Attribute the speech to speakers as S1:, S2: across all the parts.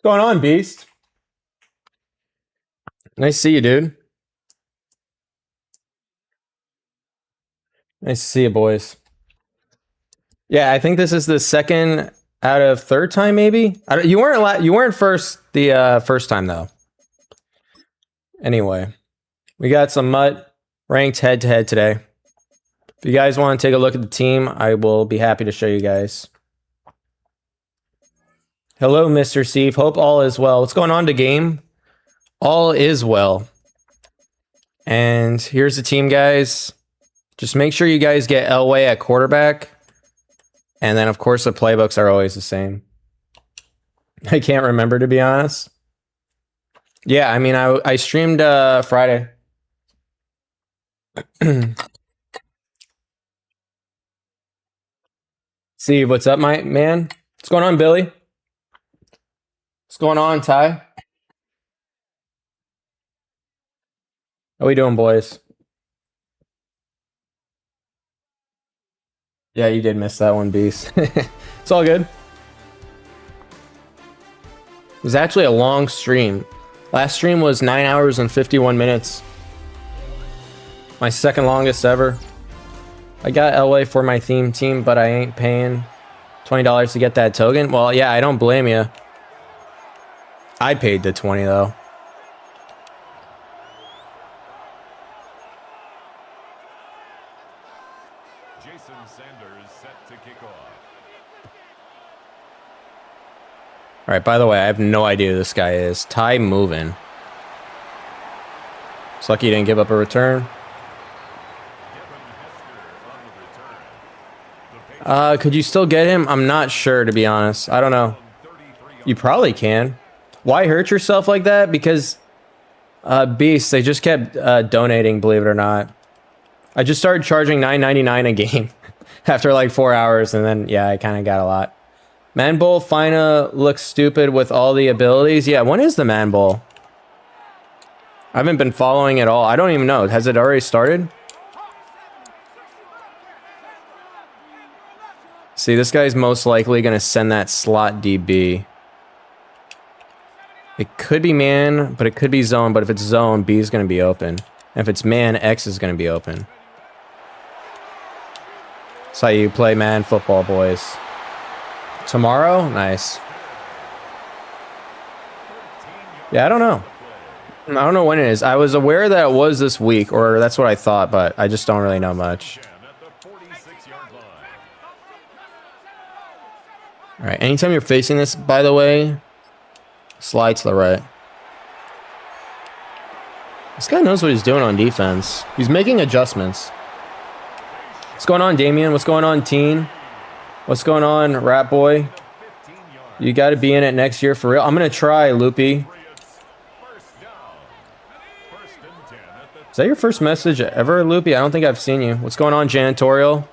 S1: going on, Beast? Nice to see you, dude. Nice to see you, boys. Yeah, I think this is the second out of third time, maybe. You weren't first the first time though. Anyway, we got some MUT ranked head to head today. If you guys want to take a look at the team, I will be happy to show you guys. Hello, Mr. Seeve. Hope all is well. What's going on to game? All is well. And here's the team, guys. Just make sure you guys get Elway at quarterback. And then, of course, the playbooks are always the same. I can't remember, to be honest. Yeah, I mean, I streamed Friday. See, what's up, my man? What's going on, Billy? What's going on, Ty? How we doing, boys? Yeah, you did miss that one, Beast. It's all good. It was actually a long stream. Last stream was 9 hours and 51 minutes. My second longest ever. I got LA for my theme team, but I ain't paying $20 to get that token. Well, yeah, I don't blame you. I paid the 20 though. All right, by the way, I have no idea who this guy is. Ty moving. It's lucky he didn't give up a return. Could you still get him? I'm not sure, to be honest. I don't know. You probably can. Why hurt yourself like that? Because Beast, they just kept donating, believe it or not. I just started charging $9.99 a game after like 4 hours, and then, yeah, I kind of got a lot. Man Bowl Fina looks stupid with all the abilities. Yeah, when is the Man Bowl? I haven't been following at all. I don't even know. Has it already started? See, this guy's most likely going to send that slot DB. It could be man, but it could be zone. But if it's zone, B is going to be open. And if it's man, X is going to be open. That's how you play man football, boys. Tomorrow? Nice. Yeah, I don't know. I don't know when it is. I was aware that it was this week, or that's what I thought, but I just don't really know much. All right, anytime you're facing this, by the way, slide to the right. This guy knows what he's doing on defense. He's making adjustments. What's going on, Damien? What's going on, Teen? What's going on, Rat Boy? You got to be in it next year for real. I'm going to try, Loopy. Is that your first message ever, Loopy? I don't think I've seen you. What's going on, Janitorial?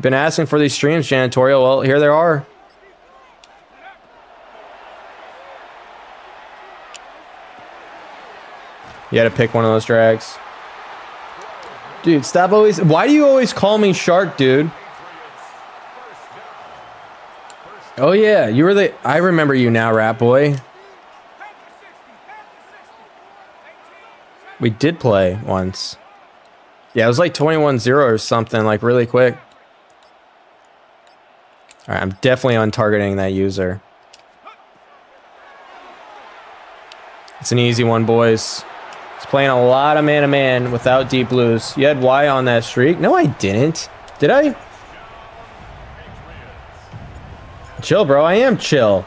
S1: Been asking for these streams, Janitorial. Well, here they are. You had to pick one of those drags. Dude, stop always... Why do you always call me Shark, dude? Oh, yeah. You were the... I remember you now, Rat Boy. We did play once. Yeah, it was like 21-0 or something, like really quick. All right, I'm definitely untargeting that user. It's an easy one, boys. He's playing a lot of man-to-man without deep blues. You had Y on that streak? No, I didn't. Did I? Chill, bro. I am chill.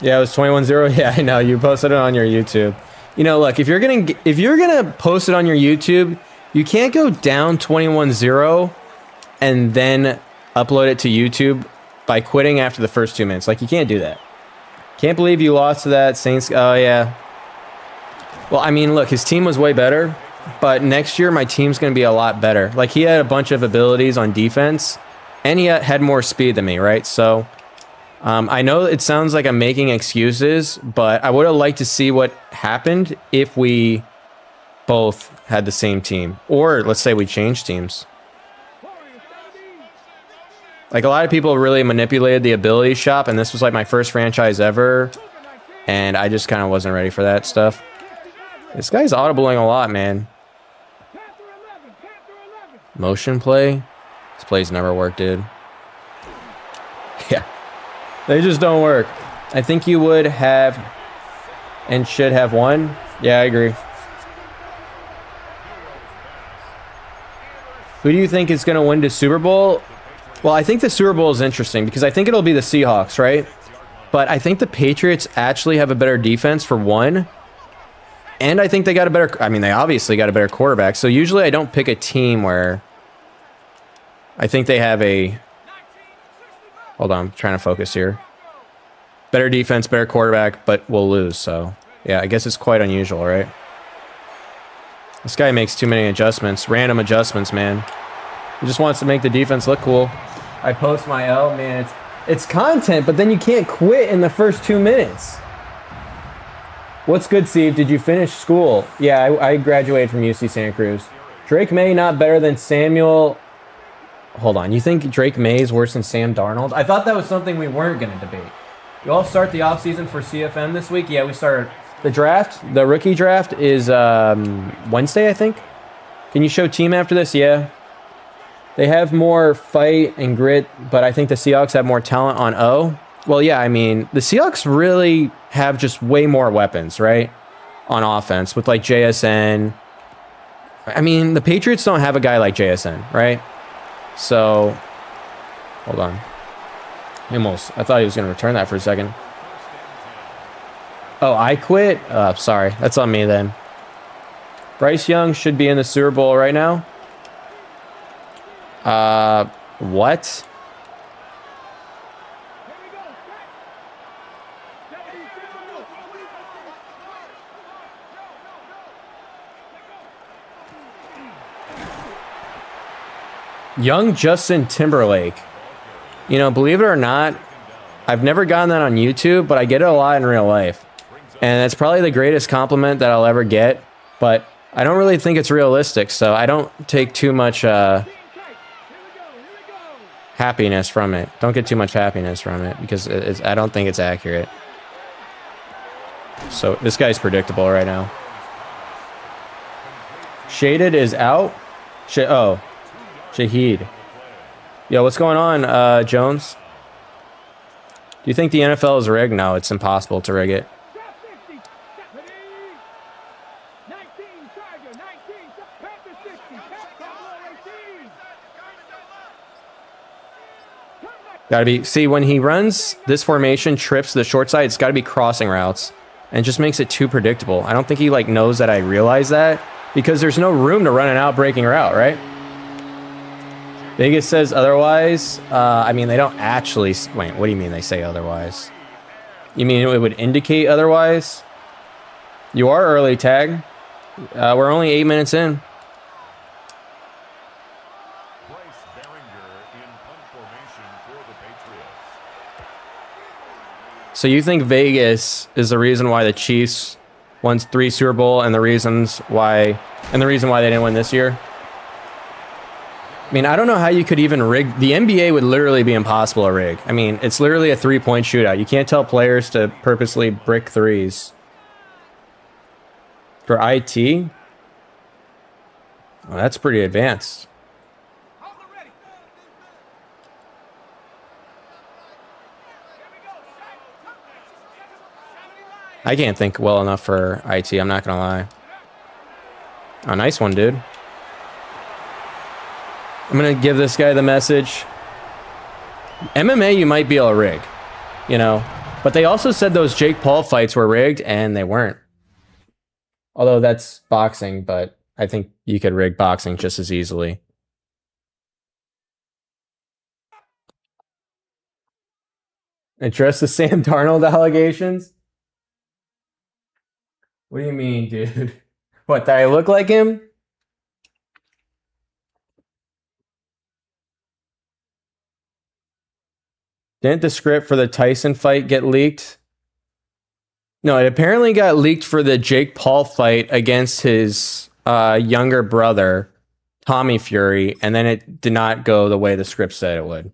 S1: Yeah, it was 21-0. Yeah, I know. You posted it on your YouTube. You know, look, if you're gonna post it on your YouTube, you can't go down 21-0 and then upload it to YouTube by quitting after the first 2 minutes. Like, you can't do that. Can't believe you lost to that Saints. Oh, yeah. Well, I mean, look, his team was way better, but next year my team's going to be a lot better. Like, he had a bunch of abilities on defense, and he had more speed than me, right? So, I know it sounds like I'm making excuses, but I would have liked to see what happened if we both had the same team. Or, let's say we changed teams. Like, a lot of people really manipulated the ability shop, and this was like my first franchise ever, and I just kind of wasn't ready for that stuff. This guy's audibling a lot, man. Motion play? This plays never work, dude. Yeah. They just don't work. I think you would have and should have won. Yeah, I agree. Who do you think is going to win the Super Bowl? Well, I think the Super Bowl is interesting because I think it'll be the Seahawks, right? But I think the Patriots actually have a better defense for one. And I think they got a better... I mean, they obviously got a better quarterback. So usually I don't pick a team where... I think they have a... Hold on, I'm trying to focus here. Better defense, better quarterback, but we'll lose. So, yeah, I guess it's quite unusual, right? This guy makes too many adjustments. Random adjustments, man. He just wants to make the defense look cool. I post my L, man. It's content, but then you can't quit in the first 2 minutes. What's good, Seeve? Did you finish school? Yeah, I graduated from UC Santa Cruz. Drake May not better than Samuel... Hold on. You think Drake May is worse than Sam Darnold? I thought that was something we weren't going to debate. You all start the offseason for CFM this week? Yeah, we started. The draft, the rookie draft is Wednesday, I think. Can you show team after this? Yeah. They have more fight and grit, but I think the Seahawks have more talent on O. Well, yeah, I mean, the Seahawks really have just way more weapons, right? On offense with like JSN. I mean, the Patriots don't have a guy like JSN, right? So, hold on. I thought he was going to return that for a second. Oh, I quit? Sorry. That's on me then. Bryce Young should be in the Super Bowl right now. What? Young Justin Timberlake. You know, believe it or not, I've never gotten that on YouTube, but I get it a lot in real life. And that's probably the greatest compliment that I'll ever get, but I don't really think it's realistic, so I don't take too much happiness from it. Don't get too much happiness from it, because I don't think it's accurate. So this guy's predictable right now. Shaded is out? Shaheed. Yo, what's going on, Jones? Do you think the NFL is rigged? No, it's impossible to rig it. Gotta be, see, when he runs this formation, trips the short side, it's gotta be crossing routes. And it just makes it too predictable. I don't think he like knows that I realize that, because there's no room to run an out breaking route, right? Vegas says otherwise. I mean, they don't actually... Wait, what do you mean they say otherwise? You mean it would indicate otherwise? You are early, Tag. We're only 8 minutes in. So you think Vegas is the reason why the Chiefs won 3 Super Bowl and the reason why they didn't win this year? I mean, I don't know how you could even rig. The NBA would literally be impossible to rig. I mean, it's literally a 3-point shootout. You can't tell players to purposely brick threes. For IT? Well, that's pretty advanced. I can't think well enough for IT, I'm not gonna lie. Oh, nice one, dude. I'm going to give this guy the message. MMA, you might be able to rig, you know. But they also said those Jake Paul fights were rigged, and they weren't. Although that's boxing, but I think you could rig boxing just as easily. Address the Sam Darnold allegations? What do you mean, dude? What, did I look like him? Didn't the script for the Tyson fight get leaked? No, it apparently got leaked for the Jake Paul fight against his younger brother, Tommy Fury, and then it did not go the way the script said it would.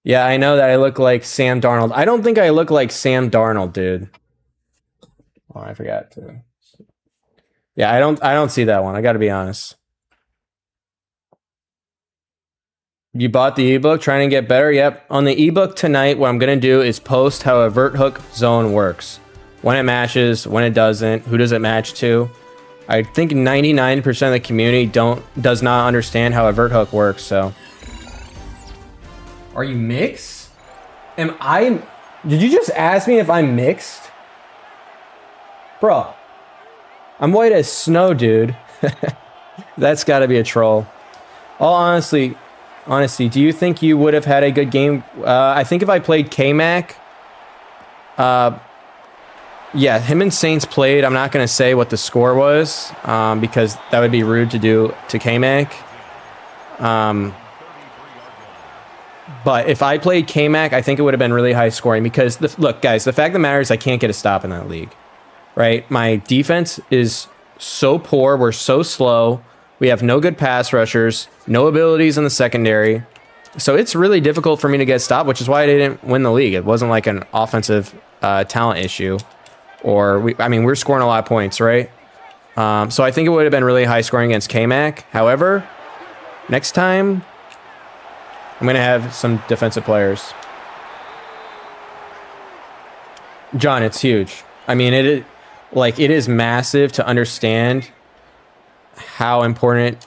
S1: Yeah, I know that I look like Sam Darnold. I don't think I look like Sam Darnold, dude. Oh, I forgot to. Yeah, I don't see that one. I got to be honest. You bought the ebook trying to get better? Yep. On the ebook tonight, what I'm going to do is post how a vert hook zone works. When it matches, when it doesn't, who does it match to? I think 99% of the community does not understand how a vert hook works, so. Are you mixed? Did you just ask me if I'm mixed? Bro, I'm white as snow, dude. That's got to be a troll. All honesty, do you think you would have had a good game? I think if I played K-Mac, yeah, him and Saints played. I'm not going to say what the score was because that would be rude to do to K-Mac. But if I played K-Mac, I think it would have been really high scoring because, look, guys, the fact of the matter is I can't get a stop in that league, right? My defense is so poor. We're so slow. We have no good pass rushers, no abilities in the secondary. So it's really difficult for me to get stopped, which is why I didn't win the league. It wasn't like an offensive talent issue. We're scoring a lot of points, right? So I think it would have been really high scoring against K-Mac. However, next time, I'm going to have some defensive players. John, it's huge. I mean, it is massive to understand how important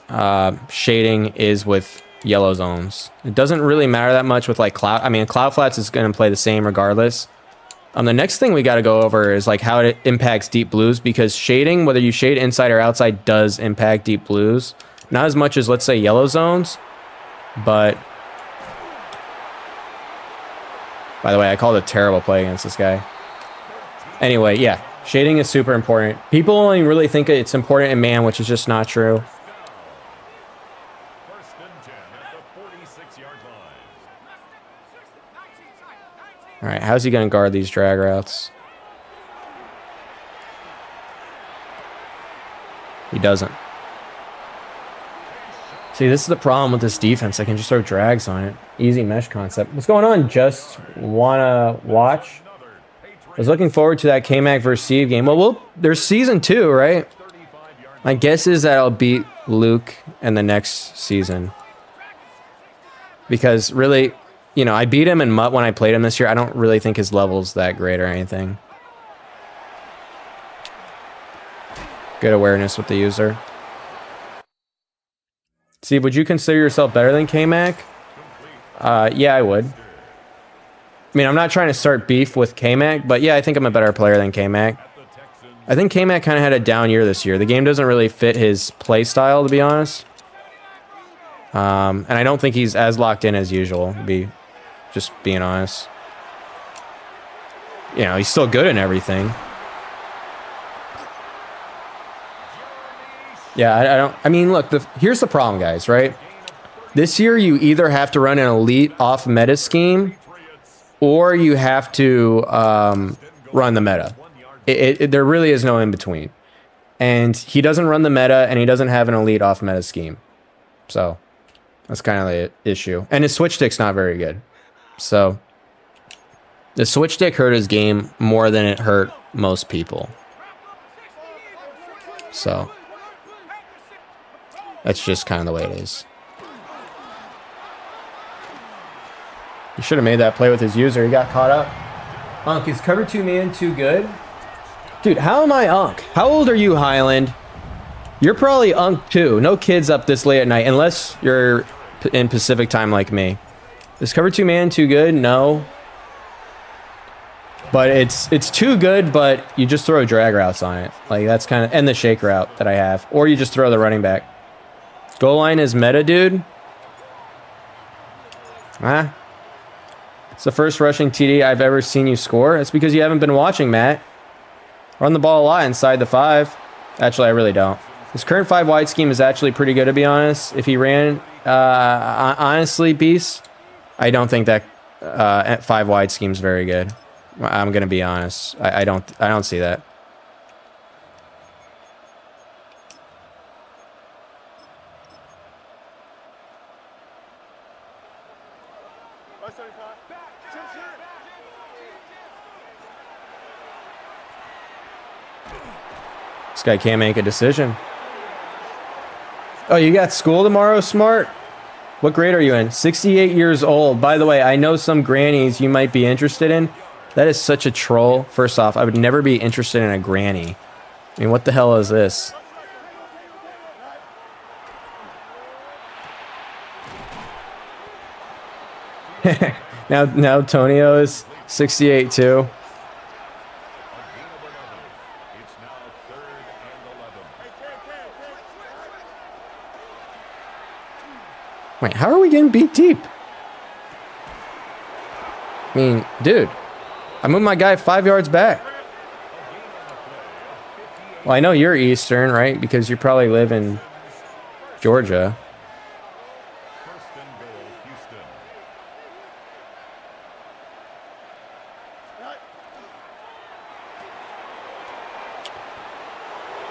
S1: shading is with yellow zones. It doesn't really matter that much with like cloud. I mean, cloud flats is going to play the same regardless. The next thing we got to go over is like how it impacts deep blues, because shading, whether you shade inside or outside, does impact deep blues. Not as much as, let's say, yellow zones, but by the way, I called a terrible play against this guy. Anyway, yeah, shading is super important. People only really think it's important in man, which is just not true. All right, how's he going to guard these drag routes? He doesn't. See, this is the problem with this defense. I can just throw drags on it. Easy mesh concept. What's going on? Just wanna watch? I was looking forward to that K-Mac versus Seeve game. Well, there's season 2, right? My guess is that I'll beat Luke in the next season. Because really, you know, I beat him in MUT when I played him this year. I don't really think his level's that great or anything. Good awareness with the user. Steve, would you consider yourself better than K-Mac? Yeah, I would. I mean, I'm not trying to start beef with K-Mac, but yeah, I think I'm a better player than K-Mac. I think K-Mac kind of had a down year this year. The game doesn't really fit his play style, to be honest. And I don't think he's as locked in as usual, just being honest. You know, he's still good in everything. Yeah, I mean, look, here's the problem, guys, right? This year, you either have to run an elite off meta scheme, or you have to run the meta. There really is no in between. And he doesn't run the meta, and he doesn't have an elite off meta scheme. So that's kind of the issue. And his switch stick's not very good. So the switch stick hurt his game more than it hurt most people. So that's just kind of the way it is. He should have made that play with his user. He got caught up. Unk, is cover 2 man too good? Dude, how am I Unk? How old are you, Highland? You're probably Unk too. No kids up this late at night, unless you're in Pacific time like me. Is cover 2 man too good? No. But it's too good, but you just throw drag routes on it. Like, that's kind of... And the shake route that I have. Or you just throw the running back. Goal line is meta, dude. It's the first rushing TD I've ever seen you score. That's because you haven't been watching, Matt. Run the ball a lot inside the 5. Actually, I really don't. His current 5 wide scheme is actually pretty good, to be honest. If he ran, honestly, Beast, I don't think that 5 wide scheme is very good. I'm gonna be honest. I don't see that. This guy can't make a decision. Oh, you got school tomorrow, Smart? What grade are you in? 68 years old. By the way, I know some grannies you might be interested in. That is such a troll. First off, I would never be interested in a granny. I mean, what the hell is this? now Tonio is 68 too. Wait, how are we getting beat deep? I mean, dude, I moved my guy 5 yards back. Well, I know you're Eastern, right? Because you probably live in Georgia.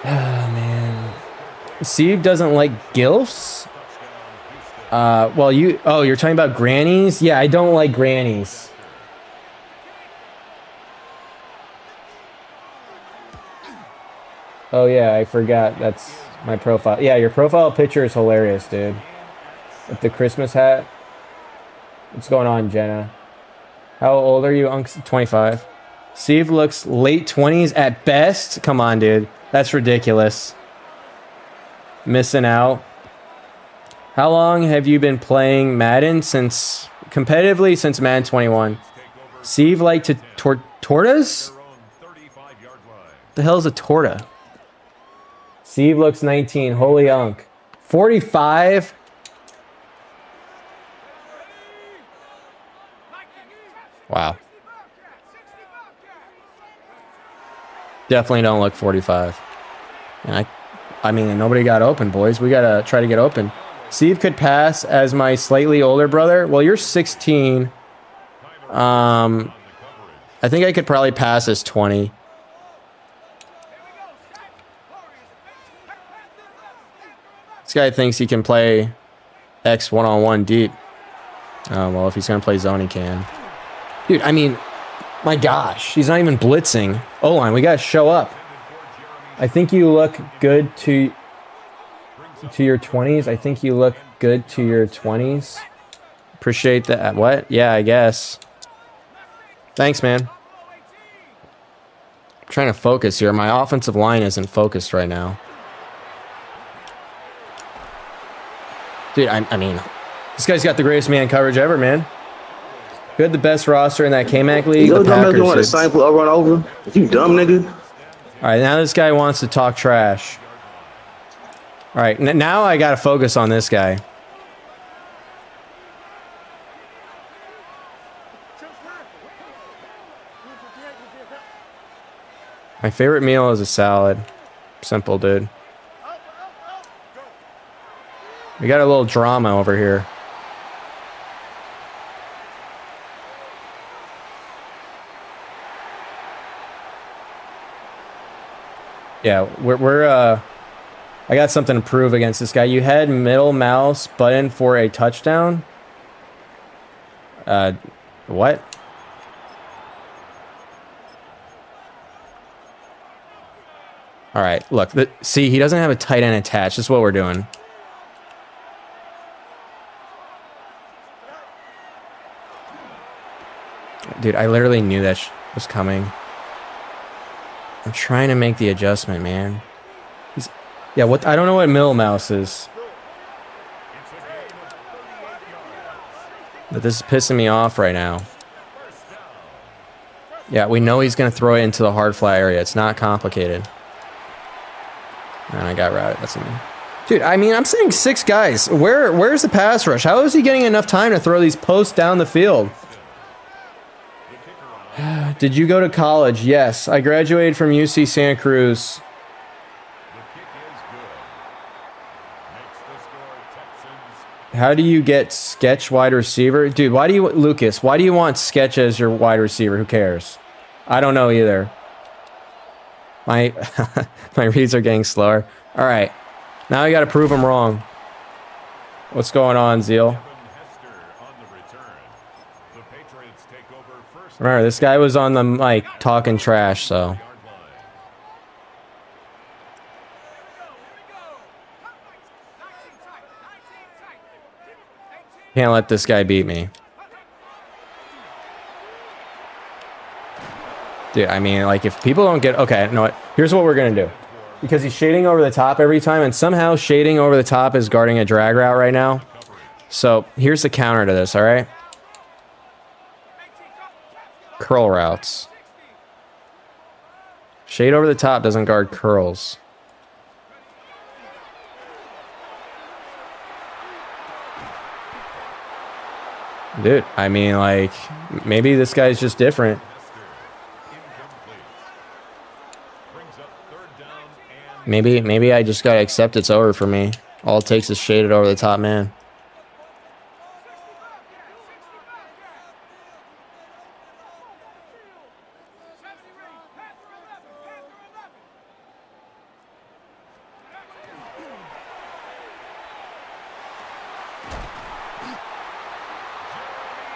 S1: Oh, man. Seeve doesn't like gilfs? Well, you're talking about grannies? Yeah, I don't like grannies. Oh, yeah, I forgot. That's my profile. Yeah, your profile picture is hilarious, dude. With the Christmas hat. What's going on, Jenna? How old are you, Unc? 25. Steve looks late 20s at best. Come on, dude. That's ridiculous. Missing out. How long have you been playing Madden? Competitively since Madden 21. Steve like to tortas? The hell is a torta? Steve looks 19. Holy unk. 45? Wow. Definitely don't look 45. And I mean, nobody got open, boys. We gotta try to get open. Steve could pass as my slightly older brother. Well, you're 16. I think I could probably pass as 20. This guy thinks he can play X one-on-one deep. Oh, well, if he's going to play zone, he can. Dude, I mean, my gosh. He's not even blitzing. O-line, we got to show up. I think you look good to your 20s. I think you look good to your 20s. Appreciate that. What? Yeah, I guess. Thanks, man. I'm trying to focus here. My offensive line isn't focused right now. Dude, I mean, this guy's got the greatest man coverage ever, man. Who had the best roster in that K-Mac league?
S2: The Packers. Want to sample or run over? You dumb nigga.
S1: All right, now this guy wants to talk trash. All right, now I got to focus on this guy. My favorite meal is a salad. Simple, dude. We got a little drama over here. Yeah, I got something to prove against this guy. You had middle mouse button for a touchdown? What? All right, look. See, he doesn't have a tight end attached. That's what we're doing. Dude, I literally knew that was coming. I'm trying to make the adjustment, man. Yeah, what? I don't know what middle mouse is. But this is pissing me off right now. Yeah, we know he's going to throw it into the hard fly area. It's not complicated. And I got routed. That's me. Dude, I mean, I'm saying 6 guys. Where's the pass rush? How is he getting enough time to throw these posts down the field? Did you go to college? Yes. I graduated from UC Santa Cruz. How do you get Sketch wide receiver? Dude, Lucas, why do you want Sketch as your wide receiver? Who cares? I don't know either. My reads are getting slower. All right. Now I got to prove them wrong. What's going on, Zeal? Remember, this guy was on the mic talking trash, so. Can't let this guy beat me. Dude, I mean, like, if people don't get... Okay, you know what? Here's what we're going to do. Because he's shading over the top every time, and somehow shading over the top is guarding a drag route right now. So, here's the counter to this, all right? Curl routes. Shade over the top doesn't guard curls. Dude, I mean, like, maybe this guy's just different. Maybe I just gotta accept it's over for me. All it takes is shaded over the top man.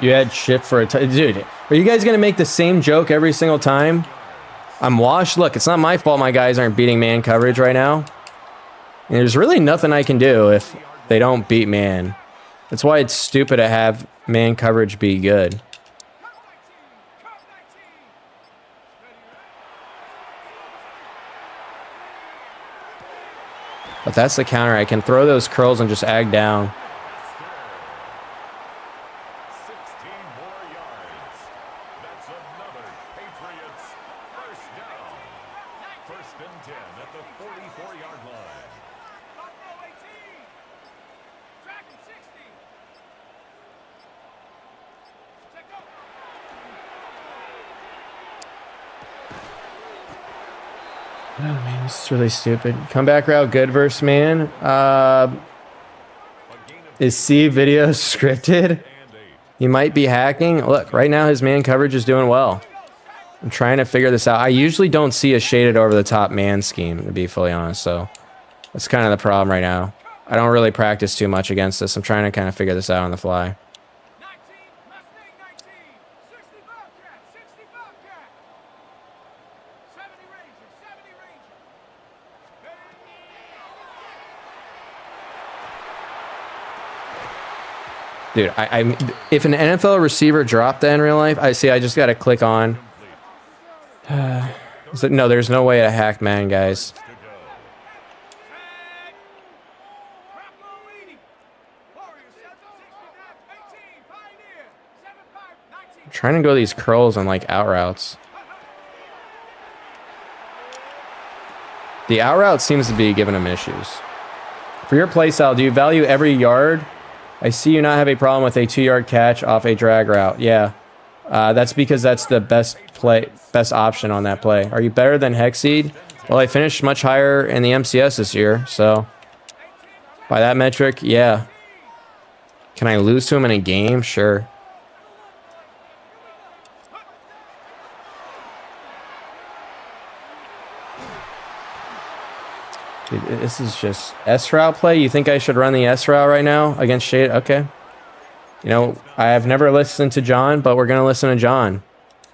S1: You had shit for a dude. Are you guys gonna make the same joke every single time? I'm washed. Look, it's not my fault my guys aren't beating man coverage right now. And there's really nothing I can do if they don't beat man. That's why it's stupid to have man coverage be good. But that's the counter. I can throw those curls and just ag down. Oh man, this is really stupid. Comeback route good versus man. Is Seeve video scripted? He might be hacking. Look, right now his man coverage is doing well. I'm trying to figure this out. I usually don't see a shaded over the top man scheme, to be fully honest, so that's kind of the problem right now. I don't really practice too much against this. I'm trying to kind of figure this out on the fly. Dude, if an NFL receiver dropped that in real life, I just got to click on. No, there's no way to hack man, guys. I'm trying to go these curls on like out routes. The out route seems to be giving him issues. For your play style, do you value every yard? I see you not have a problem with a 2-yard catch off a drag route. Yeah, that's because that's the best option on that play. Are you better than Hexseed? Well, I finished much higher in the MCS this year, so by that metric, yeah. Can I lose to him in a game? Sure. Dude, this is just S route play. You think I should run the S route right now against Shade? Okay. You know, I have never listened to John, but we're going to listen to John.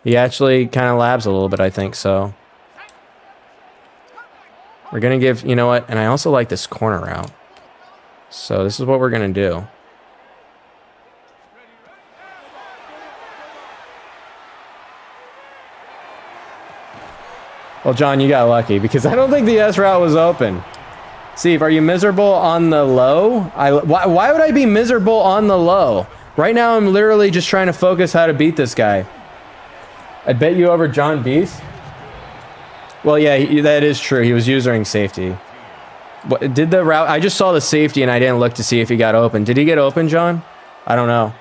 S1: He actually kind of labs a little bit, I think, so. We're going to give, you know what? And I also like this corner route. So this is what we're going to do. Well, John, you got lucky because I don't think the S route was open. Seeve, are you miserable on the low? Why would I be miserable on the low? Right now, I'm literally just trying to focus how to beat this guy. I bet you over John Beast. Well, yeah, that is true. He was using safety. What, did the route... I just saw the safety and I didn't look to see if he got open. Did he get open, John? I don't know.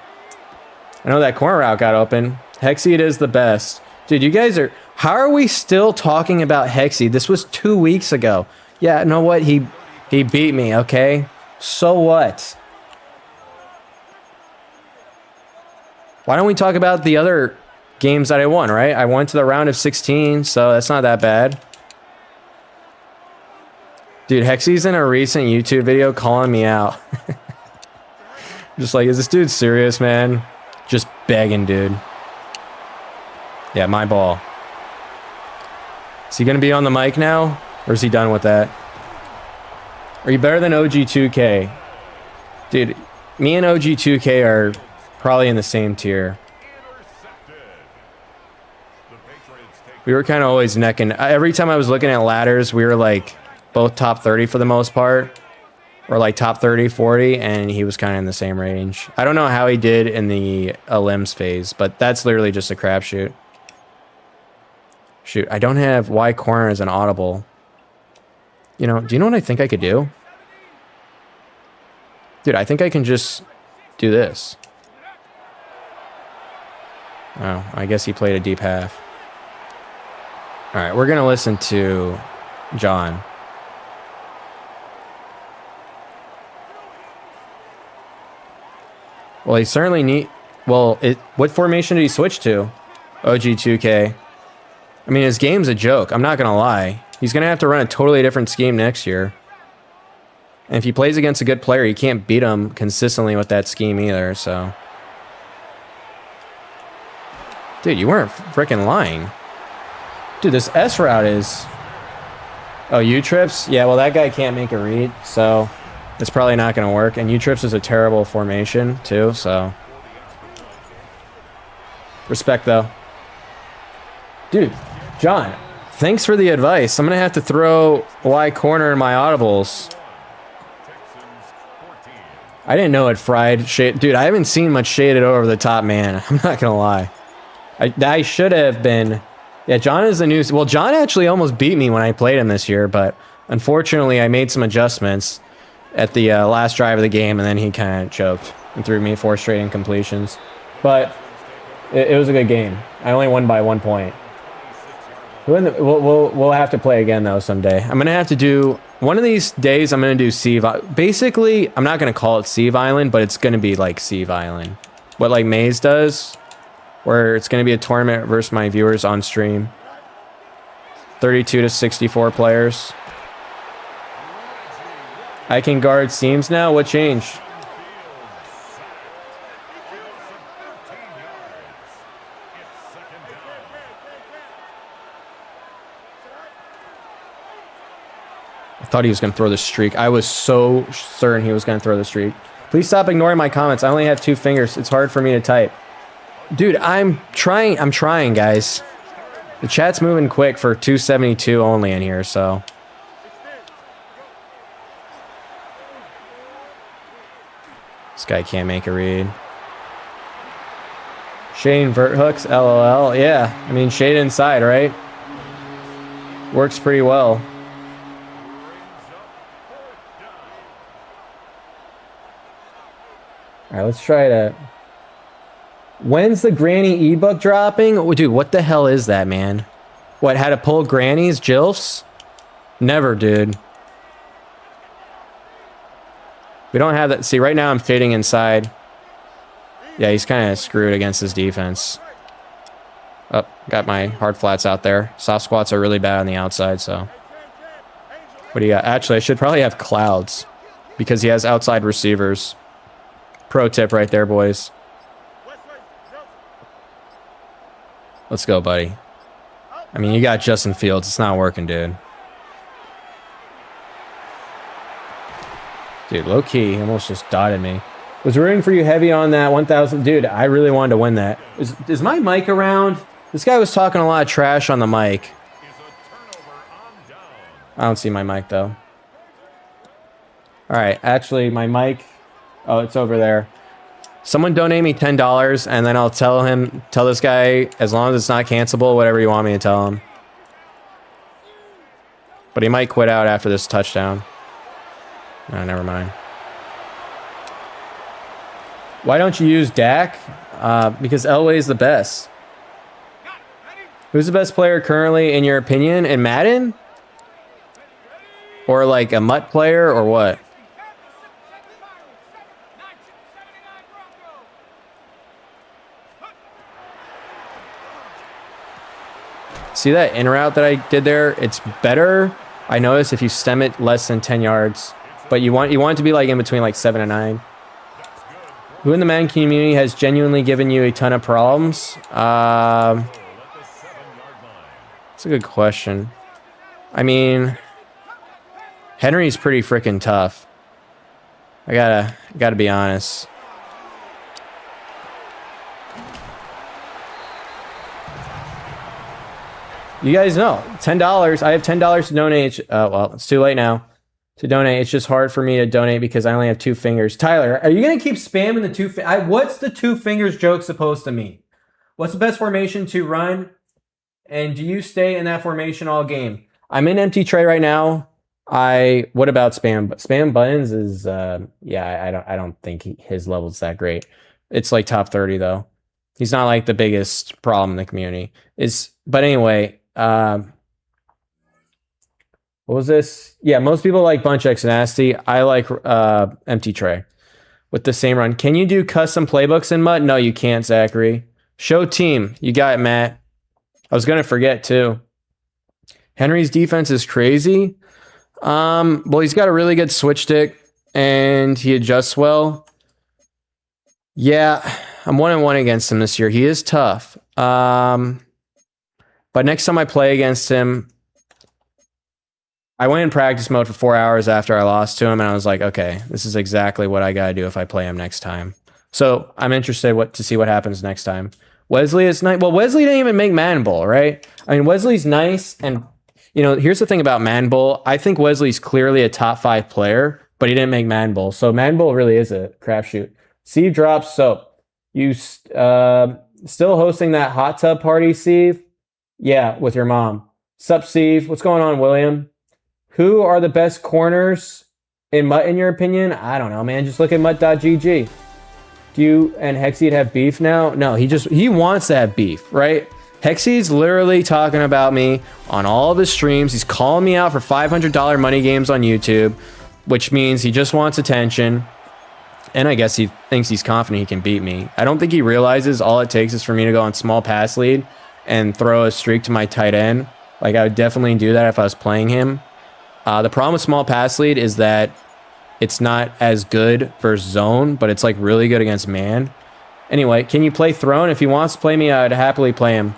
S1: I know that corner route got open. Hexseed is the best. Dude, you guys are... How are we still talking about Hexseed? This was 2 weeks ago. Yeah, you know what? He beat me, okay? So what? Why don't we talk about the other games that I won, right? I went to the round of 16, so that's not that bad. Dude, Hexy's in a recent YouTube video calling me out. Just like, is this dude serious, man? Just begging, dude. Yeah, my ball. Is he going to be on the mic now? Or is he done with that? Are you better than OG2K? Dude, me and OG2K are probably in the same tier. We were kind of always neck and... Every time I was looking at ladders, we were like both top 30 for the most part. Or like top 30, 40, and he was kind of in the same range. I don't know how he did in the limbs phase, but that's literally just a crapshoot. Shoot, I don't have Y corner as an audible. You know, do you know what I think I could do? Dude, I think I can just do this. Oh, I guess he played a deep half. All right, we're going to listen to John. Well, he certainly need... Well, what formation did he switch to? OG2K. I mean, his game's a joke. I'm not going to lie. He's going to have to run a totally different scheme next year. And if he plays against a good player, you can't beat him consistently with that scheme either, so... Dude, you weren't freaking lying. Dude, this S route is... Oh, U-trips? Yeah, well, that guy can't make a read, so... It's probably not going to work. And U-trips is a terrible formation, too, so... Respect, though. Dude, John, thanks for the advice. I'm going to have to throw Y corner in my audibles. I didn't know it fried shade. Dude, I haven't seen much shaded over the top, man. I'm not going to lie. I should have been... Yeah, John is the new... Well, John actually almost beat me when I played him this year, but unfortunately, I made some adjustments at the last drive of the game, and then he kind of choked and threw me 4 straight incompletions. But it was a good game. I only won by 1 point. We'll have to play again, though, someday. I'm going to have to do... One of these days, I'm going to do Seeve... Basically, I'm not going to call it Seeve Island, but it's going to be like Seeve Island. What, like, Maze does, where it's going to be a tournament versus my viewers on stream. 32 to 64 players. I can guard seams now? What changed? I thought he was going to throw the streak. I was so certain he was going to throw the streak. Please stop ignoring my comments. I only have 2 fingers. It's hard for me to type. Dude, I'm trying, guys. The chat's moving quick for 272 only in here, so... This guy can't make a read. Shade invert hooks, LOL. Yeah, I mean, shade inside, right? Works pretty well. All right, let's try to... When's the Granny ebook dropping? Oh, dude, what the hell is that, man? What, how to pull grannies, GILFs? Never, dude. We don't have that. See, right now I'm fading inside. Yeah, he's kind of screwed against his defense. Oh, got my hard flats out there. Soft squats are really bad on the outside, so. What do you got? Actually, I should probably have clouds because he has outside receivers. Pro tip right there, boys. Let's go, buddy. I mean, you got Justin Fields. It's not working, dude. Dude, low-key, he almost just dotted me. Was rooting for you heavy on that 1,000. Dude, I really wanted to win that. Is my mic around? This guy was talking a lot of trash on the mic. I don't see my mic, though. All right, actually, my mic... Oh, it's over there. Someone donate me $10, and then I'll tell this guy, as long as it's not cancelable, whatever you want me to tell him. But he might quit out after this touchdown. Oh, never mind. Why don't you use Dak? Because Elway's the best. Who's the best player currently, in your opinion, in Madden? Or like a MUT player, or what? See that in route that I did there? It's better, I noticed, if you stem it less than 10 yards. But you want it to be like in between like 7 and 9. Who in the Madden community has genuinely given you a ton of problems? That's a good question. I mean, Henry's pretty freaking tough. I gotta be honest. You guys know, $10. I have $10 to donate. Well, it's too late now to donate. It's just hard for me to donate because I only have 2 fingers. Tyler, are you going to keep spamming the 2 fingers? What's the 2 fingers joke supposed to mean? What's the best formation to run? And do you stay in that formation all game? I'm in empty tray right now. What about spam? Spam buttons is, yeah, I don't think his level's that great. It's like top 30 though. He's not like the biggest problem in the community. But anyway, what was this? Yeah, most people like Bunch X Nasty. I like Empty Tray with the same run. Can you do custom playbooks in MUT? No, you can't, Zachary. Show team. You got it, Matt. I was going to forget, too. Henry's defense is crazy. Well, he's got a really good switch stick, and he adjusts well. Yeah, I'm 1-1 against him this year. He is tough. But next time I play against him, I went in practice mode for 4 hours after I lost to him, and I was like, okay, this is exactly what I got to do if I play him next time. So I'm interested to see what happens next time. Wesley is nice. Well, Wesley didn't even make Madden Bowl, right? I mean, Wesley's nice, and here's the thing about Madden Bowl. I think Wesley's clearly a top 5 player, but he didn't make Madden Bowl. So Madden Bowl really is a crapshoot. Seeve drops soap. You still hosting that hot tub party, Seeve? Yeah, with your mom. Sup, Seeve? What's going on, William? Who are the best corners in MUT, in your opinion? I don't know, man. Just look at MUT.gg. Do you and Hexy have beef now? No, he wants to have beef, right? Hexy's literally talking about me on all of his streams. He's calling me out for $500 money games on YouTube, which means he just wants attention. And I guess he thinks he's confident he can beat me. I don't think he realizes all it takes is for me to go on small pass lead and throw a streak to my tight end. Like, I would definitely do that if I was playing him. The problem with small pass lead is that it's not as good versus zone, but it's like really good against man. Anyway, can you play Throne? If he wants to play me, I'd happily play him.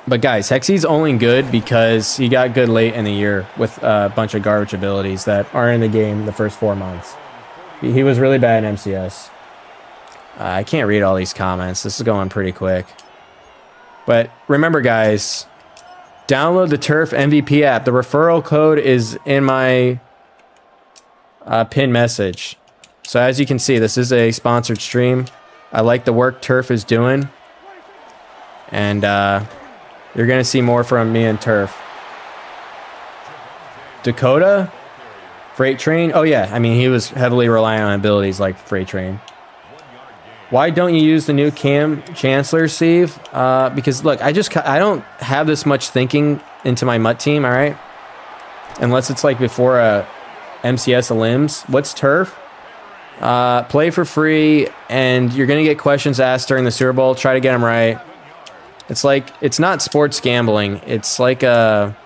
S1: But guys, Hexy's only good because he got good late in the year with a bunch of garbage abilities that aren't in the game the first 4 months. He was really bad in MCS. I can't read all these comments. This is going pretty quick. But remember, guys, download the Turf MVP app. The referral code is in my pin message. So as you can see, this is a sponsored stream. I like the work Turf is doing. And you're going to see more from me and Turf. Dakota? Freight Train? Oh, yeah. I mean, he was heavily relying on abilities like Freight Train. Why don't you use the new Cam Chancellor, Steve? Because, look, I don't have this much thinking into my MUT team, all right? Unless it's like before a MCS limbs. What's Turf? Play for free, and you're going to get questions asked during the Super Bowl. Try to get them right. It's like, it's not sports gambling. It's like it's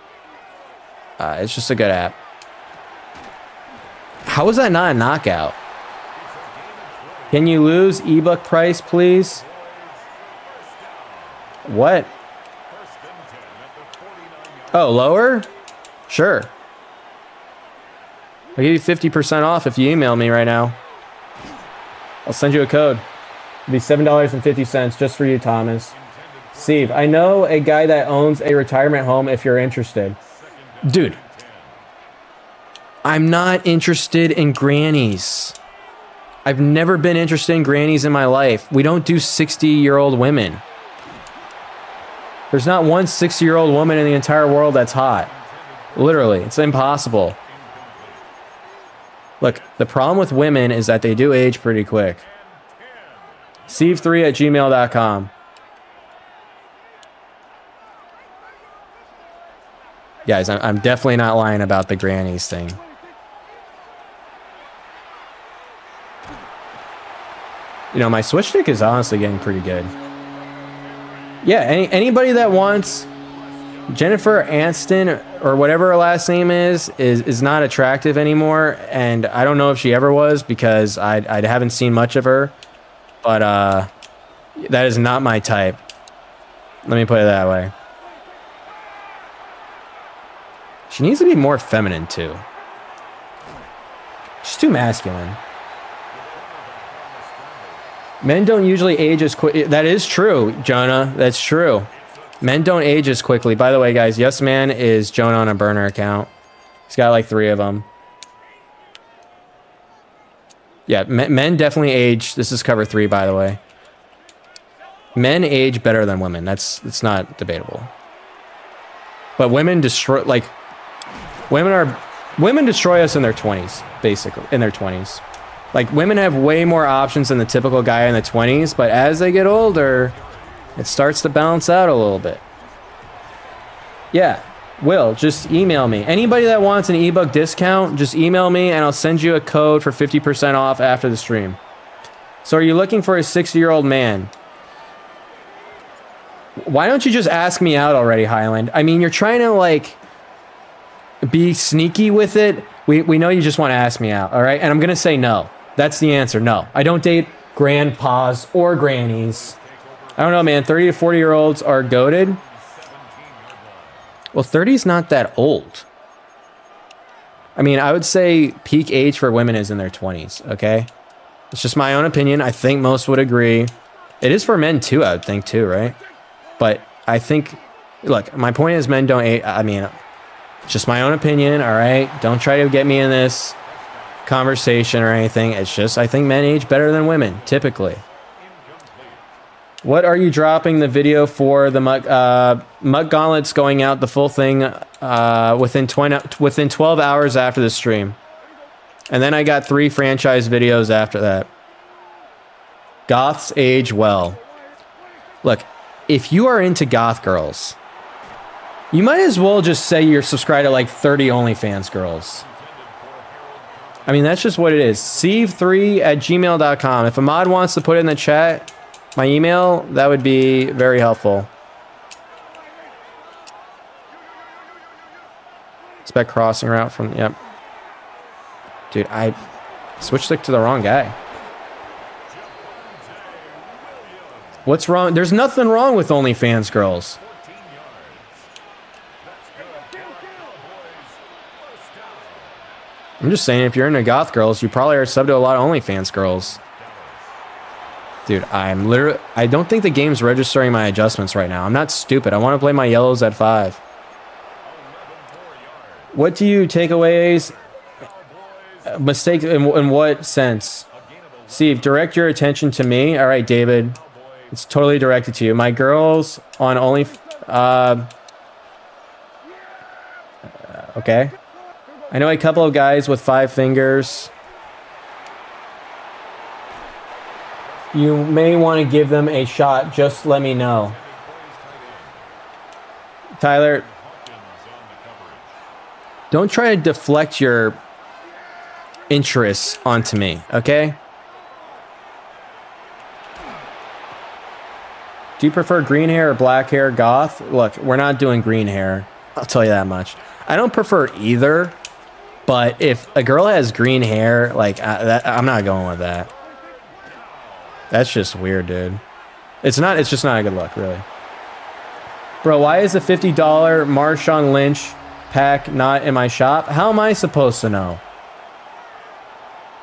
S1: just a good app. How is that not a knockout? Can you lose ebook price, please? What? Oh, lower? Sure. I'll give you 50% off if you email me right now. I'll send you a code. It'll be $7.50 just for you, Thomas. Steve, I know a guy that owns a retirement home if you're interested. Dude, I'm not interested in grannies. I've never been interested in grannies in my life. We don't do 60-year-old women. There's not one 60-year-old woman in the entire world that's hot. Literally, it's impossible. Look, the problem with women is that they do age pretty quick. Seeve3@gmail.com. Guys, I'm definitely not lying about the grannies thing. My switch stick is honestly getting pretty good. Yeah, anybody that wants Jennifer Aniston or whatever her last name is not attractive anymore, and I don't know if she ever was because I haven't seen much of her, but that is not my type. Let me put it that way. She needs to be more feminine too. She's too masculine. Men don't usually age as quick. That is true, Jonah. That's true. Men don't age as quickly. By the way, guys, Yes Man is Jonah on a burner account. He's got like 3 of them. Yeah, men definitely age. This is cover 3, by the way. Men age better than women. That's not debatable. But women destroy, like, women destroy us in their 20s, basically, in their 20s. Like, women have way more options than the typical guy in the 20s, but as they get older, it starts to balance out a little bit. Yeah, Will, just email me. Anybody that wants an ebook discount, just email me and I'll send you a code for 50% off after the stream. So are you looking for a 60-year-old man? Why don't you just ask me out already, Highland? I mean, you're trying to, like, be sneaky with it. We know you just want to ask me out, all right? And I'm going to say no. That's the answer, no. I don't date grandpas or grannies. I don't know, man. 30 to 40-year-olds are goated. Well, 30's not that old. I mean, I would say peak age for women is in their 20s, okay? It's just my own opinion. I think most would agree. It is for men, too, I would think, too, right? But I think, look, my point is men don't age. I mean, it's just my own opinion, all right? Don't try to get me in this conversation or anything. It's just, I think men age better than women, typically. What are you dropping the video for? The MUT Gauntlet's going out, the full thing, within 12 hours after the stream. And then I got 3 franchise videos after that. Goths age well. Look, if you are into goth girls, you might as well just say you're subscribed to like 30 OnlyFans girls. I mean, that's just what it is. Seeve3@gmail.com. If a mod wants to put it in the chat, my email, that would be very helpful. Spec crossing route from, yep. Dude, I switched stick to the wrong guy. What's wrong? There's nothing wrong with OnlyFans girls. I'm just saying, if you're into goth girls, you probably are sub to a lot of OnlyFans girls. Dude, I don't think the game's registering my adjustments right now. I'm not stupid. I want to play my yellows at 5. What do you takeaways? Mistake in what sense? Steve, direct your attention to me. All right, David. It's totally directed to you. My girls on Only... okay. I know a couple of guys with 5 fingers. You may want to give them a shot. Just let me know. Tyler, don't try to deflect your interests onto me, okay? Do you prefer green hair or black hair, goth? Look, we're not doing green hair. I'll tell you that much. I don't prefer either, but if a girl has green hair, like, I'm not going with that. That's just weird, dude. It's just not a good look, really. Bro, why is the $50 Marshawn Lynch pack not in my shop? How am I supposed to know?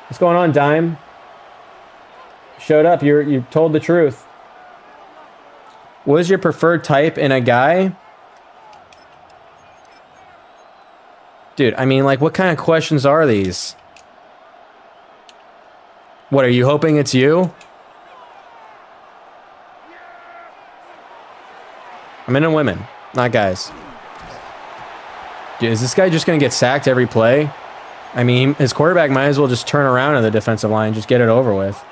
S1: What's going on, Dime? Showed up. You told the truth. What is your preferred type in a guy? Dude, I mean, like, what kind of questions are these? What, are you hoping it's you? I'm into women, not guys. Dude, is this guy just going to get sacked every play? I mean, his quarterback might as well just turn around in the defensive line, just get it over with.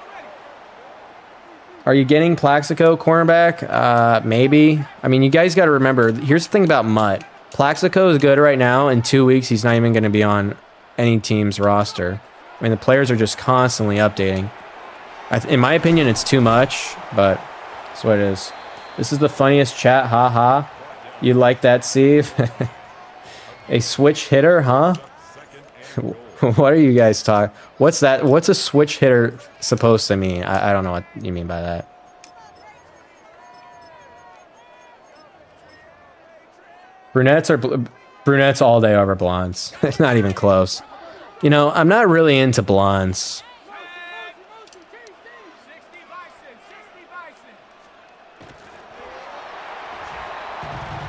S1: Are you getting Plaxico cornerback? Maybe. I mean, you guys got to remember, here's the thing about MUT. Plaxico is good right now. In 2 weeks, he's not even going to be on any team's roster. I mean, the players are just constantly updating. In my opinion, it's too much, but that's what it is. This is the funniest chat, haha. You like that, Steve? A switch hitter, huh? What are you guys talking? What's that? What's a switch hitter supposed to mean? I don't know what you mean by that. Brunettes all day over blondes. It's not even close. You know, I'm not really into blondes.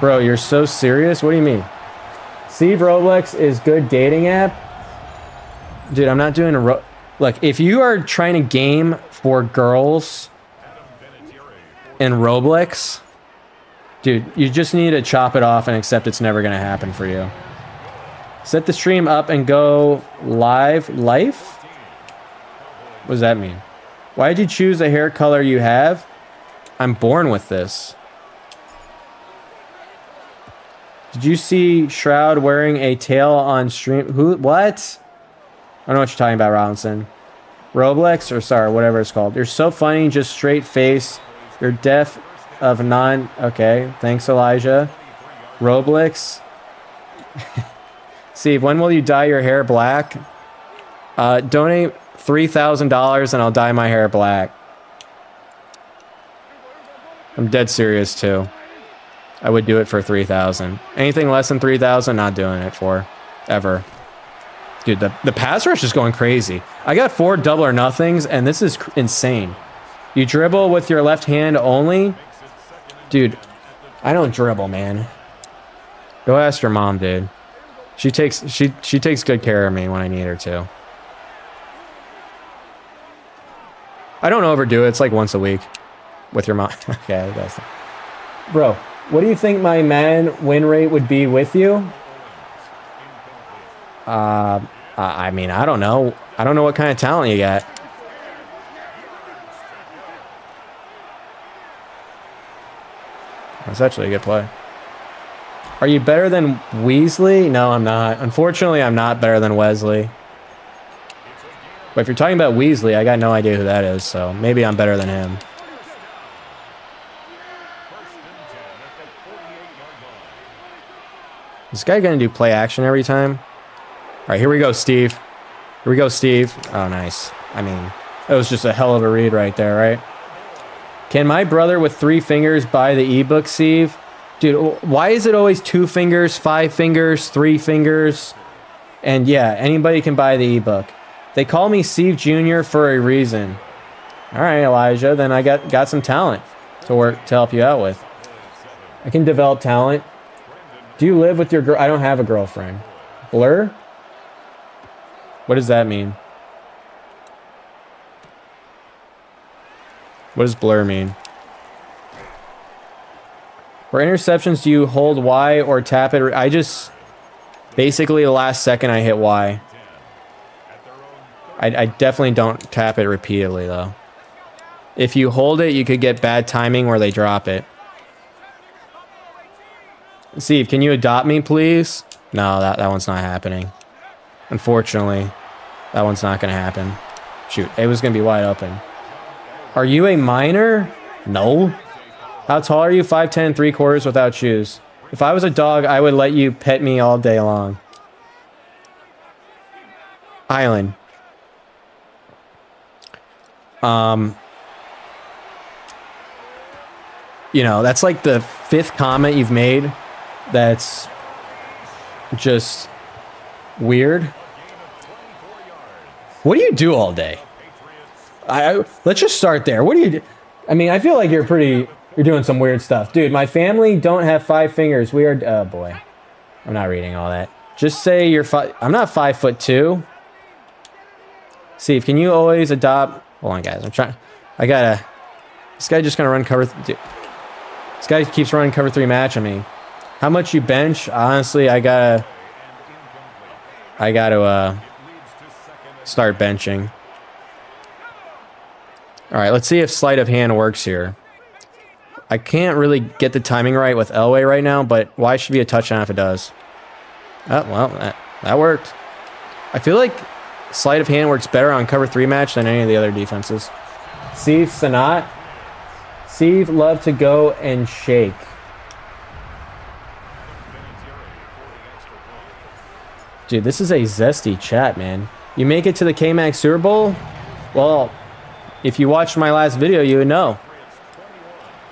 S1: Bro, you're so serious? What do you mean? Seeve Roblox is good dating app? Dude, I'm not doing a Look, if you are trying to game for girls in Roblox, dude, you just need to chop it off and accept it's never going to happen for you. Set the stream up and go live. Life? What does that mean? Why did you choose the hair color you have? I'm born with this. Did you see Shroud wearing a tail on stream? Who? What? I don't know what you're talking about, Robinson. Roblox? Or sorry, whatever it's called. You're so funny, just straight face. You're deaf of non... Okay, thanks, Elijah. Roblox. Steve, when will you dye your hair black? Donate $3,000 and I'll dye my hair black. I'm dead serious, too. I would do it for 3,000. Anything less than 3,000, not doing it for. Ever. Dude, the pass rush is going crazy. I got 4 double or nothings, and this is insane. You dribble with your left hand only? Dude, I don't dribble, man. Go ask your mom, dude. She takes good care of me when I need her to. I don't overdo it. It's like once a week with your mom. Okay, that's not... Bro, what do you think my man win rate would be with you? I mean, I don't know. I don't know what kind of talent you got. That's actually a good play. Are you better than Weasley? No, I'm not. Unfortunately, I'm not better than Wesley. But if you're talking about Weasley, I got no idea who that is, so maybe I'm better than him. Is this guy gonna do play action every time? All right, here we go, Steve. Here we go, Steve. Oh, nice. I mean, that was just a hell of a read right there, right? Can my brother with 3 fingers buy the ebook, Steve? Dude, why is it always 2 fingers, 5 fingers, 3 fingers? And yeah, anybody can buy the ebook. They call me Steve Jr. for a reason. All right, Elijah, then I got some talent to help you out with. I can develop talent. Do you live with your girl? I don't have a girlfriend. Blur? What does that mean? What does blur mean? For interceptions, do you hold Y or tap it? I just... Basically, the last second I hit Y. I definitely don't tap it repeatedly, though. If you hold it, you could get bad timing where they drop it. Steve, can you adopt me, please? No, that one's not happening. Unfortunately, that one's not going to happen. Shoot, it was going to be wide open. Are you a minor? No. How tall are you? 5'10", 3/4 without shoes. If I was a dog, I would let you pet me all day long. Island. You know, that's like the 5th comment you've made that's just weird. What do you do all day? Let's just start there. What do you do? I mean, I feel like you're doing some weird stuff. Dude, my family don't have 5 fingers. We are, oh boy. I'm not reading all that. Just say you're I'm not 5'2". Steve, can you always adopt? Hold on, guys. This guy just gonna run cover. Dude, this guy keeps running cover 3 match on me. How much you bench? Honestly, I gotta start benching. All right, let's see if sleight of hand works here. I can't really get the timing right with Elway right now, but why should be a touchdown if it does? Oh, well, that worked. I feel like sleight of hand works better on cover 3 match than any of the other defenses. Steve Sanat. Steve love to go and shake. Dude, this is a zesty chat, man. You make it to the K-Max Super Bowl? Well, if you watched my last video, you would know.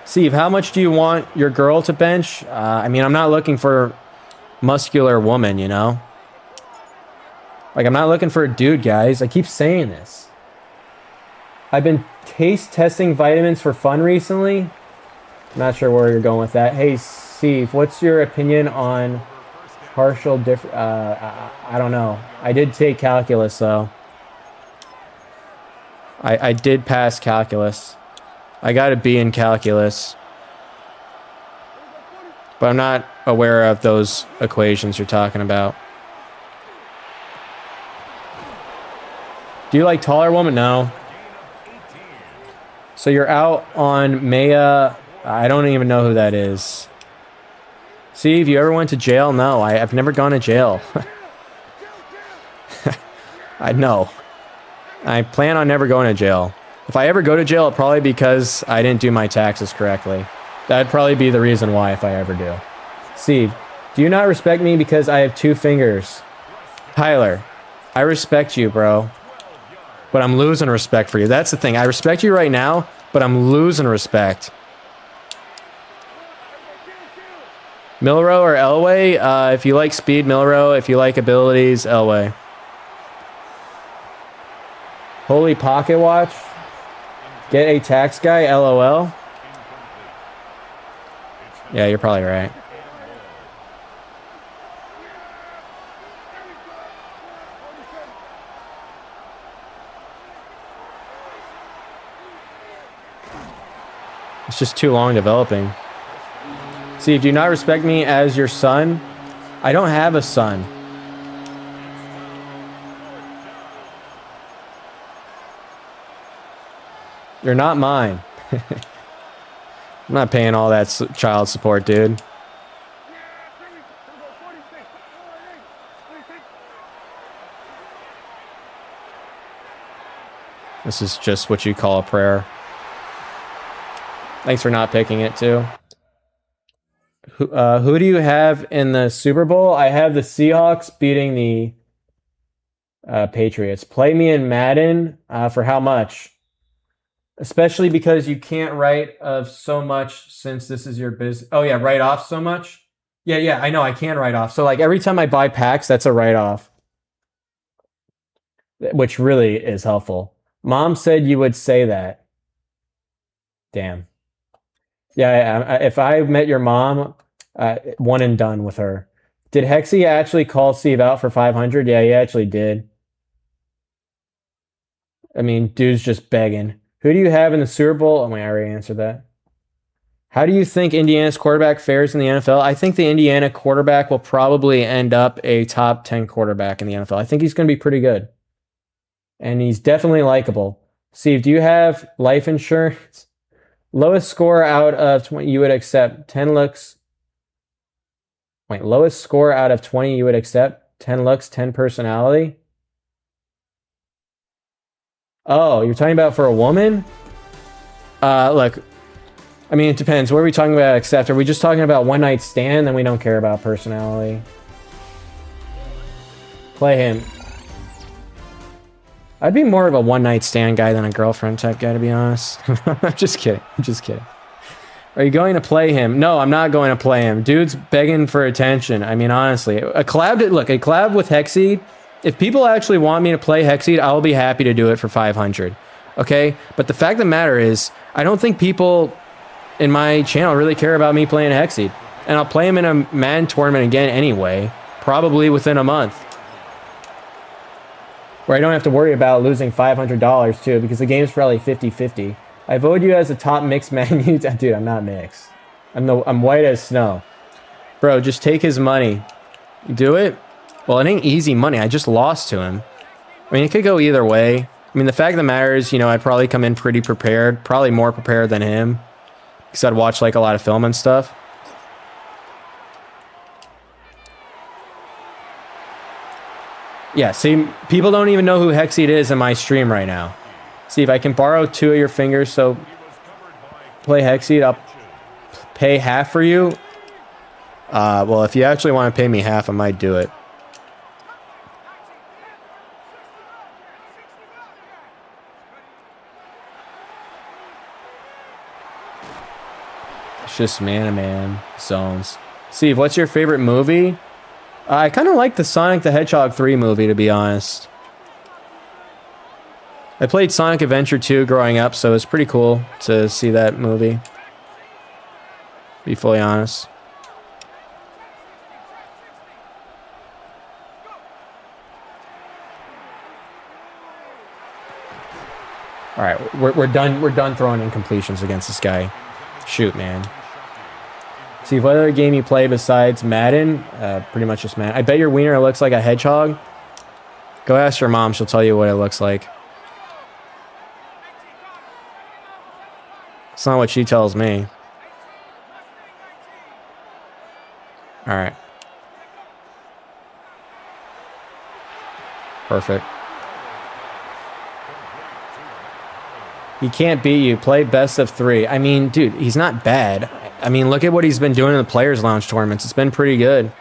S1: Steve, how much do you want your girl to bench? I mean, I'm not looking for muscular woman, you know? Like, I'm not looking for a dude, guys. I keep saying this. I've been taste testing vitamins for fun recently. I'm not sure where you're going with that. Hey, Steve, what's your opinion on partial I don't know. I did take calculus, though. I did pass calculus. I got a B in calculus. But I'm not aware of those equations you're talking about. Do you like taller women? No. So you're out on Maya. I don't even know who that is. See, if you ever went to jail? No, I've never gone to jail. I know. I plan on never going to jail. If I ever go to jail, it'll probably because I didn't do my taxes correctly. That'd probably be the reason why if I ever do. Steve, do you not respect me because I have 2 fingers? Tyler, I respect you, bro. But I'm losing respect for you. That's the thing. I respect you right now, but I'm losing respect. Milrow or Elway? If you like speed, Milrow. If you like abilities, Elway. Holy pocket watch? Get a tax guy, LOL. Yeah, you're probably right. It's just too long developing. See, do you not respect me as your son? I don't have a son. You're not mine. I'm not paying all that child support, dude. This is just what you call a prayer. Thanks for not picking it, too. Who do you have in the Super Bowl? I have the Seahawks beating the Patriots. Play me in Madden for how much? Especially because you can't write of so much since this is your business. Oh, yeah, write off so much? Yeah, I know, I can write off. So, like, every time I buy packs, that's a write-off. Which really is helpful. Mom said you would say that. Damn. Yeah, if I met your mom, one and done with her. Did Hexy actually call Steve out for 500? Yeah, he actually did. I mean, dude's just begging. Who do you have in the Super Bowl? Oh, wait, I already answered that. How do you think Indiana's quarterback fares in the NFL? I think the Indiana quarterback will probably end up a top 10 quarterback in the NFL. I think he's going to be pretty good. And he's definitely likable. Steve, do you have life insurance? Lowest score out of 20 you would accept. 10 looks. Wait, lowest score out of 20 you would accept. 10 looks, 10 personality. Oh, you're talking about for a woman? Look, I mean, it depends. What are we talking about accept? Are we just talking about one night stand? Then we don't care about personality. Play him. I'd be more of a one night stand guy than a girlfriend type guy, to be honest. I'm just kidding. Are you going to play him? No, I'm not going to play him. Dude's begging for attention. I mean, honestly, a collab with Hexseed. If people actually want me to play Hexseed, I'll be happy to do it for 500. Okay? But the fact of the matter is, I don't think people in my channel really care about me playing Hexseed. And I'll play him in a Madden tournament again anyway, probably within a month. Where I don't have to worry about losing $500 too, because the game's probably 50-50. I voted you as a top mixed man. Dude, I'm not mixed. I'm white as snow. Bro, just take his money. Do it? Well, it ain't easy money. I just lost to him. I mean, it could go either way. I mean, the fact of the matter is, you know, I'd probably come in pretty prepared. Probably more prepared than him. Because I'd watch, like, a lot of film and stuff. Yeah, see, people don't even know who Hexseed is in my stream right now. See, if I can borrow 2 of your fingers, so play Hexseed, I'll pay half for you. Well, if you actually want to pay me half, I might do it. It's just man-to-man zones. Steve, what's your favorite movie? I kind of like the Sonic the Hedgehog 3 movie, to be honest. I played Sonic Adventure 2 growing up, so it's pretty cool to see that movie. Be fully honest. All right, we're done. We're done throwing incompletions against this guy. Shoot, man. See, what other game you play besides Madden? Pretty much just Madden. I bet your wiener looks like a hedgehog. Go ask your mom. She'll tell you what it looks like. It's not what she tells me. All right. Perfect. He can't beat you. Play best of 3. I mean, dude, he's not bad. I mean, look at what he's been doing in the Players Lounge tournaments. It's been pretty good.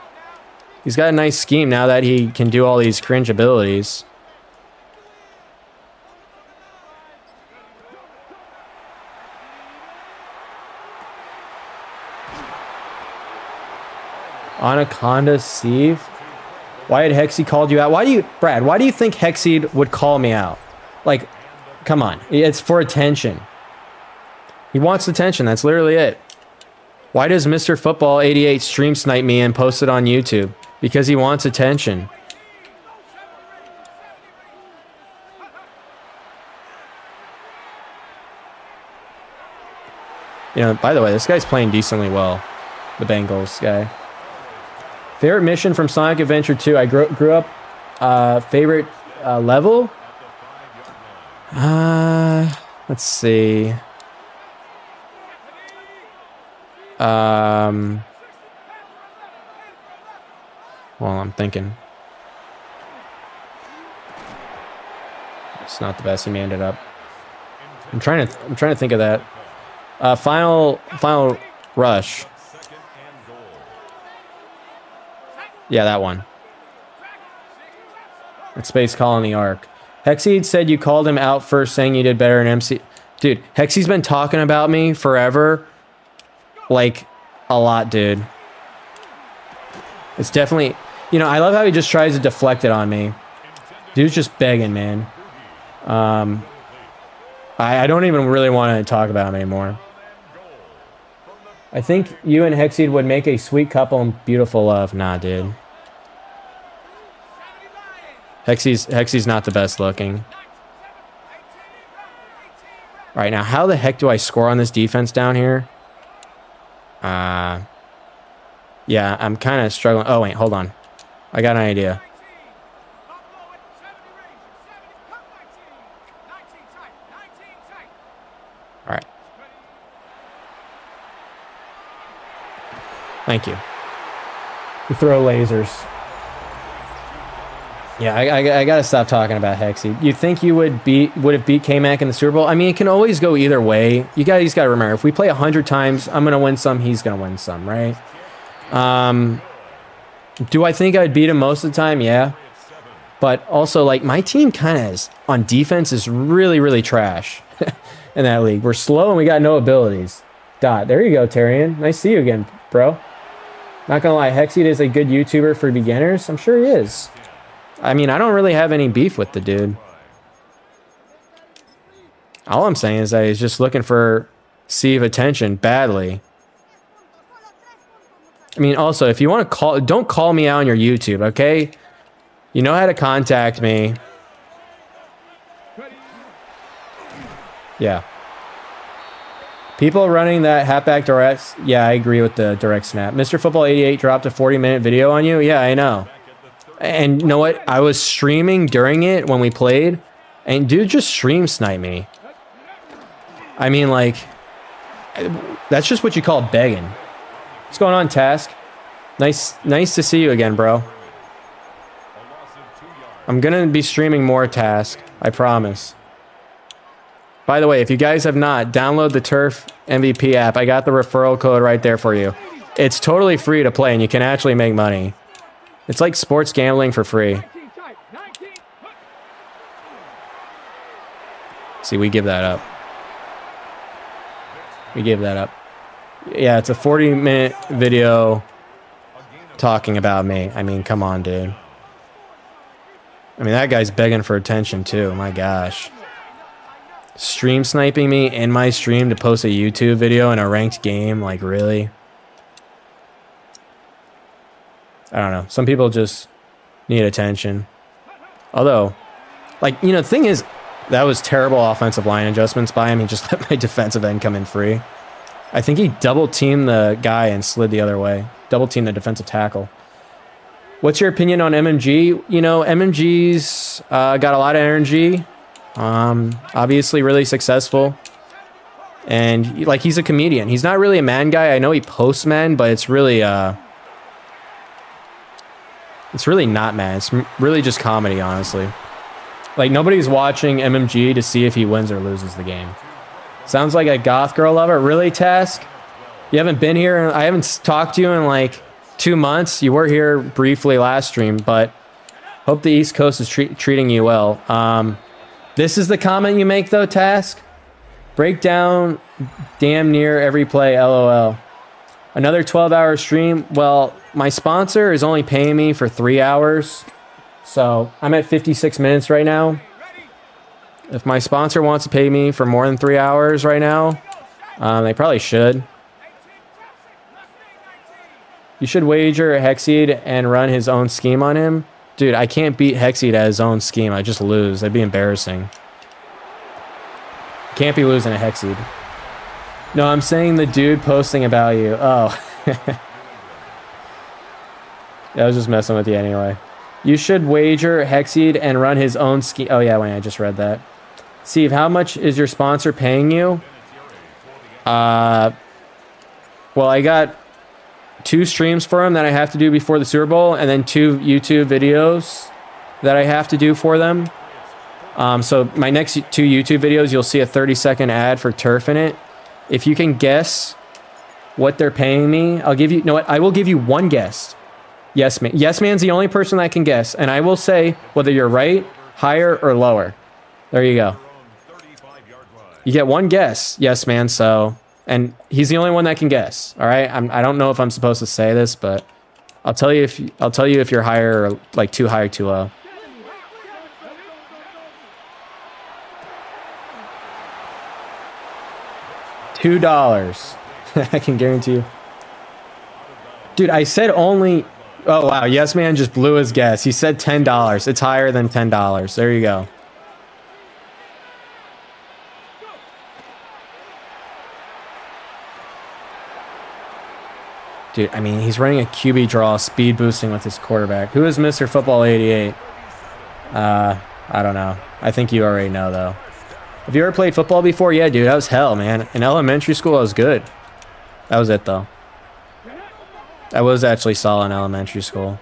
S1: He's got a nice scheme now that he can do all these cringe abilities. Anaconda Seeve. Why had Hexy called you out? Brad, why do you think Hexy would call me out? Like, come on. It's for attention. He wants attention. That's literally it. Why does Mr. Football 88 stream snipe me and post it on YouTube? Because he wants attention. You know, by the way, this guy's playing decently well. The Bengals guy. Favorite mission from Sonic Adventure 2. I grew up. Favorite level? Let's see. Well, I'm thinking. It's not the best. He manned it up. I'm trying to think of that. Final rush. Yeah, that one. It's Space Colony Arc. Hexy said you called him out first, saying you did better in MC. Dude, Hexy's been talking about me forever. Like, a lot, dude. It's definitely... You know, I love how he just tries to deflect it on me. Dude's just begging, man. I don't even really want to talk about him anymore. I think you and Hexy would make a sweet couple in beautiful love. Nah, dude. Hexy's not the best looking. All right, now how the heck do I score on this defense down here? Yeah, I'm kind of struggling. Oh, wait, hold on. I got an idea. All right. Thank you. You throw lasers. Yeah, I gotta stop talking about Hexy. You think you would have beat K-Mac in the Super Bowl? I mean, it can always go either way. You guys gotta remember, if we play 100 times, I'm gonna win some, he's gonna win some, right? Do I think I'd beat him most of the time? Yeah. But also, like, my team kind of is, on defense, is really, really trash in that league. We're slow and we got no abilities. Dot. There you go, Tarian. Nice to see you again, bro. Not gonna lie, Hexy is a good YouTuber for beginners. I'm sure he is. I mean, I don't really have any beef with the dude. All I'm saying is that he's just looking for Seeve attention badly. I mean, also, if you want to call... Don't call me out on your YouTube, okay? You know how to contact me. Yeah. People running that halfback direct... Yeah, I agree with the direct snap. Mr. Football 88 dropped a 40-minute video on you? Yeah, I know. And you know what? I was streaming during it when we played, and dude just stream sniped me. I mean, like, that's just what you call begging. What's going on, Task? Nice to see you again, bro. I'm gonna be streaming more, Task. I promise. By the way, if you guys have not, download the Turf MVP app. I got the referral code right there for you. It's totally free to play, and you can actually make money. It's like sports gambling for free. See, we give that up. We give that up. Yeah, it's a 40-minute video talking about me. I mean, come on, dude. I mean, that guy's begging for attention, too. My gosh. Stream sniping me in my stream to post a YouTube video in a ranked game? Like, really? I don't know. Some people just need attention. Although, like, you know, the thing is, that was terrible offensive line adjustments by him. He just let my defensive end come in free. I think he double-teamed the guy and slid the other way. Double-teamed the defensive tackle. What's your opinion on MMG? You know, MMG's got a lot of energy. Obviously really successful. And, like, he's a comedian. He's not really a man guy. I know he posts men, but it's really not man. It's really just comedy, honestly. Like, nobody's watching MMG to see if he wins or loses the game. Sounds like a goth girl lover. Really, Task? You haven't been here? I haven't talked to you in, like, 2 months. You were here briefly last stream, but hope the East Coast is treating you well. This is the comment you make, though, Task? Break down damn near every play, LOL. Another 12-hour stream. Well, my sponsor is only paying me for 3 hours. So I'm at 56 minutes right now. If my sponsor wants to pay me for more than 3 hours right now, they probably should. You should wager Hexseed and run his own scheme on him. Dude, I can't beat Hexseed at his own scheme. I just lose. That'd be embarrassing. Can't be losing a Hexseed. No, I'm saying the dude posting about you. Oh. I was just messing with you anyway. You should wager Hexseed and run his own scheme. Oh, yeah, wait, I just read that. Steve, how much is your sponsor paying you? Well, I got 2 streams for him that I have to do before the Super Bowl, and then 2 YouTube videos that I have to do for them. So my next 2 YouTube videos, you'll see a 30-second ad for turf in it. If you can guess what they're paying me, I'll give you... You know what? I will give you one guess. Yes, man. Yes, man's the only person that can guess. And I will say whether you're right, higher, or lower. There you go. You get one guess. Yes, man. So, and he's the only one that can guess. All right. I don't know if I'm supposed to say this, but I'll tell you if you're higher or like too high or too low. $2. I can guarantee you. Dude, I said only... Oh, wow. Yes, man just blew his guess. He said $10. It's higher than $10. There you go. Dude, I mean, he's running a QB draw, speed boosting with his quarterback. Who is Mr. Football 88? I don't know. I think you already know, though. Have you ever played football before? Yeah, dude, that was hell, man. In elementary school, I was good. That was it, though. I was actually solid in elementary school.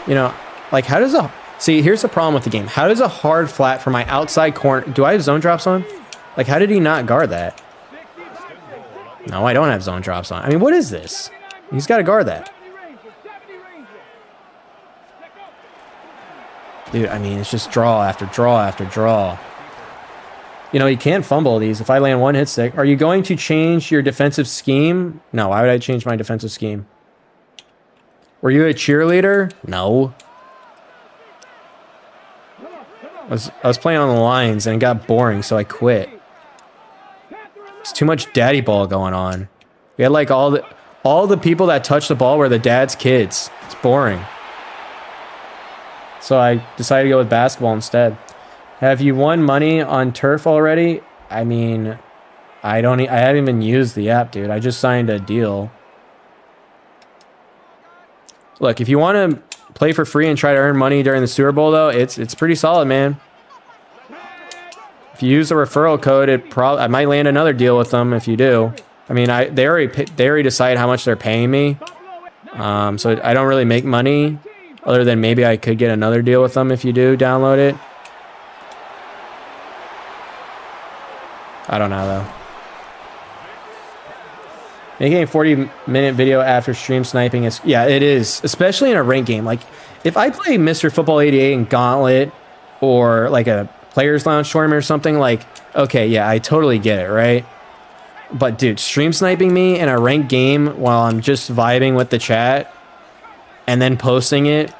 S1: You know, like, how does a... See, here's the problem with the game. How does a hard flat for my outside corner... Do I have zone drops on? Like, how did he not guard that? No, I don't have zone drops on. I mean, what is this? He's got to guard that. Dude, I mean, it's just draw after draw after draw. You know, you can't fumble these. If I land one hit stick, are you going to change your defensive scheme? No, why would I change my defensive scheme? Were you a cheerleader? No. I was playing on the lines and it got boring, so I quit. There's too much daddy ball going on. We had like all the people that touched the ball were the dad's kids. It's boring. So I decided to go with basketball instead. Have you won money on turf already? I mean, I haven't even used the app, dude. I just signed a deal. Look, if you want to play for free and try to earn money during the Super Bowl, though, it's pretty solid, man. If you use the referral code, I might land another deal with them if you do. I mean, they already decide how much they're paying me. So I don't really make money other than maybe I could get another deal with them if you do download it. I don't know, though. Making a 40-minute video after stream sniping is... Yeah, it is. Especially in a ranked game. Like, if I play Mr. Football 88 in Gauntlet or like a players lounge tournament or something, like, okay, yeah, I totally get it, right? But dude, stream sniping me in a ranked game while I'm just vibing with the chat and then posting it,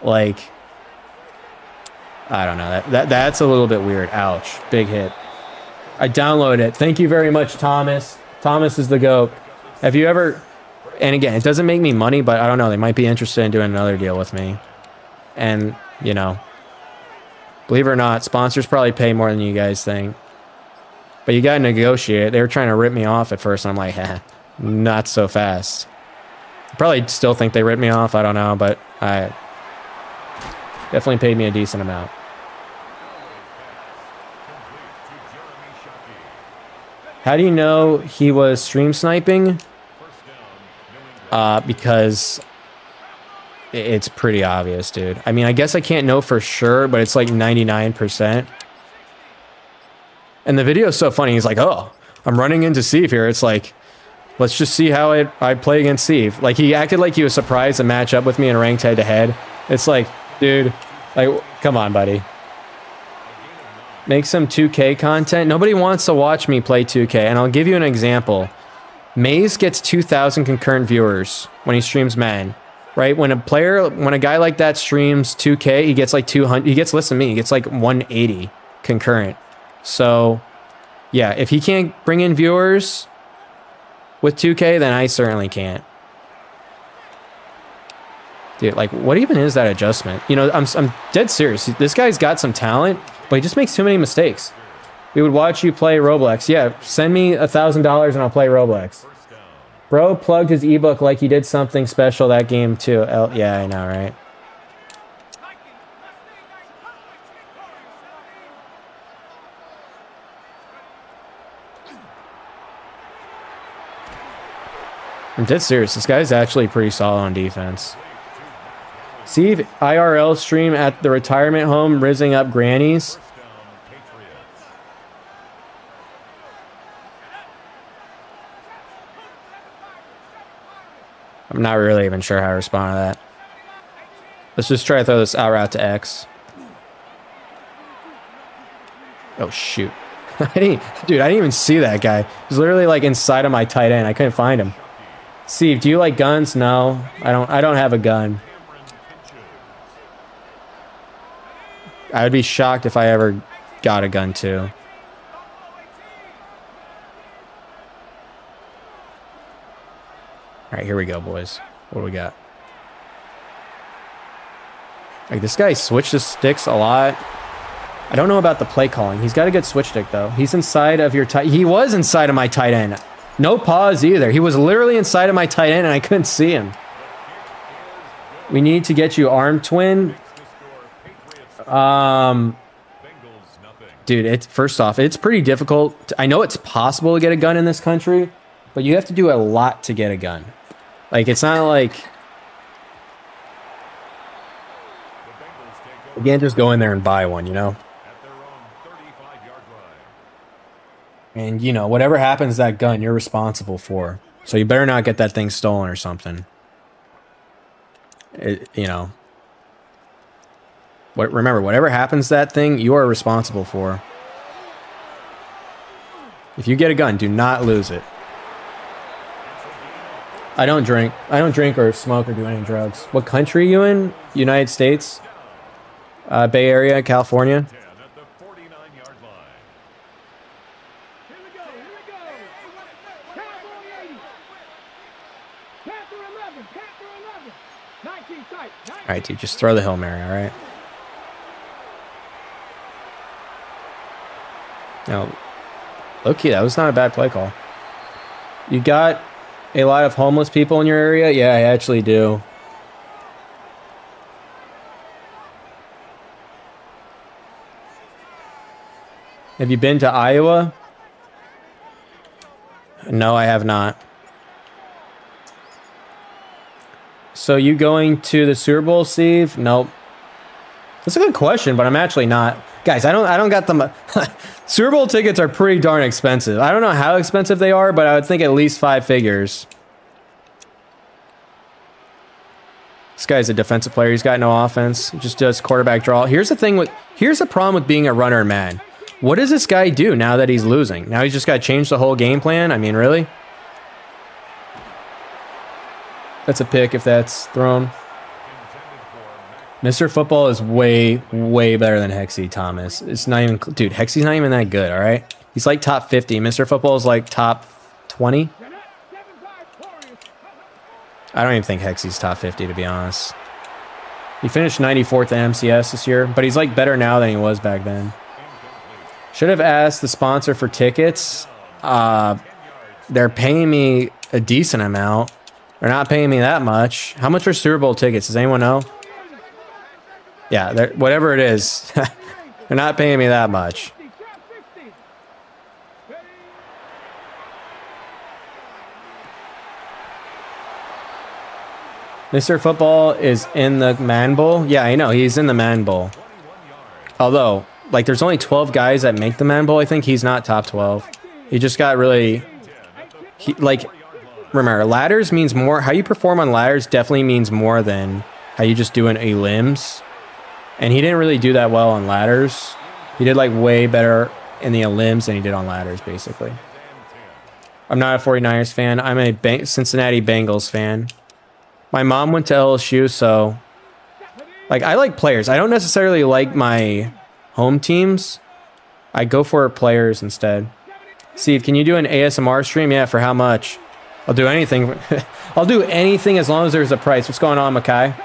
S1: like, I don't know, that's a little bit weird. Ouch, big hit. I downloaded it. Thank you very much, Thomas. Thomas is the GOAT. Have you ever, and again, it doesn't make me money, but I don't know, they might be interested in doing another deal with me. And, you know, believe it or not, sponsors probably pay more than you guys think. But you gotta negotiate. They were trying to rip me off at first, and I'm like, not so fast. Probably still think they ripped me off, I don't know, but I definitely paid me a decent amount. How do you know he was stream sniping? Because it's pretty obvious, dude. I mean, I guess I can't know for sure, but it's like 99%. And the video is so funny. He's like, oh, I'm running into Seeve here. It's like, let's just see how I play against Seeve. Like, he acted like he was surprised to match up with me in a ranked head-to-head. It's like, dude, like, come on, buddy. Make some 2K content. Nobody wants to watch me play 2K. And I'll give you an example. Maze gets 2,000 concurrent viewers when he streams Madden, right? When a guy like that streams 2K, he gets like 200. He gets, listen to me, he gets like 180 concurrent. So, yeah, if he can't bring in viewers with 2K, then I certainly can't. Dude, like, what even is that adjustment? You know, I'm dead serious. This guy's got some talent, but he just makes too many mistakes. We would watch you play Roblox. Yeah, send me $1,000 and I'll play Roblox. Bro plugged his ebook like he did something special that game too. Yeah, I know, right? I'm dead serious. This guy's actually pretty solid on defense. Seeve IRL stream at the retirement home, rizzing up grannies. I'm not really even sure how to respond to that. Let's just try to throw this out route to X. Oh, shoot. Dude, I didn't even see that guy. He was literally like inside of my tight end. I couldn't find him. Steve, do you like guns? No, I don't have a gun. I would be shocked if I ever got a gun too. All right, here we go, boys. What do we got? Like, this guy switched his sticks a lot. I don't know about the play calling. He's got a good switch stick though. He's inside of your tight. He was inside of my tight end. No pause either. He was literally inside of my tight end and I couldn't see him. We need to get you arm twin. Dude, first off, it's pretty difficult. I know it's possible to get a gun in this country, but you have to do a lot to get a gun. Like, it's not like you can't just go in there and buy one, you know? And, you know, whatever happens to that gun, you're responsible for. So you better not get that thing stolen or something. You know. Remember, whatever happens to that thing, you are responsible for. If you get a gun, do not lose it. I don't drink. I don't drink or smoke or do any drugs. What country are you in? United States? Bay Area, California? Alright, dude, just throw the Hail Mary, alright? No. Okay, that was not a bad play call. You got a lot of homeless people in your area? Yeah, I actually do. Have you been to Iowa? No, I have not. So you going to the Super Bowl, Steve? Nope. That's a good question, but I'm actually not. Guys, I don't got them. Super Bowl tickets are pretty darn expensive. I don't know how expensive they are, but I would think at least 5 figures. This guy's a defensive player. He's got no offense. He just does quarterback draw. Here's the problem with being a runner, man. What does this guy do now that he's losing? Now he's just got to change the whole game plan? I mean, really? That's a pick if that's thrown. Mr. Football is way, way better than Hexy Thomas. It's not even... Dude, Hexy's not even that good, all right? He's like top 50. Mr. Football is like top 20. I don't even think Hexy's top 50, to be honest. He finished 94th at MCS this year, but he's like better now than he was back then. Should have asked the sponsor for tickets. They're paying me a decent amount. They're not paying me that much. How much are Super Bowl tickets? Does anyone know? Yeah, whatever it is. They're not paying me that much. Mr. Football is in the Man Bowl? Yeah, I know. He's in the Man Bowl. Although, like, there's only 12 guys that make the Man Bowl. I think he's not top 12. He just got really... Remember, ladders means more... How you perform on ladders definitely means more than how you just do in a limbs. And he didn't really do that well on ladders. He did, like, way better in the limbs than he did on ladders, basically. I'm not a 49ers fan. I'm a Cincinnati Bengals fan. My mom went to LSU, so... Like, I like players. I don't necessarily like my home teams. I go for players instead. Steve, can you do an ASMR stream? Yeah, for how much? I'll do anything. I'll do anything as long as there's a price. What's going on, Makai?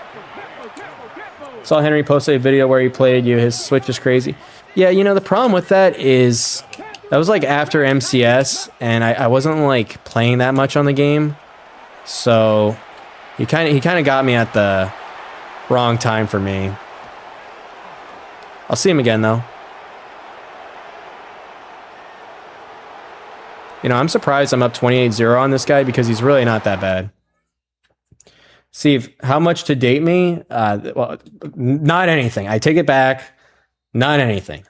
S1: Saw Henry post a video where he played you. His switch is crazy. Yeah, you know, the problem with that is... That was, like, after MCS, and I wasn't, like, playing that much on the game. So... He kind of got me at the wrong time for me. I'll see him again, though. You know, I'm surprised I'm up 28-0 on this guy because he's really not that bad. Steve, how much to date me? Well, not anything. I take it back. Not anything.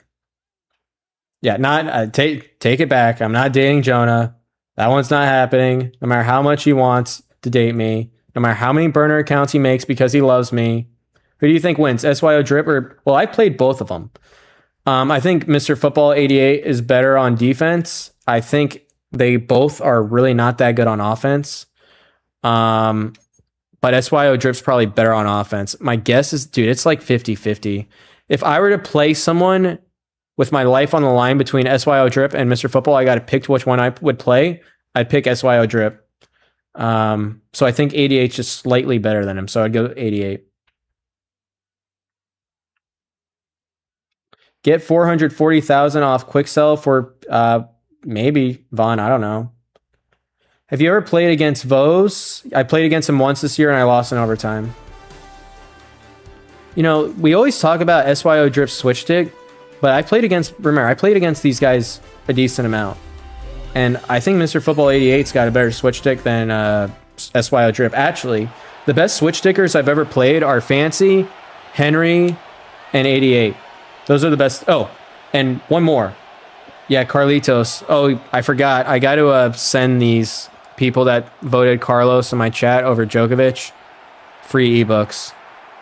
S1: Yeah, not take it back. I'm not dating Jonah. That one's not happening. No matter how much he wants to date me. No matter how many burner accounts he makes because he loves me. Who do you think wins? SYO Drip or... Well, I played both of them. I think Mr. Football 88 is better on defense. I think they both are really not that good on offense. But SYO Drip's probably better on offense. My guess is, dude, it's like 50-50. If I were to play someone with my life on the line between SYO Drip and Mr. Football, I got to pick which one I would play. I'd pick SYO Drip. So I think 88 is just slightly better than him. So I'd go 88. Get 440,000 off quick sell for maybe Vaughn. I don't know. Have you ever played against Vos? I played against him once this year and I lost in overtime. You know, we always talk about SYO Drip switch stick, but I played against these guys a decent amount. And I think Mr. Football 88's got a better switch stick than SYO Drip. Actually, the best switch stickers I've ever played are Fancy, Henry, and 88. Those are the best. Oh, and one more. Yeah, Carlitos. Oh, I forgot. I got to send these people that voted Carlos in my chat over Djokovic free ebooks.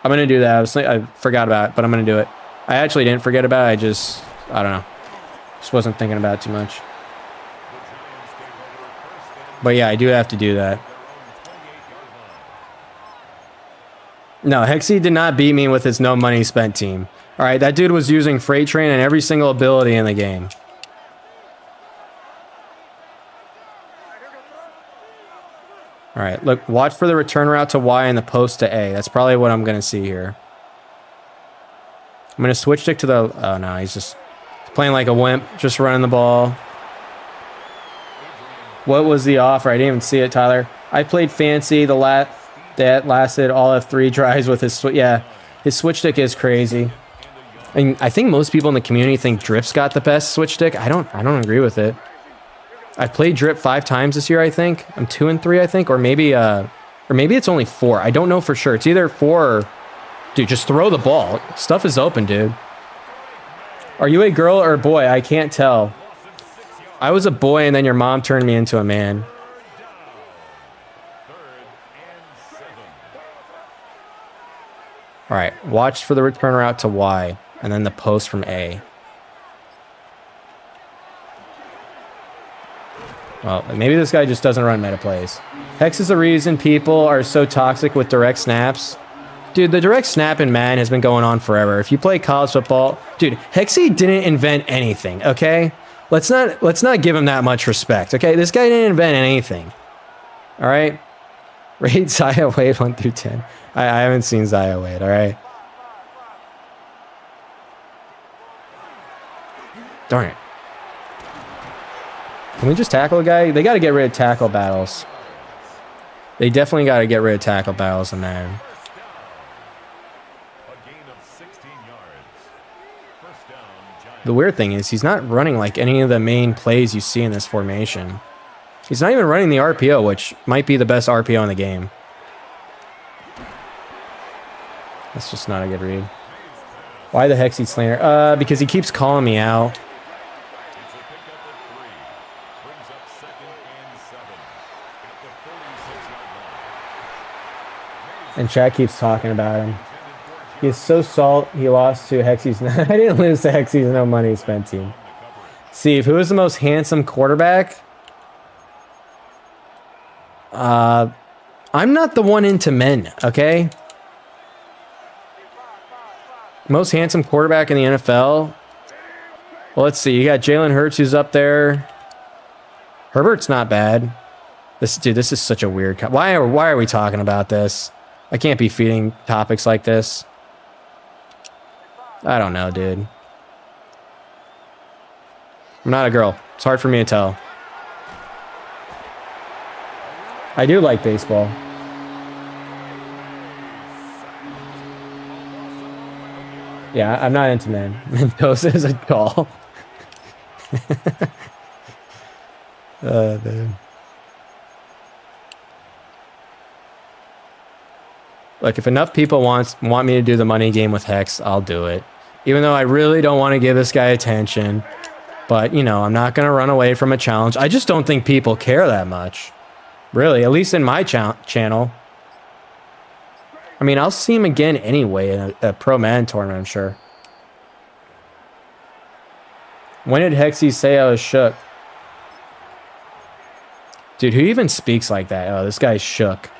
S1: I'm going to do that. I forgot about it, but I'm going to do it. I actually didn't forget about it. I don't know. Just wasn't thinking about it too much. But yeah, I do have to do that. No, Hexy did not beat me with his no money spent team. All right, that dude was using Freight Train and every single ability in the game. All right, look, watch for the return route to Y and the post to A. That's probably what I'm going to see here. I'm going to switch stick to the... Oh, no, he's just playing like a wimp, just running the ball. What was the offer? I didn't even see it, Tyler. I played Fancy. That lasted all of 3 drives with his switch. Yeah, his switch stick is crazy. And I think most people in the community think Drip's got the best switch stick. I don't agree with it. I've played Drip 5 times this year, I think. I'm 2-3, I think, or maybe it's only 4. I don't know for sure. It's either 4 or... Dude, just throw the ball. Stuff is open, dude. Are you a girl or a boy? I can't tell. I was a boy and then your mom turned me into a man. All right, watch for the return route to Y, and then the post from A. Well, maybe this guy just doesn't run meta plays. Hex is the reason people are so toxic with direct snaps. Dude, the direct snap in Madden has been going on forever. If you play college football, dude, Hexy didn't invent anything, okay? Let's not give him that much respect, okay? This guy didn't invent anything. All right? Rate Zaya Wade 1 through 10. I haven't seen Zaya Wade, all right? Darn it. Can we just tackle a guy? They got to get rid of tackle battles. They definitely got to get rid of tackle battles in Madden. The weird thing is he's not running like any of the main plays you see in this formation. He's not even running the RPO, which might be the best RPO in the game. That's just not a good read. Why the heck is he slander? Because he keeps calling me out. And chat keeps talking about him. He is so salt, he lost to Hexy's. I didn't lose to Hexy's no money spent team. Seeve, who is the most handsome quarterback? I'm not the one into men, okay? Most handsome quarterback in the NFL? Well, let's see. You got Jalen Hurts who's up there. Herbert's not bad. This is such a weird... Why are we talking about this? I can't be feeding topics like this. I don't know, dude. I'm not a girl. It's hard for me to tell. I do like baseball. Yeah, I'm not into men. Mendoza is a doll. Dude. Look, if enough people want me to do the money game with Hex, I'll do it. Even though I really don't want to give this guy attention. But, you know, I'm not going to run away from a challenge. I just don't think people care that much. Really, at least in my channel. I mean, I'll see him again anyway in a Pro Man tournament, I'm sure. When did Hexy say I was shook? Dude, who even speaks like that? Oh, this guy's shook.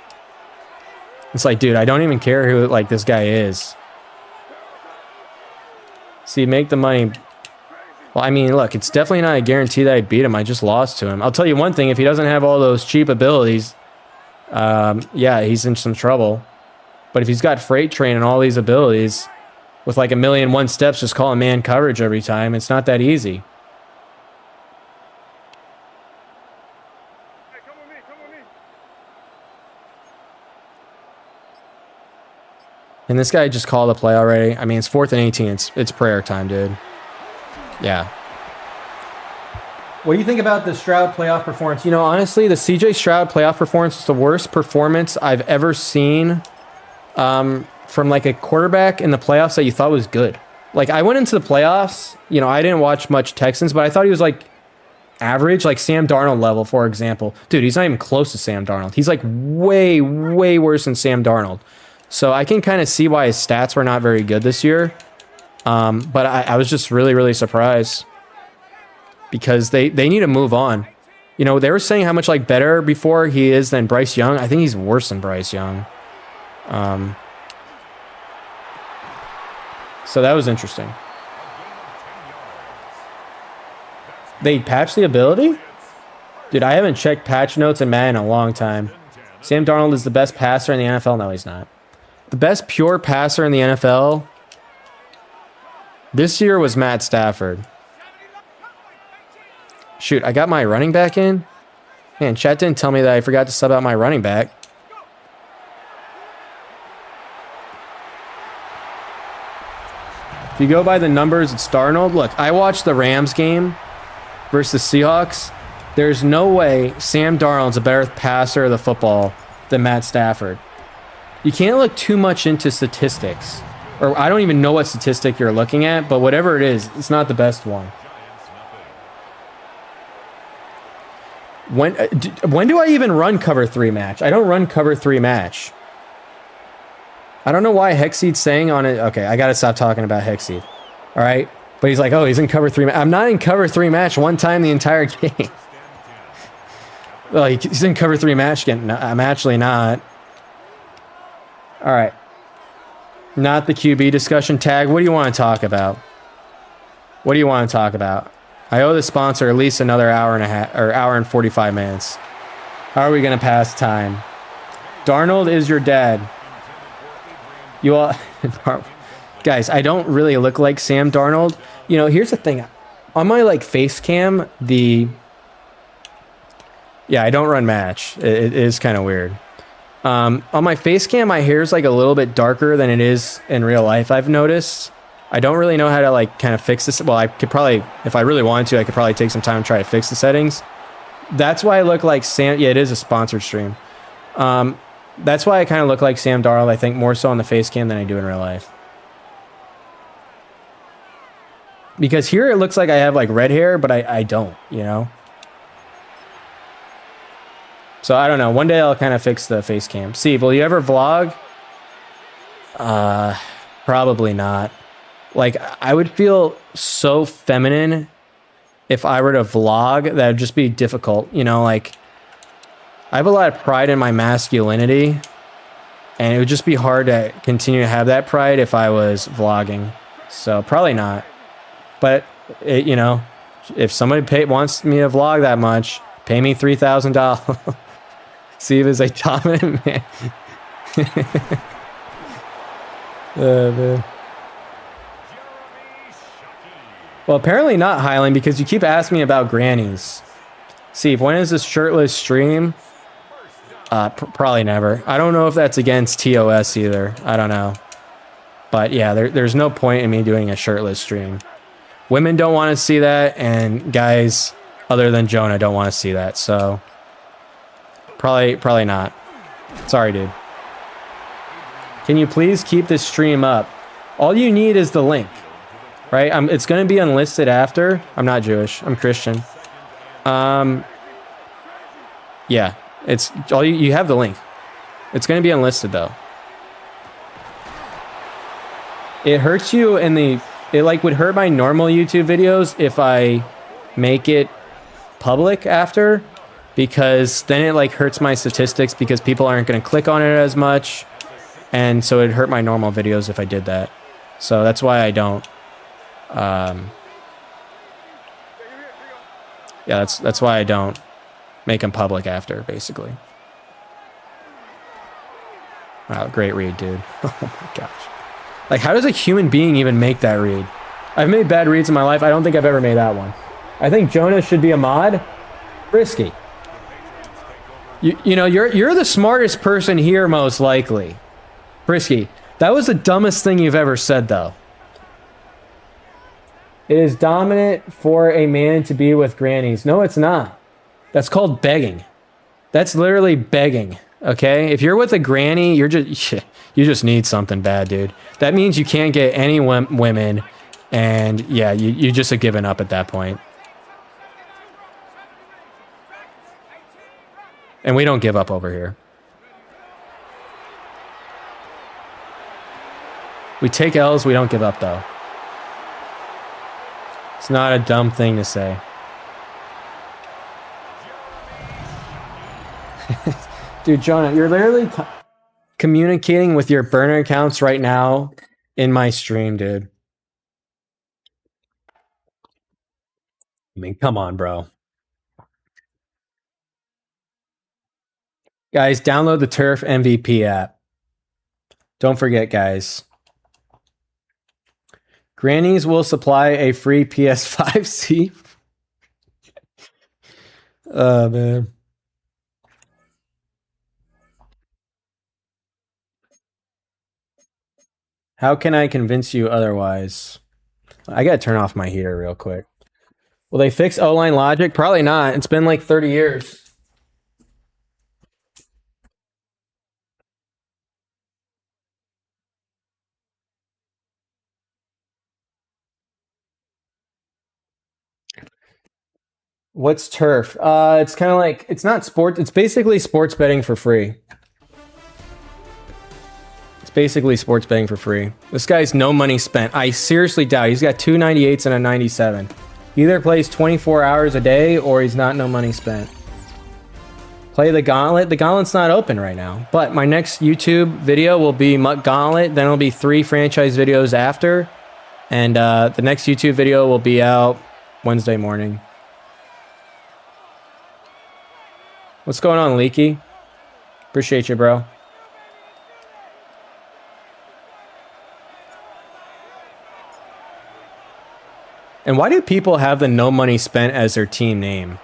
S1: It's like, dude, I don't even care who, like, this guy is. See, make the money. Well, I mean, look, it's definitely not a guarantee that I beat him. I just lost to him. I'll tell you one thing. If he doesn't have all those cheap abilities, yeah, he's in some trouble. But if he's got Freight Train and all these abilities with like 1,000,001 steps just calling man coverage every time, it's not that easy. And this guy just called a play already. I mean, it's 4th and 18. It's prayer time, dude. Yeah. What do you think about the Stroud playoff performance? You know, honestly, the CJ Stroud playoff performance is the worst performance I've ever seen from like a quarterback in the playoffs that you thought was good. Like, I went into the playoffs, you know, I didn't watch much Texans, but I thought he was like average, like Sam Darnold level, for example. Dude, he's not even close to Sam Darnold. He's like way, way worse than Sam Darnold. So I can kind of see why his stats were not very good this year. But I was just really, really surprised because they need to move on. You know, they were saying how much like better before he is than Bryce Young. I think he's worse than Bryce Young. So that was interesting. They patched the ability? Dude, I haven't checked patch notes in Madden in a long time. Sam Darnold is the best passer in the NFL? No, he's not. The best pure passer in the NFL this year was Matt Stafford. Shoot, I got my running back in? Man, chat didn't tell me that I forgot to sub out my running back. If you go by the numbers, it's Darnold. Look, I watched the Rams game versus the Seahawks. There's no way Sam Darnold's a better passer of the football than Matt Stafford. You can't look too much into statistics. Or I don't even know what statistic you're looking at, but whatever it is, it's not the best one. When do I even run cover 3 match? I don't run cover 3 match. I don't know why Hexseed's saying on it. Okay, I gotta stop talking about Hexseed. All right, but he's like, oh, he's in cover 3. I'm not in cover 3 match one time the entire game. Well, he's in cover 3 match again. No, I'm actually not. All right. Not the QB discussion tag. What do you want to talk about? What do you want to talk about? I owe the sponsor at least another hour and a half or hour and 45 minutes. How are we going to pass time? Darnold is your dad. You all, guys, I don't really look like Sam Darnold. You know, here's the thing. On my like face cam, yeah, I don't run match. It is kind of weird. On my face cam, my hair's like a little bit darker than it is in real life, I've noticed. I don't really know how to like kind of fix this. Well, I could probably, if I really wanted to, I could probably take some time and try to fix the settings. That's why I look like Sam. Yeah, it is a sponsored stream. That's why I kind of look like Sam Darnold, I think, more so on the face cam than I do in real life. Because here it looks like I have like red hair, but I don't, you know? So I don't know. One day I'll kind of fix the face cam. Seeve, will you ever vlog? Probably not. Like, I would feel so feminine if I were to vlog. That would just be difficult. You know, like, I have a lot of pride in my masculinity, and it would just be hard to continue to have that pride if I was vlogging. So probably not. But, you know, if somebody wants me to vlog that much, pay me $3,000. Seeve is a dominant man. Man. Well, apparently not, Highland, because you keep asking me about grannies. Seeve, when is this shirtless stream? Probably never. I don't know if that's against TOS either. I don't know. But yeah, there's no point in me doing a shirtless stream. Women don't want to see that, and guys other than Jonah don't want to see that. So probably not. Sorry, dude. Can you please keep this stream up? All you need is the link, right? It's going to be unlisted after. I'm not Jewish. I'm Christian. Yeah, it's all you have the link. It's going to be unlisted though. It hurts you in the. It like would hurt my normal YouTube videos if I make it public after, because then it like hurts my statistics because people aren't going to click on it as much, and so it'd hurt my normal videos if I did that. So that's why I don't. Yeah, that's why I don't make them public after, basically. Wow, great read, dude. Oh my gosh. Like, how does a human being even make that read? I've made bad reads in my life. I don't think I've ever made that one. I think Jonah should be a mod. Risky. You know, you're the smartest person here, most likely. Risky. That was the dumbest thing you've ever said, though. It is dominant for a man to be with grannies. No, it's not. That's called begging. That's literally begging. Okay? If you're with a granny, you just need something bad, dude. That means you can't get any women, and yeah, you just have given up at that point. And we don't give up over here. We take L's, we don't give up, though. It's not a dumb thing to say. Dude, Jonah, you're literally communicating with your burner accounts right now in my stream, dude. I mean, come on, bro. Guys, download the Turf MVP app. Don't forget, guys. Grannies will supply a free PS5 seat. Oh, man. How can I convince you otherwise? I gotta turn off my heater real quick. Will they fix O-line logic? Probably not. It's been like 30 years. What's turf? It's kind of like, it's not sport. It's basically sports betting for free. It's basically sports betting for free. This guy's no money spent. I seriously doubt. He's got 2 98s and a 97. He either plays 24 hours a day or he's not no money spent. Play the Gauntlet. The Gauntlet's not open right now. But my next YouTube video will be MUT Gauntlet. Then it'll be 3 franchise videos after. And the next YouTube video will be out Wednesday morning. What's going on, Leaky? Appreciate you, bro. And why do people have the no money spent as their team name?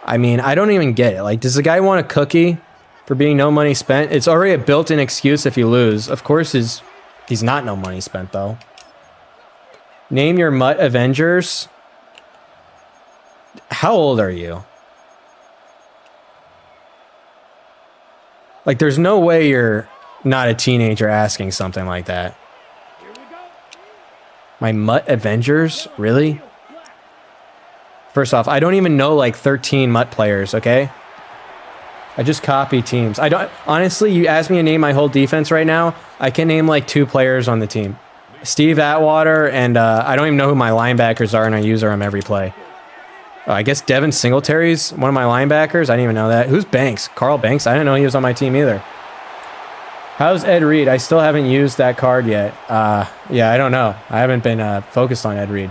S1: I mean, I don't even get it. Like, does the guy want a cookie for being no money spent? It's already a built-in excuse if you lose. Of course, he's not no money spent, though. Name your MUT Avengers. How old are you? Like, there's no way you're not a teenager asking something like that. My MUT Avengers? Really? First off, I don't even know like 13 MUT players, okay? I just copy teams. I don't... Honestly, you ask me to name my whole defense right now, I can name like 2 players on the team. Steve Atwater, and I don't even know who my linebackers are, and I use them every play. I guess Devin Singletary's one of my linebackers. I didn't even know that. Who's Banks? Carl Banks? I didn't know he was on my team either. How's Ed Reed? I still haven't used that card yet. Yeah, I don't know. I haven't been focused on Ed Reed.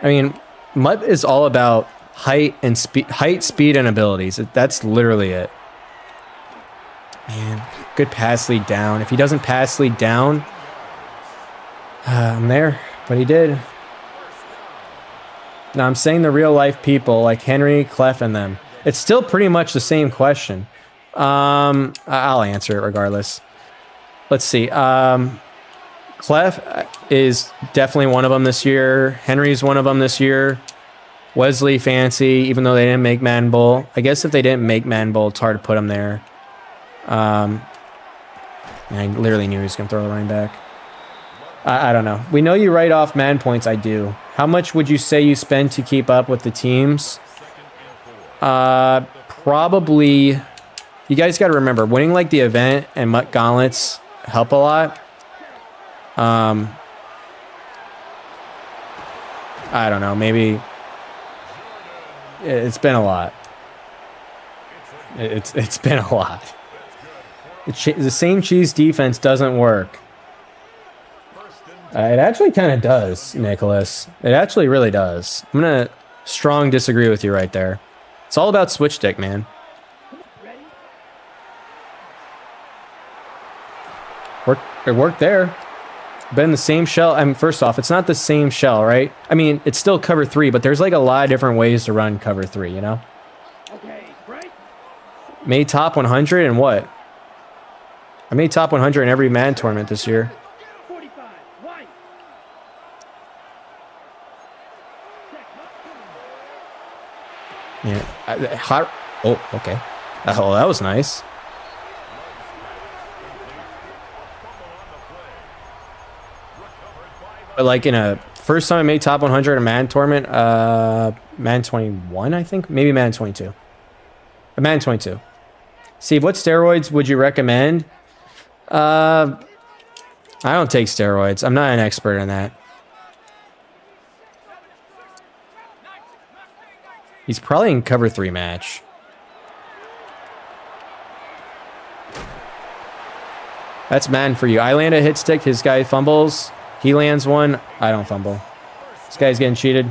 S1: I mean, MUT is all about height, speed, and abilities. That's literally it. Man, good pass lead down. If he doesn't pass lead down, I'm there, but he did. Now, I'm saying the real-life people, like Henry, Clef, and them. It's still pretty much the same question. I'll answer it regardless. Let's see. Clef is definitely one of them this year. Henry's one of them this year. Wesley, Fancy, even though they didn't make Madden Bowl. I guess if they didn't make Madden Bowl, it's hard to put them there. I literally knew he was going to throw the running back. I don't know. We know you write off Madden points. I do. How much would you say you spend to keep up with the teams? Probably. You guys got to remember, winning like the event and MUT Gauntlets help a lot. I don't know. Maybe it's been a lot. It's been a lot. The same cheese defense doesn't work. It actually kind of does, Nicholas. It actually really does. I'm going to strong disagree with you right there. It's all about switch stick, man. It worked there. Been the same shell. I mean, first off, it's not the same shell, right? I mean, it's still cover 3, but there's like a lot of different ways to run cover 3, you know? Made top 100 and what? I made top 100 in every Madden tournament this year. Yeah. Hot. Oh, okay. Oh, that was nice. But like in a first time I made top 100 in a Madden tournament, Madden 21, I think, maybe Madden 22. Madden 22. Steve, what steroids would you recommend? I don't take steroids. I'm not an expert in that. He's probably in cover 3 match. That's Madden for you. I land a hit stick. His guy fumbles. He lands one. I don't fumble. This guy's getting cheated.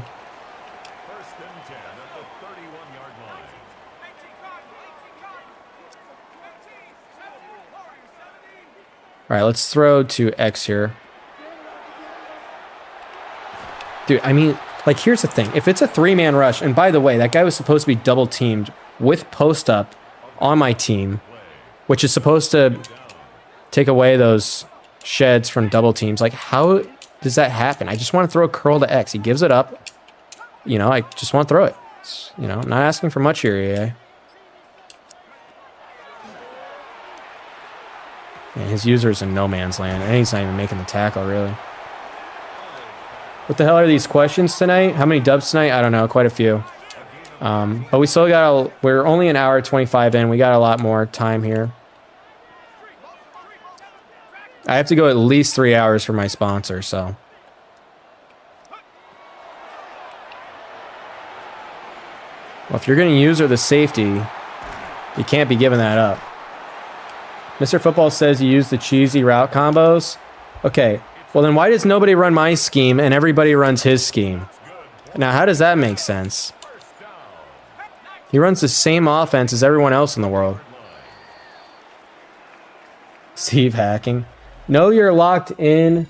S1: All right, let's throw to X here. Dude, I mean, like, here's the thing. If it's a 3-man rush, and by the way, that guy was supposed to be double-teamed with post-up on my team, which is supposed to take away those sheds from double teams. Like, how does that happen? I just want to throw a curl to X. He gives it up. You know, I just want to throw it. You know, I'm not asking for much here, EA. And his user's in no man's land, and he's not even making the tackle, really. What the hell are these questions tonight? How many dubs tonight? I don't know. Quite a few. But we still got, we're only an hour 25 in. We got a lot more time here. I have to go at least 3 hours for my sponsor, so. Well, if you're going to use her the safety, you can't be giving that up. Mr. Football says you use the cheesy route combos. Okay, well then why does nobody run my scheme and everybody runs his scheme? Now, how does that make sense? He runs the same offense as everyone else in the world. Seeve hacking. No, you're locked in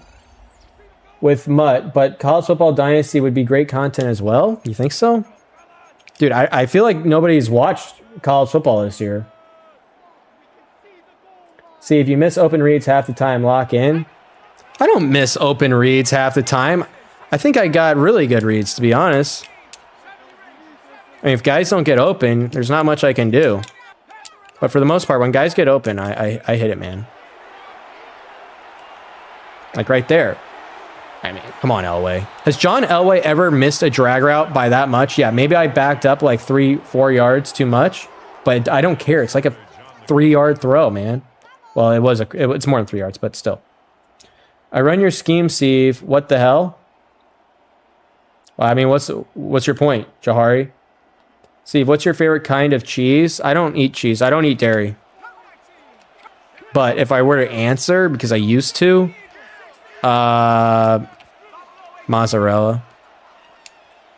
S1: with MUT, but College Football Dynasty would be great content as well. You think so? Dude, I feel like nobody's watched college football this year. See, if you miss open reads half the time, lock in. I don't miss open reads half the time. I think I got really good reads, to be honest. I mean, if guys don't get open, there's not much I can do. But for the most part, when guys get open, I hit it, man. Like right there. I mean, come on, Elway. Has John Elway ever missed a drag route by that much? Yeah, maybe I backed up like 3-4 yards too much, but I don't care. It's like a 3-yard throw, man. Well, it's more than 3 yards, but still. I run your scheme, Seeve. What the hell? Well, I mean, what's your point, Jahari? Seeve, what's your favorite kind of cheese? I don't eat cheese. I don't eat dairy. But if I were to answer, because I used to, mozzarella.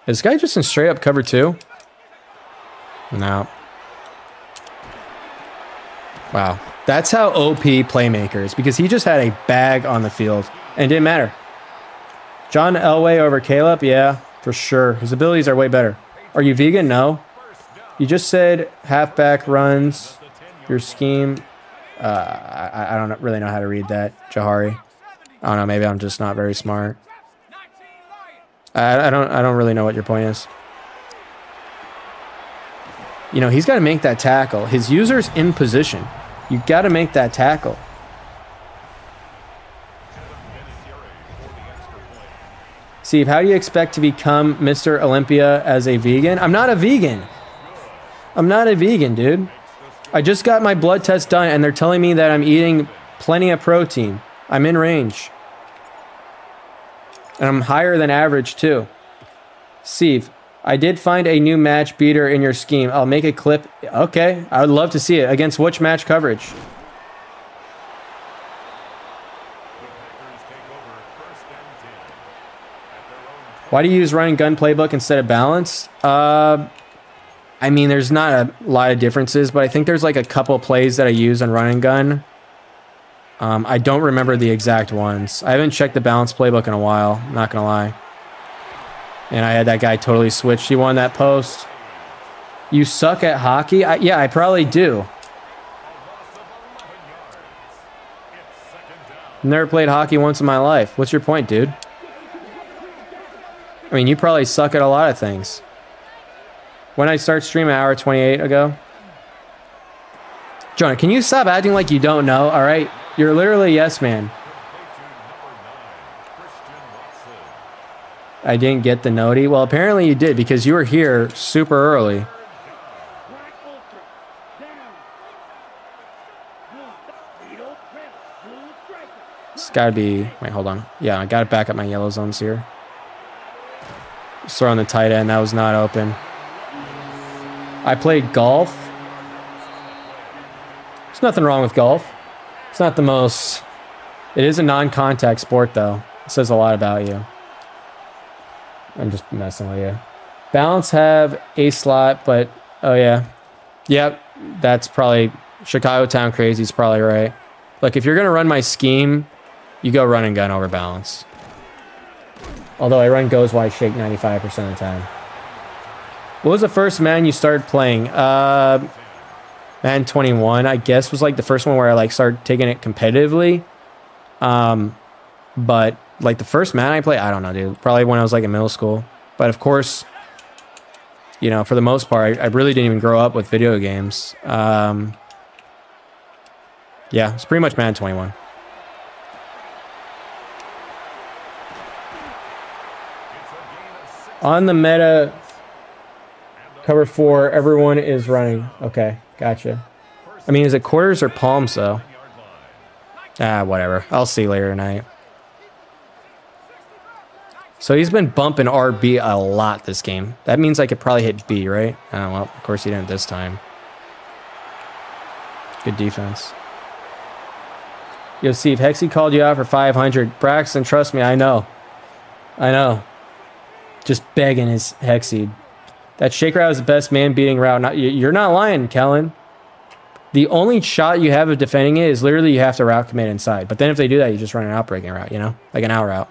S1: Is this guy just in straight up cover 2? No. Wow. That's how OP playmakers, because he just had a bag on the field and it didn't matter. John Elway over Caleb? Yeah, for sure. His abilities are way better. Are you vegan? No. You just said halfback runs your scheme. I don't really know how to read that, Jahari. I don't know. Maybe I'm just not very smart. I don't really know what your point is. You know, he's got to make that tackle. His user's in position. You got to make that tackle. Steve, how do you expect to become Mr. Olympia as a vegan? I'm not a vegan. I'm not a vegan, dude. I just got my blood test done and they're telling me that I'm eating plenty of protein. I'm in range. And I'm higher than average too. Steve, I did find a new match beater in your scheme. I'll make a clip. Okay, I would love to see it. Against which match coverage? Why do you use run and gun playbook instead of balance? I mean, there's not a lot of differences, but I think there's like a couple plays that I use on run and gun. I don't remember the exact ones. I haven't checked the balance playbook in a while, not gonna lie. And I had that guy totally switched. He won that post. You suck at hockey? Yeah, I probably do. Never played hockey once in my life. What's your point, dude? I mean, you probably suck at a lot of things. When I start streaming an hour 28 ago. Jonah, can you stop acting like you don't know, all right? You're literally yes, man. I didn't get the noti. Well, apparently you did because you were here super early. It's got to be... Wait, hold on. Yeah, I got to back up my yellow zones here. Just throwing the tight end. That was not open. I played golf. There's nothing wrong with golf. It's not the most... It is a non-contact sport, though. It says a lot about you. I'm just messing with you. Balance have a slot, but... Oh, yeah. Yep, that's probably... Chicago Town Crazy's probably right. Look, if you're going to run my scheme, you go run and gun over balance. Although I run goes wide shake 95% of the time. What was the first Madden you started playing? Madden 21, I guess, was like the first one where I like started taking it competitively. But like the first Madden I played, I don't know, dude. Probably when I was like in middle school. But of course, you know, for the most part, I really didn't even grow up with video games. Yeah, it's pretty much Madden 21. On the meta Cover 4. Everyone is running. Okay, gotcha. I mean, is it quarters or palms, though? Ah, whatever. I'll see later tonight. So he's been bumping RB a lot this game. That means I could probably hit B, right? Oh, well, of course he didn't this time. Good defense. Yo, Steve, Hexy called you out for 500. Braxton, trust me, I know. I know. Just begging his Hexy. That shake route is the best man-beating route. You're not lying, Kellen. The only shot you have of defending it is literally you have to route commit inside. But then if they do that, you just run an outbreaking route, you know? Like an out route.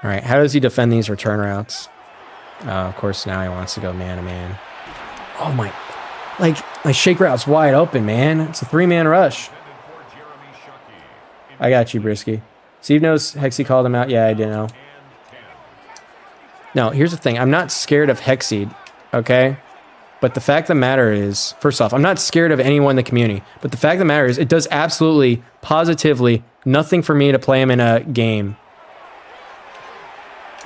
S1: All right, how does he defend these return routes? Of course, now he wants to go man-to-man. Oh, my. Like, my shake route's wide open, man. It's a 3-man rush. I got you, Brisky. Steve knows Hexy called him out. Yeah, I didn't know. No, here's the thing. I'm not scared of Hexy, okay? But the fact of the matter is, first off, I'm not scared of anyone in the community. But the fact of the matter is, it does absolutely, positively nothing for me to play him in a game.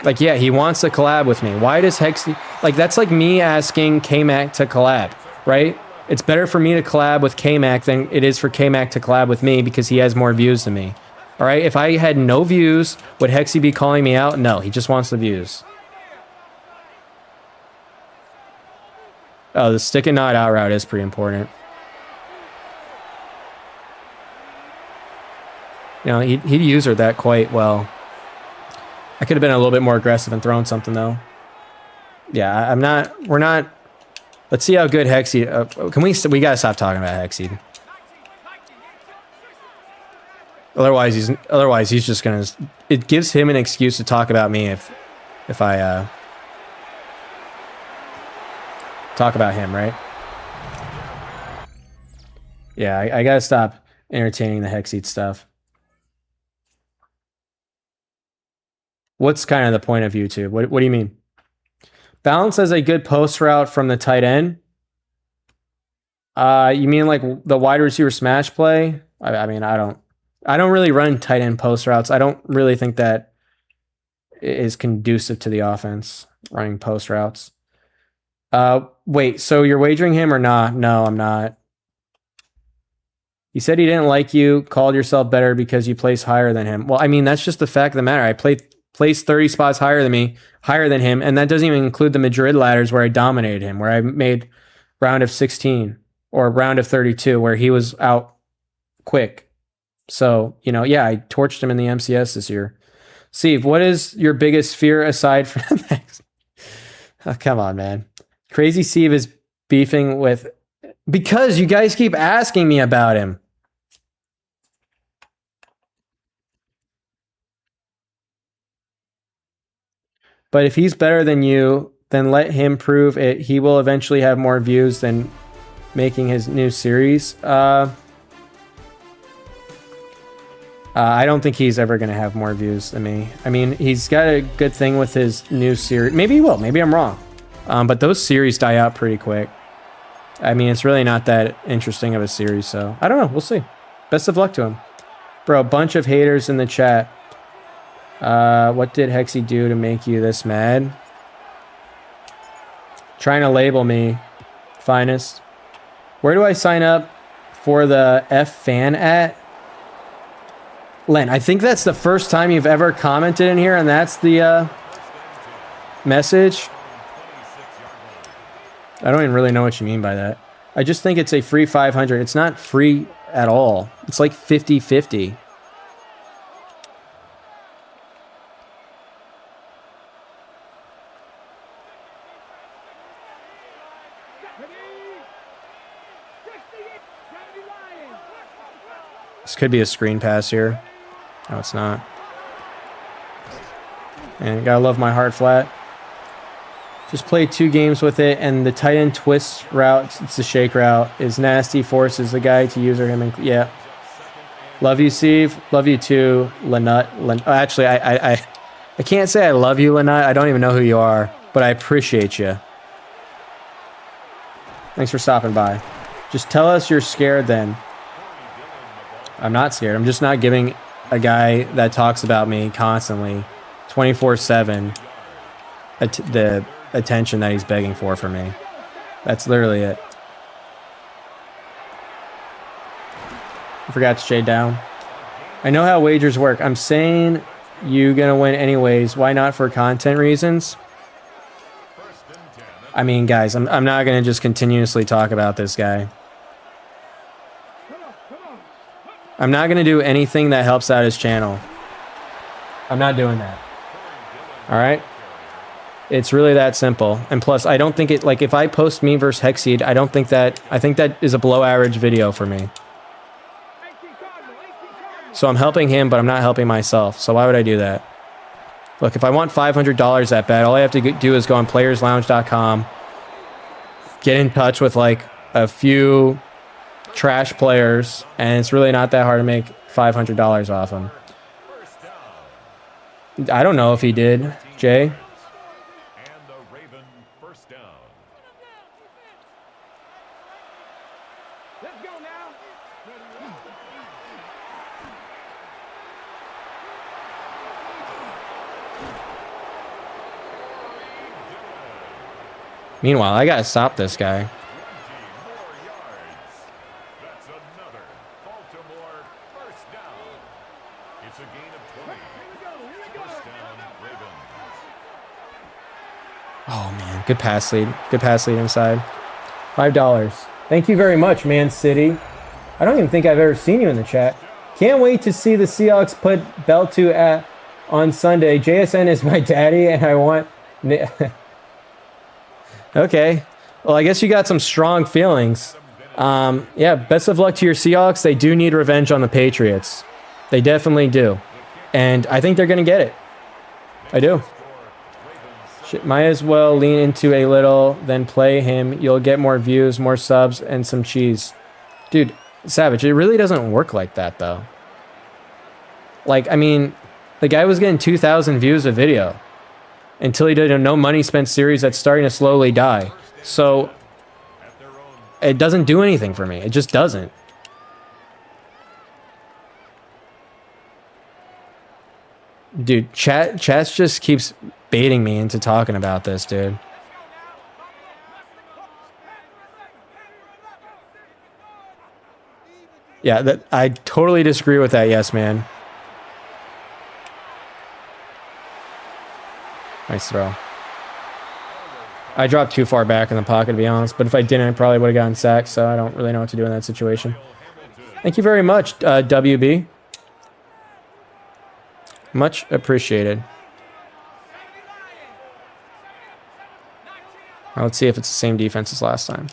S1: Like, yeah, he wants to collab with me. Why does Hexy... Like, that's like me asking K-Mac to collab, right? It's better for me to collab with K-Mac than it is for K-Mac to collab with me because he has more views than me. All right? If I had no views, would Hexy be calling me out? No, he just wants the views. Oh, the stick and not out route is pretty important. You know, he'd use her that quite well. I could have been a little bit more aggressive and thrown something, though. Yeah, I'm not... We're not... Let's see how good Hexy... can we gotta stop talking about Hexy. Otherwise, he's just gonna... It gives him an excuse to talk about me if I... talk about him, right? Yeah, I gotta stop entertaining the Hexy stuff. What's kind of the point of YouTube? What do you mean? Balance as a good post route from the tight end? You mean like the wide receiver smash play? I mean, I don't really run tight end post routes. I don't really think that is conducive to the offense, running post routes. Wait, so you're wagering him or not? No, I'm not. He said he didn't like you, called yourself better because you place higher than him. Well, I mean, that's just the fact of the matter. I placed 30 spots higher than him, and that doesn't even include the Madrid ladders where I dominated him, where I made round of 16 or round of 32, where he was out quick. So, you know, yeah, I torched him in the MCS this year. Steve, what is your biggest fear aside from that? Oh, come on, man. Crazy Steve is beefing with... Because you guys keep asking me about him. But if he's better than you, then let him prove it. He will eventually have more views than making his new series. I don't think he's ever going to have more views than me. I mean, he's got a good thing with his new series. Maybe he will. Maybe I'm wrong. But those series die out pretty quick. I mean, it's really not that interesting of a series, so I don't know. We'll see. Best of luck to him. Bro, a bunch of haters in the chat. What did Hexy do to make you this mad? Trying to label me. Finest. Where do I sign up for the F fan at? Len, I think that's the first time you've ever commented in here, and that's the message. I don't even really know what you mean by that. I just think it's a free 500. It's not free at all. It's like 50-50. This could be a screen pass here. No, it's not. And gotta love my hard flat. Just played 2 games with it, and the tight end twist route, it's the shake route, is nasty, forces the guy to user him. Yeah. Love you, Steve. Love you too, Lanut. Actually, I can't say I love you, Lanut. I don't even know who you are, but I appreciate you. Thanks for stopping by. Just tell us you're scared then. I'm not scared. I'm just not giving a guy that talks about me constantly, 24/7, the attention that he's begging for me. That's literally it. I forgot to shade down. I know how wagers work. I'm saying you gonna win anyways. Why not for content reasons? I mean, guys, I'm not gonna just continuously talk about this guy. I'm not gonna do anything that helps out his channel. I'm not doing that. All right? It's really that simple. And plus, I don't think it, like, if I post me versus Hexseed, I think that is a below average video for me. So I'm helping him, but I'm not helping myself. So why would I do that? Look, if I want $500 that bad, all I have to do is go on playerslounge.com, get in touch with like a few trash players, and it's really not that hard to make $500 off them. I don't know if he did, Jay. Meanwhile, I gotta stop this guy. Oh man, good pass lead. Good pass lead inside. $5. Thank you very much, Man City. I don't even think I've ever seen you in the chat. Can't wait to see the Seahawks put belt to on Sunday. JSN is my daddy, and I want. Okay. Well, I guess you got some strong feelings. Yeah, best of luck to your Seahawks. They do need revenge on the Patriots. They definitely do. And I think they're going to get it. I do. Shit, might as well lean into a little, then play him. You'll get more views, more subs, and some cheese. Dude, Savage, it really doesn't work like that, though. Like, I mean, the guy was getting 2,000 views a video until he did a no money spent series that's starting to slowly die. So it doesn't do anything for me. It just doesn't. Dude, chat just keeps baiting me into talking about this, dude. Yeah, I totally disagree with that, yes, man. Nice throw. I dropped too far back in the pocket, to be honest. But if I didn't, I probably would have gotten sacked. So I don't really know what to do in that situation. Thank you very much, WB. Much appreciated. Now let's see if it's the same defense as last time.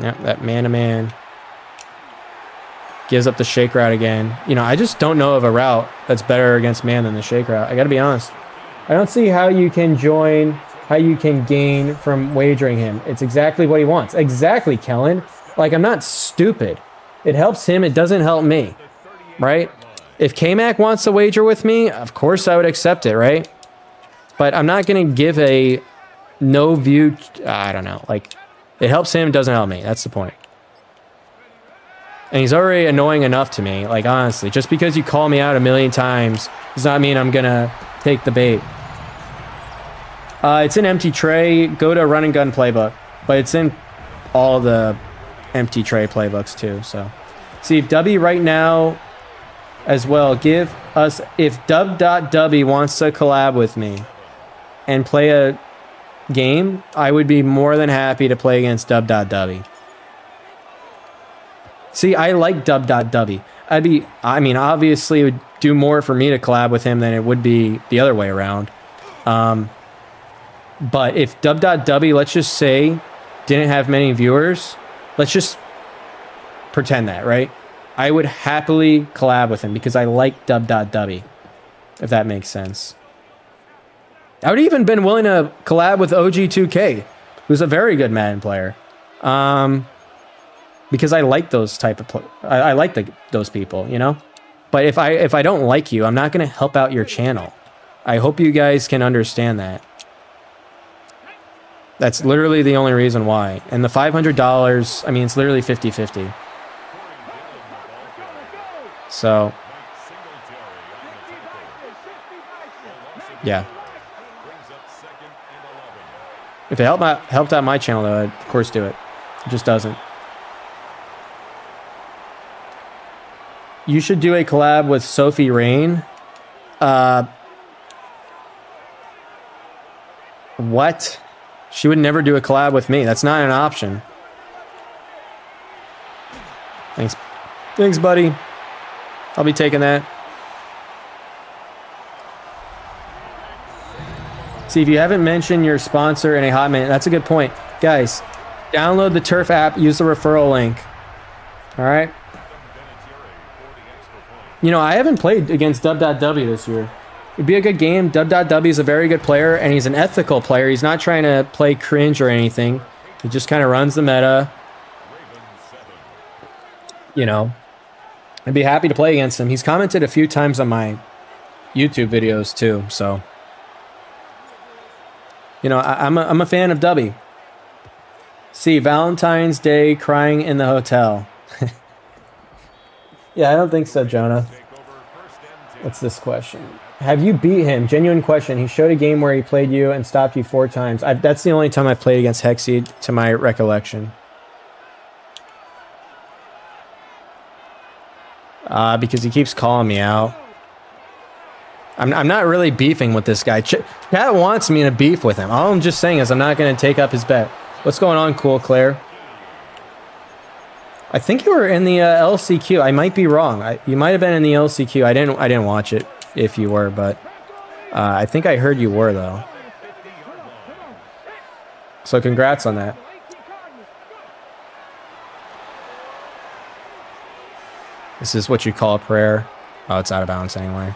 S1: Yep, that man-to-man. Gives up the shake route again. You know, I just don't know of a route that's better against man than the shake route. I got to be honest. I don't see how you can gain from wagering him. It's exactly what he wants. Exactly, Kellen. Like, I'm not stupid. It helps him. It doesn't help me, right? If K-Mac wants to wager with me, of course I would accept it, right? But I'm not going to give a no view. I don't know. Like, it helps him. It doesn't help me. That's the point. And he's already annoying enough to me. Like, honestly, just because you call me out a million times does not mean I'm going to take the bait. It's an empty tray. Go to run and gun playbook. But it's in all the empty tray playbooks too. So, see if W right now as well. Give us, if dub.w wants to collab with me and play a game, I would be more than happy to play against dub.w. See, I like dub.w. I mean, obviously it would do more for me to collab with him than it would be the other way around. But if dub.w, let's just say, didn't have many viewers, let's just pretend that, right? I would happily collab with him because I like dub.w, if that makes sense. I would even been willing to collab with OG2K, who's a very good Madden player. Because I like those type of I like those people, you know? But if I don't like you, I'm not going to help out your channel. I hope you guys can understand that. That's literally the only reason why. And the $500, I mean, it's literally 50-50. So, Yeah. If it helped out my channel, though, I'd of course do it. It just doesn't. You should do a collab with Sophie Rain. What? She would never do a collab with me. That's not an option. Thanks. Thanks, buddy. I'll be taking that. See, if you haven't mentioned your sponsor in a hot minute, that's a good point. Guys, download the Turf app, use the referral link. All right? You know, I haven't played against Dub.W this year. It'd be a good game. Dub.W is a very good player, and he's an ethical player. He's not trying to play cringe or anything. He just kind of runs the meta. You know, I'd be happy to play against him. He's commented a few times on my YouTube videos, too, so... You know, I'm a fan of Dubby. See, Valentine's Day crying in the hotel. Yeah, I don't think so, Jonah. What's this question? Have you beat him? Genuine question. He showed a game where he played you and stopped you 4 times. That's the only time I've played against Hexy, to my recollection. Because he keeps calling me out. I'm not really beefing with this guy. Chat wants me to beef with him. All I'm just saying is I'm not going to take up his bet. What's going on, Cool Claire? I think you were in the LCQ. I might be wrong. You might have been in the LCQ. I didn't watch it if you were, but I think I heard you were, though. So congrats on that. This is what you call a prayer. Oh, it's out of bounds anyway.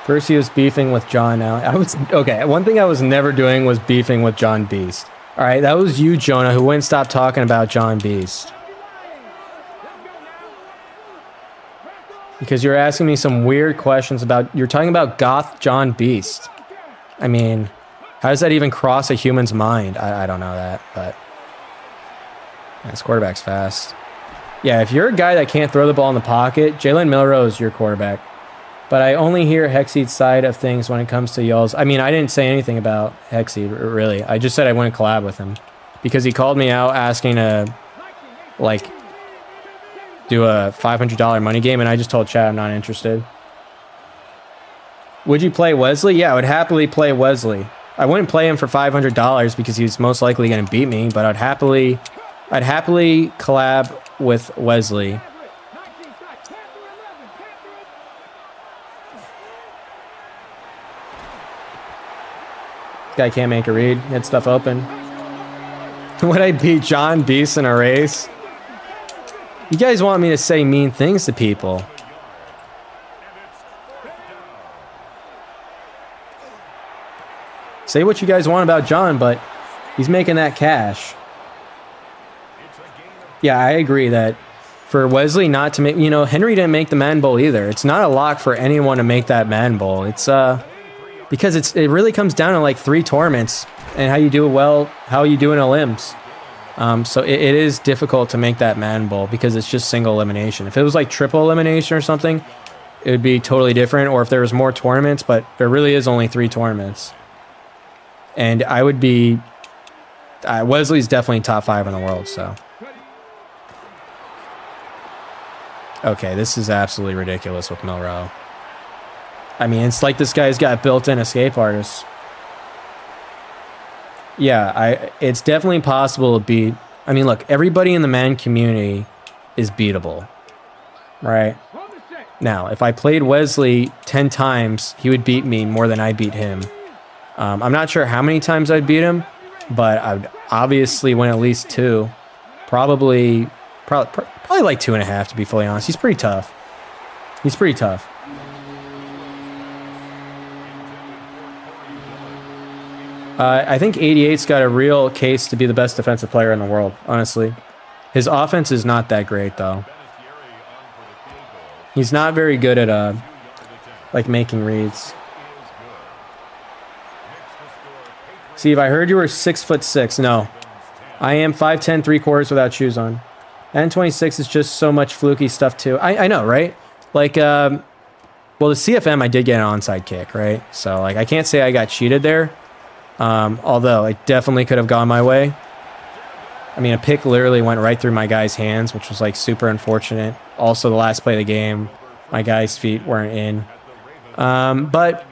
S1: First he was beefing with John. Now okay. One thing I was never doing was beefing with John Beast. All right, that was you, Jonah, who wouldn't stop talking about John Beast. Because you're asking me some weird questions about... You're talking about Goth John Beast. I mean, how does that even cross a human's mind? I don't know that, but... Yeah, this quarterback's fast. Yeah, if you're a guy that can't throw the ball in the pocket, Jalen Milroe is your quarterback. But I only hear Hexy's side of things when it comes to y'all's. I mean, I didn't say anything about Hexy, really. I just said I wouldn't collab with him. Because he called me out asking to, like, do a $500 money game, and I just told Chad I'm not interested. Would you play Wesley? Yeah, I would happily play Wesley. I wouldn't play him for $500 because he's most likely going to beat me, but I'd happily collab with Wesley. Guy can't make a read. He had stuff open. Would I beat John Beast in a race? You guys want me to say mean things to people. Say what you guys want about John, but he's making that cash. Yeah, I agree that for Wesley not to make... You know, Henry didn't make the Man Bowl either. It's not a lock for anyone to make that Man Bowl. It's... Because it really comes down to like 3 tournaments and how you do well, how you do in Olymps. So it is difficult to make that Man Bowl because it's just single elimination. If it was like triple elimination or something, it would be totally different. Or if there was more tournaments, but there really is only 3 tournaments. And I would be... Wesley's definitely top 5 in the world, so... Okay, this is absolutely ridiculous with Milroe. I mean, it's like this guy's got built-in escape artists. Yeah, it's definitely possible to beat... I mean, look, everybody in the man community is beatable. Right? Now, if I played Wesley 10 times, he would beat me more than I beat him. I'm not sure how many times I'd beat him, but I'd obviously win at least 2. Probably like 2.5, to be fully honest. He's pretty tough. He's pretty tough. I think 88's got a real case to be the best defensive player in the world, honestly. His offense is not that great, though. He's not very good at, like, making reads. Steve, I heard you were 6'6". No. I am 5'10", 3/4 without shoes on. And 26 is just so much fluky stuff, too. I know, right? Like, Well, the CFM, I did get an onside kick, right? So, like, I can't say I got cheated there. Although, it definitely could have gone my way. I mean, a pick literally went right through my guy's hands, which was, like, super unfortunate. Also, the last play of the game, my guy's feet weren't in. But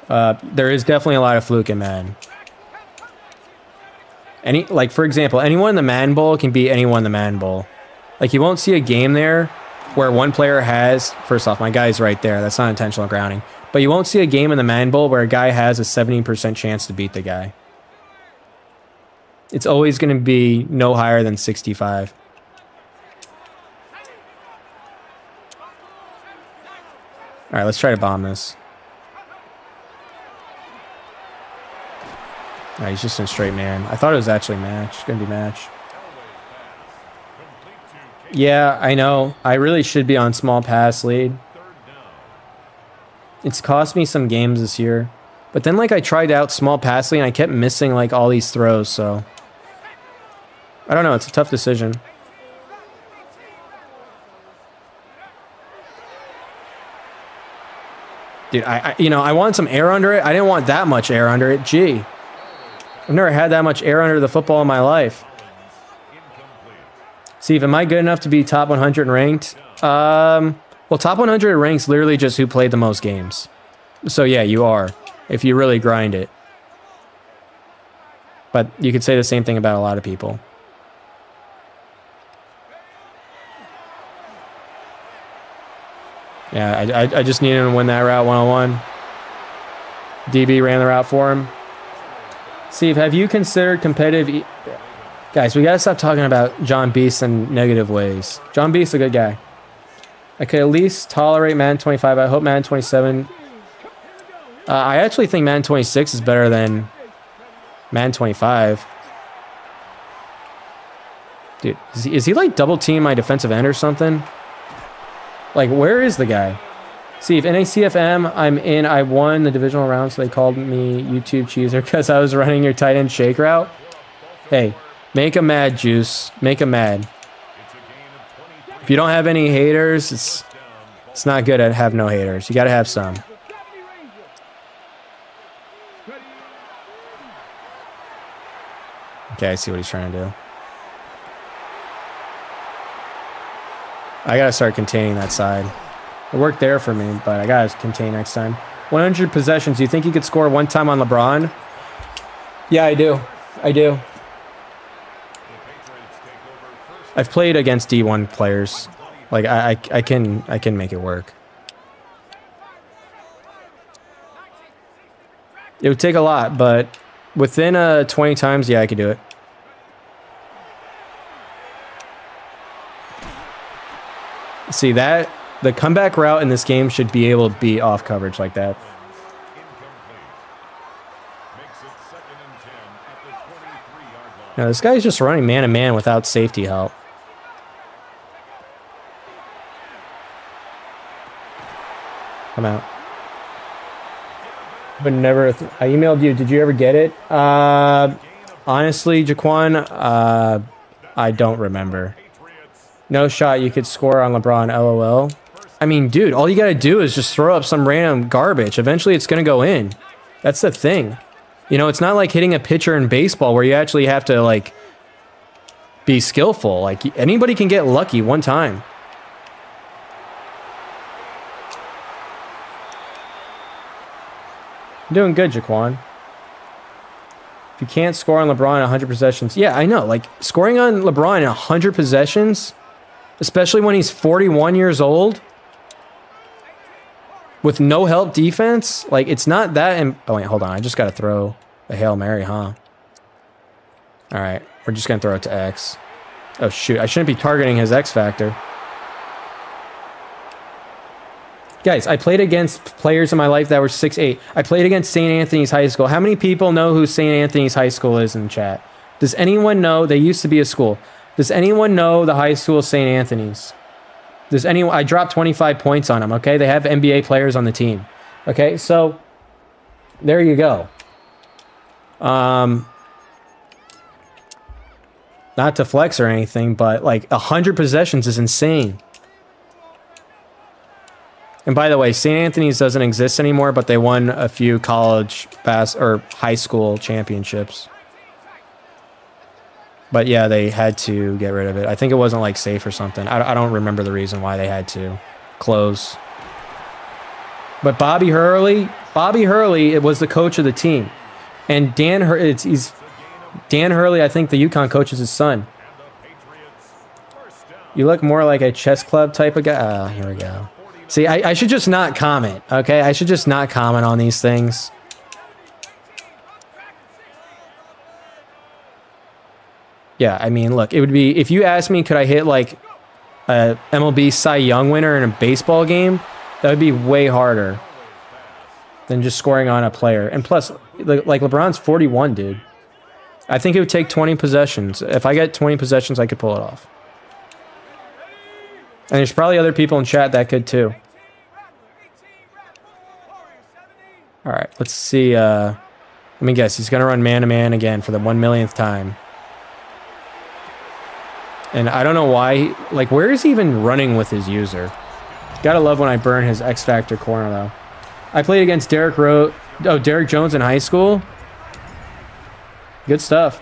S1: there is definitely a lot of fluke in Madden. Like, for example, anyone in the Madden Bowl can beat anyone in the Madden Bowl. Like, you won't see a game there where one player has... First off, my guy's right there. That's not intentional grounding. But you won't see a game in the Madden Bowl where a guy has a 70% chance to beat the guy. It's always going to be no higher than 65. All right, let's try to bomb this. No, he's just in straight man. I thought it was actually match. It's going to be match. Yeah, I know. I really should be on small pass lead. It's cost me some games this year. But then, like, I tried out small pass lead and I kept missing, like, all these throws, so... I don't know. It's a tough decision. Dude, I wanted some air under it. I didn't want that much air under it. Gee. I've never had that much air under the football in my life. Steve, am I good enough to be top 100 ranked? Well, top 100 ranks literally just who played the most games. So, yeah, you are. If you really grind it. But you could say the same thing about a lot of people. Yeah, I just needed him to win that route one-on-one. DB ran the route for him. Steve, have you considered competitive... Guys, we got to stop talking about John Beast in negative ways. John Beast's a good guy. I could at least tolerate Madden 25. I hope Madden 27... I actually think Madden 26 is better than Madden 25. Dude, is he like double team my defensive end or something? Like, where is the guy? See, if NACFM, I'm in. I won the divisional round, so they called me YouTube Cheeser because I was running your tight end shake route. Hey, make him mad, Juice. Make him mad. If you don't have any haters, it's not good to have no haters. You got to have some. Okay, I see what he's trying to do. I gotta start containing that side. It worked there for me, but I gotta contain next time. 100 possessions. Do you think you could score one time on LeBron? Yeah, I do. I do. I've played against D1 players. Like I can make it work. It would take a lot, but within 20 times, yeah, I could do it. See that the comeback route in this game should be able to be off coverage like that. Now this guy's just running man to man without safety help. Come out. But never. I emailed you. Did you ever get it? Honestly, Jaquan, I don't remember. No shot you could score on LeBron, LOL. I mean, dude, all you gotta do is just throw up some random garbage. Eventually, it's gonna go in. That's the thing. You know, it's not like hitting a pitcher in baseball where you actually have to, like, be skillful. Like, anybody can get lucky one time. I'm doing good, Jaquan. If you can't score on LeBron in 100 possessions... Yeah, I know. Like, scoring on LeBron in 100 possessions... Especially when he's 41 years old with no help defense. Like, it's not that... Oh, wait, hold on. I just got to throw a Hail Mary, huh? All right. We're just going to throw it to X. Oh, shoot. I shouldn't be targeting his X factor. Guys, I played against players in my life that were 6'8". I played against St. Anthony's High School. How many people know who St. Anthony's High School is in the chat? Does anyone know? They used to be a school. Does anyone know the high school St. Anthony's? Does anyone? I dropped 25 points on them, okay? They have NBA players on the team. Okay, so there you go. Not to flex or anything, but like 100 possessions is insane. And by the way, St. Anthony's doesn't exist anymore, but they won a few college or high school championships. But yeah, they had to get rid of it. I think it wasn't like safe or something. I don't remember the reason why they had to close. But Bobby Hurley, it was the coach of the team. And Dan Hurley, I think the UConn coach is his son. You look more like a chess club type of guy. Oh, here we go. See, I should just not comment, okay? I should just not comment on these things. Yeah, I mean, look, it would be, if you asked me, could I hit like a MLB Cy Young winner in a baseball game, that would be way harder than just scoring on a player. And plus, like LeBron's 41, dude. I think it would take 20 possessions. If I get 20 possessions, I could pull it off. And there's probably other people in chat that could too. All right, let's see. Let me guess. He's going to run man-to-man again for the 1,000,000th time. And I don't know why. Like, where is he even running with his user? Gotta love when I burn his X Factor corner, though. I played against Derek Jones in high school. Good stuff.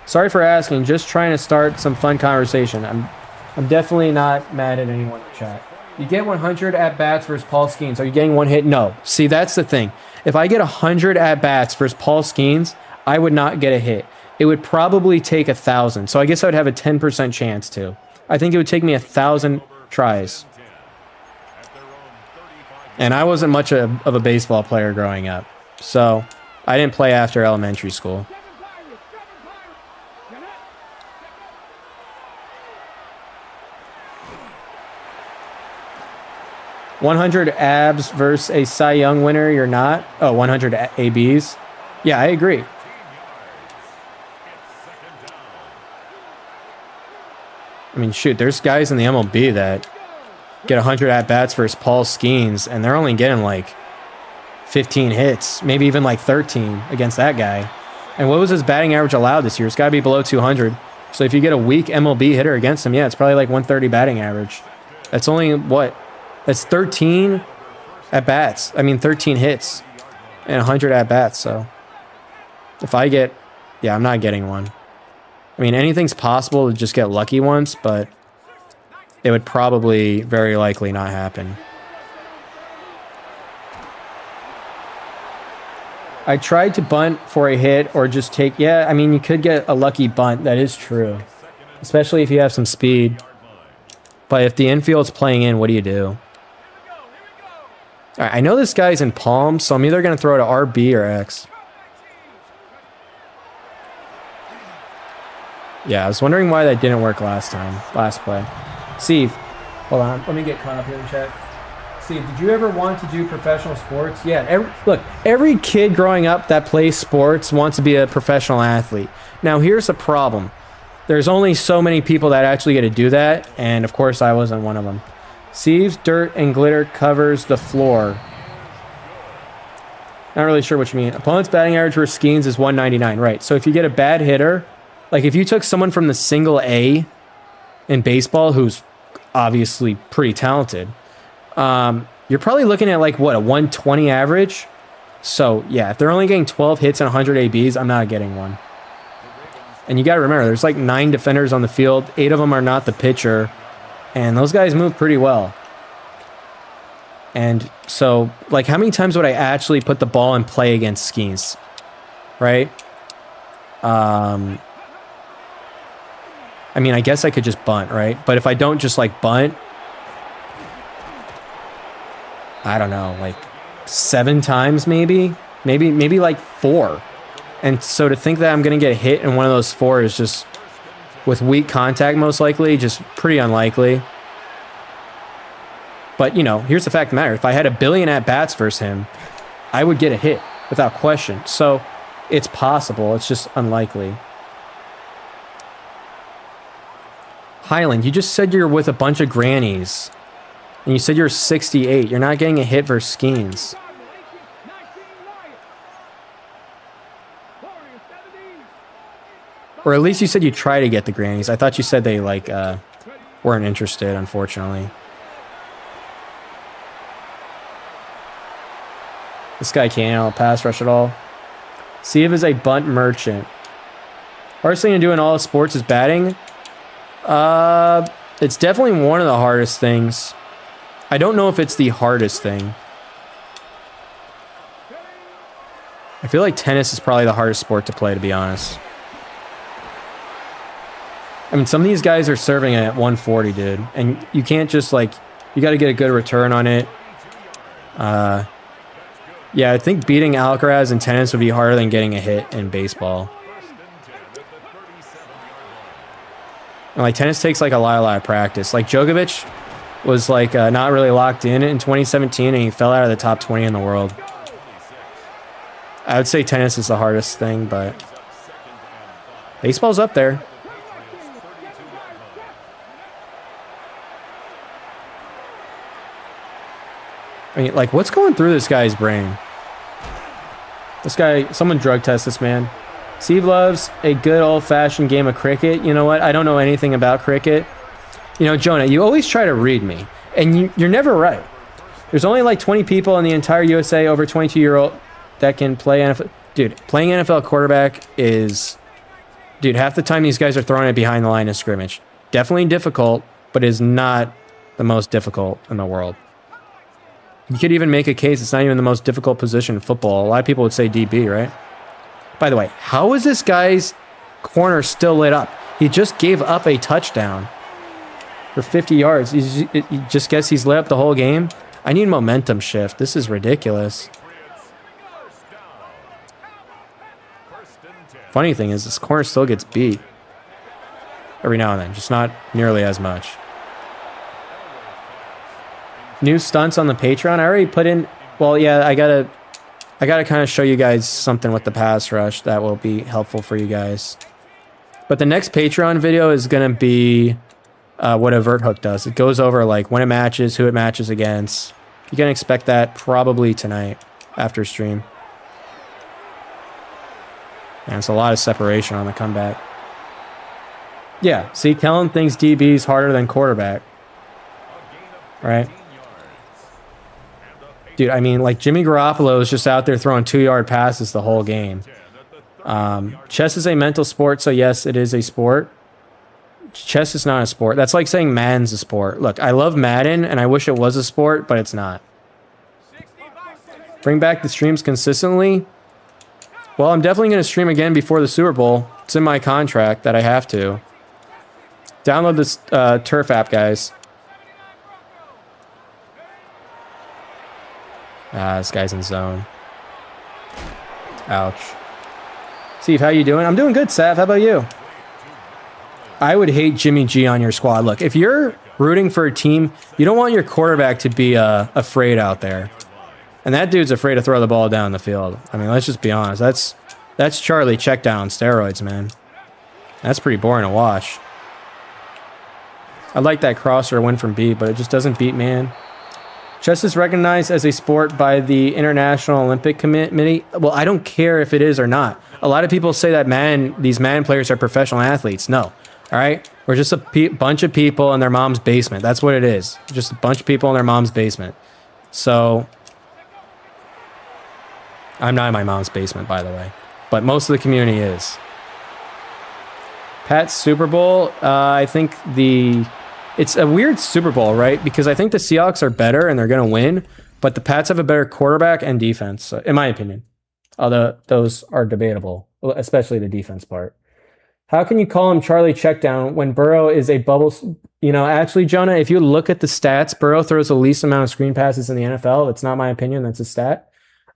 S1: Sorry for asking. Just trying to start some fun conversation. I'm definitely not mad at anyone in chat. You get 100 at-bats versus Paul Skeens. Are you getting one hit? No. See, that's the thing. If I get 100 at-bats versus Paul Skeens, I would not get a hit. It would probably take 1,000. So I guess I would have a 10% chance to. I think it would take me 1,000 tries. And I wasn't much of a baseball player growing up. So I didn't play after elementary school. $100 abs versus a Cy Young winner, you're not? Oh, 100 ABs? Yeah, I agree. I mean, shoot, there's guys in the MLB that get 100 at-bats versus Paul Skeens, and they're only getting like 15 hits, maybe even like 13 against that guy. And what was his batting average allowed this year? It's got to be below 200. So if you get a weak MLB hitter against him, yeah, it's probably like 130 batting average. That's only, what? That's 13 at-bats. I mean, 13 hits and 100 at-bats. So if I get, yeah, I'm not getting one. I mean, anything's possible to just get lucky once, but it would probably very likely not happen. I tried to bunt for a hit or just take, yeah, I mean, you could get a lucky bunt. That is true, especially if you have some speed. But if the infield's playing in, what do you do? All right, I know this guy's in palm, so I'm either going to throw to RB or X. Yeah, I was wondering why that didn't work last play. Seeve, hold on, let me get caught up here and check. Seeve, did you ever want to do professional sports? Yeah, every kid growing up that plays sports wants to be a professional athlete. Now, here's the problem. There's only so many people that actually get to do that, and of course I wasn't one of them. Seeve's dirt and glitter covers the floor. Not really sure what you mean. Opponent's batting average for Skeens is 199, right? So if you get a bad hitter, like if you took someone from the single A in baseball who's obviously pretty talented, you're probably looking at like, what, a 120 average? So yeah, if they're only getting 12 hits and 100 ABs, I'm not getting one. And you got to remember, there's like 9 defenders on the field. 8 of them are not the pitcher. And those guys move pretty well. And so, like, how many times would I actually put the ball in play against Skeens? Right? I mean, I guess I could just bunt, right? But if I don't just, like, bunt, I don't know, like 7 times maybe? Maybe like 4. And so to think that I'm going to get hit in one of those 4 is just, with weak contact most likely, just pretty unlikely. But, you know, here's the fact of the matter. If I had 1 billion at-bats versus him, I would get a hit without question. So it's possible. It's just unlikely. Highland, you just said you're with a bunch of grannies. And you said you're 68. You're not getting a hit versus Skeens. Or at least you said you try to get the grannies. I thought you said they, like, weren't interested, unfortunately. This guy can't handle a pass rush at all. Seeve is a bunt merchant. Hardest thing to do in all sports is batting. It's definitely one of the hardest things. I don't know if it's the hardest thing. I feel like tennis is probably the hardest sport to play, to be honest. I mean, some of these guys are serving at 140, dude. And you can't just, like... You got to get a good return on it. Yeah, I think beating Alcaraz in tennis would be harder than getting a hit in baseball. And, like, tennis takes, like, a lot of practice. Like, Djokovic was, like, not really locked in 2017, and he fell out of the top 20 in the world. I would say tennis is the hardest thing, but baseball's up there. I mean, like, what's going through this guy's brain? This guy, someone drug test this man. Steve loves a good old-fashioned game of cricket. You know what? I don't know anything about cricket. You know, Jonah, you always try to read me, and you're never right. There's only like 20 people in the entire USA over 22-year-old that can play NFL. Dude, playing NFL quarterback is... Dude, half the time these guys are throwing it behind the line of scrimmage. Definitely difficult, but is not the most difficult in the world. You could even make a case it's not even the most difficult position in football. A lot of people would say DB, right? By the way, how is this guy's corner still lit up? He just gave up a touchdown for 50 yards. You just guess he's lit up the whole game? I need momentum shift. This is ridiculous. Funny thing is, this corner still gets beat every now and then, just not nearly as much. New stunts on the Patreon. I already put in. Well, yeah, I gotta kind of show you guys something with the pass rush that will be helpful for you guys. But the next Patreon video is gonna be what a vert hook does. It goes over like when it matches, who it matches against. You can expect that probably tonight after stream. And it's a lot of separation on the comeback. Yeah, see, Kellen thinks DB is harder than quarterback. Right? Dude, I mean, like, Jimmy Garoppolo is just out there throwing 2-yard passes the whole game. Chess is a mental sport, so yes, it is a sport. Chess is not a sport. That's like saying Madden's a sport. Look, I love Madden, and I wish it was a sport, but it's not. Bring back the streams consistently. Well, I'm definitely going to stream again before the Super Bowl. It's in my contract that I have to. Download this Turf app, guys. This guy's in zone. Ouch. Steve, how you doing? I'm doing good, Sav. How about you? I would hate Jimmy G on your squad. Look, if you're rooting for a team, you don't want your quarterback to be afraid out there. And that dude's afraid to throw the ball down the field. I mean, let's just be honest. That's Charlie check down steroids, man. That's pretty boring to watch. I like that crosser win from B, but it just doesn't beat man. Chess is recognized as a sport by the International Olympic Committee. Well, I don't care if it is or not. A lot of people say that these man players are professional athletes. No. All right? We're just a bunch of people in their mom's basement. That's what it is. Just a bunch of people in their mom's basement. So, I'm not in my mom's basement, by the way. But most of the community is. Pat's Super Bowl, I think it's a weird Super Bowl, right? Because I think the Seahawks are better and they're going to win, but the Pats have a better quarterback and defense, in my opinion. Although those are debatable, especially the defense part. How can you call him Charlie Checkdown when Burrow is a bubble? You know, actually, Jonah, if you look at the stats, Burrow throws the least amount of screen passes in the NFL. That's not my opinion. That's a stat.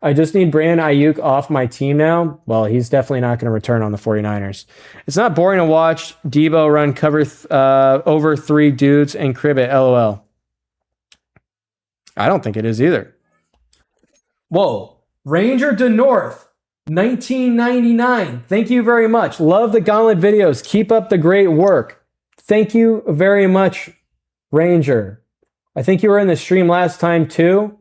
S1: I just need Brandon Ayuk off my team now. Well, he's definitely not going to return on the 49ers. It's not boring to watch Debo run cover over 3 dudes and crib it, LOL. I don't think it is either. Whoa. Ranger to North, 1999. Thank you very much. Love the Gauntlet videos. Keep up the great work. Thank you very much, Ranger. I think you were in the stream last time too.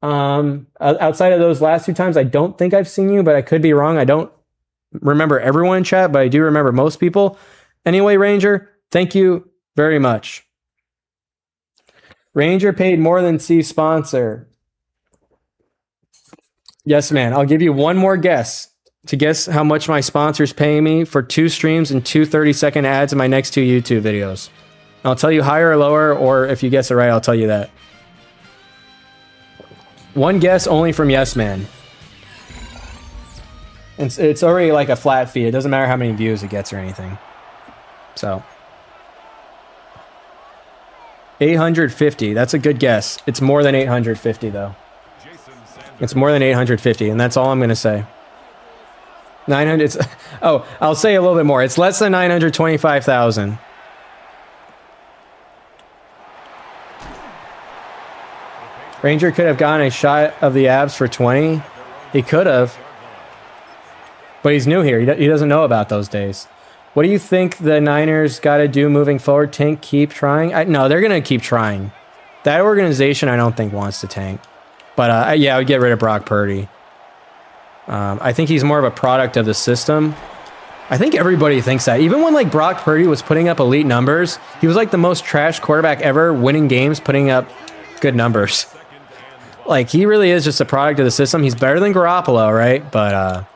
S1: Outside of those last 2 times, I don't think I've seen you, but I could be wrong. I don't remember everyone in chat, but I do remember most people. Anyway, Ranger, thank you very much. Ranger paid more than Seeve sponsor. Yes, man. I'll give you one more guess to guess how much my sponsor's paying me for 2 streams and 2 30-second ads in my next 2 YouTube videos. I'll tell you higher or lower, or if you guess it right, I'll tell you that. One guess only from Yes Man. It's already like a flat fee. It doesn't matter how many views it gets or anything. So 850. That's a good guess. It's more than 850 though. It's more than 850, and that's all I'm gonna say. 900. Oh, I'll say a little bit more. It's less than 925,000. Ranger could have gotten a shot of the abs for 20. He could have. But he's new here. He doesn't know about those days. What do you think the Niners got to do moving forward? Tank, keep trying? No, they're going to keep trying. That organization, I don't think, wants to tank. But yeah, I would get rid of Brock Purdy. I think he's more of a product of the system. I think everybody thinks that. Even when like Brock Purdy was putting up elite numbers, he was like the most trash quarterback ever, winning games, putting up good numbers. Like, he really is just a product of the system. He's better than Garoppolo, right? But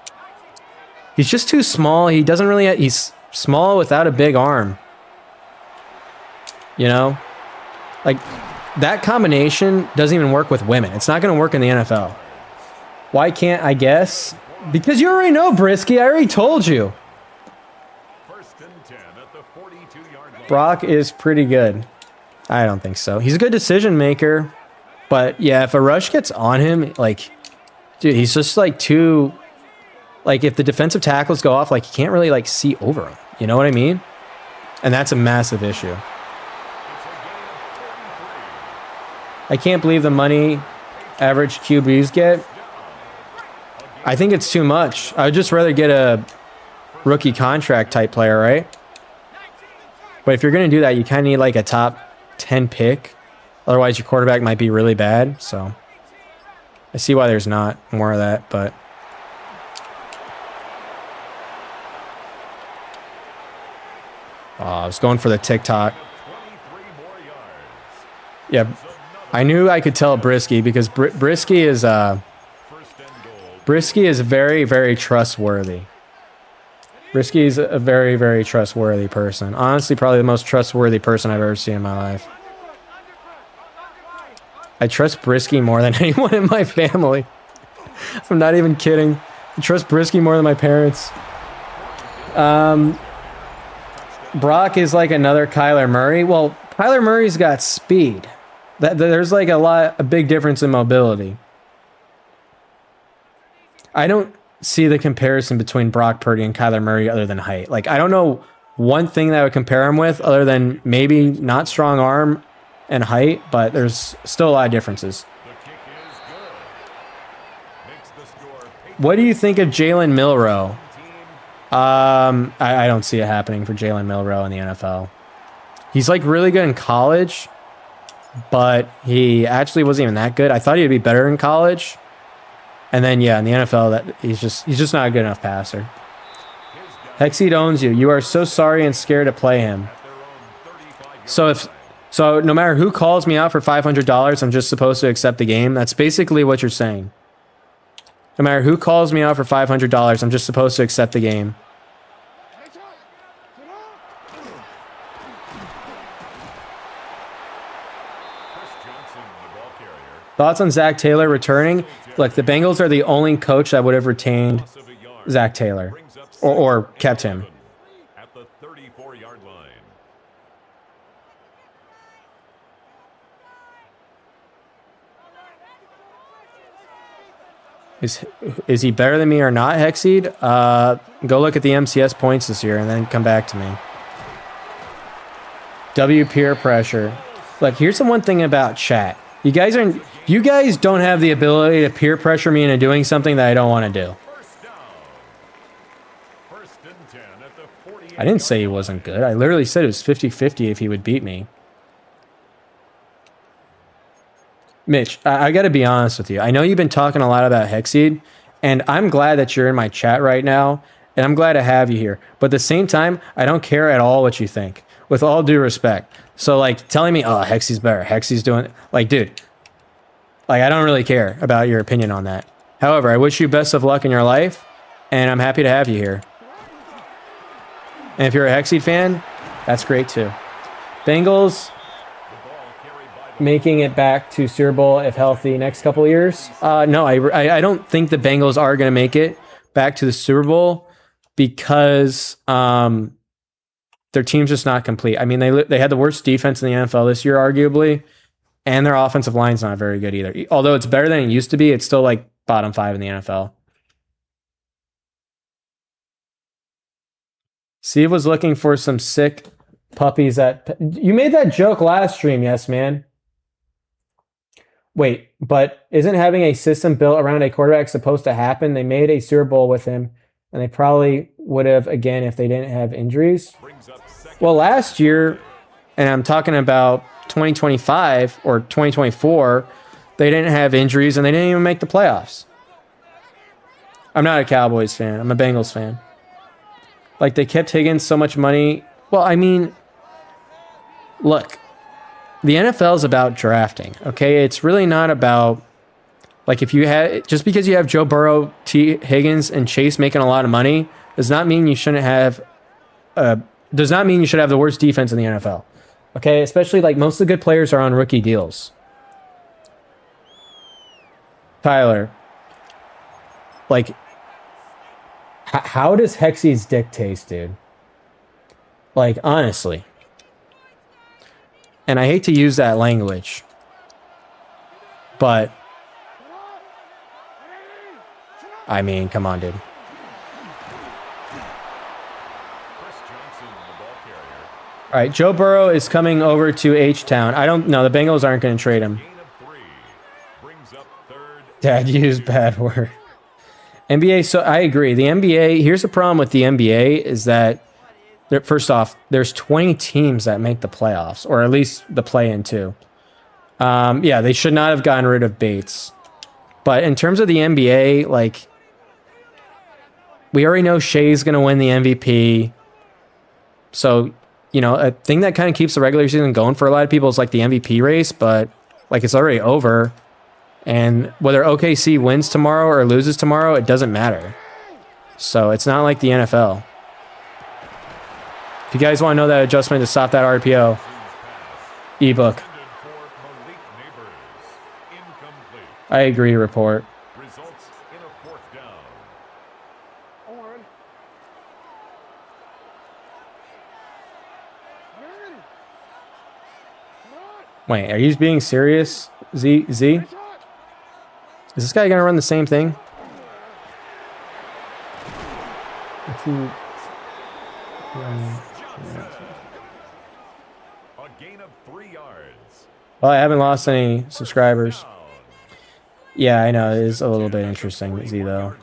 S1: he's just too small. He doesn't really... He's small without a big arm. You know? Like, that combination doesn't even work with women. It's not going to work in the NFL. Why can't I guess? Because you already know, Brisky. I already told you. Brock is pretty good. I don't think so. He's a good decision maker. But yeah, if a rush gets on him, like, dude, he's just like too... Like, if the defensive tackles go off, like, he can't really, like, see over him. You know what I mean? And that's a massive issue. I can't believe the money average QBs get. I think it's too much. I would just rather get a rookie contract type player, right? But if you're going to do that, you kind of need, like, a top 10 pick. Otherwise, your quarterback might be really bad. So I see why there's not more of that, but... Oh, I was going for the TikTok. Yeah, I knew I could tell Brisky because Brisky is very, very trustworthy. Brisky is a very, very trustworthy person. Honestly, probably the most trustworthy person I've ever seen in my life. I trust Brisky more than anyone in my family. I'm not even kidding. I trust Brisky more than my parents. Brock is like another Kyler Murray. Well, Kyler Murray's got speed. There's like a big difference in mobility. I don't see the comparison between Brock Purdy and Kyler Murray other than height. Like, I don't know one thing that I would compare him with other than maybe not strong arm and height, but there's still a lot of differences. What do you think of Jalen Milroe? I don't see it happening for Jalen Milroe in the NFL. He's like really good in college, but he actually wasn't even that good. I thought he'd be better in college. And then yeah, in the NFL, he's just not a good enough passer. Hexseed owns you. You are so sorry and scared to play him. So no matter who calls me out for $500, I'm just supposed to accept the game. That's basically what you're saying. No matter who calls me out for $500, I'm just supposed to accept the game. Thoughts on Zach Taylor returning? Look, the Bengals are the only coach that would have retained Zach Taylor or kept him.
S3: At the 34-yard line.
S1: Is he better than me or not, Hexseed? Go look at the MCS points this year and then come back to me. W peer pressure. Look, here's the one thing about chat. You guys don't have the ability to peer pressure me into doing something that I don't want to do. I didn't say he wasn't good. I literally said it was 50-50 if he would beat me. Mitch, I got to be honest with you. I know you've been talking a lot about Hexseed, and I'm glad that you're in my chat right now, and I'm glad to have you here. But at the same time, I don't care at all what you think, with all due respect. So, like, telling me, oh, Hexseed's better, Hexseed's doing... Like, dude, like, I don't really care about your opinion on that. However, I wish you best of luck in your life, and I'm happy to have you here. And if you're a Hexseed fan, that's great too. Bengals making it back to Super Bowl if healthy next couple of years. No, I don't think the Bengals are going to make it back to the Super Bowl because their team's just not complete. I mean, they had the worst defense in the NFL this year, arguably, and their offensive line's not very good either. Although it's better than it used to be, it's still like bottom 5 in the NFL. Seeve was looking for some sick puppies that... You made that joke last stream, yes, man. Wait, but isn't having a system built around a quarterback supposed to happen? They made a Super Bowl with him, and they probably would have again if they didn't have injuries. Well, last year, and I'm talking about 2025 or 2024, they didn't have injuries, and they didn't even make the playoffs. I'm not a Cowboys fan. I'm a Bengals fan. Like, they kept Higgins so much money. Well, I mean, look, the NFL is about drafting, okay? It's really not about, like, if you had, just because you have Joe Burrow, T. Higgins, and Chase making a lot of money does not mean you shouldn't have, does not mean you should have the worst defense in the NFL, okay? Especially, like, most of the good players are on rookie deals. Tyler, like, how does Hexy's dick taste, dude? Like, honestly. And I hate to use that language, but I mean, come on, dude. All right, Joe Burrow is coming over to H-Town. I don't know. The Bengals aren't going to trade him. Dad used bad word. NBA, so I agree. The NBA, here's the problem with the NBA is that, first off, there's 20 teams that make the playoffs, or at least the play-in too. Yeah, they should not have gotten rid of Bates. But in terms of the NBA, like, we already know Shea's going to win the MVP. So, you know, a thing that kind of keeps the regular season going for a lot of people is like the MVP race, but like it's already over. And whether OKC wins tomorrow or loses tomorrow, it doesn't matter. So it's not like the NFL. If you guys want to know that adjustment to stop that RPO, ebook. I agree, report. Wait, are you being serious, Z? Is this guy going to run the same thing?
S3: A gain of 3 yards.
S1: Well, I haven't lost any subscribers. Yeah, I know. It is a little bit interesting, Z, though.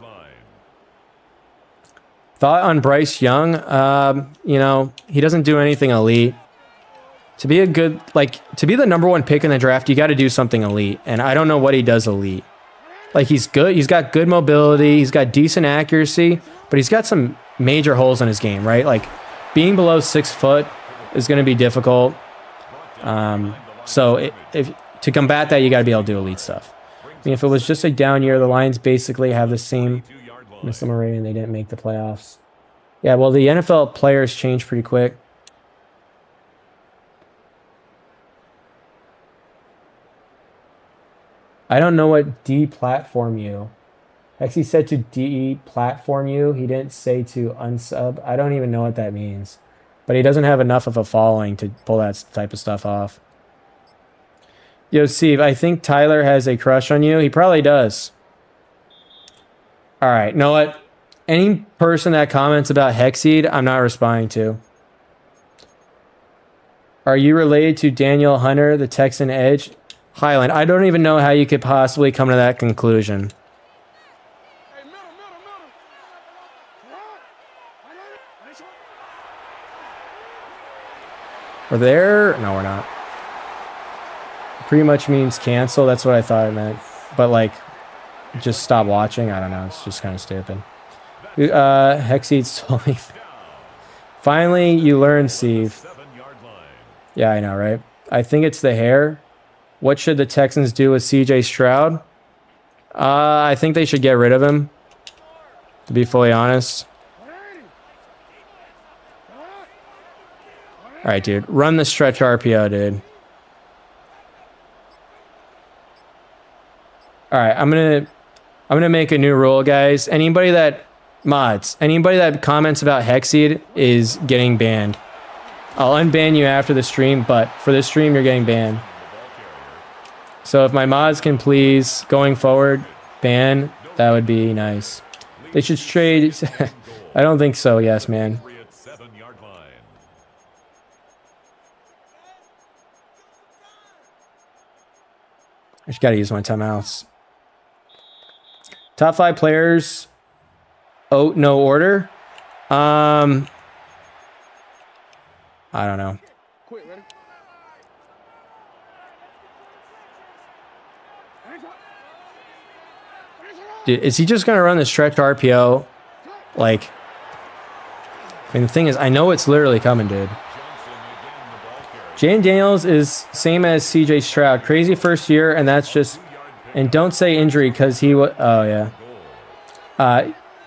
S1: Thought on Bryce Young, you know, he doesn't do anything elite. To be a good, like, to be the #1 pick in the draft, you got to do something elite. And I don't know what he does elite. Like, he's good. He's got good mobility. He's got decent accuracy, but he's got some major holes in his game, right? Like, being below 6 foot is going to be difficult. So if to combat that, you got to be able to do elite stuff. I mean, if it was just a down year, the Lions basically have the same missile rating, and they didn't make the playoffs. Yeah, well, the NFL players change pretty quick. I don't know what deplatform you. Hexy said to deplatform you. He didn't say to unsub. I don't even know what that means. But he doesn't have enough of a following to pull that type of stuff off. Yo, Steve, I think Tyler has a crush on you. He probably does. All right, know what? Any person that comments about Hexseed, I'm not responding to. Are you related to Daniel Hunter, the Texan Edge? Highland, I don't even know how you could possibly come to that conclusion. We're there? No, we're not. Pretty much means cancel. That's what I thought it meant. But, like, just stop watching. I don't know. It's just kind of stupid. Hexseed's told me. Finally, you learn, Steve. Yeah, I know, right? I think it's the hair. What should the Texans do with CJ Stroud? I think they should get rid of him, to be fully honest. All right, dude. Run the stretch RPO, dude. All right, I'm gonna make a new rule, guys. Anybody that comments about Hexseed is getting banned. I'll unban you after the stream, but for this stream, you're getting banned. So if my mods can please, going forward, ban, that would be nice. They should trade. I don't think so. Yes, man. I just gotta use my timeouts. Top 5 players. Oh, no order. I don't know. Dude, is he just gonna run the stretch RPO? Like, I mean, the thing is, I know it's literally coming, dude. Jane Daniels is same as CJ Stroud. Crazy first year, and that's just... And don't say injury, because he was... Oh, yeah.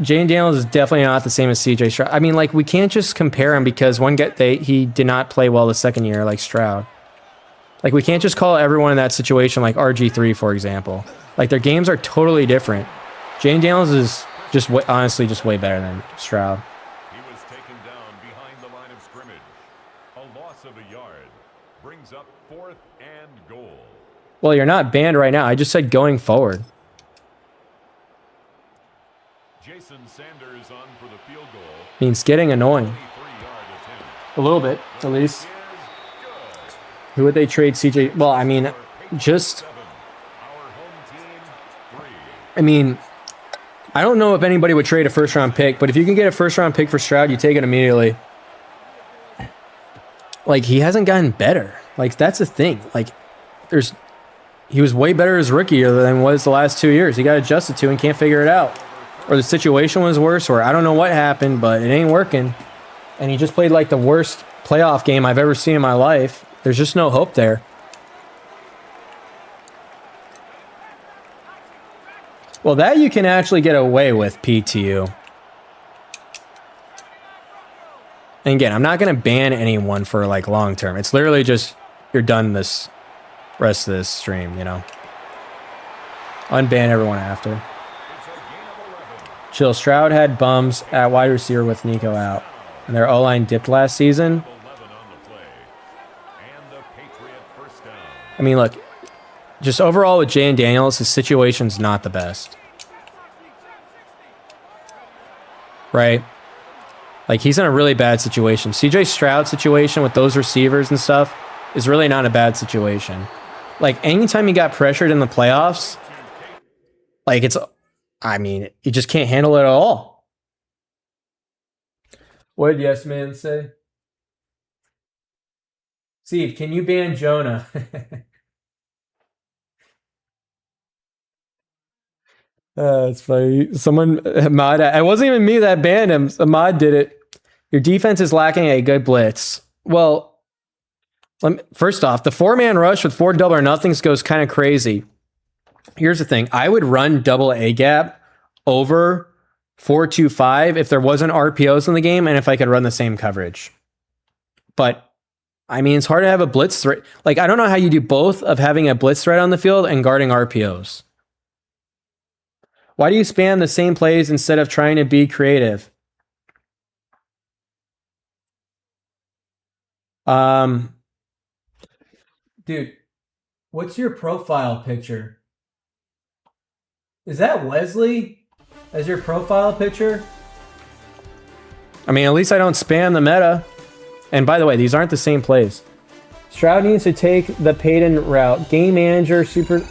S1: Jane Daniels is definitely not the same as CJ Stroud. I mean, like, we can't just compare him because he did not play well the second year, like Stroud. Like, we can't just call everyone in that situation like RG3, for example. Like, their games are totally different. Jane Daniels is just honestly just way better than Stroud.
S3: He was taken down behind the line of scrimmage. A loss of a yard brings up 4th and goal.
S1: Well, you're not banned right now. I just said going forward.
S3: Jason Sanders on for the field goal.
S1: Means getting annoying.
S3: 23-yard attempt.
S1: A little bit, at least. Who would they trade CJ? Well, I mean, just... I mean, I don't know if anybody would trade a first-round pick, but if you can get a first-round pick for Stroud, you take it immediately. Like, he hasn't gotten better. Like, that's the thing. Like, he was way better as rookie year than was the last 2 years. He got adjusted to and can't figure it out. Or the situation was worse, or I don't know what happened, but it ain't working. And he just played like the worst playoff game I've ever seen in my life. There's just no hope there. Well, that you can actually get away with, PTU. And again, I'm not going to ban anyone for like long term. It's literally just you're done this rest of this stream, you know. Unban everyone after. Chill. Stroud had bums at wide receiver with Nico out. And their O-line dipped last season. I mean, look, just overall with Jane Daniels, his situation's not the best. Right? Like, he's in a really bad situation. CJ Stroud's situation with those receivers and stuff is really not a bad situation. Like, anytime he got pressured in the playoffs, like, I mean, he just can't handle it at all. What did Yes Man say? Seeve, can you ban Jonah? That's funny. Someone, Ahmad, it wasn't even me that banned him. Ahmad did it. Your defense is lacking a good blitz. Well, first off, the 4-man rush with 4 double or nothings goes kind of crazy. Here's the thing. I would run double A gap over 4-2-5 if there wasn't RPOs in the game and if I could run the same coverage. But, I mean, it's hard to have a blitz threat. Like, I don't know how you do both of having a blitz threat on the field and guarding RPOs. Why do you spam the same plays instead of trying to be creative? Dude, what's your profile picture? Is that Wesley as your profile picture? I mean, at least I don't spam the meta. And by the way, these aren't the same plays. Stroud needs to take the Peyton route. Game manager, super...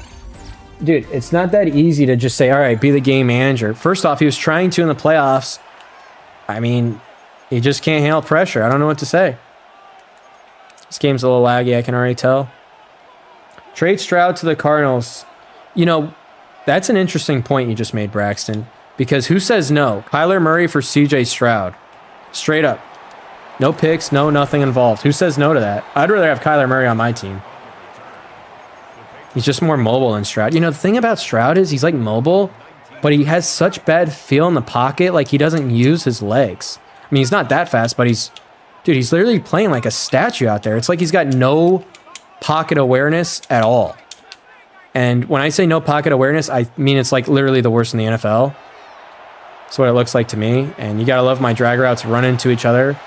S1: Dude, it's not that easy to just say, all right, be the game manager. First off, he was trying to in the playoffs. I mean, he just can't handle pressure. I don't know what to say. This game's a little laggy, I can already tell. Trade Stroud to the Cardinals. You know, that's an interesting point you just made, Braxton. Because who says no? Kyler Murray for CJ Stroud. Straight up. No picks, no nothing involved. Who says no to that? I'd rather have Kyler Murray on my team. He's just more mobile than Stroud. You know, the thing about Stroud is he's like mobile, but he has such bad feel in the pocket. Like he doesn't use his legs. I mean, he's not that fast, but he's literally playing like a statue out there. It's like he's got no pocket awareness at all. And when I say no pocket awareness, I mean it's like literally the worst in the NFL. That's what it looks like to me. And you got to love my drag routes run into each other.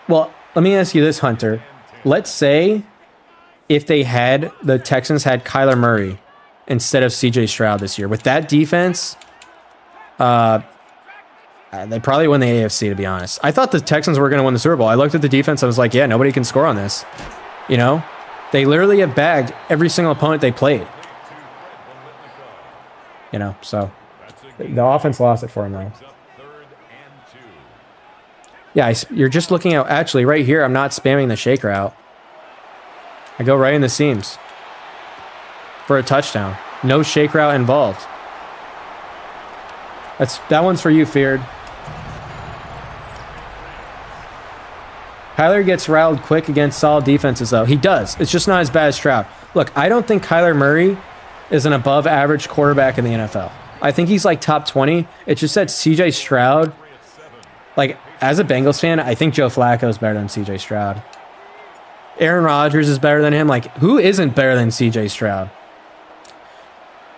S1: Well, let me ask you this, Hunter. Let's say if the Texans had Kyler Murray instead of CJ Stroud this year. With that defense, they probably win the AFC, to be honest. I thought the Texans were going to win the Super Bowl. I looked at the defense. I was like, yeah, nobody can score on this. You know? They literally have bagged every single opponent they played. You know, so the offense lost it for him, though. Yeah, you're just looking at... Actually, right here, I'm not spamming the shake route. I go right in the seams for a touchdown. No shake route involved. That one's for you, Feared. Kyler gets riled quick against solid defenses, though. He does. It's just not as bad as Stroud. Look, I don't think Kyler Murray is an above-average quarterback in the NFL. I think he's like top 20. It's just that CJ Stroud, like, as a Bengals fan, I think Joe Flacco is better than CJ Stroud. Aaron Rodgers is better than him. Like, who isn't better than CJ Stroud?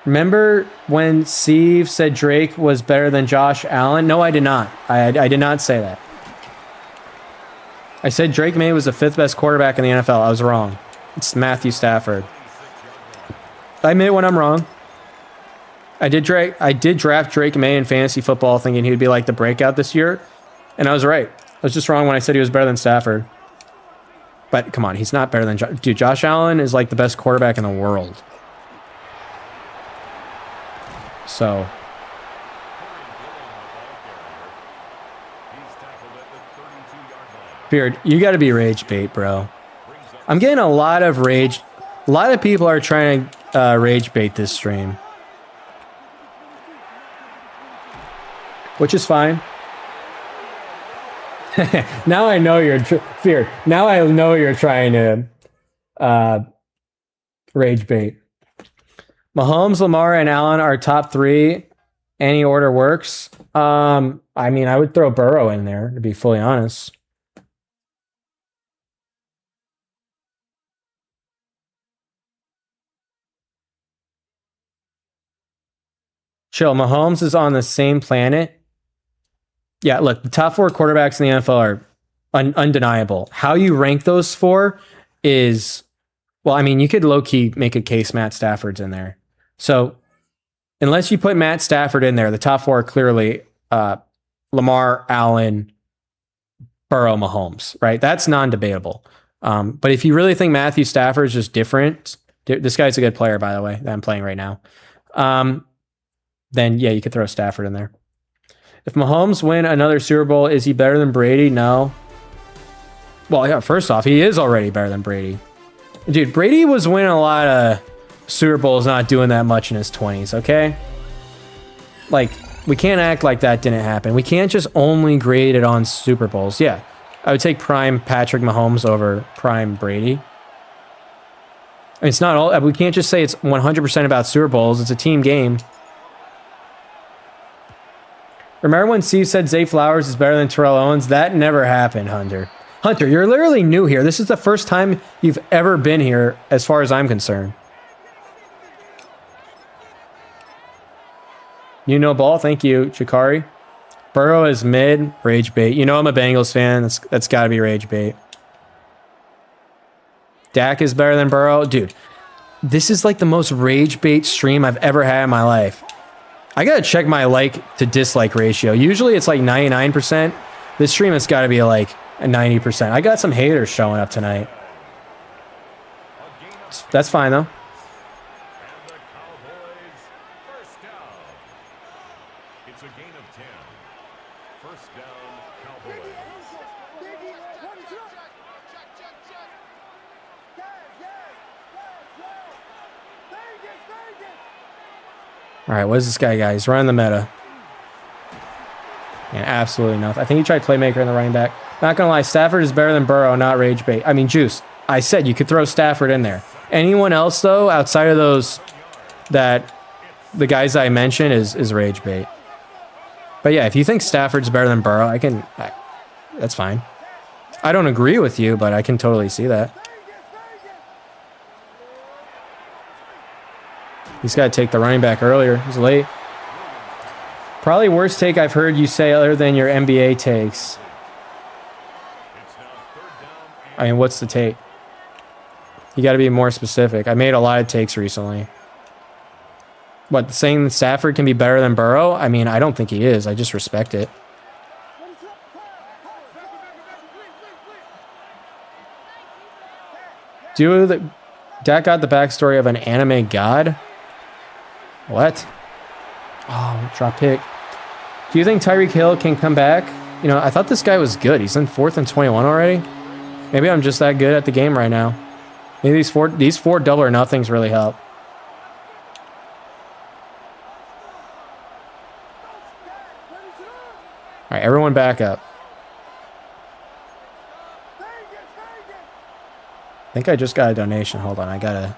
S1: Remember when Seeve said Drake was better than Josh Allen? No, I did not. I did not say that. I said Drake May was the 5th best quarterback in the NFL. I was wrong. It's Matthew Stafford. I admit when I'm wrong. I did draft Drake May in fantasy football thinking he would be like the breakout this year. And I was right. I was just wrong when I said he was better than Stafford. But come on, he's not better than... Dude, Josh Allen is like the best quarterback in the world. So... Beard, you got to be rage bait, bro. I'm getting a lot of rage. A lot of people are trying to rage bait this stream. Which is fine. Now I know you're feared. Now I know you're trying to rage bait. Mahomes, Lamar, and Allen are top 3. Any order works. I mean, I would throw Burrow in there, to be fully honest. Chill. Mahomes is on the same planet. Yeah, look, the top 4 quarterbacks in the NFL are undeniable. How you rank those 4 is, well, I mean, you could low-key make a case Matt Stafford's in there. So, unless you put Matt Stafford in there, the top 4 are clearly Lamar, Allen, Burrow, Mahomes, right? That's non-debatable. But if you really think Matthew Stafford is just different, this guy's a good player, by the way, that I'm playing right now. Then yeah, you could throw Stafford in there. If Mahomes win another Super Bowl, is he better than Brady? No. Well, yeah, first off, he is already better than Brady. Dude, Brady was winning a lot of Super Bowls, not doing that much in his 20s, okay? Like, we can't act like that didn't happen. We can't just only grade it on Super Bowls. Yeah, I would take prime Patrick Mahomes over prime Brady. I mean, it's not all... We can't just say it's 100% about Super Bowls. It's a team game. Remember when Steve said Zay Flowers is better than Terrell Owens? That never happened, Hunter. Hunter, you're literally new here. This is the first time you've ever been here, as far as I'm concerned. You know ball. Thank you, Chikari. Burrow is mid. Rage bait. You know I'm a Bengals fan. That's got to be rage bait. Dak is better than Burrow. Dude, this is like the most rage bait stream I've ever had in my life. I gotta check my like to dislike ratio. Usually it's like 99%. This stream has got to be like a 90%. I got some haters showing up tonight. That's fine though.
S3: It's a gain of 10. First down, Cowboys.
S1: All right, what is this guy, guys? He's running the meta. And absolutely nothing. I think he tried playmaker in the running back. Not gonna lie, Stafford is better than Burrow, not rage bait. I mean, Juice, I said you could throw Stafford in there. Anyone else, though, outside of those, that the guys I mentioned is rage bait. But yeah, if you think Stafford's better than Burrow, that's fine. I don't agree with you, but I can totally see that. He's got to take the running back earlier. He's late. Probably worst take I've heard you say other than your NBA takes. I mean, what's the take? You got to be more specific. I made a lot of takes recently. What, saying that Stafford can be better than Burrow? I mean, I don't think he is. I just respect it. Dak got the backstory of an anime god? What? Oh, drop pick. Do you think Tyreek Hill can come back? You know, I thought this guy was good. He's in 4th and 21 already. Maybe I'm just that good at the game right now. Maybe these four double or nothings really help. All right, everyone back up. I think I just got a donation. Hold on, I gotta...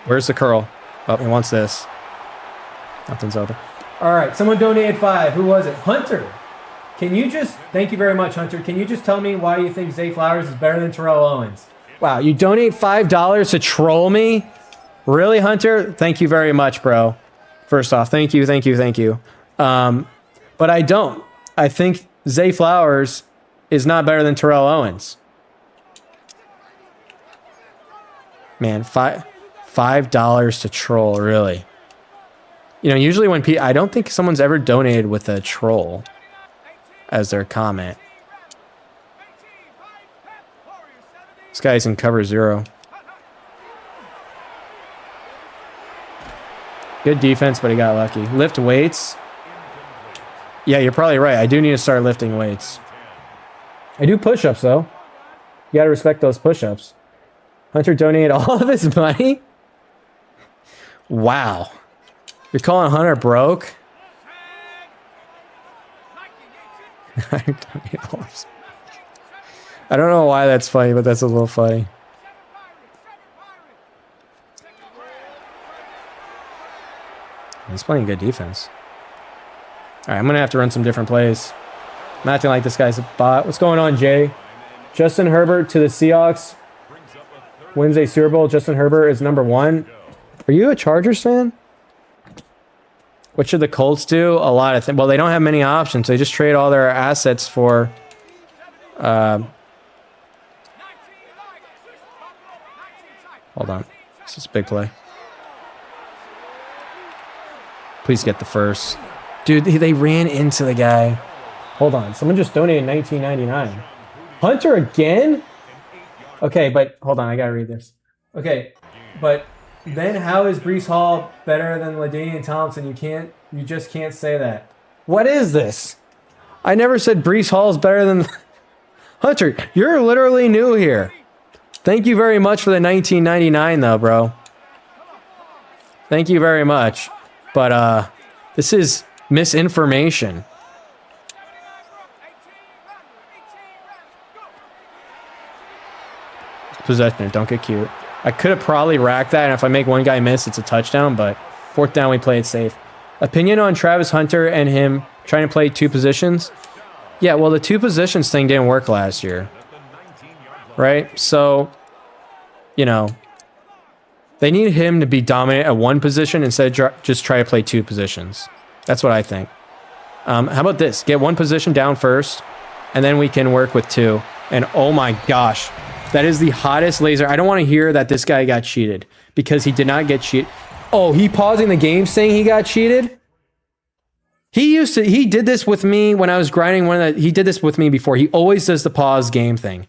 S1: Where's the curl? Oh, he wants this. Nothing's open. All right, someone donated 5. Who was it? Hunter. Can you just... Thank you very much, Hunter. Can you just tell me why you think Zay Flowers is better than Terrell Owens? Wow, you donate $5 to troll me? Really, Hunter? Thank you very much, bro. First off, thank you. But I don't. I think Zay Flowers is not better than Terrell Owens. Man, $5 to troll, really. You know, usually when people... I don't think someone's ever donated with a troll as their comment. This guy's in cover 0. Good defense, but he got lucky. Lift weights. Yeah, you're probably right. I do need to start lifting weights. I do push-ups, though. You gotta respect those push-ups. Hunter donated all of his money? Wow. You're calling Hunter broke? I don't know why that's funny, but that's a little funny. He's playing good defense. All right, I'm going to have to run some different plays. I'm acting like this guy's a bot. What's going on, Jay? Justin Herbert to the Seahawks. Wins a Super Bowl. Justin Herbert is number 1. Are you a Chargers fan? What should the Colts do? A lot of things. Well, they don't have many options. They just trade all their assets for... hold on. This is a big play. Please get the first. Dude, they ran into the guy. Hold on. Someone just donated $19.99. Hunter again? Okay, but hold on. I got to read this. Okay, but then how is Breece Hall better than LaDainian Thompson? You just can't say that. What is this? I never said Breece Hall is better than... Hunter, you're literally new here. Thank you very much for the $19.99 though, bro. Thank you very much. But this is misinformation. Possession, don't get cute. I could have probably racked that, and if I make one guy miss, it's a touchdown, but 4th down, we play it safe. Opinion on Travis Hunter and him trying to play 2 positions? Yeah, well, the 2 positions thing didn't work last year. Right? So, you know, they need him to be dominant at 1 position instead of just try to play 2 positions. That's what I think. How about this? Get 1 position down first, and then we can work with 2. And oh my gosh, that is the hottest laser. I don't want to hear that this guy got cheated, because he did not get cheated. Oh, he pausing the game saying he got cheated? He did this with me when I was grinding he did this with me before. He always does the pause game thing.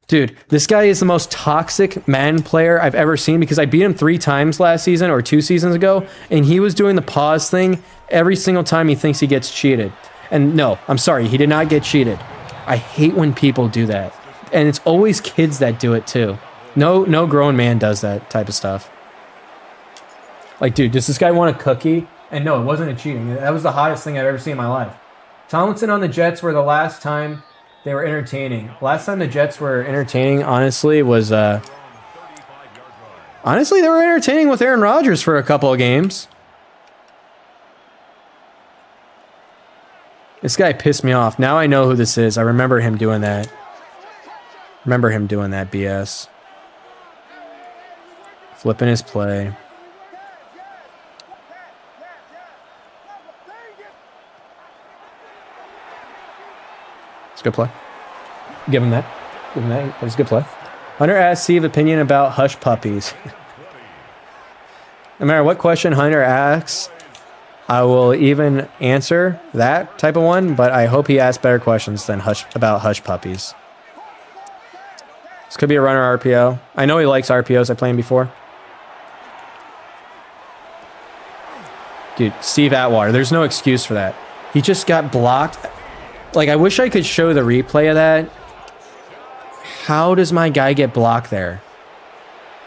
S1: Dude, this guy is the most toxic Madden player I've ever seen, because I beat him 3 times last season or 2 seasons ago, and he was doing the pause thing every single time he thinks he gets cheated. And no, I'm sorry, he did not get cheated. I hate when people do that. And it's always kids that do it too. No grown man does that type of stuff. Like, dude, does this guy want a cookie? And no, it wasn't a cheating. That was the hottest thing I've ever seen in my life. Tomlinson on the Jets were the last time they were entertaining. Last time the Jets were entertaining, honestly, was... honestly, they were entertaining with Aaron Rodgers for a couple of games. This guy pissed me off. Now I know who this is. I remember him doing that. Remember him doing that BS. Flipping his play. It's a good play. Give him that. Give him that. That was a good play. Hunter asked Seeve opinion about hush puppies. No matter what question Hunter asks, I will even answer that type of one, but I hope he asks better questions than about hush puppies. This could be a runner RPO. I know he likes RPOs. I played him before. Dude, Steve Atwater. There's no excuse for that. He just got blocked. Like, I wish I could show the replay of that. How does my guy get blocked there?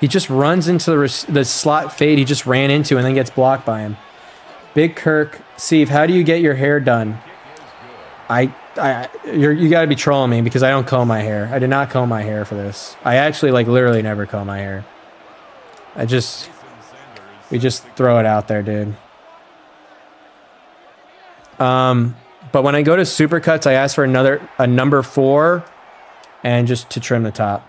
S1: He just runs into the slot fade he just ran into and then gets blocked by him. Big Kirk. Steve, how do you get your hair done? You got to be trolling me because I don't comb my hair. I did not comb my hair for this. I actually, like, literally never comb my hair. We just throw it out there, dude. But when I go to Supercuts, I ask for a number 4 and just to trim the top.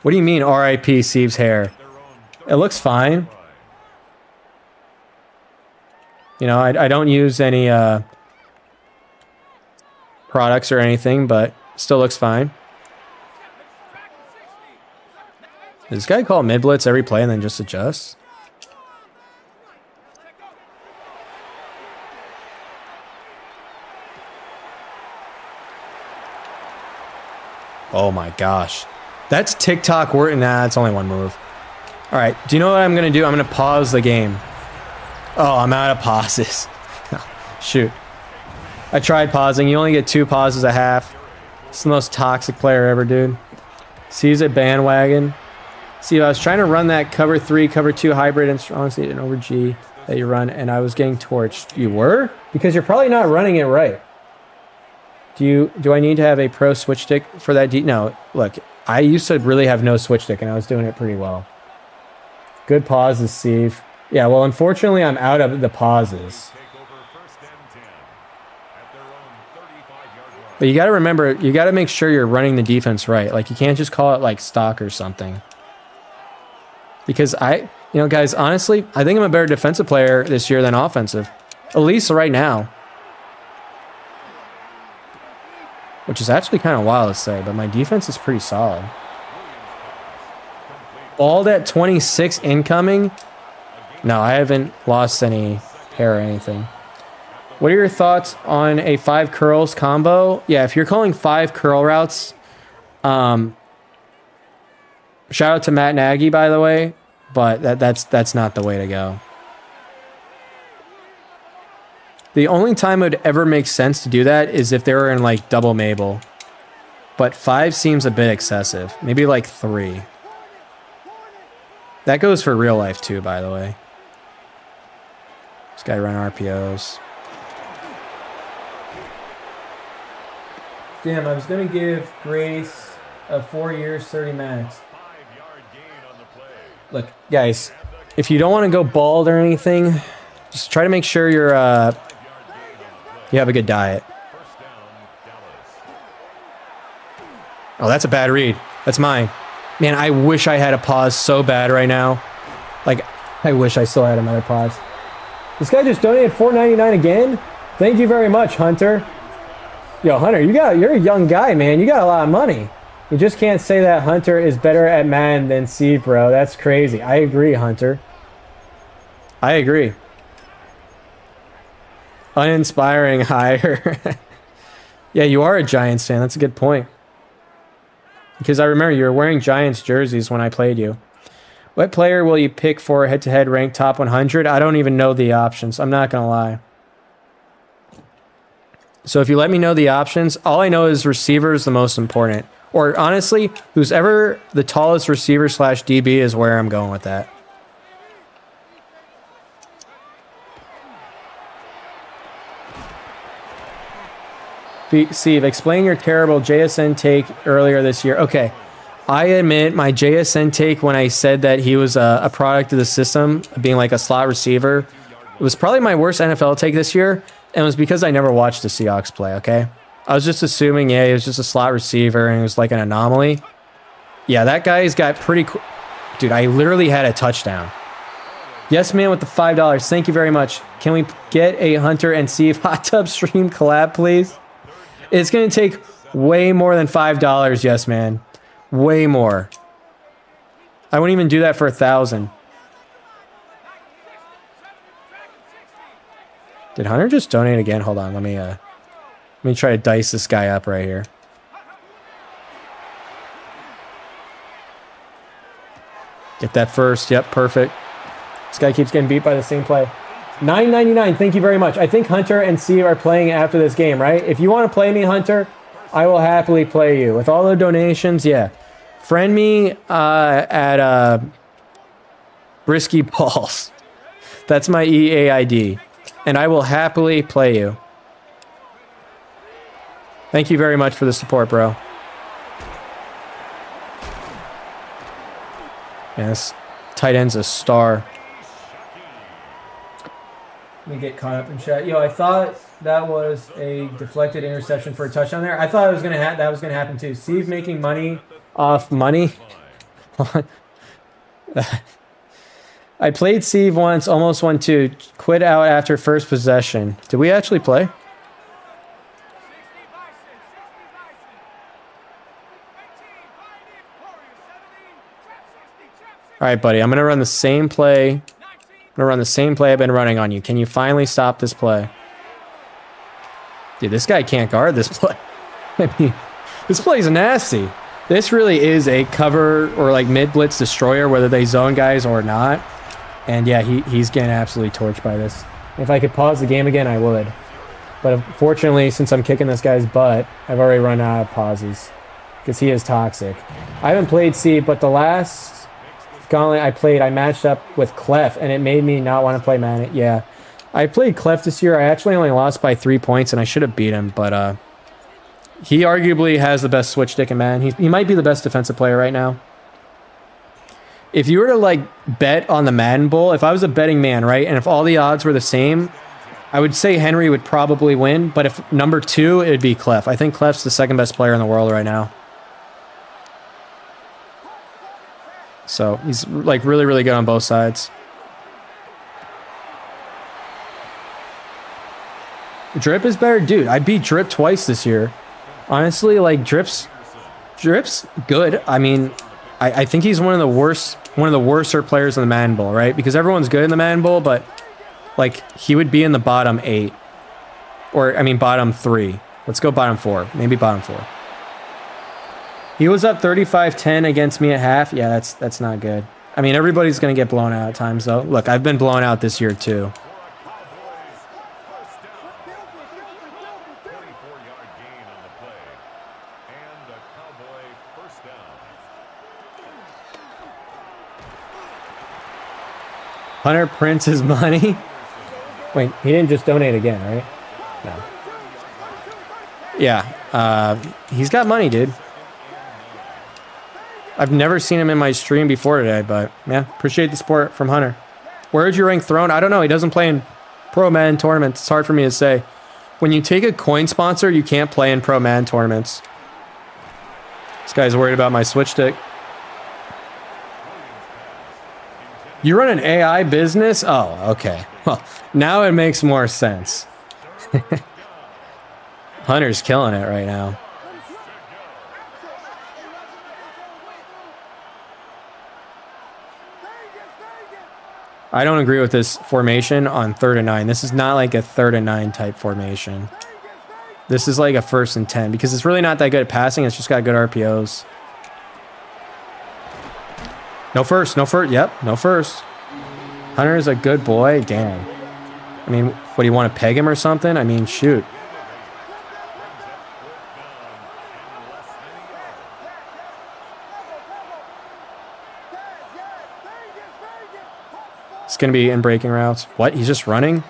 S1: What do you mean RIP Seeve's hair? It looks fine. You know, I don't use any products or anything, but still looks fine. Does this guy call mid-blitz every play and then just adjust? Oh my gosh. That's TikTok work. Nah, it's only one move. All right. Do you know what I'm going to do? I'm going to pause the game. Oh, I'm out of pauses. Shoot. I tried pausing. You only get 2 pauses a half. It's the most toxic player ever, dude. Sees a bandwagon. See, I was trying to run that cover 3, cover 2 hybrid and strong state and over G that you run, and I was getting torched. You were? Because you're probably not running it right. Do I need to have a pro switch stick for that? No, look, I used to really have no switch stick, and I was doing it pretty well. Good pauses, Steve. Yeah, well, unfortunately, I'm out of the pauses. But you got to remember, you got to make sure you're running the defense right. Like, you can't just call it, like, stock or something. Because guys, honestly, I think I'm a better defensive player this year than offensive. At least right now. Which is actually kind of wild to say, but my defense is pretty solid. All that 26 incoming. No, I haven't lost any hair or anything. What are your thoughts on a 5 curls combo? Yeah, if you're calling 5 curl routes, shout out to Matt Nagy, by the way, but that's not the way to go. The only time it would ever make sense to do that is if they were in, like, double Mabel. But 5 seems a bit excessive. Maybe, like, 3. That goes for real life, too, by the way. This guy run RPOs. Damn, I was going to give Grace a 4 years, 30 max. Look, guys, if you don't want to go bald or anything, just try to make sure you have a good diet. Oh, that's a bad read. That's mine. Man, I wish I had a pause so bad right now. Like, I wish I still had another pause. This guy just donated $4.99 again? Thank you very much, Hunter. Yo, Hunter, you're a young guy, man. You got a lot of money. You just can't say that Hunter is better at Madden than Seeve, bro. That's crazy. I agree, Hunter. I agree. Uninspiring hire. Yeah, you are a Giants fan. That's a good point. Because I remember you were wearing Giants jerseys when I played you. What player will you pick for head-to-head ranked top 100? I don't even know the options. I'm not going to lie. So if you let me know the options, all I know is receiver is the most important. Or honestly, who's ever the tallest receiver / DB is where I'm going with that. Steve, explain your terrible JSN take earlier this year. Okay. I admit my JSN take when I said that he was a product of the system, being like a slot receiver. It was probably my worst NFL take this year, and it was because I never watched the Seahawks play, okay? I was just assuming, yeah, he was just a slot receiver, and it was like an anomaly. Yeah, that guy's got pretty... Dude, I literally had a touchdown. Yes, man, with the $5. Thank you very much. Can we get a Hunter and Seeve hot tub stream collab, please? It's going to take way more than $5, yes, man. Way more. I wouldn't even do that for 1,000. Did Hunter just donate again? Hold on, let me try to dice this guy up right here. Get that first. Yep, perfect. This guy keeps getting beat by the same play. $9.99. Thank you very much. I think Hunter and Seeve are playing after this game, right? If you want to play me, Hunter, I will happily play you. With all the donations, yeah. Friend me at Brisky Balls. That's my EA ID. And I will happily play you. Thank you very much for the support, bro. Yeah, this tight end's a star. Let me get caught up in chat. Yo, I thought that was a deflected interception for a touchdown there. I thought it was that was gonna happen too. Steve making money off money. I played Seeve once, almost won 2. Quit out after first possession. Did we actually play? All right, buddy. I'm gonna run the same play. I'm gonna run the same play I've been running on you. Can you finally stop this play? Dude, this guy can't guard this play. I mean, this play's nasty. This really is a cover or like mid blitz destroyer, whether they zone guys or not. And yeah, he's getting absolutely torched by this. If I could pause the game again, I would. But unfortunately, since I'm kicking this guy's butt, I've already run out of pauses because he is toxic. I haven't played C, but the last gauntlet I played, I matched up with Clef, and it made me not want to play Man. Yeah, I played Clef this year. I actually only lost by 3 points, and I should have beat him, but he arguably has the best switch stick in Madden. He might be the best defensive player right now. If you were to like bet on the Madden Bowl, if I was a betting man, right, and if all the odds were the same, I would say Henry would probably win. But if number 2, it'd be Clef. I think Clef's the second best player in the world right now. So he's like really, really good on both sides. Drip is better, dude. I beat Drip twice this year. Honestly, like Drip's good. I mean, I think he's one of the worser players in the Madden Bowl, right? Because everyone's good in the Madden Bowl, but like he would be in the bottom 8, or I mean bottom 3. Let's go bottom 4, maybe bottom 4. He was up 35-10 against me at half. Yeah, that's not good. I mean, everybody's gonna get blown out at times, though. Look, I've been blown out this year too. Hunter prints his money. Wait, he didn't just donate again, right? No. Yeah, he's got money, dude. I've never seen him in my stream before today, but yeah, appreciate the support from Hunter. Where'd you rank Throne? I don't know. He doesn't play in Pro Madden tournaments. It's hard for me to say. When you take a coin sponsor, you can't play in Pro Madden tournaments. This guy's worried about my switch stick. You run an AI business? Oh, okay. Well, now it makes more sense. Hunter's killing it right now. I don't agree with this formation on 3rd and 9. This is not like a 3rd and 9 type formation. This is like a 1st and 10 because it's really not that good at passing. It's just got good RPOs. No first, no first. Yep, no first. Hunter is a good boy. Damn. I mean, what, do you want to peg him or something? I mean, shoot. It's going to be in breaking routes. What? He's just running?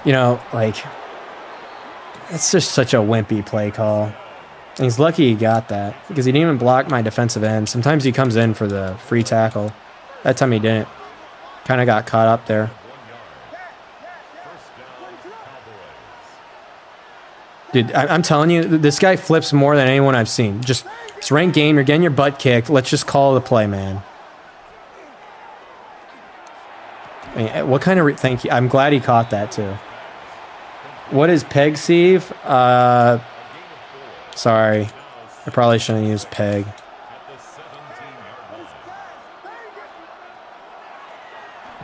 S1: You know, like... It's just such a wimpy play call. And he's lucky he got that because he didn't even block my defensive end. Sometimes he comes in for the free tackle. That time he didn't. Kind of got caught up there. Dude, I'm telling you, this guy flips more than anyone I've seen. Just, it's ranked game. You're getting your butt kicked. Let's just call the play, man. I mean, what kind of... thank you. I'm glad he caught that, too. What is peg, Seeve? Sorry. I probably shouldn't use peg.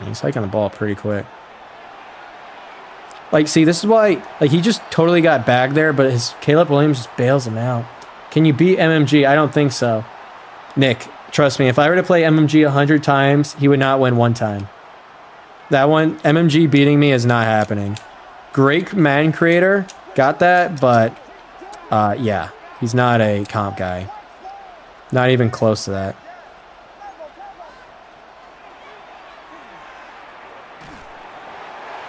S1: He's hiking the ball pretty quick. Like, see, this is why, like, he just totally got bagged there, but his Caleb Williams just bails him out. Can you beat MMG? I don't think so. Nick, trust me, if I were to play MMG 100 times, he would not win one time. That one, MMG beating me is not happening. Great man creator, got that, but, yeah, he's not a comp guy. Not even close to that.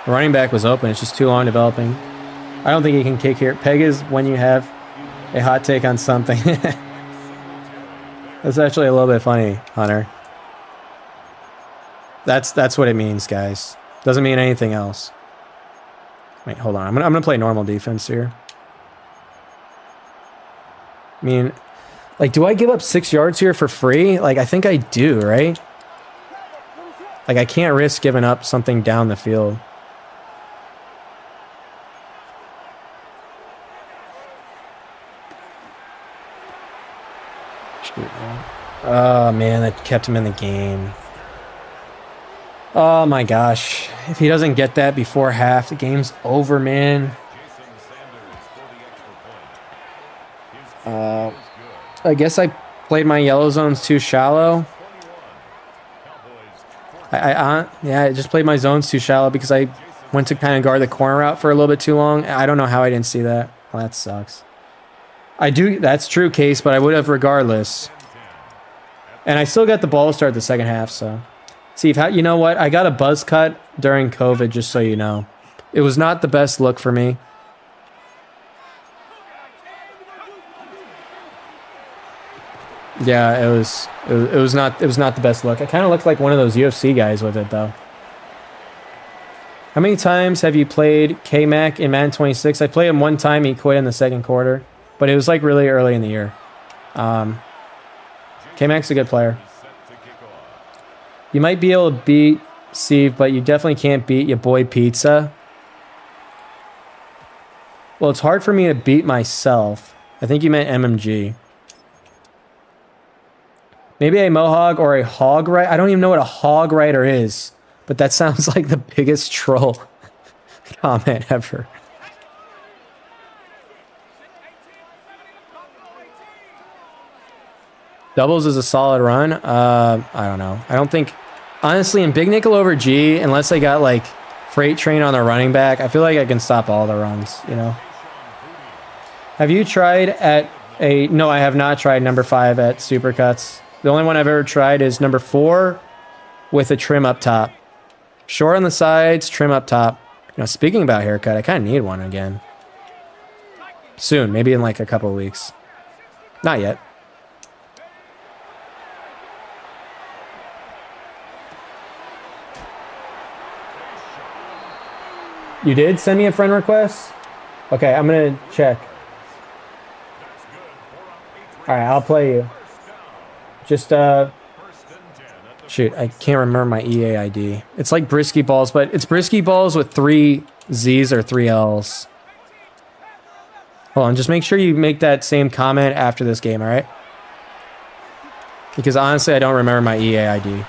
S1: The running back was open. It's just too long developing. I don't think he can kick here. Peg is when you have a hot take on something. That's actually a little bit funny, Hunter. That's what it means, guys. Doesn't mean anything else. Wait, hold on. I'm gonna play normal defense here. I mean, like, do I give up 6 yards here for free? Like, I think I do, right? Like, I can't risk giving up something down the field. Oh, man, that kept him in the game. Oh, my gosh. If he doesn't get that before half, the game's over, man. I guess I played my yellow zones too shallow. Yeah, I just played my zones too shallow because I went to kind of guard the corner route for a little bit too long. I don't know how I didn't see that. Well, that sucks. That's true, Case, but I would have regardless. And I still got the ball to start the second half, so. Steve, you know what? I got a buzz cut during COVID, just so you know. It was not the best look for me. Yeah, it was not the best look. I kind of looked like one of those UFC guys with it, though. How many times have you played K-Mac in Madden 26? I played him one time. He quit in the second quarter, but it was like really early in the year. K-Mac's a good player. You might be able to beat Seeve, but you definitely can't beat your boy Pizza. Well, it's hard for me to beat myself. I think you meant MMG. Maybe a Mohawk or a Hog Rider. I don't even know what a Hog Rider is, but that sounds like the biggest troll comment ever. Doubles is a solid run. I don't know. I don't think, honestly, in Big Nickel over G, unless I got like Freight Train on the running back, I feel like I can stop all the runs, you know? Have you tried at a, no, I have not tried number 5 at Supercuts. The only one I've ever tried is number 4 with a trim up top. Short on the sides, trim up top. You know, speaking about haircut, I kind of need one again. Soon, maybe in like a couple of weeks. Not yet. You did send me a friend request? Okay, I'm going to check. All right, I'll play you. Just, shoot, I can't remember my EA ID. It's like Brisky Balls, but it's Brisky Balls with 3 Z's or 3 L's. Hold on, just make sure you make that same comment after this game, all right? Because honestly, I don't remember my EA ID.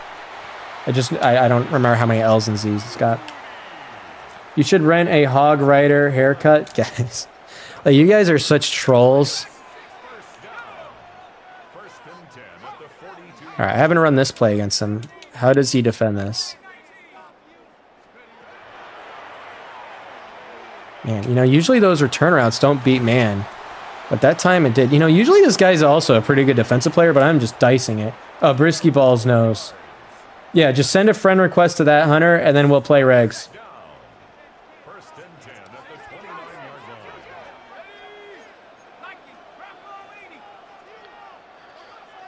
S1: I don't remember how many L's and Z's it's got. You should rent a Hog Rider haircut. Guys, like, you guys are such trolls. All right, I haven't run this play against him. How does he defend this? Man, you know, usually those return routes don't beat man. But that time it did. You know, usually this guy's also a pretty good defensive player, but I'm just dicing it. Oh, Brisky Balls knows. Yeah, just send a friend request to that, Hunter, and then we'll play regs.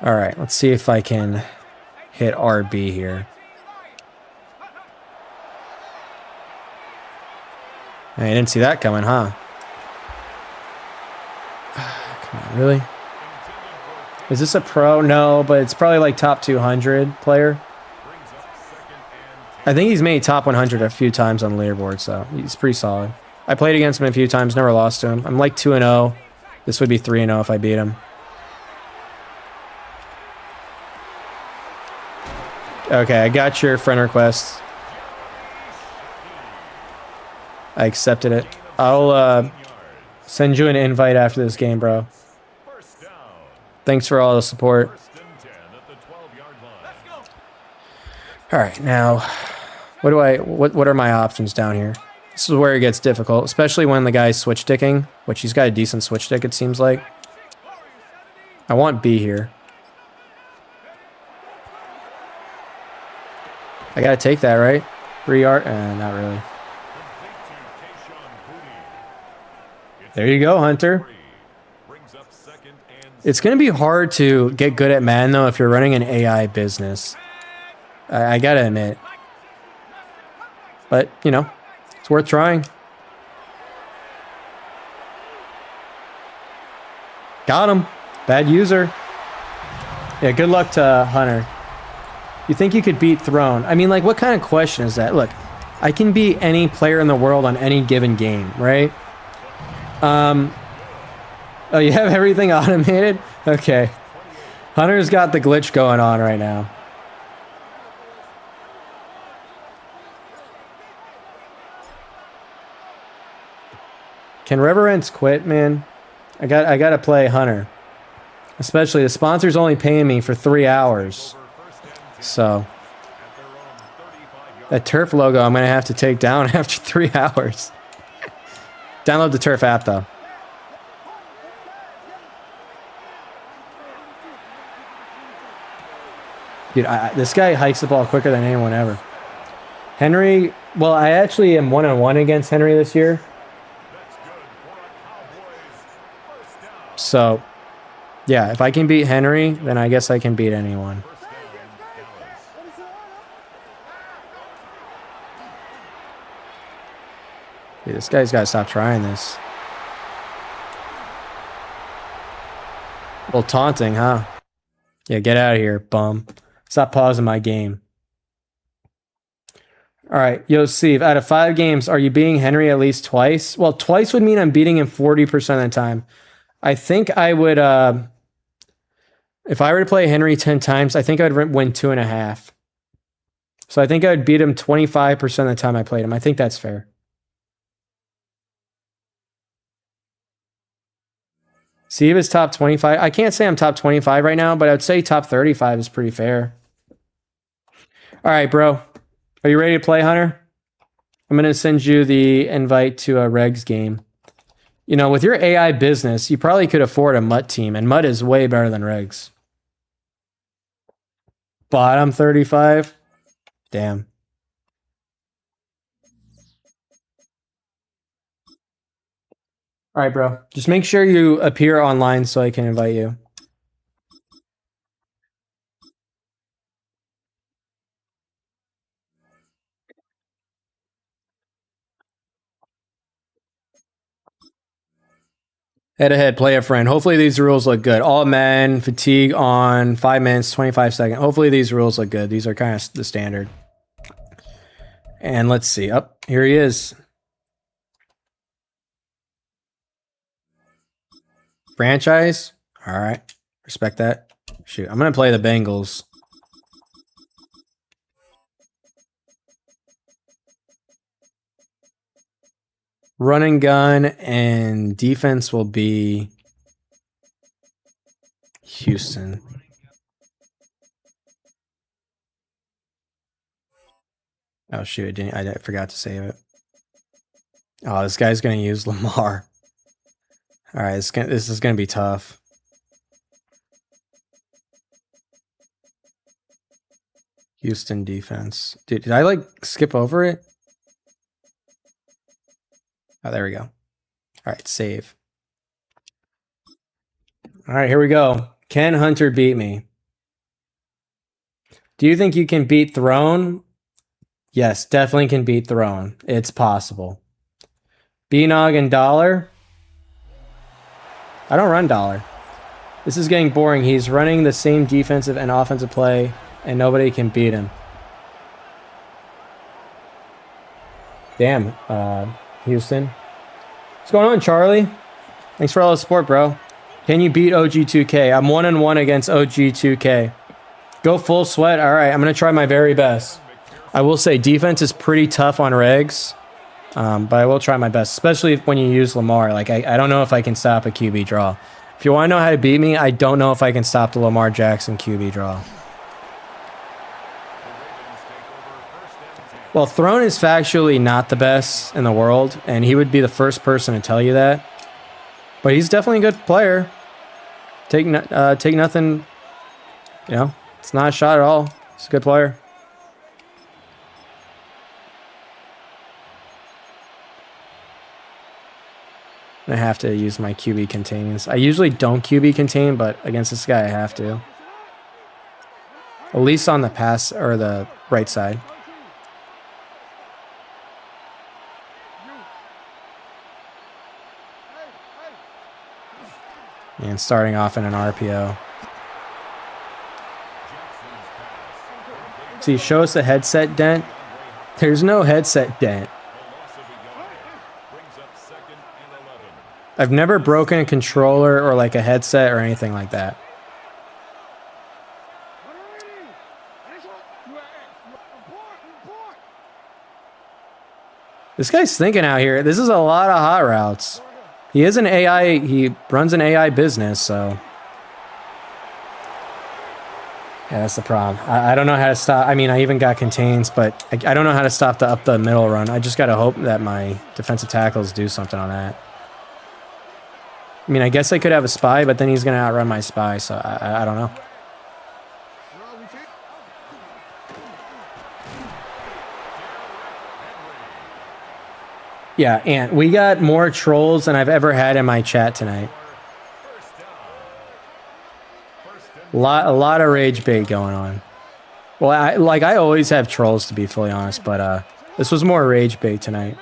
S1: All right, let's see if I can hit RB here. I didn't see that coming, huh? Come on, really? Is this a pro? No, but it's probably like top 200 player. I think he's made top 100 a few times on the leaderboard, so he's pretty solid. I played against him a few times, never lost to him. I'm like 2-0. This would be 3-0 if I beat him. Okay, I got your friend request. I accepted it. I'll send you an invite after this game, bro. Thanks for all the support. All right, now, what are my options down here? This is where it gets difficult, especially when the guy's switch sticking, which he's got a decent switch stick, it seems like. I want B here. I gotta take that, right? 3 yard, not really. There you go, Hunter. It's gonna be hard to get good at Madden though if you're running an AI business. I gotta admit. But, you know, it's worth trying. Got him. Bad user. Yeah, good luck to Hunter. You think you could beat Throne? I mean, like, what kind of question is that? Look, I can beat any player in the world on any given game, right? Oh, you have everything automated? Okay. Hunter's got the glitch going on right now. Can Reverence quit, man? I gotta play Hunter. Especially the sponsor's only paying me for 3 hours. So that turf logo I'm gonna have to take down after 3 hours. Download the turf app though. Dude, this guy hikes the ball quicker than anyone ever. Henry, well, I actually am 1-on-1 against Henry this year. So, yeah, if I can beat Henry, then I guess I can beat anyone. Dude, this guy's got to stop trying this. A little taunting, huh? Yeah, get out of here, bum. Stop pausing my game. All right, yo, Seeve, out of 5 games, are you beating Henry at least twice? Well, twice would mean I'm beating him 40% of the time. I think I would, if I were to play Henry 10 times, I think I'd win 2.5. So I think I would beat him 25% of the time I played him. I think that's fair. Seeve is top 25. I can't say I'm top 25 right now, but I would say top 35 is pretty fair. All right, bro. Are you ready to play, Hunter? I'm going to send you the invite to a Regs game. You know, with your AI business, you probably could afford a MUT team, and MUT is way better than Regs. Bottom 35? Damn. All right, bro. Just make sure you appear online so I can invite you. Head ahead, play a friend. Hopefully these rules look good. All men, fatigue on, 5 minutes, 25 seconds. Hopefully these rules look good. These are kind of the standard. And let's see. Up here he is. Franchise. All right. Respect that. Shoot. I'm going to play the Bengals. Run and gun and defense will be Houston. Oh shoot, I forgot to save it. Oh, this guy's gonna use Lamar. All right, this is gonna be tough. Houston defense. Dude, did I like skip over it? Oh, there we go. All right, save. All right, here we go. Can Hunter beat me? Do you think you can beat Throne? Yes, definitely can beat Throne. It's possible. B-Nog and Dollar? I don't run Dollar. This is getting boring. He's running the same defensive and offensive play, and nobody can beat him. Damn, Houston. What's going on, Charlie? Thanks for all the support, bro. Can you beat OG2K? I'm 1-1 against OG2K. Go full sweat. All right, I'm going to try my very best. I will say defense is pretty tough on regs, but I will try my best, especially when you use Lamar. Like, I don't know if I can stop a QB draw. If you want to know how to beat me, I don't know if I can stop the Lamar Jackson QB draw. Well, Throne is factually not the best in the world, and he would be the first person to tell you that. But he's definitely a good player. Take nothing, you know, it's not a shot at all. He's a good player. I have to use my QB contains. I usually don't QB contain, but against this guy I have to. At least on the pass or the right side. And starting off in an RPO. See, show us a headset dent. There's no headset dent. I've never broken a controller or like a headset or anything like that. This guy's thinking out here. This is a lot of hot routes. He is an AI. He runs an AI business, so. Yeah, that's the problem. I don't know how to stop. I mean, I even got contains, but I don't know how to stop the up the middle run. I just got to hope that my defensive tackles do something on that. I mean, I guess I could have a spy, but then he's going to outrun my spy, so I don't know. Yeah, and we got more trolls than I've ever had in my chat tonight. A lot of rage bait going on. Well, I always have trolls, to be fully honest, but this was more rage bait tonight.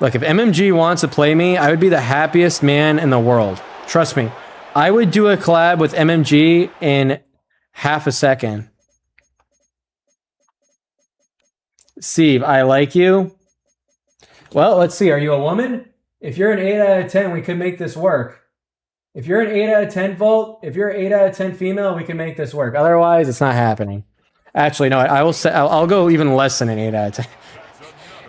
S1: Look, if MMG wants to play me, I would be the happiest man in the world. Trust me. I would do a collab with MMG in half a second. Seeve, I like you. Well, let's see. Are you a woman? If you're an 8 out of 10, we could make this work. If you're an 8 out of 10 volt, if you're an 8 out of 10 female, we can make this work. Otherwise, it's not happening. Actually, no, I will say I'll go even less than an 8 out of 10.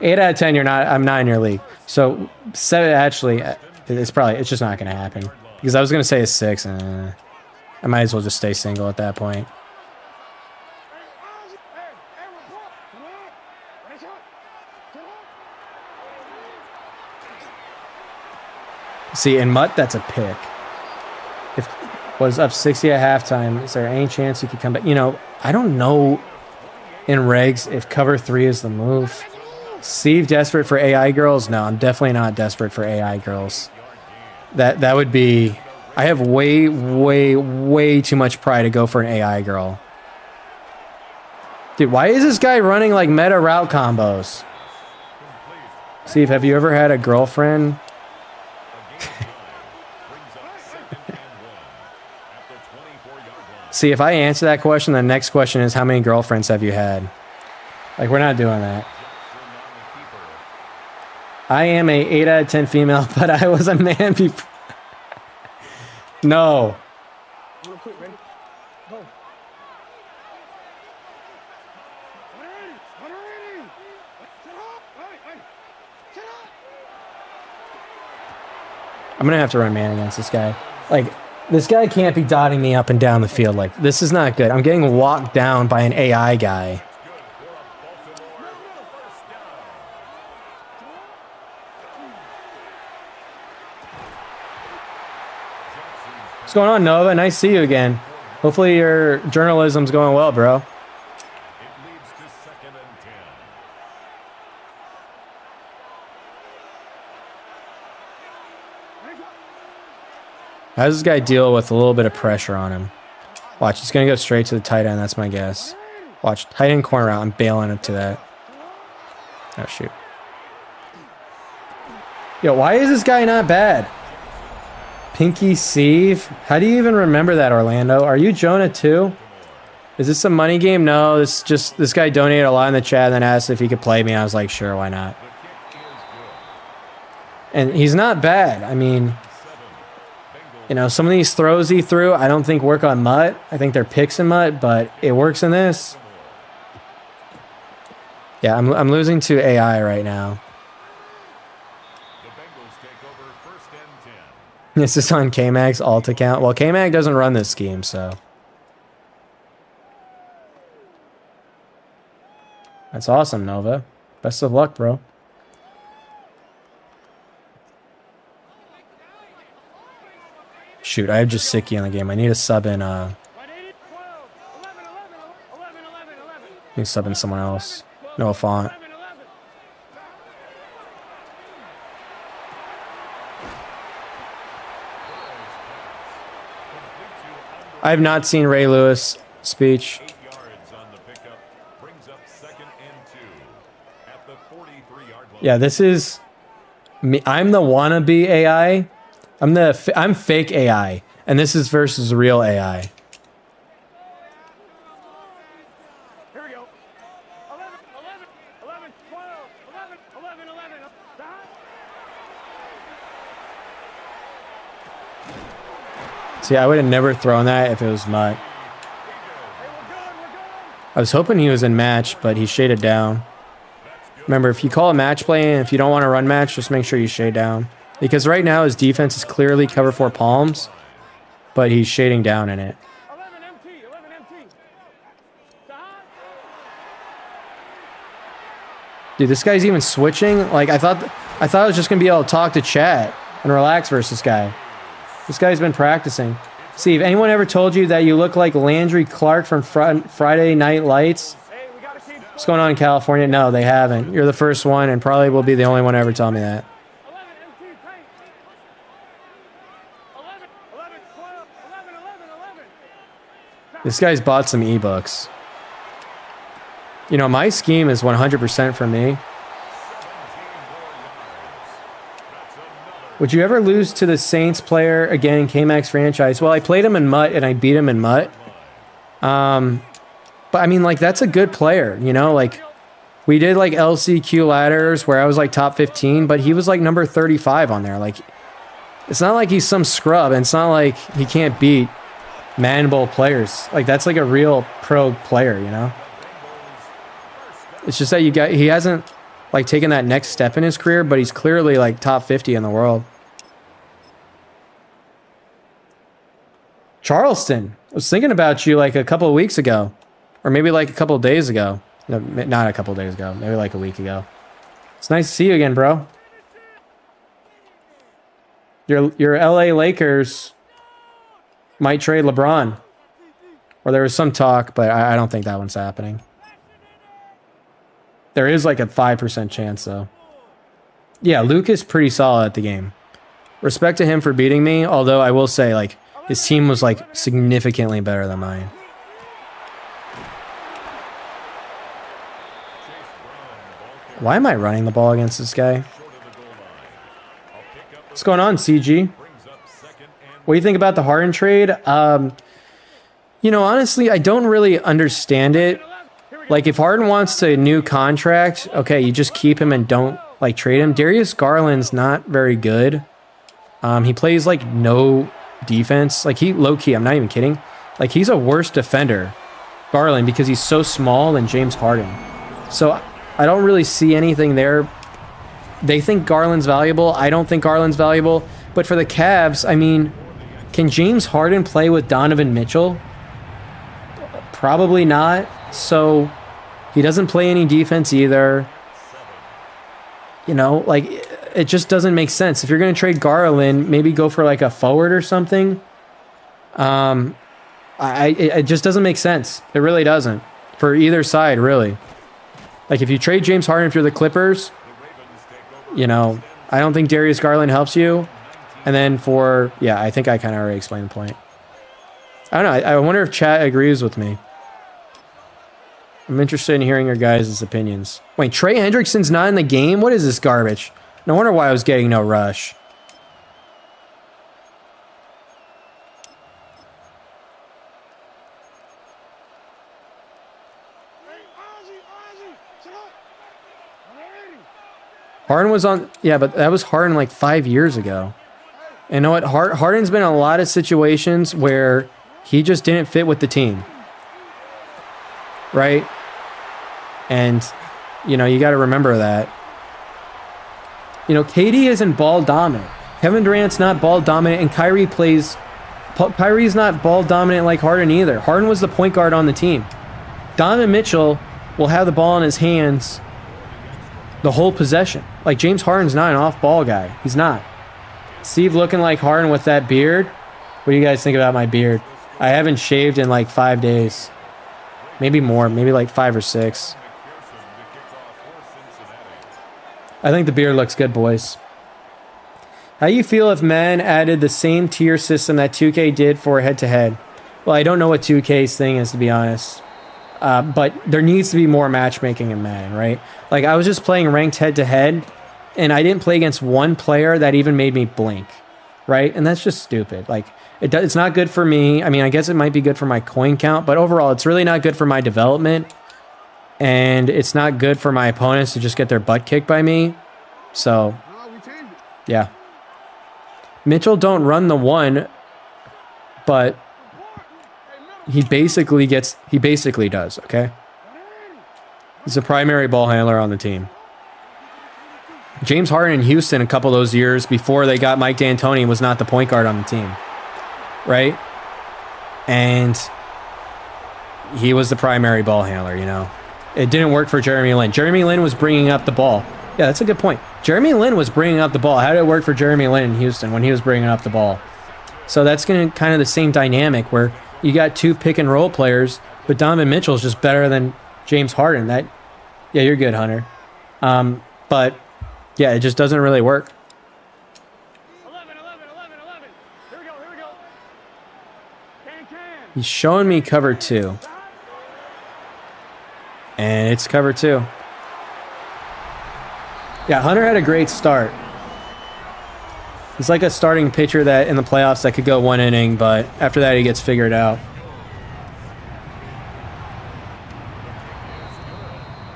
S1: 8 out of 10, you're not. I'm not in your league. So 7 actually, it's just not going to happen. Because I was going to say a 6, and I might as well just stay single at that point. See, in MUT, that's a pick. If was up 60 at halftime, is there any chance you could come back? You know, I don't know in regs if cover 3 is the move. Seeve desperate for AI girls? No, I'm definitely not desperate for AI girls. That would be... I have way, way, way too much pride to go for an AI girl. Dude, why is this guy running like meta route combos? Seeve, have you ever had a girlfriend? See, if I answer that question, the next question is how many girlfriends have you had? Like, we're not doing that. I am a 8 out of 10 female, but I was a man before. No. I'm going to have to run man against this guy. Like, this guy can't be dotting me up and down the field. Like, this is not good. I'm getting walked down by an AI guy. What's going on, Nova? Nice to see you again. Hopefully your journalism's going well, bro. How does this guy deal with a little bit of pressure on him? Watch, he's going to go straight to the tight end. That's my guess. Watch, tight end corner out. I'm bailing up to that. Oh, shoot. Yo, why is this guy not bad? Pinky Seeve? How do you even remember that, Orlando? Are you Jonah too? Is this a money game? No, this guy donated a lot in the chat and then asked if he could play me. I was like, sure, why not? And he's not bad. I mean, you know, some of these throws he threw, I don't think work on MUT. I think they're picks in MUT, but it works in this. Yeah, I'm losing to AI right now. This is on K-Mag's alt account. Well, K-Mag doesn't run this scheme, so. That's awesome, Nova. Best of luck, bro. Shoot, I have just Sicky in the game. I need a sub in, I need to sub in someone else. No font. I have not seen Ray Lewis' speech. Yeah, this is me. I'm the wannabe AI. I'm fake AI, and this is versus real AI.
S4: Here we go. 11, 12, 11, 11.
S1: See, I would have never thrown that if it was MUT. I was hoping he was in match, but he shaded down. Remember, if you call a match play and if you don't want to run match, just make sure you shade down. Because right now his defense is clearly cover 4 palms, but he's shading down in it.
S4: 11 MT.
S1: Dude, this guy's even switching. Like I thought I was just gonna be able to talk to chat and relax versus this guy. This guy's been practicing. Steve, anyone ever told you that you look like Landry Clark from Friday Night Lights? What's going on in California? No, they haven't. You're the first one and probably will be the only one to ever tell me that.
S4: 11 MT paint. 11, 12, 11.
S1: This guy's bought some ebooks. You know, my scheme is 100% for me. Would you ever lose to the Saints player again in K-Max franchise? Well, I played him in MUT and I beat him in MUT. But I mean, like, that's a good player, you know? Like, we did like LCQ ladders where I was like top 15, but he was like number 35 on there. Like, it's not like he's some scrub, and it's not like he can't beat manable players. Like, that's like a real pro player, you know? It's just that he hasn't like taken that next step in his career, but he's clearly like top 50 in the world. Charleston, I was thinking about you like a couple of weeks ago, or maybe like a couple of days ago. No, not a couple of days ago, maybe like a week ago. It's nice to see you again, bro. Your LA Lakers might trade LeBron. Or there was some talk, but I don't think that one's happening. There is like a 5% chance, though. Yeah, Luke is pretty solid at the game. Respect to him for beating me, although I will say, like, his team was, like, significantly better than mine. Why am I running the ball against this guy? What's going on, CG? What do you think about the Harden trade? You know, honestly, I don't really understand it. Like, if Harden wants a new contract, okay, you just keep him and don't, like, trade him. Darius Garland's not very good. He plays, like, no defense. Like, low-key, I'm not even kidding. Like, he's a worse defender, Garland, because he's so small than James Harden. So, I don't really see anything there. They think Garland's valuable. I don't think Garland's valuable. But for the Cavs, I mean, can James Harden play with Donovan Mitchell? Probably not. So he doesn't play any defense either. You know, like, it just doesn't make sense. If you're going to trade Garland, maybe go for like a forward or something. It just doesn't make sense. It really doesn't. For either side, really. Like, if you trade James Harden, if you're the Clippers, you know, I don't think Darius Garland helps you. And then I think I kind of already explained the point. I don't know. I wonder if chat agrees with me. I'm interested in hearing your guys' opinions. Wait, Trey Hendrickson's not in the game? What is this garbage? No wonder why I was getting no rush. Harden was on... Yeah, but that was Harden like 5 years ago. And you know what? Harden's been in a lot of situations where he just didn't fit with the team. Right? And, you know, you got to remember that. You know, KD isn't ball dominant. Kevin Durant's not ball dominant, and Kyrie's not ball dominant like Harden either. Harden was the point guard on the team. Donovan Mitchell will have the ball in his hands the whole possession. Like, James Harden's not an off-ball guy. He's not. Steve looking like Harden with that beard. What do you guys think about my beard? I haven't shaved in like 5 days. Maybe more. Maybe like 5 or 6. I think the beard looks good, boys. How do you feel if Madden added the same tier system that 2K did for head-to-head? Well, I don't know what 2K's thing is, to be honest. But there needs to be more matchmaking in Madden, right? Like, I was just playing ranked head-to-head, and I didn't play against one player that even made me blink, right? And that's just stupid. Like, it's not good for me. I mean, I guess it might be good for my coin count, but overall, it's really not good for my development. And it's not good for my opponents to just get their butt kicked by me. So, yeah. Mitchell don't run the one, but he basically does, okay? He's a primary ball handler on the team. James Harden in Houston a couple of those years before they got Mike D'Antoni was not the point guard on the team, right? And he was the primary ball handler, you know? It didn't work for Jeremy Lin. Jeremy Lin was bringing up the ball. Yeah, that's a good point. Jeremy Lin was bringing up the ball. How did it work for Jeremy Lin in Houston when he was bringing up the ball? So that's going to kind of the same dynamic where you got two pick and roll players, but Donovan Mitchell is just better than James Harden. Yeah, you're good, Hunter. But yeah, it just doesn't really work.
S4: 11. Here we go. Can.
S1: He's showing me cover 2. And it's cover 2. Yeah, Hunter had a great start. He's like a starting pitcher that in the playoffs that could go 1 inning, but after that he gets figured out.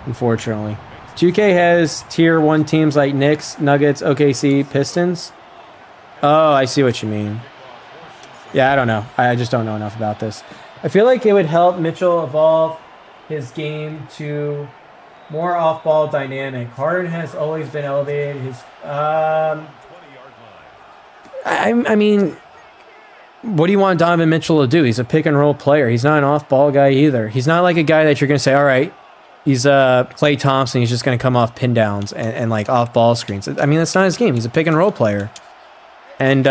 S1: Unfortunately. 2K has tier 1 teams like Knicks, Nuggets, OKC, Pistons. Oh, I see what you mean. Yeah, I don't know. I just don't know enough about this. I feel like it would help Mitchell evolve his game to more off-ball dynamic. Harden has always been elevated. His, I mean, what do you want Donovan Mitchell to do? He's a pick-and-roll player. He's not an off-ball guy either. He's not like a guy that you're going to say, all right, he's Klay Thompson. He's just going to come off pin downs and like off-ball screens. I mean, that's not his game. He's a pick-and-roll player. And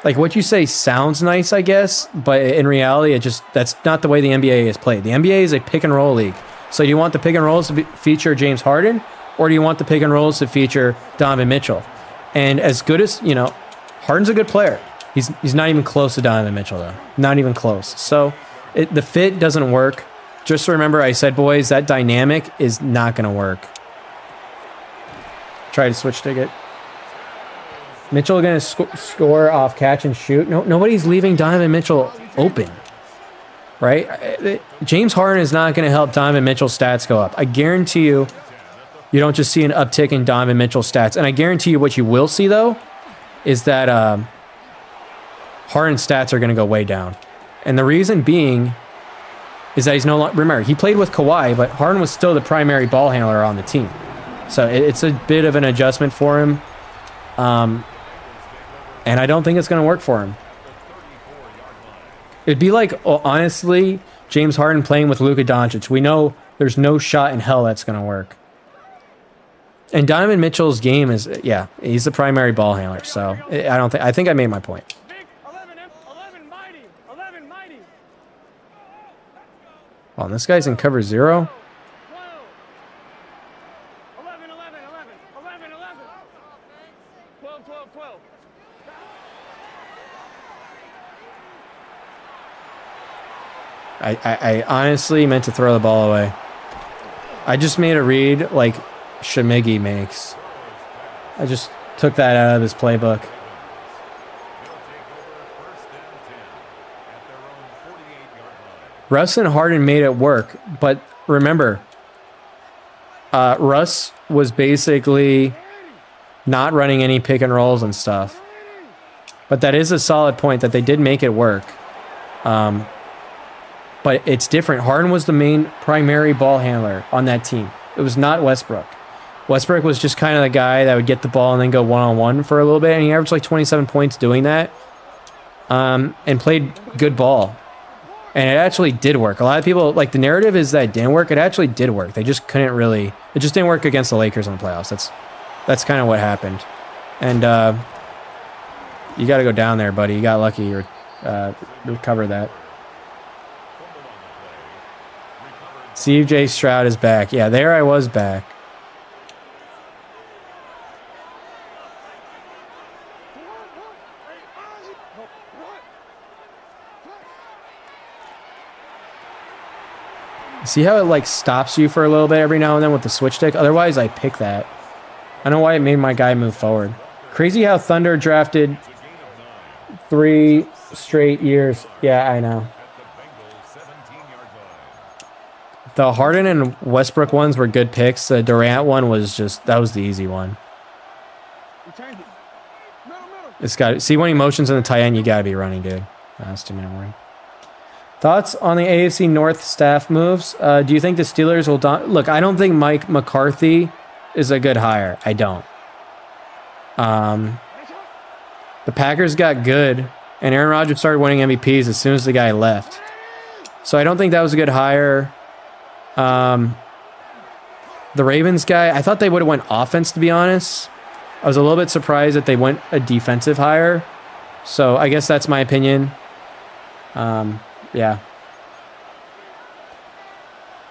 S1: like what you say sounds nice, I guess, but in reality, that's not the way the NBA is played. The NBA is a pick-and-roll league. So do you want the pick-and-rolls to feature James Harden, or do you want the pick-and-rolls to feature Donovan Mitchell? And as good as, you know, Harden's a good player. He's not even close to Donovan Mitchell, though. Not even close. So the fit doesn't work. Just remember, I said, boys, that dynamic is not going to work. Try to switch ticket. Mitchell going to score off catch and shoot. No, nobody's leaving Donovan Mitchell open, right? James Harden is not going to help Donovan Mitchell's stats go up. I guarantee you, you don't just see an uptick in Donovan Mitchell's stats. And I guarantee you what you will see, though, is that Harden's stats are going to go way down. And the reason being is that he's no longer... Remember, he played with Kawhi, but Harden was still the primary ball handler on the team. So it's a bit of an adjustment for him. And I don't think it's going to work for him. It'd be like, honestly, James Harden playing with Luka Doncic. We know there's no shot in hell that's going to work. And Donovan Mitchell's game is, yeah, he's the primary ball handler. So I think I made my point.
S4: 11 mighty.
S1: Well, and this guy's in cover 0.
S4: 11. 12.
S1: I honestly meant to throw the ball away. I just made a read like Shamigi makes. I just took that out of his playbook. Russ and Harden made it work, but remember, Russ was basically not running any pick and rolls and stuff. But that is a solid point that they did make it work. But it's different. Harden was the main primary ball handler on that team. It was not Westbrook. Westbrook was just kind of the guy that would get the ball and then go one-on-one for a little bit, and he averaged like 27 points doing that, and played good ball. And it actually did work. A lot of people, like, the narrative is that it didn't work. It actually did work. They just couldn't really, it just didn't work against the Lakers in the playoffs. That's kind of what happened. And you got to go down there, buddy. You got lucky. You recover that. CJ Stroud is back. Yeah, there I was back. See how it like stops you for a little bit every now and then with the switch stick? Otherwise, I pick that. I don't know why it made my guy move forward. Crazy how Thunder drafted 3 straight years. Yeah, I know. The Harden and Westbrook ones were good picks. The Durant one was just, that was the easy one. It's got, see when he motions in the tight end, you got to be running, dude. That's 2-minute warning. Thoughts on the AFC North staff moves? Do you think the Steelers will... Look, I don't think Mike McCarthy is a good hire. I don't. The Packers got good, and Aaron Rodgers started winning MVPs as soon as the guy left. So I don't think that was a good hire. The Ravens guy, I thought they would have went offense, to be honest. I was a little bit surprised that they went a defensive hire. So I guess that's my opinion. Yeah.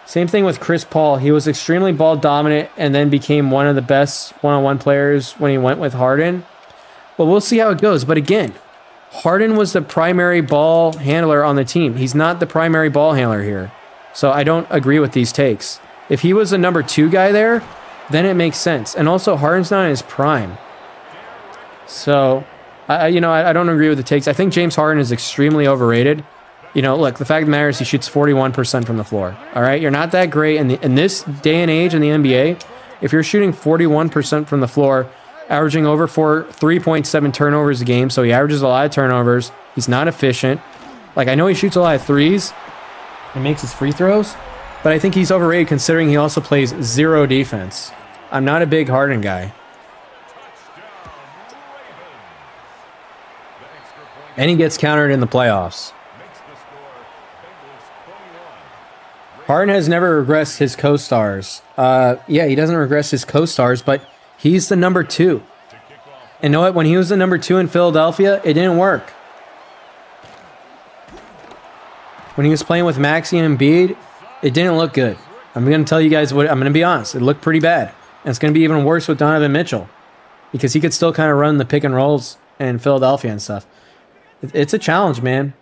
S1: Same thing with Chris Paul. He was extremely ball dominant and then became one of the best one-on-one players when he went with Harden. Well, we'll see how it goes. But again, Harden was the primary ball handler on the team. He's not the primary ball handler here. So I don't agree with these takes. If he was a number 2 guy there, then it makes sense. And also, Harden's not in his prime. So, I don't agree with the takes. I think James Harden is extremely overrated. Look, the fact of the matter is he shoots 41% from the floor. All right? You're not that great. In this day and age in the NBA, if you're shooting 41% from the floor, averaging over 3.7 turnovers a game, so he averages a lot of turnovers. He's not efficient. Like, I know he shoots a lot of threes and makes his free throws, but I think he's overrated considering he also plays 0 defense. I'm not a big Harden guy. And he gets countered in the playoffs. Harden has never regressed his co-stars. Yeah, he doesn't regress his co-stars, but he's the number 2. And know what? When he was the number 2 in Philadelphia, it didn't work. When he was playing with Maxey and Embiid, it didn't look good. I'm going to tell you guys what I'm going to be honest. It looked pretty bad. And it's going to be even worse with Donovan Mitchell because he could still kind of run the pick and rolls in Philadelphia and stuff. It's a challenge, man.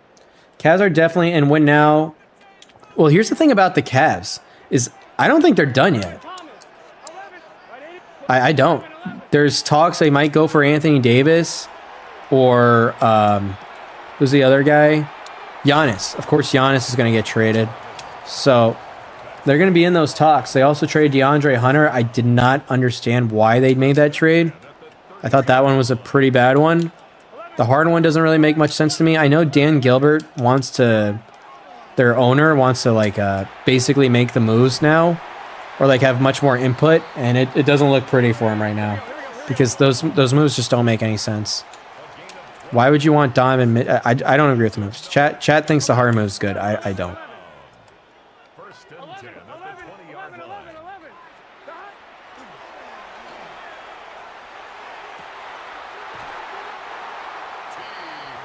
S1: Cavs are definitely in win now. Well, here's the thing about the Cavs is I don't think they're done yet. I don't. There's talks they might go for Anthony Davis or who's the other guy? Giannis. Of course, Giannis is going to get traded. So they're going to be in those talks. They also traded DeAndre Hunter. I did not understand why they made that trade. I thought that one was a pretty bad one. The Harden one doesn't really make much sense to me. I know Dan Gilbert their owner wants to basically make the moves now or have much more input, and it doesn't look pretty for him right now because those moves just don't make any sense. Why would you want Dom and I don't agree with the moves. Chat thinks the Harden move is good. I don't.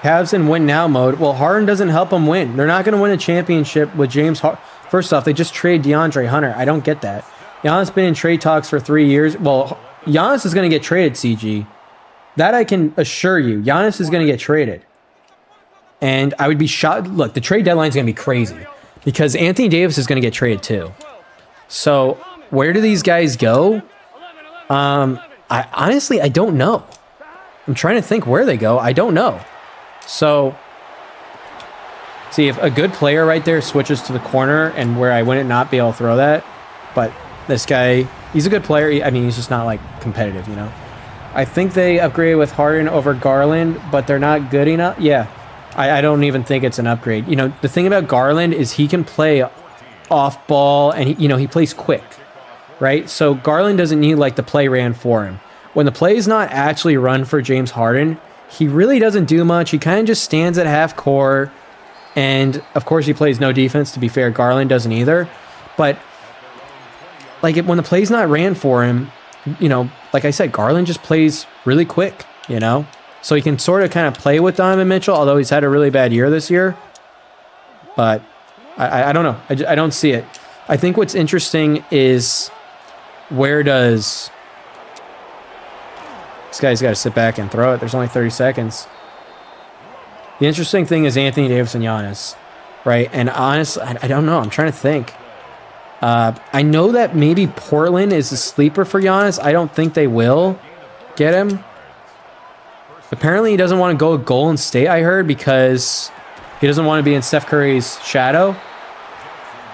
S1: Cavs in win now mode. Well, Harden doesn't help them win. They're not going to win a championship with James Harden. First off, they just trade DeAndre Hunter. I don't get that. Giannis been in trade talks for 3 years. Well, Giannis is going to get traded, CG. That I can assure you. Giannis is going to get traded. And I would be shocked. Look, the trade deadline is going to be crazy. because Anthony Davis is going to get traded too. So where do these guys go? I honestly, I don't know. I'm trying to think where they go. I don't know. So see if a good player right there switches to the corner and where I wouldn't not be able to throw that. But this guy, he's a good player. I mean, he's just not like competitive, you know? I think they upgraded with Harden over Garland, but they're not good enough. Yeah, I don't even think it's an upgrade. You know, the thing about Garland is he can play off ball and, he plays quick, right? So Garland doesn't need like the play ran for him. When the play is not actually run for James Harden, he really doesn't do much. He kind of just stands at half court. And of course he plays no defense. To be fair, Garland doesn't either. But like when the play's not ran for him, like I said, Garland just plays really quick, so he can sort of kind of play with Donovan Mitchell, although he's had a really bad year this year. But I don't know. I don't see it. I think what's interesting is where does this guy's got to sit back and throw it. There's only 30 seconds. The interesting thing is Anthony Davis and Giannis, right? And honestly, I don't know. I'm trying to think. I know that maybe Portland is a sleeper for Giannis. I don't think they will get him. Apparently, he doesn't want to go to Golden State, I heard, because he doesn't want to be in Steph Curry's shadow.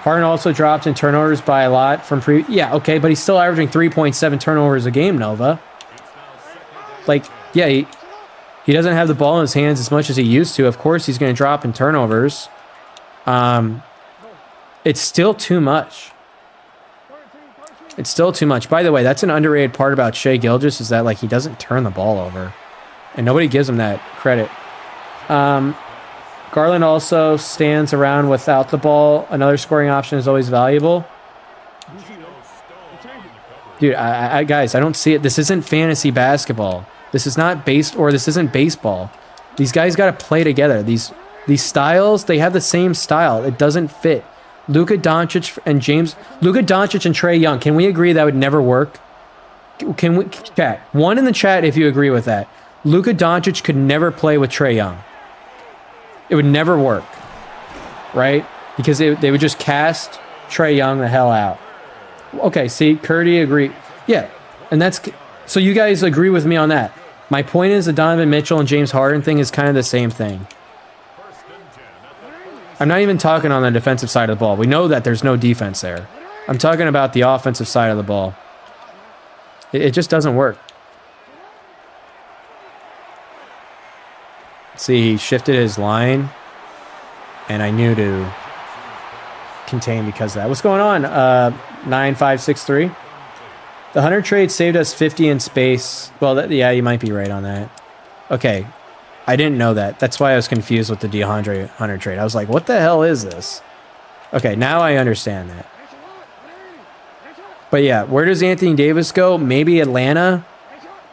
S1: Harden also dropped in turnovers by a lot from Yeah, okay, but he's still averaging 3.7 turnovers a game, Nova. Like, yeah, he doesn't have the ball in his hands as much as he used to. Of course, he's going to drop in turnovers. It's still too much. It's still too much. By the way, that's an underrated part about Shai Gilgeous is that like he doesn't turn the ball over, and nobody gives him that credit. Garland also stands around without the ball. Another scoring option is always valuable. Dude, guys, I don't see it. This isn't fantasy basketball. This is not this isn't baseball. These guys got to play together. These styles, they have the same style. It doesn't fit. Luka Doncic and Trae Young. Can we agree that would never work? Can we chat? One in the chat if you agree with that. Luka Doncic could never play with Trae Young. It would never work, right? Because they would just cast Trae Young the hell out. Okay, see, Curdy agree. Yeah, and that's so you guys agree with me on that. My point is the Donovan Mitchell and James Harden thing is kind of the same thing. I'm not even talking on the defensive side of the ball. We know that there's no defense there. I'm talking about the offensive side of the ball. It just doesn't work. See, he shifted his line, and I knew to contain because of that. What's going on? 9563. The Hunter trade saved us 50 in space. Well, yeah, you might be right on that. Okay. I didn't know that. That's why I was confused with the DeAndre Hunter trade. I was like, what the hell is this? Okay, now I understand that. But yeah, where does Anthony Davis go? Maybe Atlanta.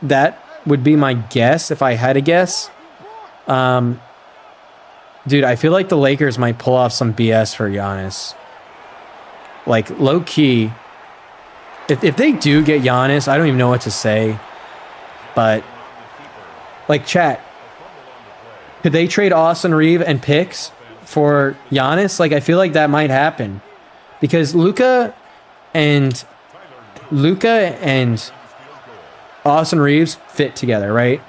S1: That would be my guess if I had to guess. Dude, I feel like the Lakers might pull off some BS for Giannis. Like, low-key, if they do get Giannis, I don't even know what to say. But, like, chat, could they trade Austin Reeves and picks for Giannis? Like, I feel like that might happen. Because Luka and Austin Reeves fit together, right?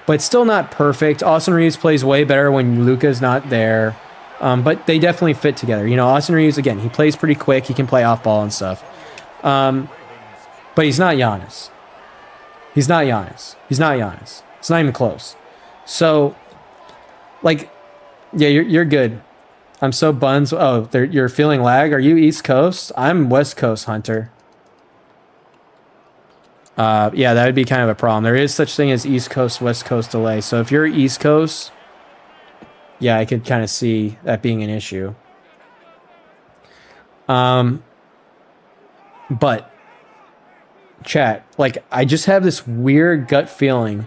S1: But still not perfect. Austin Reeves plays way better when Luka's not there. But they definitely fit together. Austin Reeves, again, he plays pretty quick. He can play off ball and stuff. But he's not Giannis. He's not Giannis. It's not even close. So, like, yeah, you're good. I'm so buns. Oh, you're feeling lag. Are you East Coast? I'm West Coast, Hunter. Yeah, that would be kind of a problem. There is such thing as East Coast, West Coast delay. So if you're East Coast, yeah, I could kind of see that being an issue. But chat, like, I just have this weird gut feeling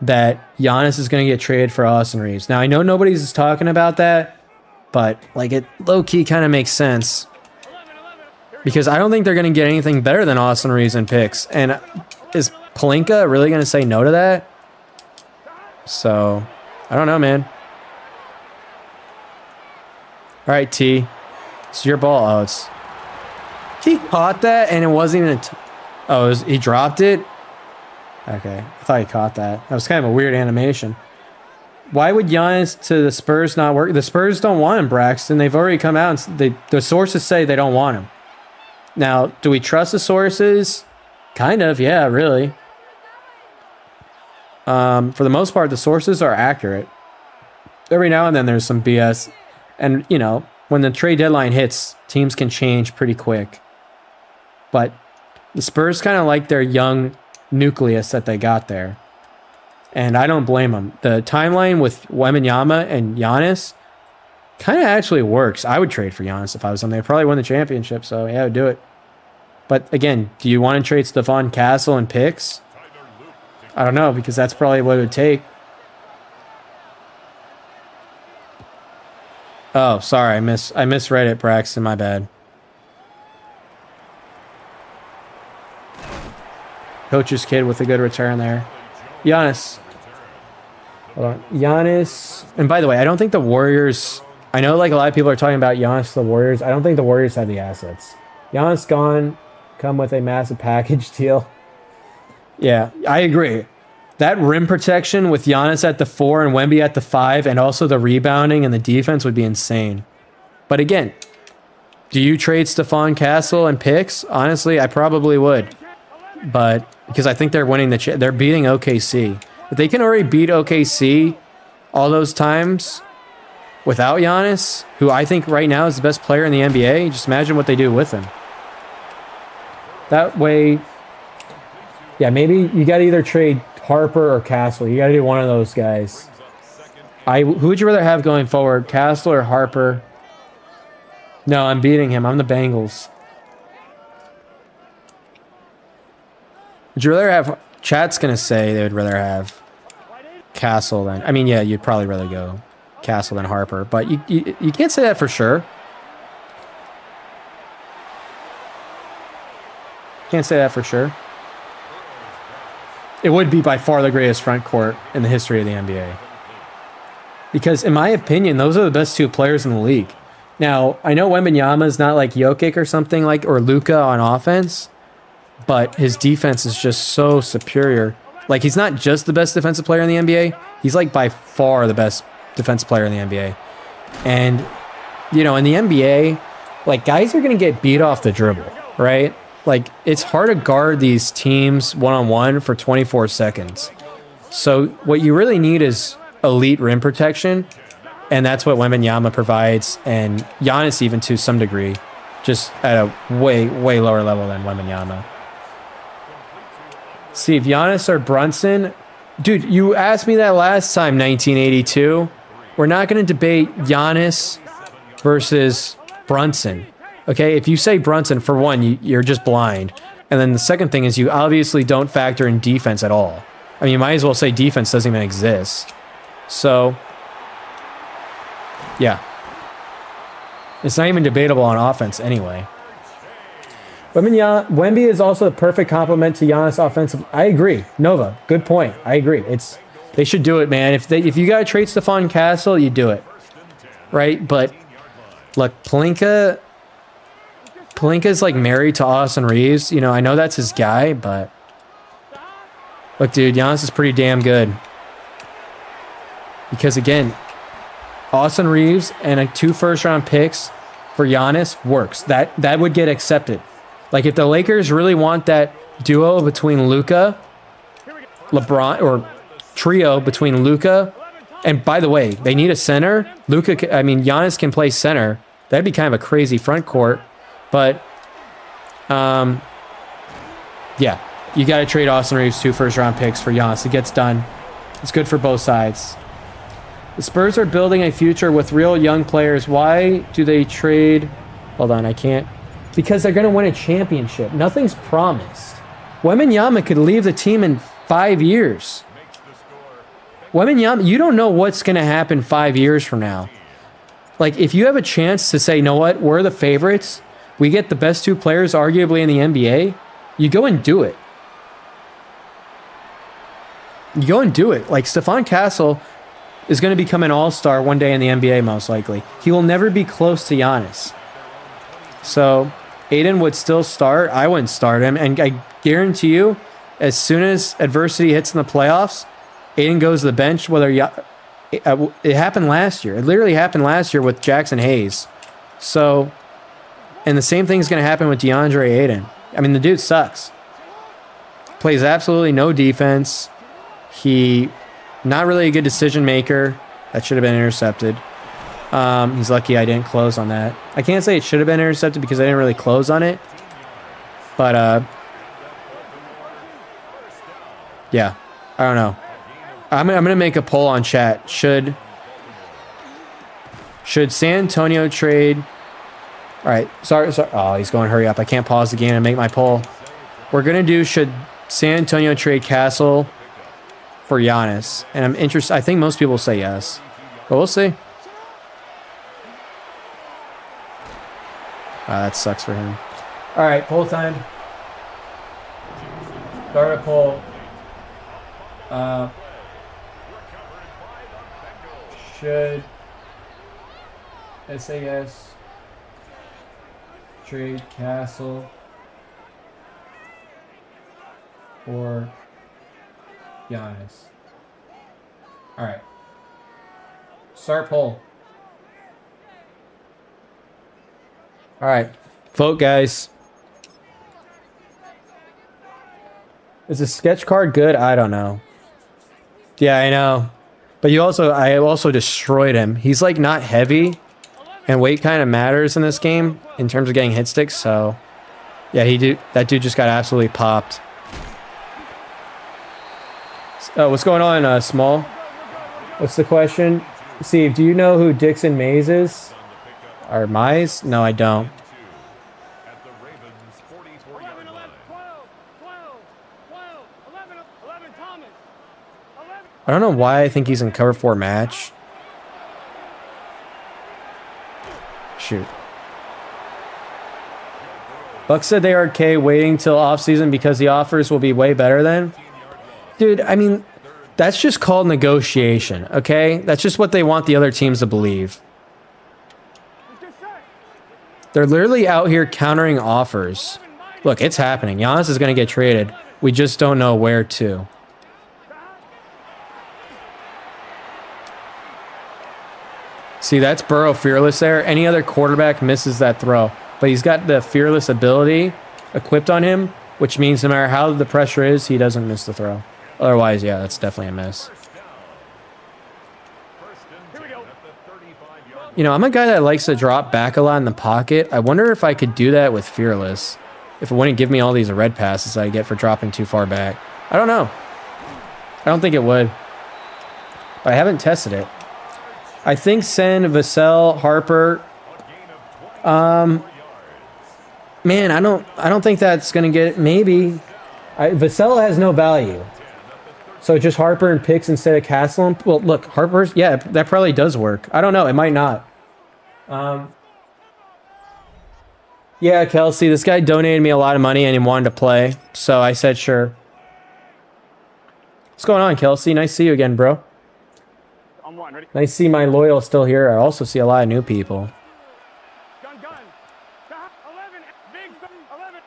S1: that Giannis is going to get traded for Austin Reeves. Now, I know nobody's talking about that, but like it low-key kind of makes sense. Because I don't think they're going to get anything better than Austin Reeves in picks. And is Pelinka really going to say no to that? So, I don't know, man. All right, T. It's your ball. Oh, it's... He caught that, and it wasn't even... Oh, he dropped it? Okay. I thought he caught that. That was kind of a weird animation. Why would Giannis to the Spurs not work? The Spurs don't want him, Braxton. They've already come out and the sources say they don't want him. Now, do we trust the sources? Kind of, yeah, really. For the most part, the sources are accurate. Every now and then there's some BS. And, you know, when the trade deadline hits, teams can change pretty quick. But the Spurs kind of like their young nucleus that they got there. And I don't blame them. The timeline with Wembanyama and Giannis kind of actually works. I would trade for Giannis if I was them. They probably win the championship, so yeah, I would do it. But again, do you want to trade Stephon Castle and picks? I don't know, because that's probably what it would take. Oh, sorry, I misread it, Braxton. My bad. Coach's kid with a good return there. Giannis. Hold on. Giannis. And by the way, I don't think the Warriors... I know like a lot of people are talking about Giannis to the Warriors. I don't think the Warriors have the assets. Giannis gone. Come with a massive package deal. Yeah, I agree. That rim protection with Giannis at the 4 and Wemby at the 5 and also the rebounding and the defense would be insane. But again, do you trade Stephon Castle and picks? Honestly, I probably would. But because I think they're winning they're beating OKC. If they can already beat OKC all those times without Giannis, who I think right now is the best player in the NBA, just imagine what they do with him. That way, yeah, maybe you got to either trade Harper or Castle. You got to do one of those guys. Who would you rather have going forward, Castle or Harper? No, I'm beating him. I'm the Bengals. Would you rather have... Chat's going to say they would rather have Castle than... I mean, yeah, you'd probably rather go Castle than Harper. But you can't say that for sure. Can't say that for sure. It would be by far the greatest front court in the history of the NBA. Because in my opinion, those are the best two players in the league. Now, I know Wembanyama is not like Jokic or something like, or Luka on offense, but his defense is just so superior. Like, he's not just the best defensive player in the NBA. He's like by far the best defensive player in the NBA. And, you know, in the NBA, like, guys are going to get beat off the dribble, right? Like, it's hard to guard these teams one-on-one for 24 seconds. So what you really need is elite rim protection, and that's what Wembanyama provides, and Giannis even to some degree, just at a way, way lower level than Wembanyama. See, if Giannis or Brunson... Dude, you asked me that last time, 1982. We're not going to debate Giannis versus Brunson. Okay, if you say Brunson, for one, you're just blind. And then the second thing is you obviously don't factor in defense at all. I mean, you might as well say defense doesn't even exist. So, yeah. It's not even debatable on offense anyway. Wemby is also a perfect complement to Giannis offensive. I agree. Nova, good point. I agree. They should do it, man. If you got to trade Stephon Castle, you do it. Right? But, look, Pelinka's like married to Austin Reeves. You know, I know that's his guy, but look, dude, Giannis is pretty damn good. Because again, Austin Reeves and 2 first-round picks for Giannis works. That would get accepted. Like if the Lakers really want that duo between Luka, LeBron, or trio between Luka, and by the way, they need a center. Giannis can play center. That'd be kind of a crazy front court. But, yeah, you got to trade Austin Reeves 2 first-round picks for Giannis. It gets done. It's good for both sides. The Spurs are building a future with real young players. Why do they trade? Hold on, I can't. Because they're going to win a championship. Nothing's promised. Wembanyama could leave the team in 5 years. Wembanyama, you don't know what's going to happen 5 years from now. Like, if you have a chance to say, you know what, we're the favorites, we get the best 2 players arguably in the NBA, you go and do it. You go and do it. Like, Stephon Castle is going to become an all-star one day in the NBA, most likely. He will never be close to Giannis. So Aiden would still start. I wouldn't start him. And I guarantee you, as soon as adversity hits in the playoffs, Aiden goes to the bench. It happened last year. It literally happened last year with Jackson Hayes. So, and the same thing is going to happen with DeAndre Aiden. I mean, the dude sucks. Plays absolutely no defense. He, not really a good decision maker. That should have been intercepted. He's lucky I didn't close on that. I can't say it should have been intercepted because I didn't really close on it. But, yeah, I don't know. I'm going to make a poll on chat. Should San Antonio trade... All right, sorry. Oh, he's going hurry up. I can't pause the game and make my poll. We're going to do, should San Antonio trade Castle for Giannis? And I'm interested. I think most people say yes. But we'll see. That sucks for him. All right, poll time. Start a poll. Should SAS trade Castle or Giannis? All right. Start poll. All right. Vote, guys. Is the sketch card good? I don't know. Yeah, I know. But I also destroyed him. He's like not heavy, and weight kind of matters in this game in terms of getting hit sticks. So, yeah, that dude just got absolutely popped. Oh, what's going on, Small? What's the question? Steve, do you know who Dixon Mays is? Or Mize? No, I don't. I don't know why I think he's in cover 4 match. Shoot. Buck said they are okay waiting till offseason because the offers will be way better then. Dude, I mean, that's just called negotiation, okay? That's just what they want the other teams to believe. They're literally out here countering offers. Look, it's happening. Giannis is going to get traded. We just don't know where to. See, that's Burrow fearless there. Any other quarterback misses that throw. But he's got the fearless ability equipped on him, which means no matter how the pressure is, he doesn't miss the throw. Otherwise, yeah, that's definitely a miss. You know, I'm a guy that likes to drop back a lot in the pocket. I wonder if I could do that with fearless. If it wouldn't give me all these red passes I get for dropping too far back. I don't know. I don't think it would. But I haven't tested it. I think Sen, Vassell, Harper. Man, I don't think that's gonna get. Maybe. Vassell has no value. So just Harper and picks instead of Castle. Well, look, Harper's. Yeah, that probably does work. I don't know. It might not. Yeah, Kelsey. This guy donated me a lot of money and he wanted to play, so I said sure. What's going on, Kelsey? Nice to see you again, bro.
S4: On one, ready?
S1: Nice to see my loyal still here. I also see a lot of new people.
S4: Gun. 11, big 11,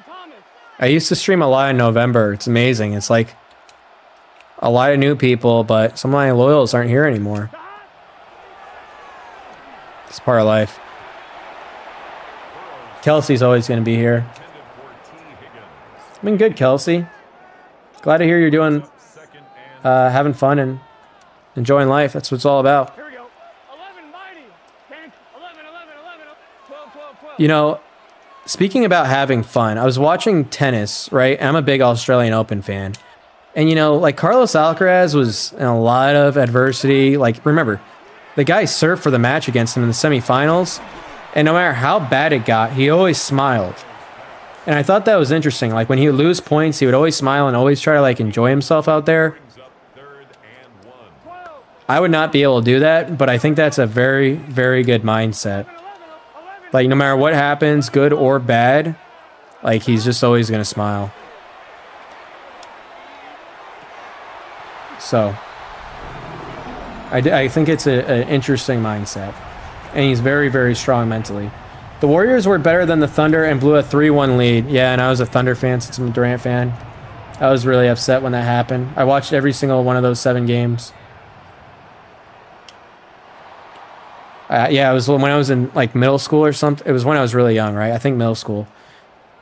S4: Thomas.
S1: I used to stream a lot in November. It's amazing. It's like a lot of new people, but some of my loyals aren't here anymore. It's part of life. Kelsey's always going to be here. I mean, good, Kelsey. Glad to hear you're doing, having fun and enjoying life. That's what it's all about.
S4: Here we go. 11, mighty. 10, 11, 12, 12.
S1: You know, speaking about having fun, I was watching tennis, right? And I'm a big Australian Open fan. And, you know, like Carlos Alcaraz was in a lot of adversity. Like, remember, the guy surfed for the match against him in the semifinals. And no matter how bad it got, he always smiled. And I thought that was interesting. Like, when he would lose points, he would always smile and always try to, like, enjoy himself out there. I would not be able to do that, but I think that's a very, very good mindset. Like, no matter what happens, good or bad, like, he's just always going to smile. So, I think it's an interesting mindset. And he's very, very strong mentally. The Warriors were better than the Thunder and blew a 3-1 lead. Yeah, and I was a Thunder fan since I'm a Durant fan. I was really upset when that happened. I watched every single one of those 7 games. Yeah, it was when I was in like middle school or something. It was when I was really young, right? I think middle school.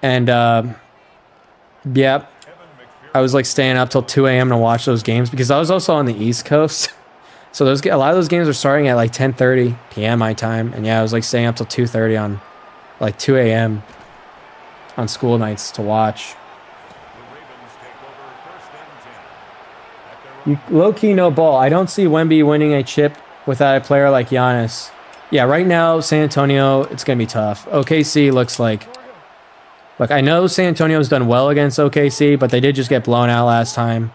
S1: And yeah, I was like staying up till 2 a.m. to watch those games because I was also on the East Coast. So a lot of those games were starting at like 10:30 p.m. my time. And yeah, I was like staying up till 2:30 on like 2 a.m. on school nights to watch. You low-key no ball. I don't see Wemby winning a chip without a player like Giannis. Yeah, right now, San Antonio, it's going to be tough. OKC looks like... Look, I know San Antonio's done well against OKC, but they did just get blown out last time.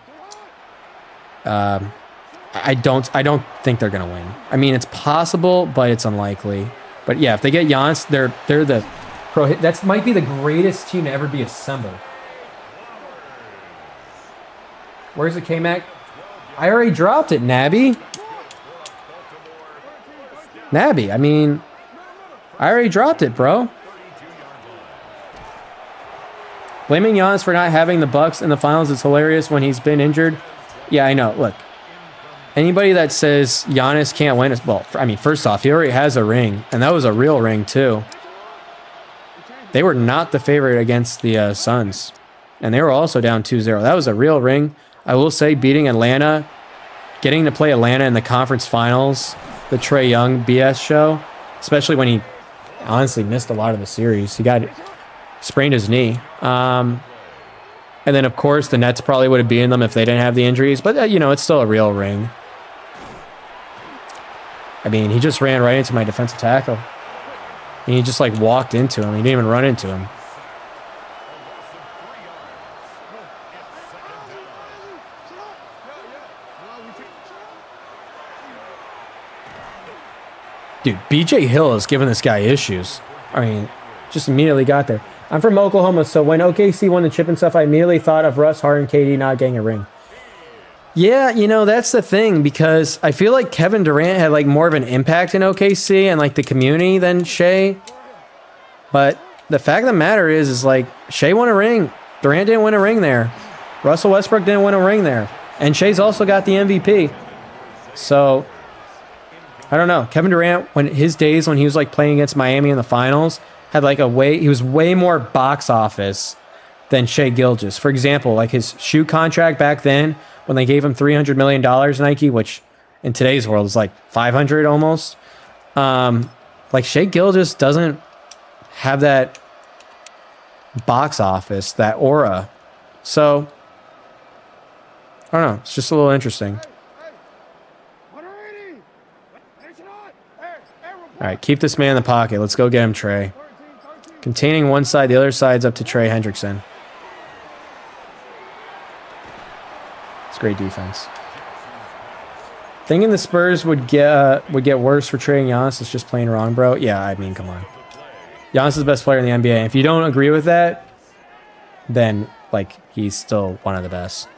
S1: I don't think they're going to win. I mean, it's possible, but it's unlikely. But yeah, if they get Giannis, they're the... That might be the greatest team to ever be assembled. Where's the K-Mac? I already dropped it, Nabby. Nabby, I mean, I already dropped it, bro. Blaming Giannis for not having the Bucks in the finals is hilarious when he's been injured. Yeah, I know. Look, anybody that says Giannis can't win is, well, I mean, first off, he already has a ring, and that was a real ring, too. They were not the favorite against the Suns, and they were also down 2-0. That was a real ring. I will say beating Atlanta, getting to play Atlanta in the conference finals, the Trae Young BS show, especially when he honestly missed a lot of the series. He sprained his knee. And then, of course, the Nets probably would have beaten them if they didn't have the injuries. But, you know, it's still a real ring. I mean, he just ran right into my defensive tackle. And he just, like, walked into him. He didn't even run into him. Dude, BJ Hill is giving this guy issues. I mean, just immediately got there. I'm from Oklahoma, so when OKC won the chip and stuff, I immediately thought of Russ, Harden, KD not getting a ring. Yeah, you know, that's the thing, because I feel like Kevin Durant had like more of an impact in OKC and like the community than Shea. But the fact of the matter is like Shea won a ring. Durant didn't win a ring there. Russell Westbrook didn't win a ring there. And Shea's also got the MVP. So I don't know. Kevin Durant, when his days when he was like playing against Miami in the finals, had like he was way more box office than Shea Gilgeous. For example, like his shoe contract back then, when they gave him $300 million Nike, which in today's world is like 500 almost. Like Shea Gilgeous doesn't have that box office, that aura. So I don't know. It's just a little interesting. All right, keep this man in the pocket. Let's go get him, Trae. Containing one side, the other side's up to Trae Hendrickson. It's great defense. Thinking the Spurs would get worse for Trae and Giannis is just plain wrong, bro. Yeah, I mean, come on. Giannis is the best player in the NBA. If you don't agree with that, then like he's still one of the best.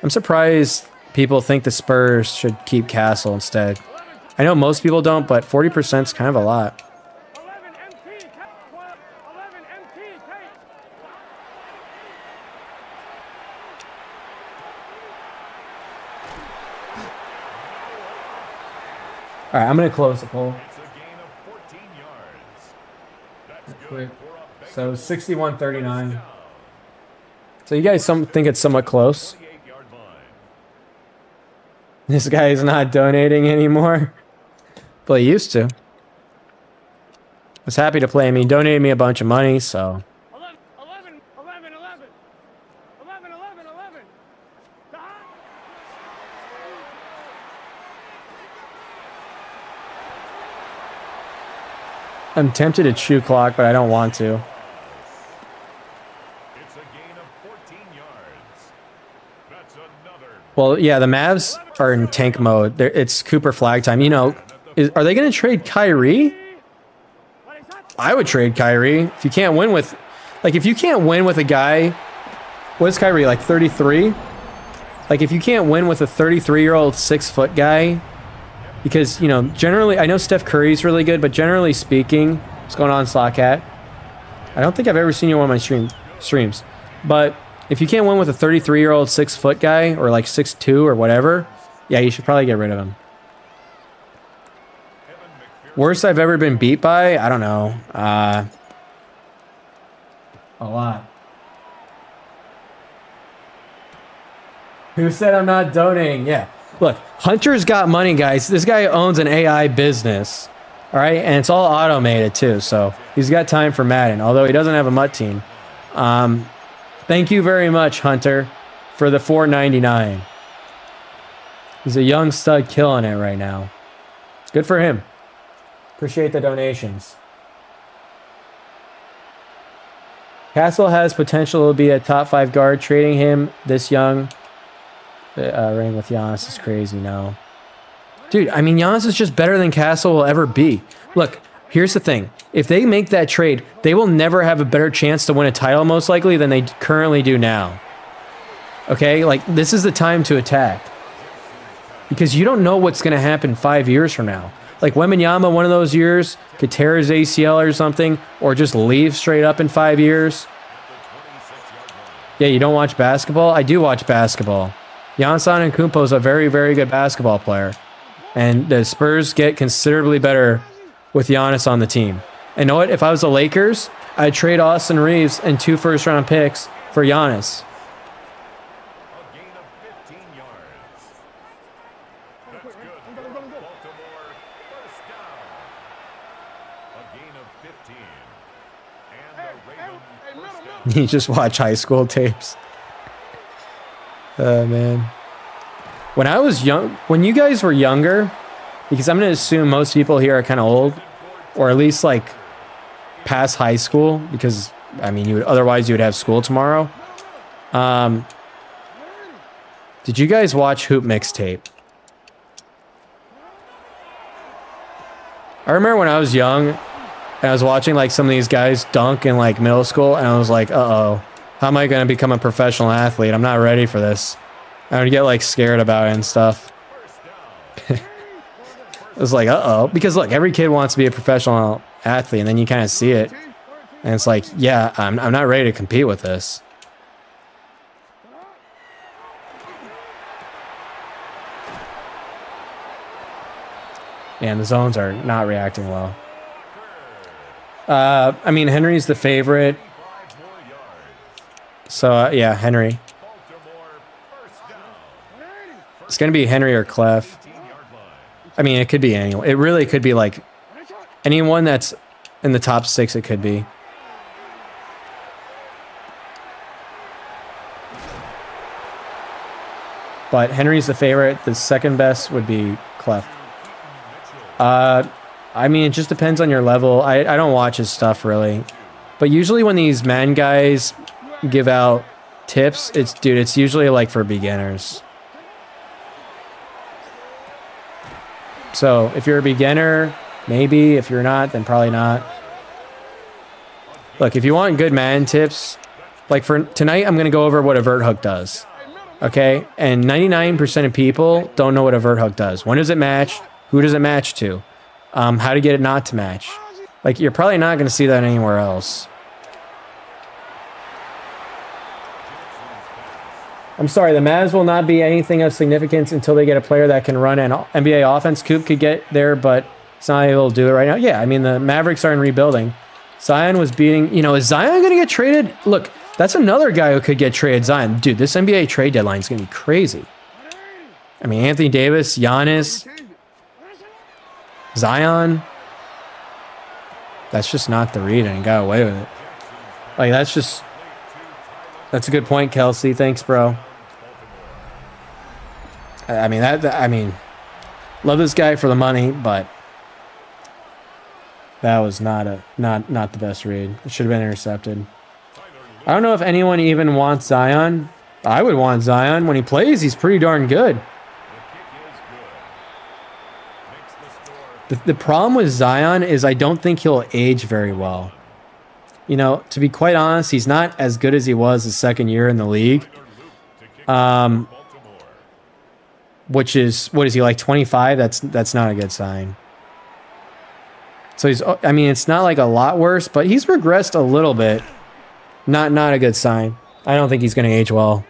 S1: I'm surprised people think the Spurs should keep Castle instead. I know most people don't, but 40% is kind of a lot. All right, I'm going to close the poll. Quick. So 61-39. So you guys think it's somewhat close? This guy is not donating anymore. But he used to. I was happy to play him. He donated me a bunch of money, so.
S4: 11.
S1: I'm tempted to chew clock, but I don't want to.
S3: It's a gain of 14 yards. That's another.
S1: Well, yeah, the Mavs are in tank mode. It's Cooper flag time. You know, are they going to trade Kyrie? I would trade Kyrie. If you can't win with, like, if you can't win with a guy, what is Kyrie, like 33? Like, if you can't win with a 33-year-old 6-foot guy, because, you know, generally, I know Steph Curry's really good, but generally speaking, What's going on, Slotcat? I don't think I've ever seen you on my streams. But if you can't win with a 33-year-old 6-foot guy or like 6'2" or whatever, yeah, you should probably get rid of him. Worst I've ever been beat by? I don't know. A lot. Who said I'm not donating? Yeah. Look, Hunter's got money, guys. This guy owns an AI business. All right? And it's all automated, too. So he's got time for Madden, although he doesn't have a MUT team. Thank you very much, Hunter, for the $4.99. He's a young stud killing it right now. Good for him. Appreciate the donations. Castle has potential to be a top 5 guard. Trading him this young ring with Giannis is crazy now. Dude, I mean, Giannis is just better than Castle will ever be. Look, here's the thing. If they make that trade, they will never have a better chance to win a title, most likely, than they currently do now. Okay? Like, this is the time to attack. Because you don't know what's going to happen 5 years from now. Like, Wembanyama, one of those years, could tear his ACL or something, or just leave straight up in 5 years. Yeah, you don't watch basketball? I do watch basketball. Giannis Antetokounmpo is a very, very good basketball player. And the Spurs get considerably better with Giannis on the team. And know what? If I was the Lakers, I'd trade Austin Reeves and 2 first-round picks for Giannis.
S3: A gain of 15 yards. That's good. Baltimore, first down. A gain of 15. And the Ravens first down.
S1: You just watch high school tapes. Oh, man. When I was young, when you guys were younger, because I'm going to assume most people here are kind of old, or at least like past high school, because I mean, otherwise you would have school tomorrow. Did you guys watch Hoop Mixtape? I remember when I was young and I was watching like some of these guys dunk in like middle school, and I was like, uh-oh, how am I going to become a professional athlete? I'm not ready for this. I would get like scared about it and stuff. It was like, uh-oh. Because look, every kid wants to be a professional athlete, and then you kind of see it. And it's like, yeah, I'm not ready to compete with this. And the zones are not reacting well. I mean, Henry's the favorite. So, yeah, Henry. It's going to be Henry or Clef. I mean, it could be anyone. It really could be like anyone that's in the top 6, it could be. But Henry's the favorite. The second best would be Clef. I mean, it just depends on your level. I don't watch his stuff, really. But usually when these man guys give out tips, it's usually like for beginners. So if you're a beginner, maybe. If you're not, then probably not. Look, if you want good man tips, like for tonight, I'm going to go over what a vert hook does. Okay? And 99% of people don't know what a vert hook does. When does it match? Who does it match to? How to get it not to match. Like, you're probably not going to see that anywhere else. I'm sorry, the Mavs will not be anything of significance until they get a player that can run an NBA offense. Coop could get there, but it's not able to do it right now. Yeah, I mean, the Mavericks are in rebuilding. Zion was beating... You know, is Zion going to get traded? Look, that's another guy who could get traded. Zion. Dude, this NBA trade deadline is going to be crazy. I mean, Anthony Davis, Giannis, Zion. That's just not the read, and he got away with it. Like, that's just... That's a good point, Kelsey. Thanks, bro. I mean, love this guy for the money, but that was not the best read. It should have been intercepted. I don't know if anyone even wants Zion. I would want Zion. When he plays, he's pretty darn good. The problem with Zion is I don't think he'll age very well. You know, to be quite honest, he's not as good as he was his second year in the league. Which is, what is he, like 25? That's not a good sign. So he's, I mean, it's not like a lot worse, but he's regressed a little bit. Not a good sign. I don't think he's going to age well.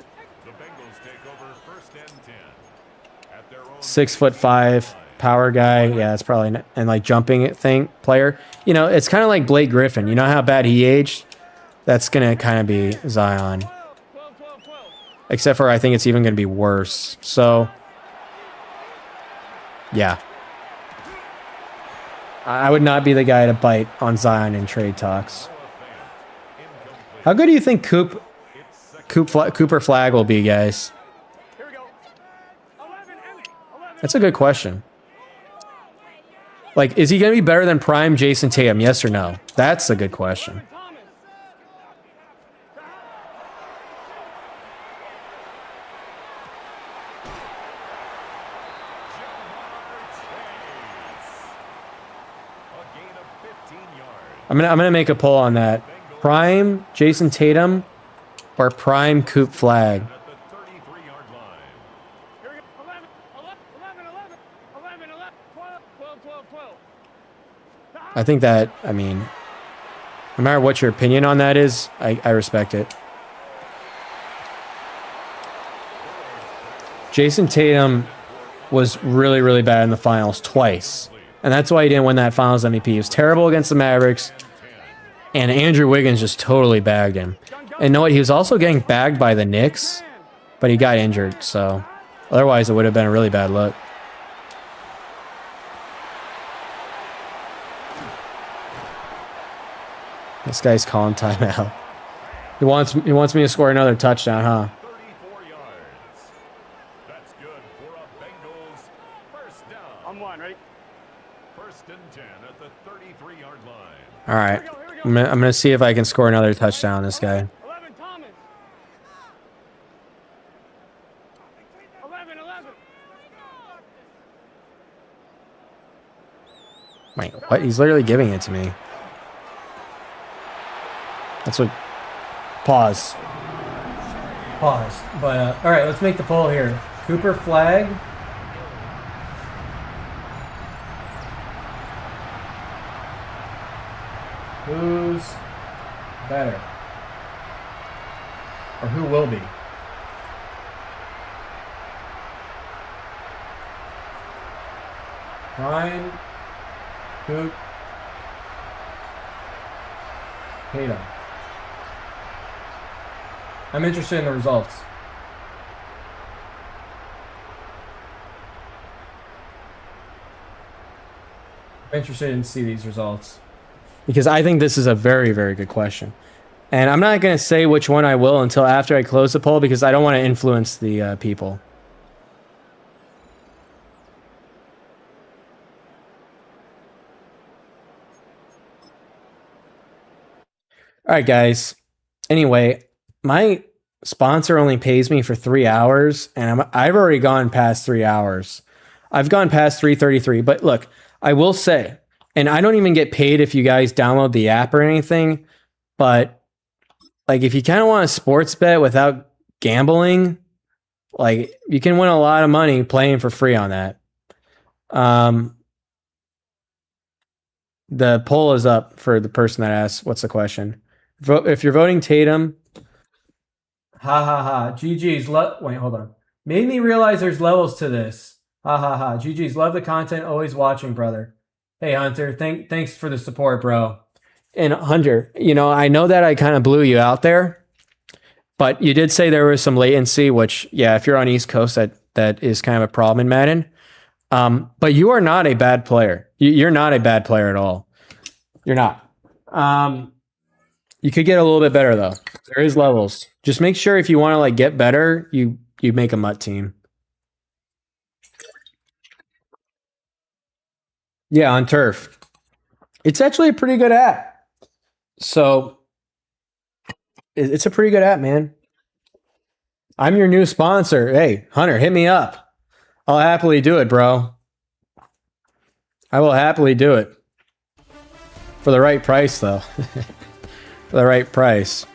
S1: 6'5" power guy. Yeah, that's probably not, and like jumping thing player. You know, it's kind of like Blake Griffin. You know how bad he aged? That's going to kind of be Zion. Except for I think it's even going to be worse. So, yeah. I would not be the guy to bite on Zion in trade talks. How good do you think Cooper Flag will be, guys? That's a good question. Like, is he going to be better than prime Jason Tatum? Yes or no? That's a good question. I'm gonna make a poll on that. Prime Jason Tatum or prime Coop Flag? I think that, I mean, no matter what your opinion on that is, I respect it. Jason Tatum was really, really bad in the finals twice. And that's why he didn't win that finals MVP. He was terrible against the Mavericks. And Andrew Wiggins just totally bagged him. And know what? He was also getting bagged by the Knicks. But he got injured. So otherwise, it would have been a really bad look. This guy's calling timeout. He wants me to score another touchdown, huh?
S3: 34 yards. That's good for a Bengals first down.
S4: I'm one, ready?
S3: First and 10 at the 33-yard line.
S1: All right. I'm gonna see if I can score another touchdown on this guy.
S4: 11 Thomas. 11.
S1: Wait, what? He's literally giving it to me. That's what... Pause. But, all right, let's make the poll here. Cooper Flag. Who's better? Or who will be? Ryan, Coop, Tatum. I'm interested in the results. I'm interested in see these results. Because I think this is a very, very good question. And I'm not going to say which one I will until after I close the poll because I don't want to influence the people. All right, guys. Anyway, my sponsor only pays me for 3 hours, and I've already gone past 3 hours. I've gone past 3:33. But look, I will say, and I don't even get paid if you guys download the app or anything, but like if you kind of want a sports bet without gambling, like you can win a lot of money playing for free on that. The poll is up for the person that asked, what's the question? Vote if you're voting Tatum. Ha ha ha. GG's. Wait, hold on. Made me realize there's levels to this. Ha ha ha. GG's. Love the content. Always watching, brother. Hey, Hunter. Thanks for the support, bro. And Hunter, you know, I know that I kind of blew you out there, but you did say there was some latency, which, yeah, if you're on East Coast, that is kind of a problem in Madden. But you are not a bad player. You're not a bad player at all. You're not. You could get a little bit better though. There is levels. Just make sure if you want to like get better, you make a MUT team. Yeah, on Turf. It's actually a pretty good app. So it's a pretty good app, man. I'm your new sponsor. Hey, Hunter, hit me up. I'll happily do it, bro. I will happily do it. For the right price, though. For the right price.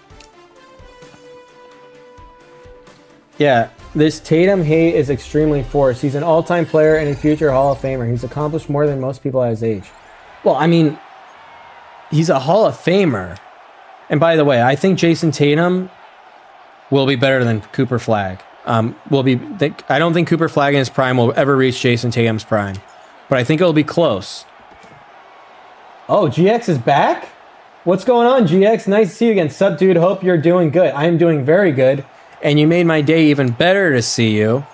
S1: Yeah, this Tatum hate is extremely forced. He's an all-time player and a future Hall of Famer. He's accomplished more than most people at his age. Well, I mean, he's a Hall of Famer. And by the way, I think Jason Tatum will be better than Cooper Flagg. I don't think Cooper Flagg in his prime will ever reach Jason Tatum's prime, but I think it'll be close. Oh, GX is back? What's going on, GX? Nice to see you again. Sup, dude? Hope you're doing good. I am doing very good, and you made my day even better to see you.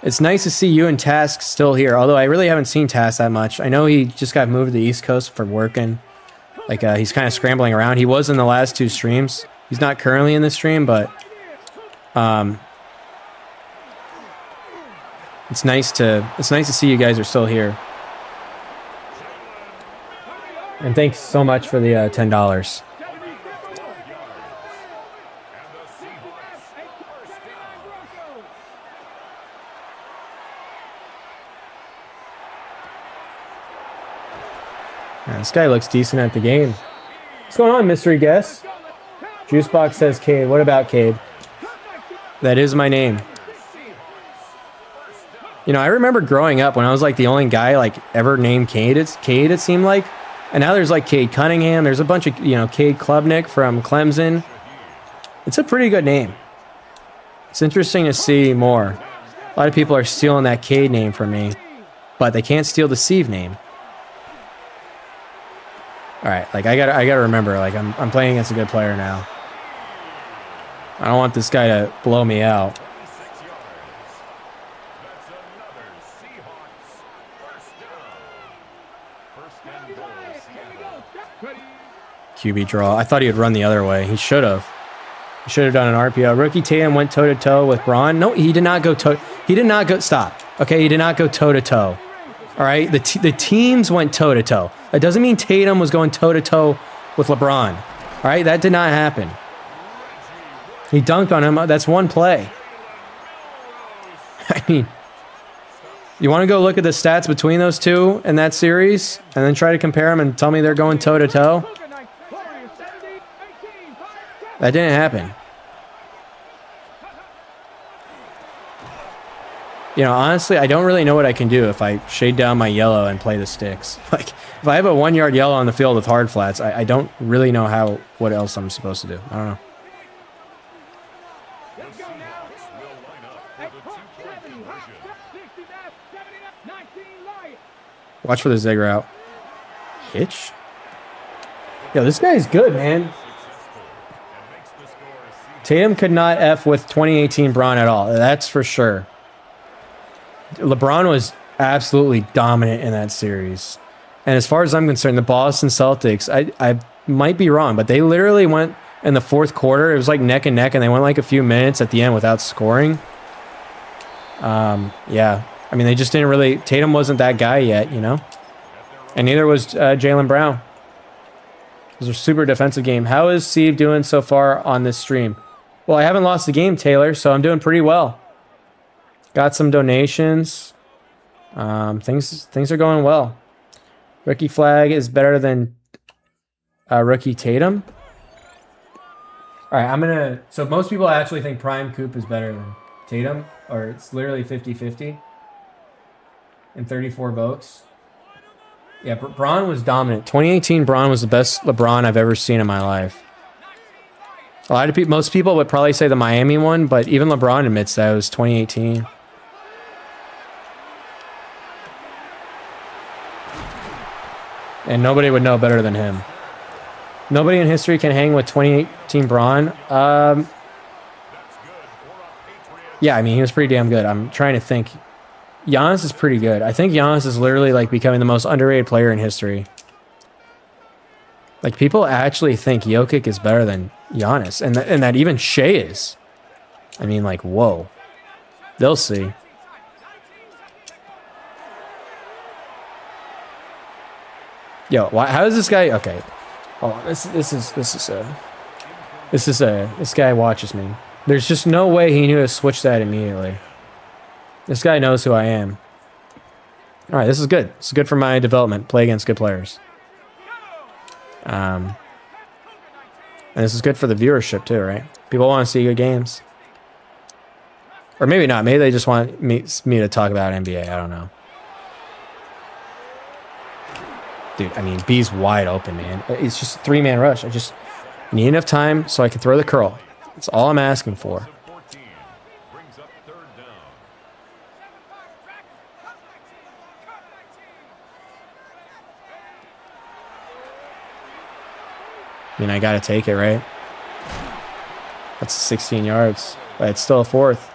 S1: It's nice to see you and Task still here, although I really haven't seen Task that much. I know he just got moved to the East Coast for working. Like, he's kind of scrambling around. He was in the last 2 streams. He's not currently in the stream, but it's nice to see you guys are still here. And thanks so much for the $10. Yeah, this guy looks decent at the game. What's going on, mystery guest? Juicebox says Cade. What about Cade? That is my name. You know, I remember growing up when I was like the only guy like ever named Cade. It's Cade, it seemed like. And now there's like Cade Cunningham. There's a bunch of, you know, Cade Klubnik from Clemson. It's a pretty good name. It's interesting to see more. A lot of people are stealing that Cade name from me, but they can't steal the Seeve name. All right, like I gotta remember, like I'm playing against a good player now. I don't want this guy to blow me out. QB draw. I thought he would run the other way. He should have. He should have done an RPO. Rookie Tatum went toe to toe with Braun. No, he did not go toe. He did not go. Stop. Okay, he did not go toe to toe. All right, the teams went toe to toe. That doesn't mean Tatum was going toe to toe with LeBron. All right, that did not happen. He dunked on him. That's one play. I mean, you want to go look at the stats between those two in that series and then try to compare them and tell me they're going toe to toe? That didn't happen. You know, honestly, I don't really know what I can do if I shade down my yellow and play the sticks. Like, if I have a 1 yard yellow on the field with hard flats, I don't really know what else I'm supposed to do. I don't know. Watch for the zig route. Hitch? Yo, this guy's good, man. Tatum could not F with 2018 Braun at all. That's for sure. LeBron was absolutely dominant in that series. And as far as I'm concerned, the Boston Celtics, I might be wrong, but they literally went in the fourth quarter. It was like neck and neck, and they went like a few minutes at the end without scoring. Yeah. I mean, they just didn't really... Tatum wasn't that guy yet, you know? And neither was Jaylen Brown. It was a super defensive game. How is Seeve doing so far on this stream? Well, I haven't lost the game, Taylor, so I'm doing pretty well. Got some donations. Things are going well. Rookie Flag is better than Rookie Tatum. All right, I'm going to... So most people actually think Prime Coop is better than Tatum, or it's literally 50-50 and 34 votes. Yeah, Braun was dominant. 2018 Braun was the best LeBron I've ever seen in my life. A lot of people, most people would probably say the Miami one, but even LeBron admits that it was 2018. And nobody would know better than him. Nobody in history can hang with 2018 Braun. Yeah, I mean, he was pretty damn good. I'm trying to think. Giannis is pretty good. I think Giannis is literally like becoming the most underrated player in history. Like, people actually think Jokic is better than Giannis, and that even Shea is. I mean, like, whoa. They'll see. Yo, how is this guy? Okay. Oh, this guy watches me. There's just no way he knew to switch that immediately. This guy knows who I am. All right, this is good. This is good for my development. Play against good players. And this is good for the viewership too, right? People want to see good games. Or maybe not. Maybe they just want me to talk about NBA. I don't know. Dude, I mean, B's wide open, man. It's just a 3-man rush. I need enough time so I can throw the curl. That's all I'm asking for.
S3: 14 brings up third down.
S1: I mean, I got to take it, right? That's 16 yards. But it's still a 4th.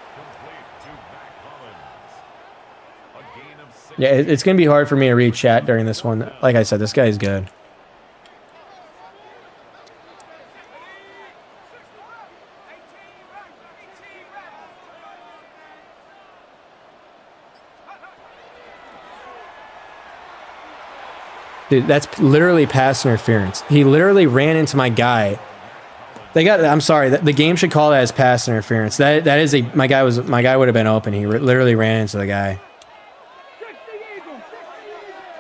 S1: Yeah, it's going to be hard for me to read chat during this one. Like I said, this guy is good. Dude, that's literally pass interference. He literally ran into my guy. I'm sorry. The game should call that as pass interference. That is my guy would have been open. He literally ran into the guy.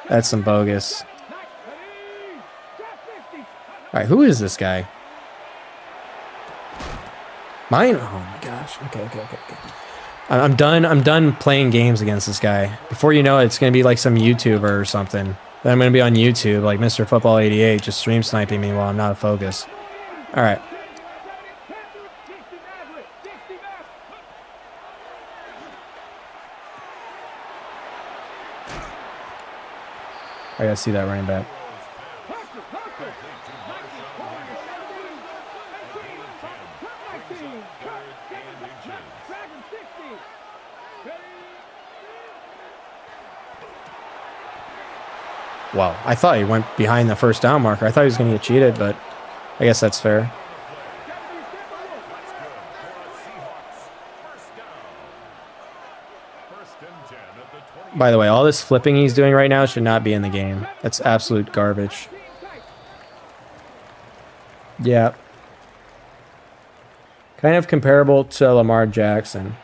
S1: That's some bogus. All right, who is this guy? Mine? Oh my gosh. Okay. I'm done playing games against this guy. Before you know it, it's gonna be like some YouTuber or something. Then I'm gonna be on YouTube like Mr. Football 88, just stream sniping me while I'm not a focus. All right. I gotta see that running back. Wow, I thought he went behind the first down marker. I thought he was going to get cheated, but I guess that's fair. By the way, all this flipping he's doing right now should not be in the game. That's absolute garbage. Yeah. Kind of comparable to Lamar Jackson.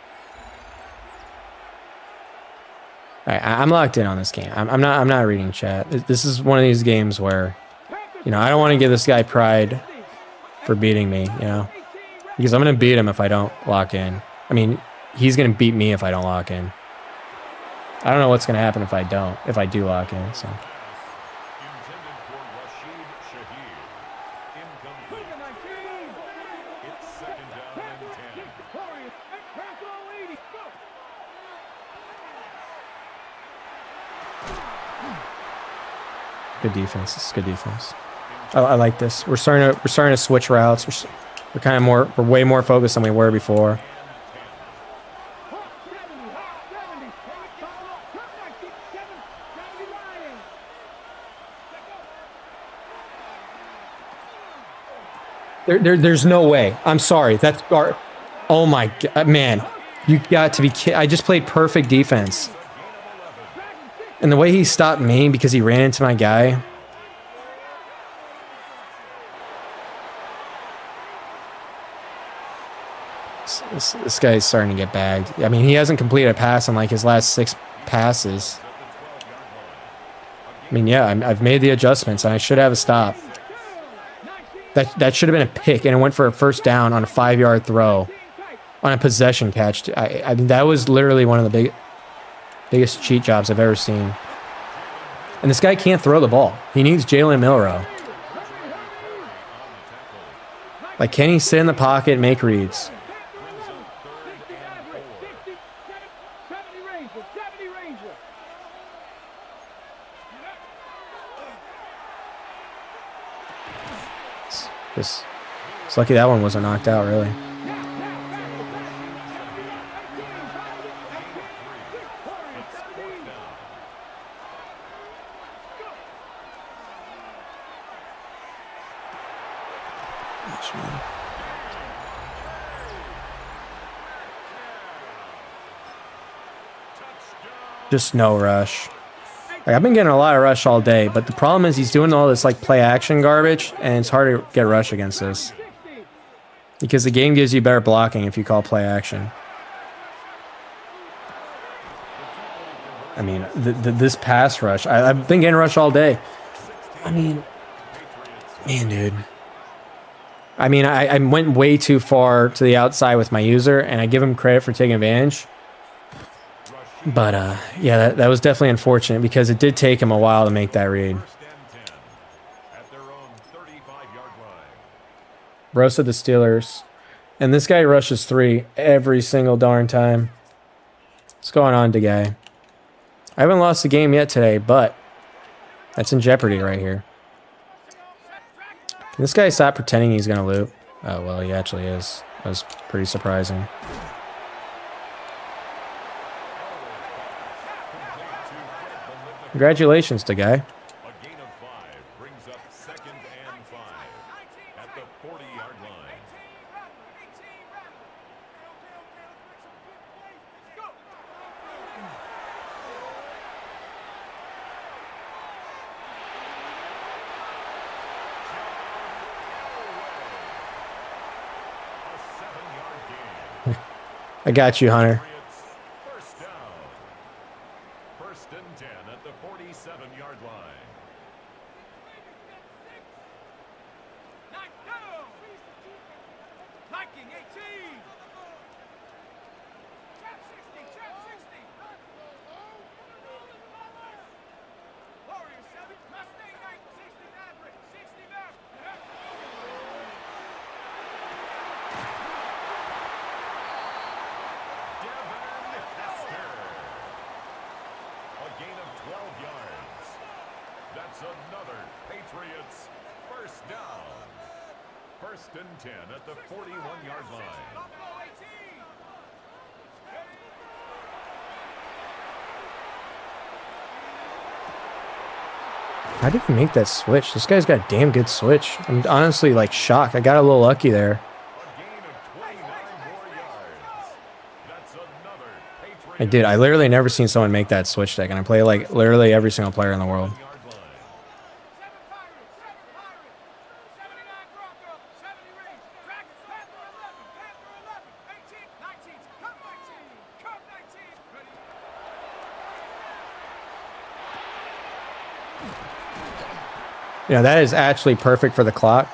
S1: I'm locked in on this game. I'm not reading chat. This is one of these games where, you know, I don't want to give this guy pride for beating me, you know, because I'm going to beat him if I don't lock in. I mean, he's going to beat me if I don't lock in. I don't know what's going to happen if I do lock in, so. Good defense. It's good defense. I like this. We're starting to switch routes. We're way more focused than we were before. There's no way. I'm sorry. That's our. Oh my God, man! You got to be kidding. I just played perfect defense. And the way he stopped me because he ran into my guy. This guy's starting to get bagged. I mean, he hasn't completed a pass in like his last 6 passes. I mean, yeah, I've made the adjustments and I should have a stop. That should have been a pick, and it went for a first down on a 5-yard throw on a possession catch. I mean, that was literally one of the biggest cheat jobs I've ever seen. And this guy can't throw the ball. He needs Jalen Milroe. Like, can he sit in the pocket and make reads? It's lucky that one wasn't knocked out, really. Gosh, man. Just no rush. Like, I've been getting a lot of rush all day, but the problem is he's doing all this like play action garbage, and it's hard to get rush against this. Because the game gives you better blocking if you call play action. I mean, this pass rush, I've been getting rush all day. I mean, man, dude. I mean, I went way too far to the outside with my user, and I give him credit for taking advantage. But, yeah, that was definitely unfortunate because it did take him a while to make that read. Roasted the Steelers. And this guy rushes 3 every single darn time. What's going on, DeGay? I haven't lost the game yet today, but that's in jeopardy right here. Can this guy stop pretending he's going to loop? Oh, well, he actually is. That was pretty surprising. Congratulations, DeGay.
S3: A gain of 5 brings up 2nd and 5 at the 40-yard line. A 7-yard gain.
S1: I got you, Hunter.
S3: First down. 1st and 10 at the 47-yard line.
S4: Liking 18. Trap 60, trap 60. Warrior 7, Mustang 9, 60 average, 60 back.
S3: A gain of 12 yards. That's another Patriots first down. 1st and 10 at the 41-yard line.
S4: Buffalo 18.
S1: How did he make that switch? This guy's got a damn good switch. I'm honestly, like, shocked. I got a little lucky there.
S3: A gain of 29 more yards. That's another Patriots
S1: I did. I literally never seen someone make that switch deck, and I play, like, literally every single player in the world.
S3: yard line.
S4: 7 Pirates, 7 Pirates. 79 Bronco, 70 range. Track, Panther 11, 18, 19, come 19, come 19. Ready?
S1: You know, that is actually perfect for the clock.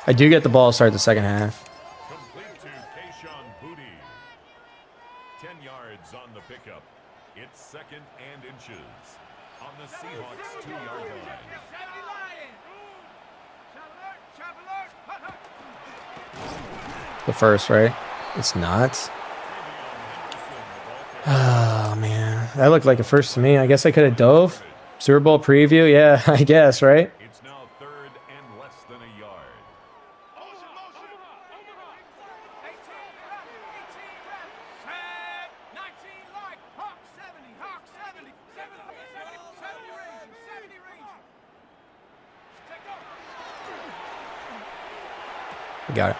S1: I do get the ball to start the second half.
S3: Complete to Kayshawn Booty. 10 yards on the pickup. It's 2nd and inches on the Seahawks 2-yard line.
S4: 70 Lion. Trap alert, hut, hut.
S1: The first, right? It's not. Oh, man. That looked like a first to me. I guess I could have dove. Super Bowl preview? Yeah, I guess, right?
S3: It's now 3rd and less than a yard.
S4: 18 rep, 19 like, Hawk 70, 70 range, 70 range. Check go.
S1: I got it.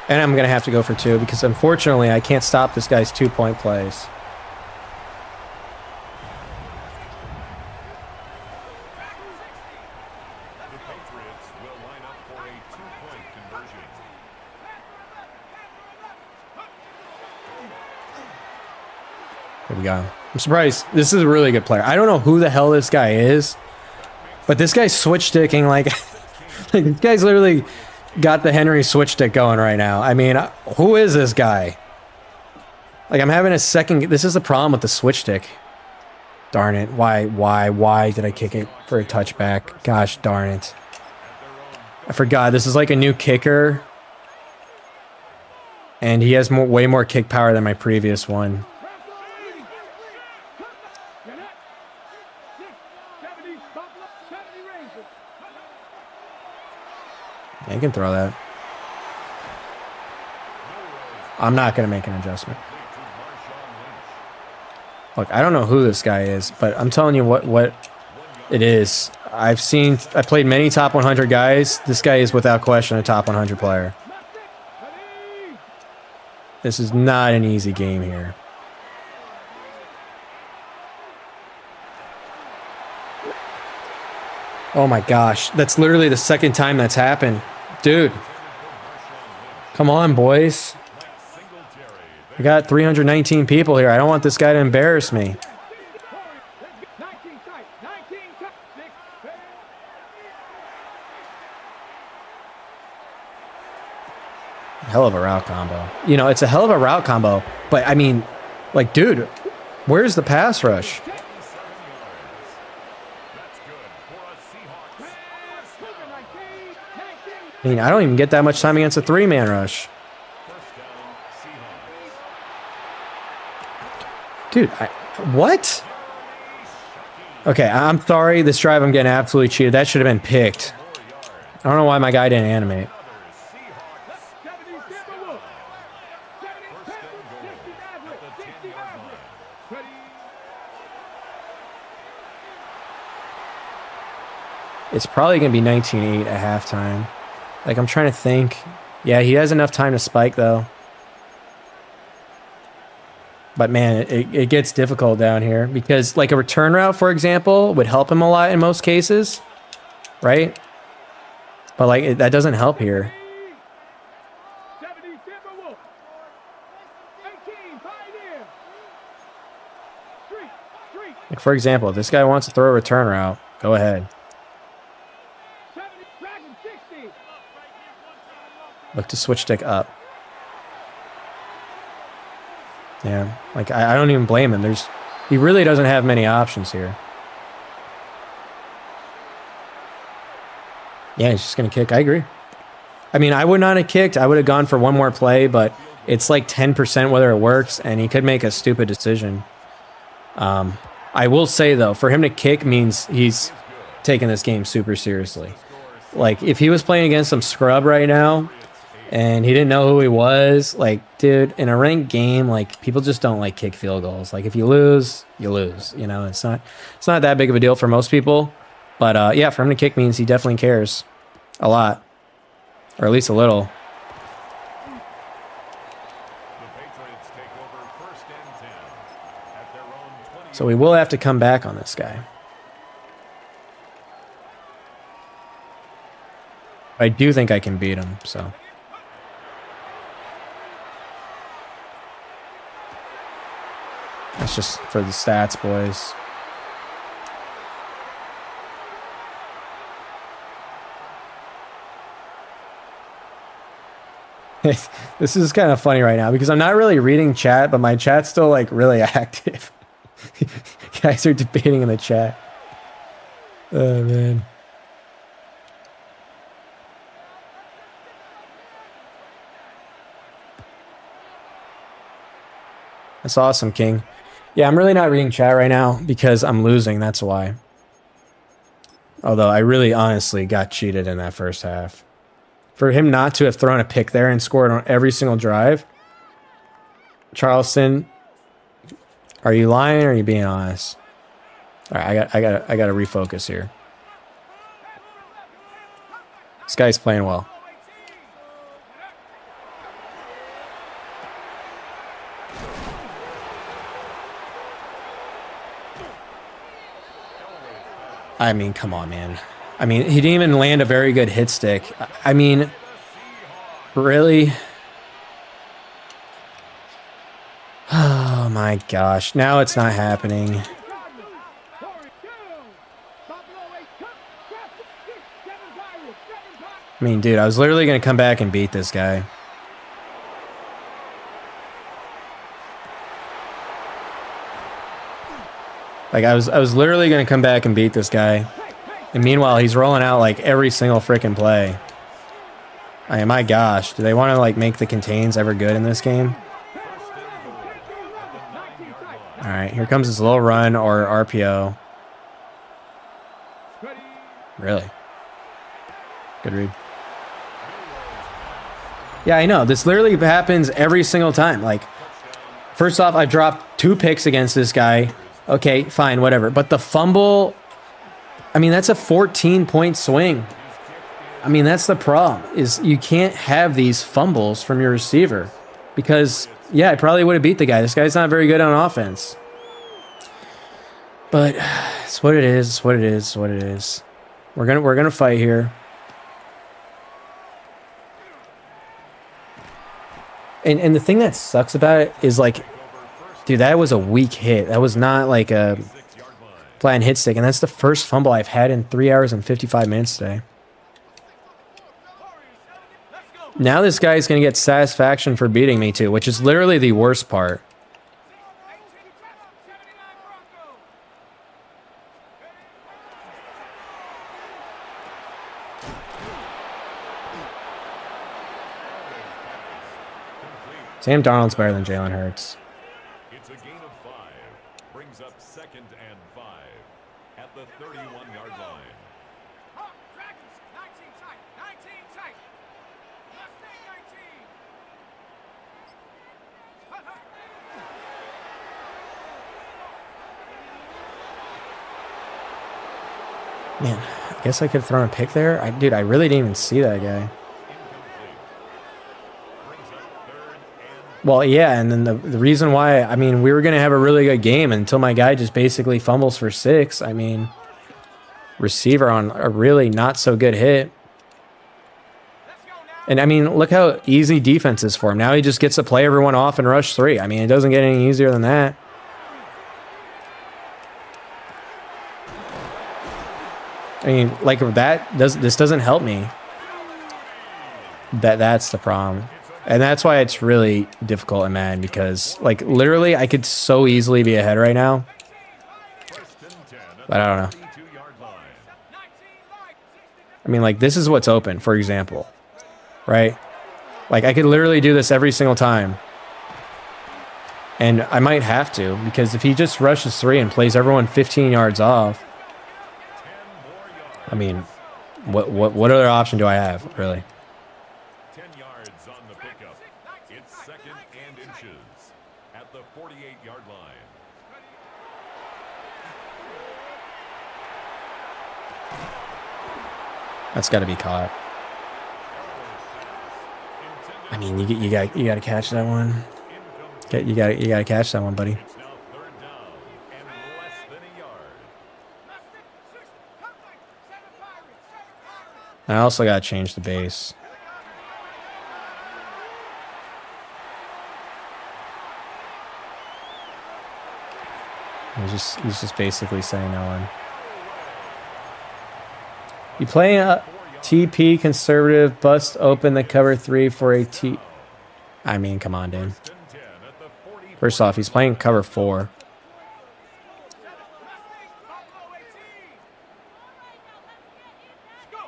S1: And I'm going to have to go for 2 because, unfortunately, I can't stop this guy's 2-point plays.
S3: The Patriots will line up for a 2-point conversion.
S1: Here we go. I'm surprised. This is a really good player. I don't know who the hell this guy is, but this guy's switch sticking like, like this guy's literally got the Henry switch stick going right now. I mean, who is this guy? Like, I'm having a second. This is the problem with the switch stick. Darn it. Why did I kick it for a touchback? Gosh darn it. I forgot. This is like a new kicker. And he has way more kick power than my previous one.
S4: 70, Buffalo, 70 range.
S1: Yeah, you can throw that. I'm not going to make an adjustment. Look, I don't know who this guy is, but I'm telling you what it is. I played many top 100 guys. This guy is without question a top 100 player. This is not an easy game here. Oh my gosh. That's literally the second time that's happened. Dude. Come on, boys. I got 319 people here. I don't want this guy to embarrass me.
S4: 19 tight, 19 cut, 6.
S1: Hell of a route combo. You know, it's a hell of a route combo. But, I mean, like, dude, where's the pass rush? I mean, I don't even get that much time against a 3-man rush. Dude, what? Okay, I'm sorry. This drive, I'm getting absolutely cheated. That should have been picked. I don't know why my guy didn't animate. It's probably going to be 19-8 at halftime. Like, I'm trying to think. Yeah, he has enough time to spike, though. But, man, it gets difficult down here. Because, like, a return route, for example, would help him a lot in most cases. Right? But, like, that doesn't help here. Like, for example, if this guy wants to throw a return route, go ahead. Look to switch stick up. Yeah, like I don't even blame him. He really doesn't have many options here. Yeah, he's just gonna kick. I agree. I mean, I would not have kicked. I would have gone for one more play, but it's like 10% whether it works, and he could make a stupid decision. I will say though, for him to kick means he's taking this game super seriously. Like if he was playing against some scrub right now, and he didn't know who he was, like, dude, in a ranked game, like, people just don't, like, kick field goals. Like, if you lose, you lose. You know, it's not that big of a deal for most people. But, yeah, for him to kick means he definitely cares a lot. Or at least a little. So we will have to come back on this guy. I do think I can beat him, so... That's just for the stats, boys. This is kind of funny right now because I'm not really reading chat, but my chat's still like really active. Guys are debating in the chat. Oh, man. That's awesome, King. Yeah, I'm really not reading chat right now because I'm losing. That's why. Although I really honestly got cheated in that first half. For him not to have thrown a pick there and scored on every single drive. Charleston, are you lying or are you being honest? All right, I got to refocus here. This guy's playing well. I mean, come on, man. I mean, he didn't even land a very good hit stick. I mean, really? Oh, my gosh. Now it's not happening. I mean, dude, I was literally going to come back and beat this guy. Like, I was literally going to come back and beat this guy. And meanwhile, he's rolling out, like, every single freaking play. I mean, my gosh. Do they want to, like, make the contains ever good in this game? All right, here comes this little run or RPO. Really? Good read. Yeah, I know. This literally happens every single time. Like, first off, I've dropped 2 picks against this guy. Okay, fine, whatever. But the fumble, I mean, that's a 14-point swing. I mean, that's the problem, is you can't have these fumbles from your receiver. Because, yeah, I probably would have beat the guy. This guy's not very good on offense. But it's what it is. It's what it is. It's what it is. We're gonna fight here. And the thing that sucks about it is, like, dude, that was a weak hit. That was not like a flat hit stick. And that's the first fumble I've had in 3 hours and 55 minutes today. Now this guy's going to get satisfaction for beating me too, which is literally the worst part. Sam Darnold's better than Jalen Hurts.
S3: It's a gain of 5. Brings up 2nd and 5 at the 31-yard line.
S4: Hawk Dragons, 19 tight, 19 tight. Mustang 19. Hut, hut.
S1: Man, I guess I could have thrown a pick there. Dude, I really didn't even see that guy.
S3: Incomplete. Brings up 3rd and
S1: Well, yeah, and then the reason why, I mean, we were going to have a really good game until my guy just basically fumbles for 6. I mean, receiver on a really not so good hit.
S4: Let's go now.
S1: And I mean, look how easy defense is for him. Now he just gets to play everyone off and rush 3. I mean, it doesn't get any easier than that. I mean, like this doesn't help me. That's the problem. And that's why it's really difficult in Madden because like literally I could so easily be ahead right now.
S3: 1st and 10 at
S1: But I don't know.
S3: the 32-yard line.
S4: 19 light.
S1: I mean, like this is what's open, for example. Right? Like I could literally do this every single time. And I might have to because if he just rushes 3 and plays everyone 15 yards off,
S3: 10 more yards.
S1: I mean, what other option do I have, really?
S3: 10 yards on the pickup. It's 2nd and inches at the 48-yard line.
S1: That's got to be caught. I mean, you got to catch that one. You got to catch that one, buddy.
S3: It's now 3rd down and less than a yard.
S4: Mustang 6. Come back. 7 Pirates. 7 Pirates.
S1: I also got to change the base. He's just basically saying no one. You play a TP conservative, bust open the cover 3 for a T. I mean, come on, dude.
S3: 1st and 10 at the 40.
S1: First off, he's playing cover 4.
S4: Buffalo 18. Go.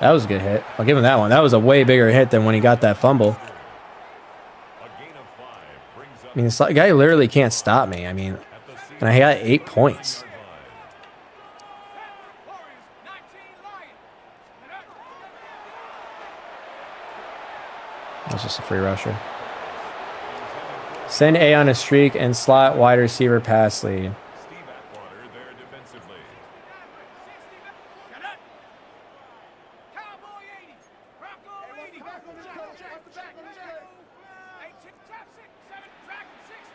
S1: That was a good hit. I'll give him that one. That was a way bigger hit than when he got that fumble.
S3: A gain of 5 brings up
S1: I mean, this guy literally can't stop me. I mean,
S3: at the
S1: and I got 8 points.
S3: 60-yard line.
S4: Warriors 19 light.
S1: That's just a free rusher. Send A on a streak and slot wide receiver pass lead.
S3: Steve Atwater there defensively.
S4: Cadet. Cowboy 80. Bronco 80. 18 Trap 6. 7 Dragon 60.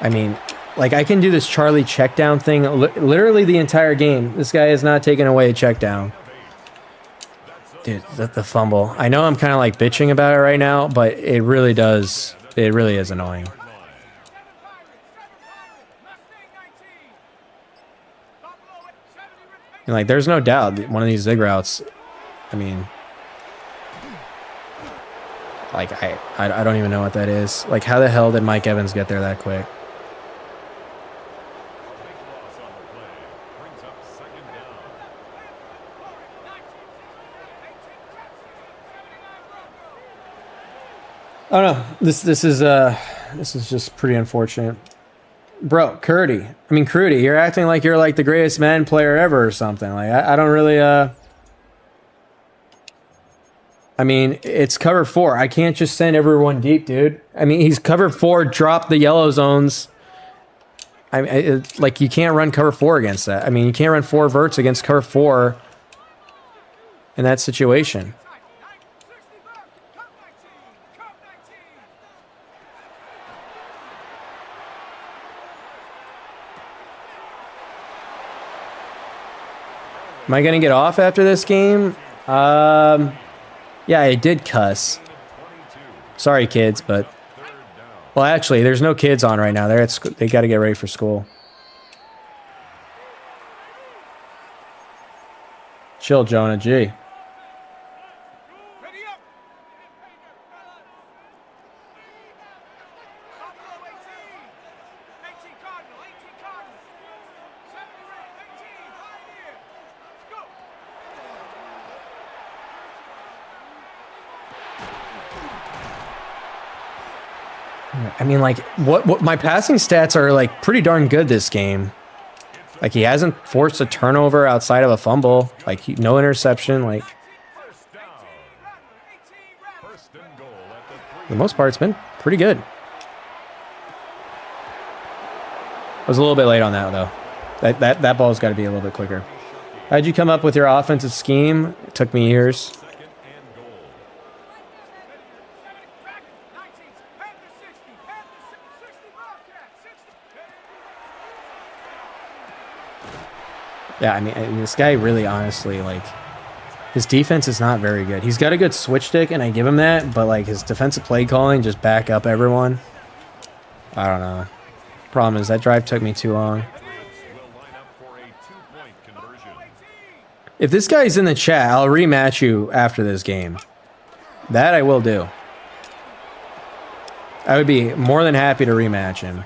S1: I mean, like I can do this Charlie check down thing literally the entire game. This guy is not taking away a check down. Dude, the fumble. I know I'm kind of like bitching about it right now, but it really does. It really is annoying.
S4: 7 Pirates. 7 Pirates. Mustang 19. Buffalo 70.
S1: And like, there's no doubt that one of these zig routes. I mean, like I don't even know what that is. Like, how the hell did Mike Evans get there that quick?
S3: Big loss on the play. Brings up 2nd down.
S1: Oh no, this is just pretty unfortunate, bro. Crudy, you're acting like you're like the greatest man player ever or something. Like I don't really. I mean, it's cover 4. I can't just send everyone deep, dude. I mean, he's cover 4. Drop the yellow zones. I mean, like you can't run cover 4 against that. I mean, you can't run 4 verts against cover 4 in that situation. Am I gonna get off after this game? Yeah, I did cuss. Sorry, kids, but well, actually, there's no kids on right now. They're at school. They got to get ready for school. Chill, Jonah G.
S4: Ready up. Buffalo 18. 18 Cardinal. 18 Cardinal.
S1: I mean, like, what my passing stats are, like, pretty darn good this game. Like, he hasn't forced a turnover outside of a fumble. Like, no interception. Like, for the most part, it's been pretty good. I was a little bit late on that, though. That ball's got to be a little bit quicker. How'd you come up with your offensive scheme? It took me years. Yeah, I mean, this guy really, honestly, like, his defense is not very good. He's got a good switch stick, and I give him that, but, like, his defensive play calling, just back up everyone. I don't know. Problem is, that drive took me too long. If this guy's in the chat, I'll rematch you after this game. That I will do. I would be more than happy to rematch him.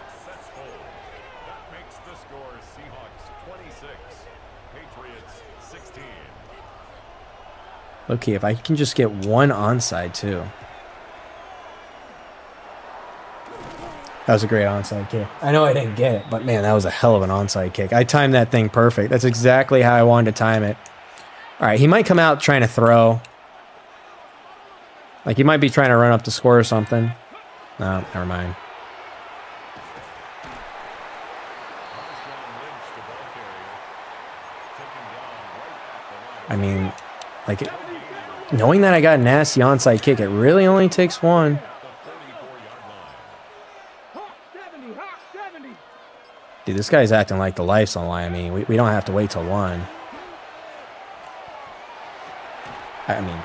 S1: Okay, if I can just get one onside, too. That was a great onside kick. I know I didn't get it, but, man, that was a hell of an onside kick. I timed that thing perfect. That's exactly how I wanted to time it. All right, he might come out trying to throw. Like, he might be trying to run up the score or something. No, never mind. I mean, like, knowing that I got a nasty onside kick, it really only takes one. Dude, this guy's acting like the life's on the line. I mean, we don't have to wait till one. I mean,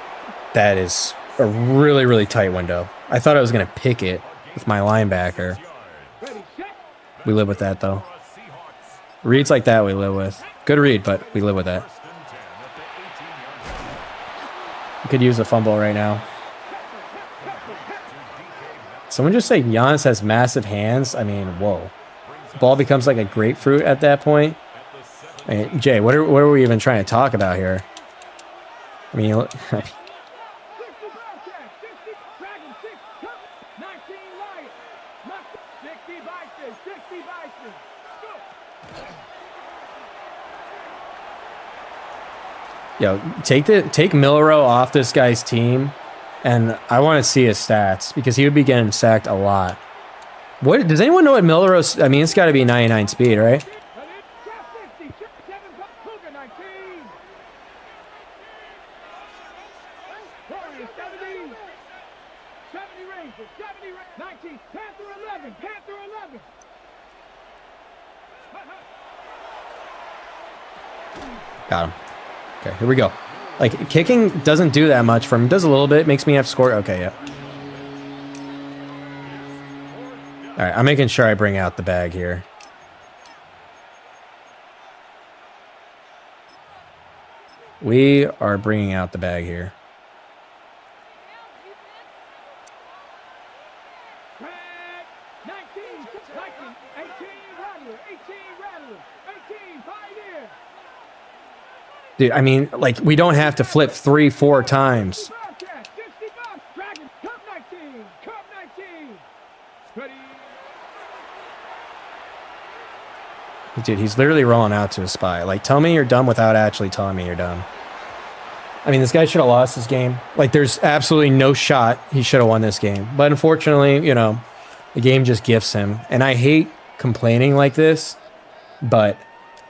S1: that is a really, really tight window. I thought I was going to pick it with my linebacker. We live with that, though. Reads like that we live with. Good read, but we live with that. We could use a fumble right now. Someone just say Giannis has massive hands. I mean, whoa. Ball becomes like a grapefruit at that point. I mean, Jay, what are we even trying to talk about here? I mean, yo, take Milrow off this guy's team, and I want to see his stats because he would be getting sacked a lot. What does anyone know what Milrow? I mean, it's got to be 99 speed, right? Got him. Okay, here we go. Like, kicking doesn't do that much for him. It does a little bit. Makes me have to score. Okay, yeah. All right, I'm making sure I bring out the bag here. We are bringing out the bag here. Dude, I mean, like, we don't have to flip 3-4 times. Dude, he's literally rolling out to a spy. Like, tell me you're done without actually telling me you're done. I mean, this guy should have lost this game. Like, there's absolutely no shot he should have won this game. But unfortunately, you know, the game just gifts him. And I hate complaining like this, but,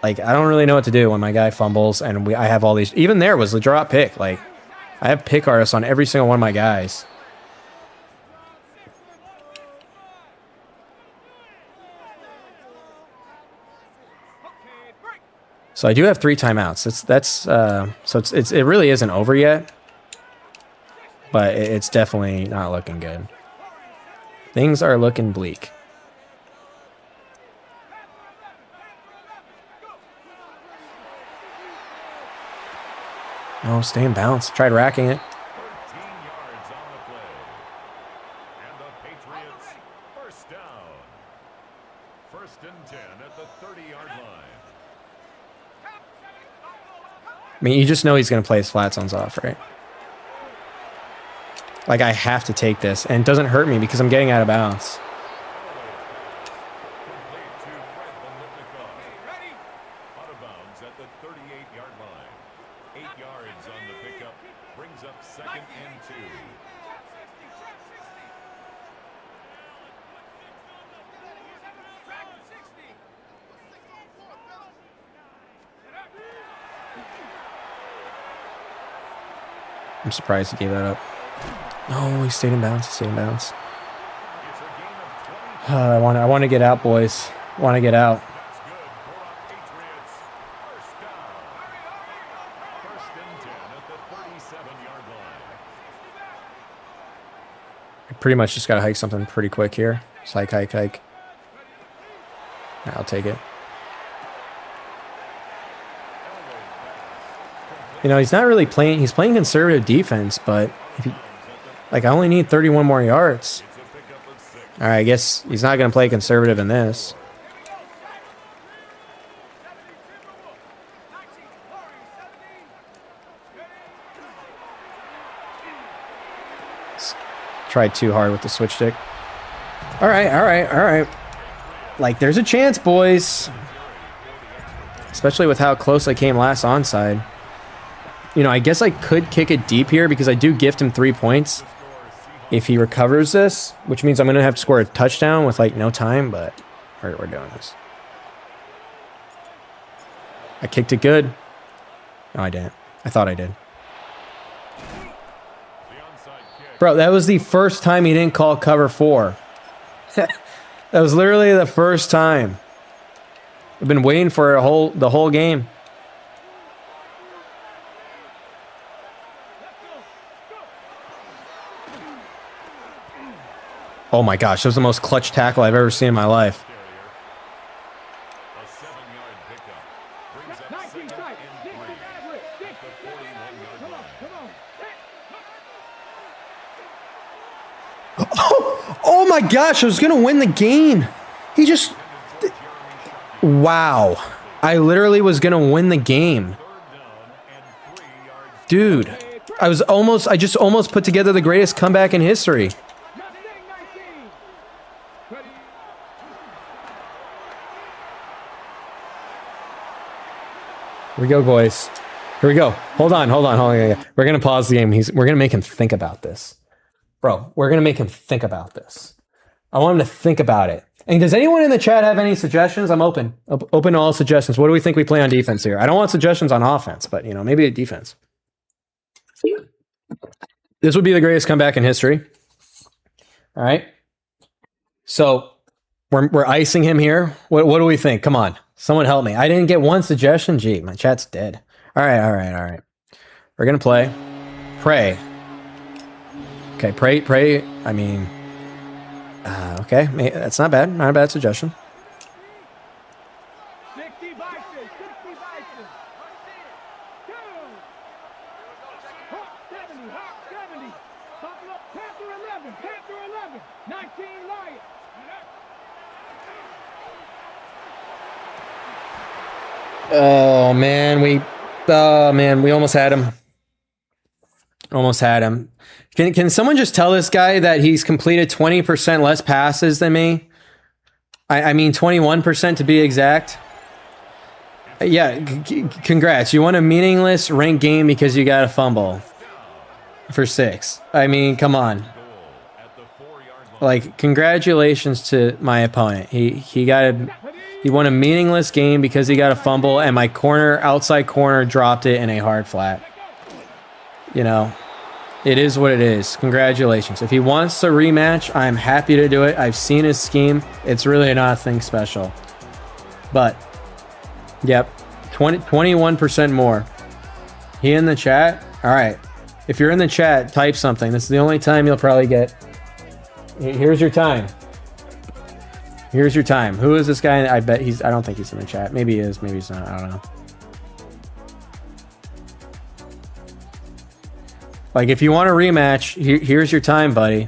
S1: like, I don't really know what to do when my guy fumbles and I have all these. Even there was the drop pick. Like, I have pick artists on every single one of my guys. So I do have 3 timeouts. It really isn't over yet, but it's definitely not looking good. Things are looking bleak. Oh, stay in bounds. Tried racking it.
S3: 13 yards on the play. And the Patriots first down. 1st and 10 at the 30-yard line.
S1: I mean, you just know he's going to play his flat zones off, right? Like, I have to take this. And it doesn't hurt me because I'm getting out of bounds.
S3: the 38-yard line. 8 yards on the pickup. Brings up 2nd and 2.
S1: I'm surprised he gave that up. No, he stayed in bounds. He stayed in bounds.
S3: It's a gain of 20.
S1: I want to get out, boys. Want to get out.
S3: That's good for our Patriots. First down. First and 10 at the 37-yard line.
S1: I pretty much just got to hike something pretty quick here. Just hike. Yeah, I'll take it. You know, he's not really playing. He's playing conservative defense, but if he, like, I only need 31 more yards.
S3: It's a pickup of 6.
S1: All right, I guess he's not going to play conservative in this. Tried too hard with the switch stick. All right. Like, there's a chance, boys. Especially with how close I came last onside. You know, I guess I could kick it deep here because I do gift him 3 points if he recovers this, which means I'm going to have to score a touchdown with, like, no time, but we're doing this. I kicked it good. No, I didn't. I thought I did. Bro, that was the first time he didn't call cover 4. That was literally the first time. I've been waiting for the whole game. Oh my gosh, that was the most clutch tackle I've ever seen in my life.
S3: A 7-yard pickup. Brings up 2nd and 3 at the 41-yard line.
S1: Oh my gosh, I was going to win the game. He just... Wow. I literally was going to win the game.
S3: 3rd down and 3 yards.
S1: Dude, I just almost put together the greatest comeback in history. Here we go, boys. Here we go. Hold on. Yeah. We're going to pause the game. We're going to make him think about this. Bro, we're going to make him think about this. I want him to think about it. And does anyone in the chat have any suggestions? I'm open. Open to all suggestions. What do we think we play on defense here? I don't want suggestions on offense, but, you know, maybe a defense. This would be the greatest comeback in history. All right. So we're icing him here. What do we think? Come on. Someone help me. I didn't get one suggestion. Gee, my chat's dead. All right. We're going to play. Pray. Okay, pray. I mean, okay. That's not bad. Not a bad suggestion.
S4: 60 Bison. 60 Bison. 70. 70. Panther 11. Panther 11. 19 Lions.
S1: Oh man, we almost had him. Almost had him. Can someone just tell this guy that he's completed 20% less passes than me? I mean 21% to be exact. Yeah, congrats. You won a meaningless ranked game because you got a fumble for 6. I mean, come on. Like, congratulations to my opponent. He won a meaningless game because he got a fumble and my outside corner dropped it in a hard flat. You know, it is what it is. Congratulations. If he wants a rematch, I'm happy to do it. I've seen his scheme. It's really nothing special. But, yep, 21% more. He in the chat? All right. If you're in the chat, type something. This is the only time you'll probably get. Here's your time. Here's your time. Who is this guy? I don't think he's in the chat. Maybe he is. Maybe he's not. I don't know. Like, if you want a rematch, here's your time, buddy.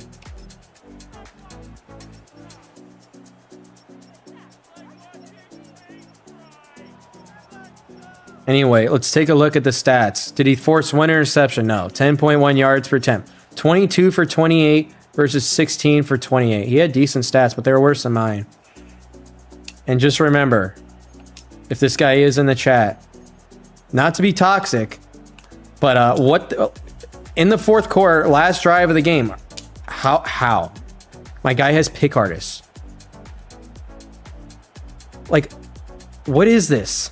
S1: Anyway, let's take a look at the stats. Did he force one interception? No. 10.1 yards per attempt. 22 for 28 versus 16 for 28. He had decent stats, but they were worse than mine. And just remember, if this guy is in the chat, not to be toxic, but in the fourth quarter, last drive of the game, how? My guy has pick artists. Like, what is this?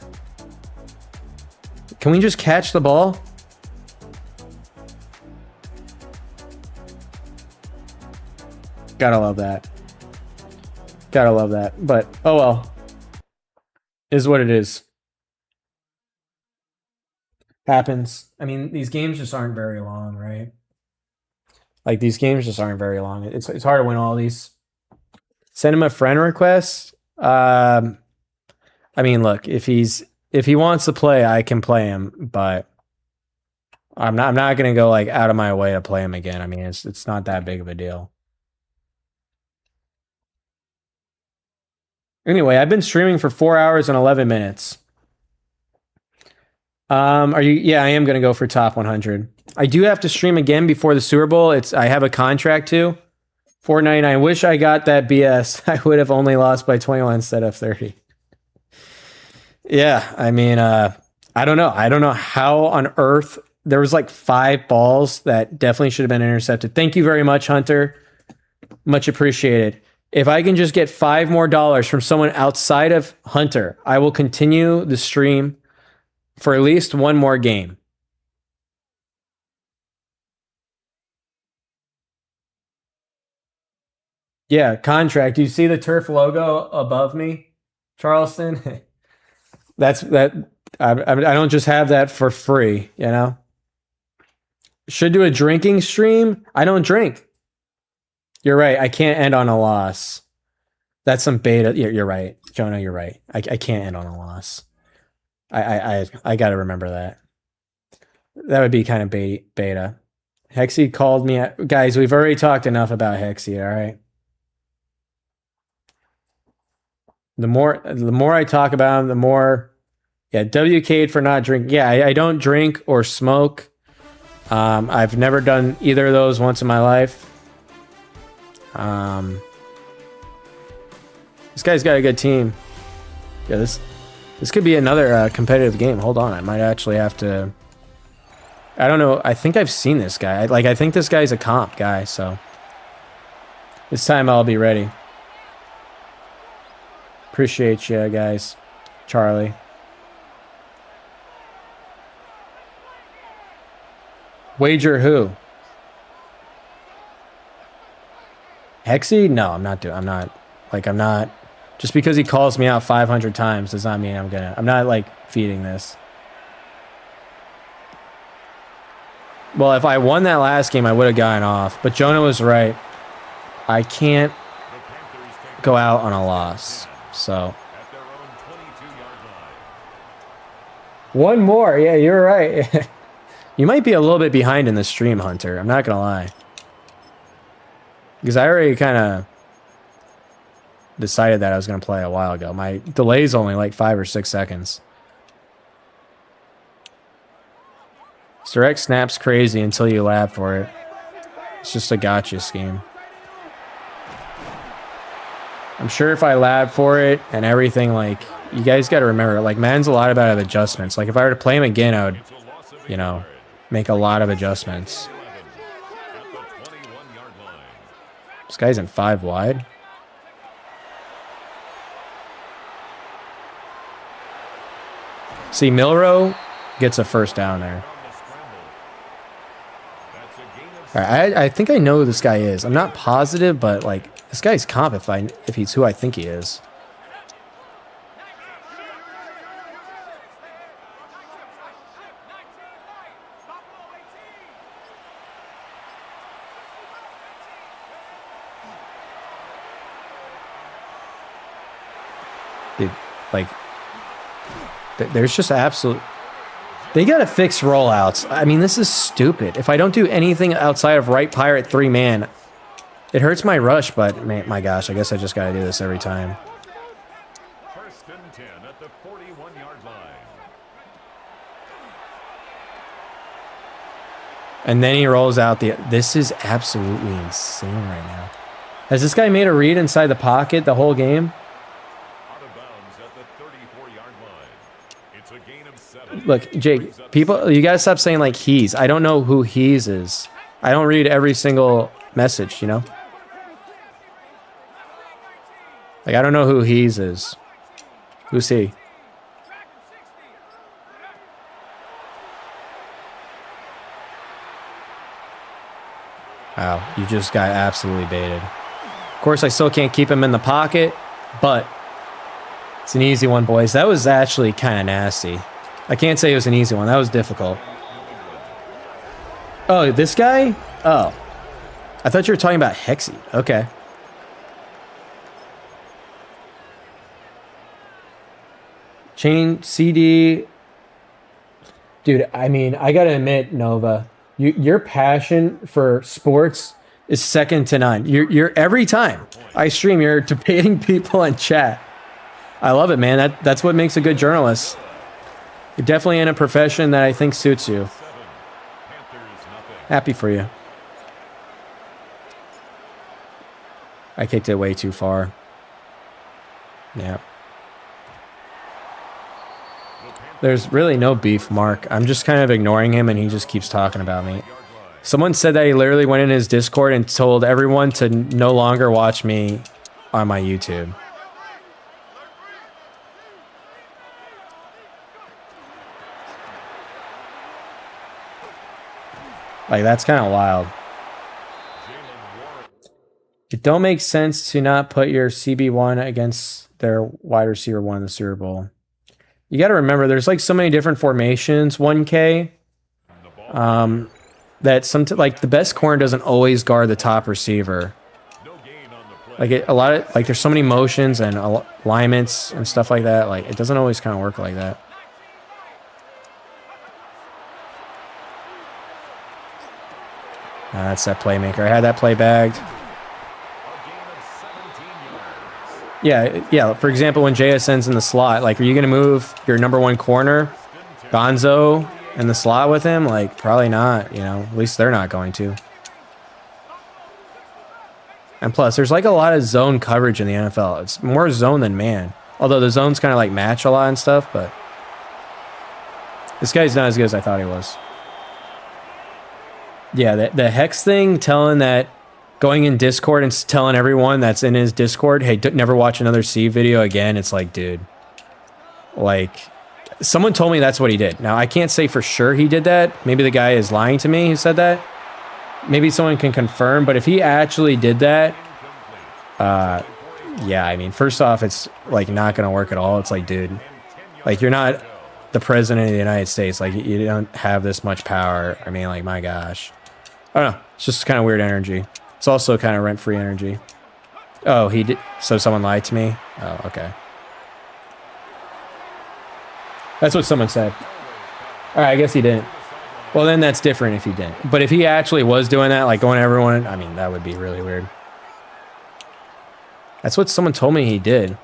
S1: Can we just catch the ball? Gotta love that. Gotta love that. But, oh well. Is what it is. Happens. I mean, these games just aren't very long, right? Like, these games just aren't very long. It's hard to win all these. Send him a friend request. I mean, look, if he wants to play, I can play him, but I'm not gonna go like out of my way to play him again. I mean, it's not that big of a deal. Anyway, I've been streaming for 4 hours and 11 minutes. Are you? Yeah, I am gonna go for top 100. I do have to stream again before the Super Bowl. I have a contract too. $4.99. Wish I got that BS. I would have only lost by 21 instead of 30. Yeah, I mean, I don't know. I don't know how on earth there was like 5 balls that definitely should have been intercepted. Thank you very much, Hunter. Much appreciated. If I can just get $5 more from someone outside of Hunter, I will continue the stream for at least one more game. Yeah, contract. Do you see the turf logo above me, Charleston? That's that. I don't just have that for free, you know. Should do a drinking stream. I don't drink. You're right. I can't end on a loss. That's some beta. You're right, Jonah. You're right. I can't end on a loss. I got to remember that. That would be kind of beta. Hexy called me. Guys, we've already talked enough about Hexy. All right. The more I talk about him, the more, yeah, WK'd for not drinking. Yeah, I don't drink or smoke. I've never done either of those once in my life. This guy's got a good team. Yeah, this could be another competitive game. Hold on, I might actually have to. I don't know. I think I've seen this guy. I think this guy's a comp guy. So this time I'll be ready. Appreciate you guys, Charlie. Wager who? Hexy? No, I'm not. Just because he calls me out 500 times does not mean I'm not like feeding this. Well, if I won that last game, I would have gotten off. But Jonah was right. I can't go out on a loss. So one more. Yeah, you're right. You might be a little bit behind in the stream, Hunter. I'm not gonna lie. Because I already kind of decided that I was going to play a while ago. My delay is only like 5 or 6 seconds. This direct snap's crazy until you lab for it. It's just a gotcha scheme. I'm sure if I lab for it and everything, like, you guys got to remember, like, Madden's a lot about adjustments. Like, if I were to play him again, I would, you know, make a lot of adjustments. This guy's in 5 wide. See, Milrow gets a first down there. All right, I think I know who this guy is. I'm not positive, but like this guy's comp if he's who I think he is. Dude, like, there's just absolute. They gotta fix rollouts. I mean, this is stupid. If I don't do anything outside of right pirate 3-man, it hurts my rush. But my gosh, I guess I just gotta do this every time.
S3: First and 10 at the 41-yard line.
S1: And then he rolls out the. This is absolutely insane right now. Has this guy made a read inside the pocket the whole game?
S3: Out of bounds at the 34-yard line. It's a gain of 7.
S1: Look, Jake, people, you gotta stop saying like he's. I don't know who he's is. I don't read every single message, you know? Like, I don't know who he's is. Who's he? Wow, you just got absolutely baited. Of course, I still can't keep him in the pocket, but it's an easy one, boys. That was actually kind of nasty. I can't say it was an easy one. That was difficult. Oh, this guy? Oh. I thought you were talking about Hexy. Okay. Chain CD. Dude, I mean, I gotta admit, Nova, your passion for sports is second to none. You're every time I stream, you're debating people in chat. I love it, man. That's what makes a good journalist. You're definitely in a profession that I think suits you. Happy for you. I kicked it way too far. Yeah. There's really no beef, Mark. I'm just kind of ignoring him, and he just keeps talking about me. Someone said that he literally went in his Discord and told everyone to no longer watch me on my YouTube. Like, that's kind of wild. It don't make sense to not put your CB1 against their wide receiver 1 in the Super Bowl. You got to remember, there's like so many different formations, 1K, that like the best corner doesn't always guard the top receiver. Like a lot of, like there's so many motions and alignments and stuff like that. Like it doesn't always kind of work like that. That's that playmaker. I had that play bagged. Yeah. For example, when JSN's in the slot, like, are you going to move your number 1 corner, Gonzo, in the slot with him? Like, probably not, you know. At least they're not going to. And plus, there's like a lot of zone coverage in the NFL. It's more zone than man. Although the zones kind of like match a lot and stuff, but this guy's not as good as I thought he was. Yeah, the Hex thing, telling that, going in Discord and telling everyone that's in his Discord, hey, never watch another Seeve video again. It's like, dude, like, someone told me that's what he did. Now, I can't say for sure he did that. Maybe the guy is lying to me who said that. Maybe someone can confirm, but if he actually did that, yeah, I mean, first off, it's like not going to work at all. It's like, dude, like, you're not the president of the United States. Like, you don't have this much power. I mean, like, my gosh. I don't know. It's just kind of weird energy. It's also kind of rent-free energy. Oh, he did. So someone lied to me? Oh, okay. That's what someone said. All right, I guess he didn't. Well, then that's different if he didn't. But if he actually was doing that, like going to everyone, I mean, that would be really weird. That's what someone told me he did.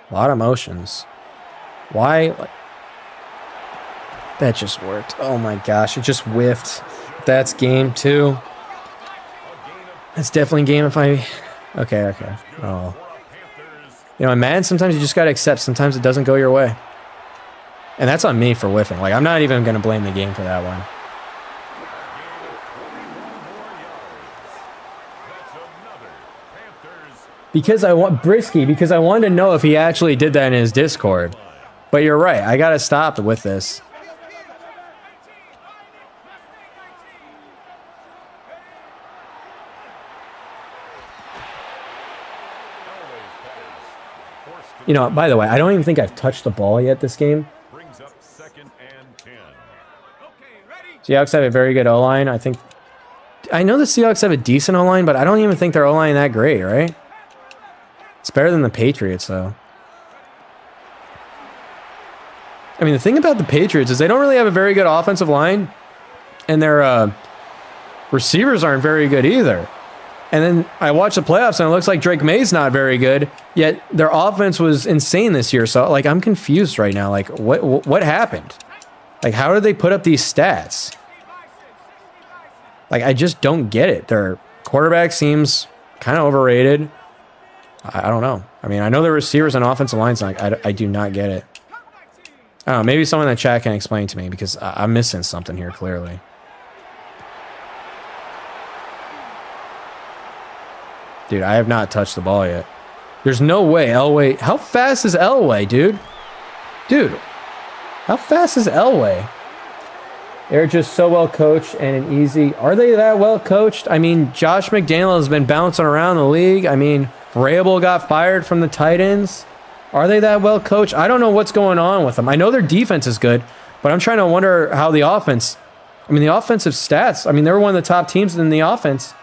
S1: A lot of emotions. Why? That just worked. Oh my gosh, it just whiffed. That's game 2. That's definitely game if I... Okay. Oh. You know, in Madden, sometimes you just gotta accept. Sometimes it doesn't go your way. And that's on me for whiffing. Like, I'm not even gonna blame the game for that one. Because I want Brisky, because I wanted to know if he actually did that in his Discord. But you're right, I gotta stop with this. You know, by the way, I don't even think I've touched the ball yet this game. Seahawks have a very good O-line. I know the Seahawks have a decent O-line, but I don't even think their O-line that great, right? It's better than the Patriots, though. I mean, the thing about the Patriots is they don't really have a very good offensive line, and their receivers aren't very good either. And then I watched the playoffs, and it looks like Drake May's not very good. Yet their offense was insane this year. So like, I'm confused right now. Like, what happened? Like, how did they put up these stats? Like, I just don't get it. Their quarterback seems kind of overrated. I don't know. I mean, I know the receivers and offensive lines. Like, I do not get it. I don't know. Maybe someone in the chat can explain to me because I'm missing something here clearly. Dude, I have not touched the ball yet. There's no way Elway. How fast is Elway, dude? Dude, how fast is Elway? They're just so well coached and easy. Are they that well coached? I mean, Josh McDaniel has been bouncing around the league. I mean, Vrabel got fired from the Titans. Are they that well coached? I don't know what's going on with them. I know their defense is good, but I'm trying to wonder how the offense. I mean, the offensive stats. I mean, they're one of the top teams in the offense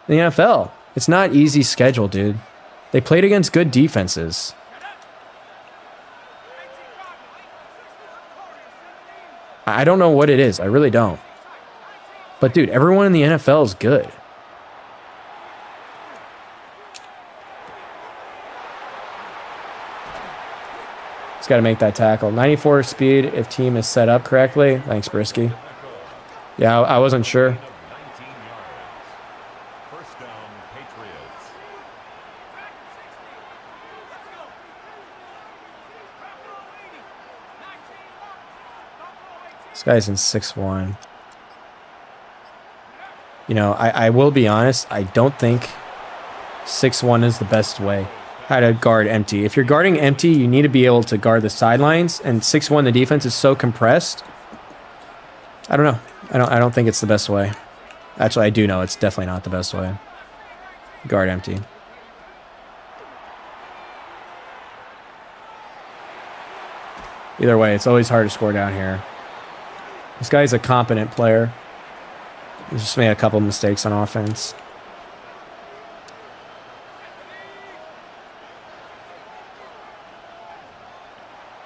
S1: in the NFL. It's not easy schedule, dude. They played against good defenses. I don't know what it is. I really don't. But, dude, everyone in the NFL is good. He's got to make that tackle. 94 speed if team is set up correctly. Thanks, Brisky. Yeah, I wasn't sure. This guy's in 6'1". You know, I will be honest. I don't think 6'1" is the best way how to guard empty. If you're guarding empty, you need to be able to guard the sidelines. And 6'1", the defense is so compressed. I don't know. I don't think it's the best way. Actually, I do know it's definitely not the best way. Guard empty. Either way, it's always hard to score down here. This guy's a competent player. He's just made a couple mistakes on offense.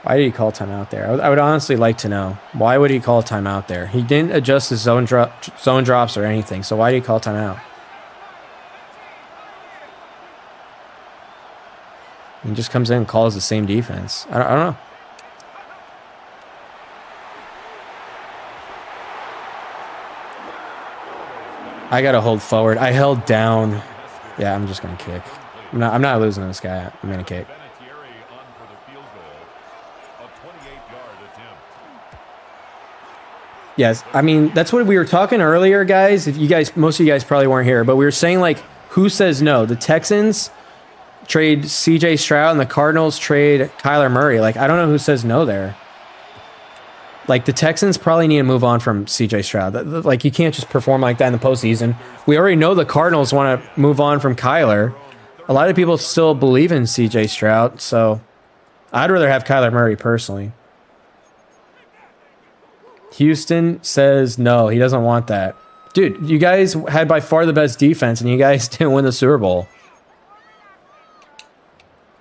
S1: Why did he call timeout there? I would honestly like to know. Why would he call timeout there? He didn't adjust his zone drops or anything, so why did he call timeout? He just comes in and calls the same defense. I don't know. I gotta hold forward. I held down. Yeah, I'm just gonna kick. I'm not losing to this guy. I'm gonna kick. Yes, I mean that's what we were talking earlier, guys. If you guys, most of you guys probably weren't here, but we were saying like, who says no? The Texans trade C.J. Stroud and the Cardinals trade Kyler Murray. Like, I don't know who says no there. Like, the Texans probably need to move on from C.J. Stroud. Like, you can't just perform like that in the postseason. We already know the Cardinals want to move on from Kyler. A lot of people still believe in C.J. Stroud, so I'd rather have Kyler Murray personally. Houston says no, he doesn't want that. Dude, you guys had by far the best defense, and you guys didn't win the Super Bowl.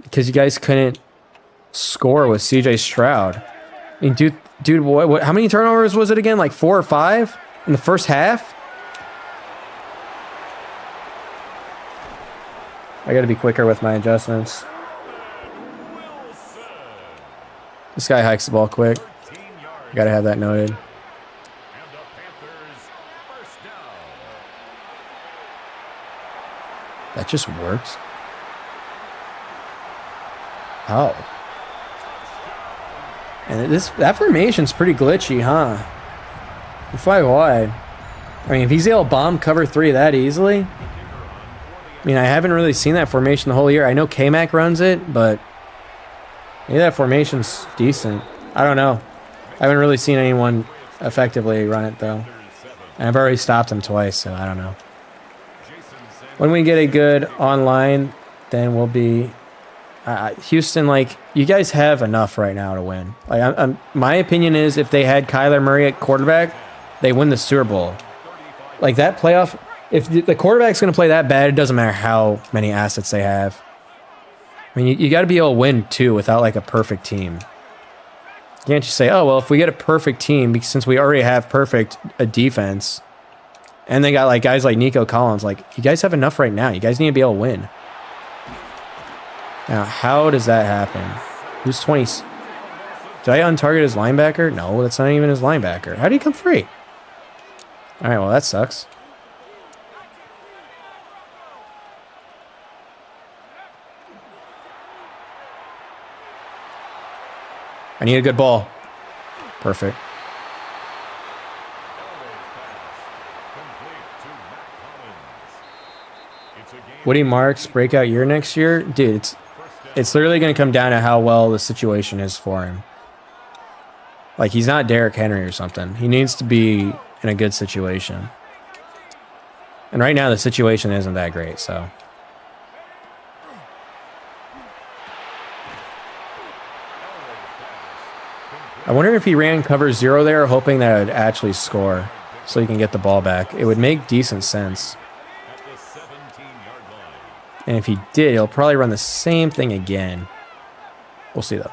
S1: Because you guys couldn't score with C.J. Stroud. I mean, dude, what? How many turnovers was it again? Like 4 or 5 in the first half? I got to be quicker with my adjustments. This guy hikes the ball quick. I got to have that noted. That just works. Oh. And that formation's pretty glitchy, huh? 5 wide. I mean, if he's able to bomb cover 3 that easily. I mean, I haven't really seen that formation the whole year. I know K-Mac runs it, but maybe that formation's decent. I don't know. I haven't really seen anyone effectively run it, though. And I've already stopped him twice, so I don't know. When we get a good online, then we'll be... Houston, like, you guys have enough right now to win. Like, my opinion is if they had Kyler Murray at quarterback, they win the Super Bowl. Like, that playoff... If the quarterback's going to play that bad, it doesn't matter how many assets they have. I mean, you got to be able to win, too, without, like, a perfect team. You can't just say, oh, well, if we get a perfect team, since we already have a defense, And they got like guys like Nico Collins. Like, you guys have enough right now. You guys need to be able to win. Now, how does that happen? Who's 20? Did I untarget his linebacker? No, that's not even his linebacker. How did he come free? All right, well, that sucks. I need a good ball. Perfect. Woody Marks breakout year next year? Dude, it's literally going to come down to how well the situation is for him. Like, he's not Derrick Henry or something. He needs to be in a good situation. And right now, the situation isn't that great, so. I wonder if he ran cover 0 there, hoping that it would actually score so he can get the ball back. It would make decent sense. And if he did, he'll probably run the same thing again. We'll see, though.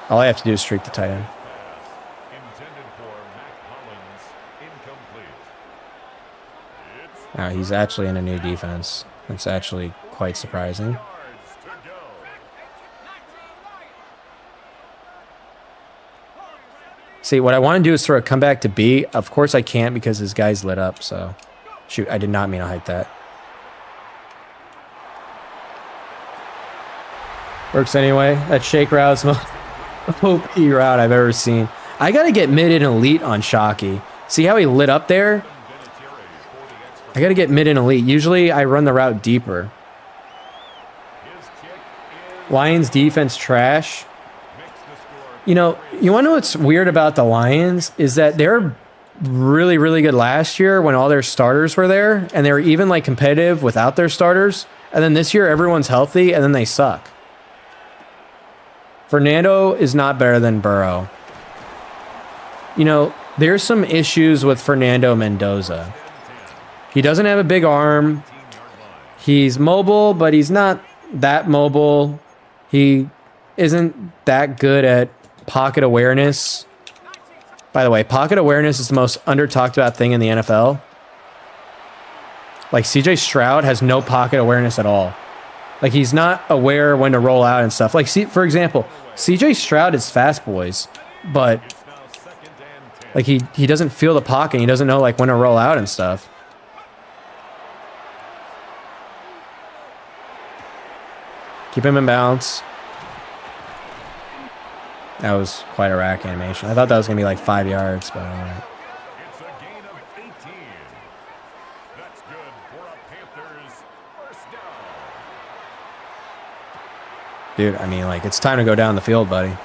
S1: All I have to do is streak the tight end. Now he's actually in a new defense. It's actually quite surprising. See, what I want to do is throw a comeback to B. Of course I can't because his guy's lit up, so. Shoot, I did not mean to hike that. Works anyway. That shake route's the most OP route I've ever seen. I got to get mid and elite on Shockey. See how he lit up there? I got to get mid and elite. Usually I run the route deeper. Lions defense trash. You know, you want to know what's weird about the Lions is that they're really, really good last year when all their starters were there, and they were even like competitive without their starters. And then this year everyone's healthy, and then they suck. Fernando is not better than Burrow. You know, there's some issues with Fernando Mendoza. He doesn't have a big arm. He's mobile, but he's not that mobile. He isn't that good at pocket awareness. By the way, pocket awareness is the most under-talked about thing in the NFL. Like, CJ Stroud has no pocket awareness at all. Like, he's not aware when to roll out and stuff. Like, see, for example, CJ Stroud is fast, boys, but like he doesn't feel the pocket. He doesn't know like when to roll out and stuff. Keep him in bounds. That was quite a rack animation. I thought that was going to be like 5 yards, but all right.
S3: It's a gain of 18. That's good for a Panthers first down.
S1: Dude, I mean, like, it's time to go down the field, buddy.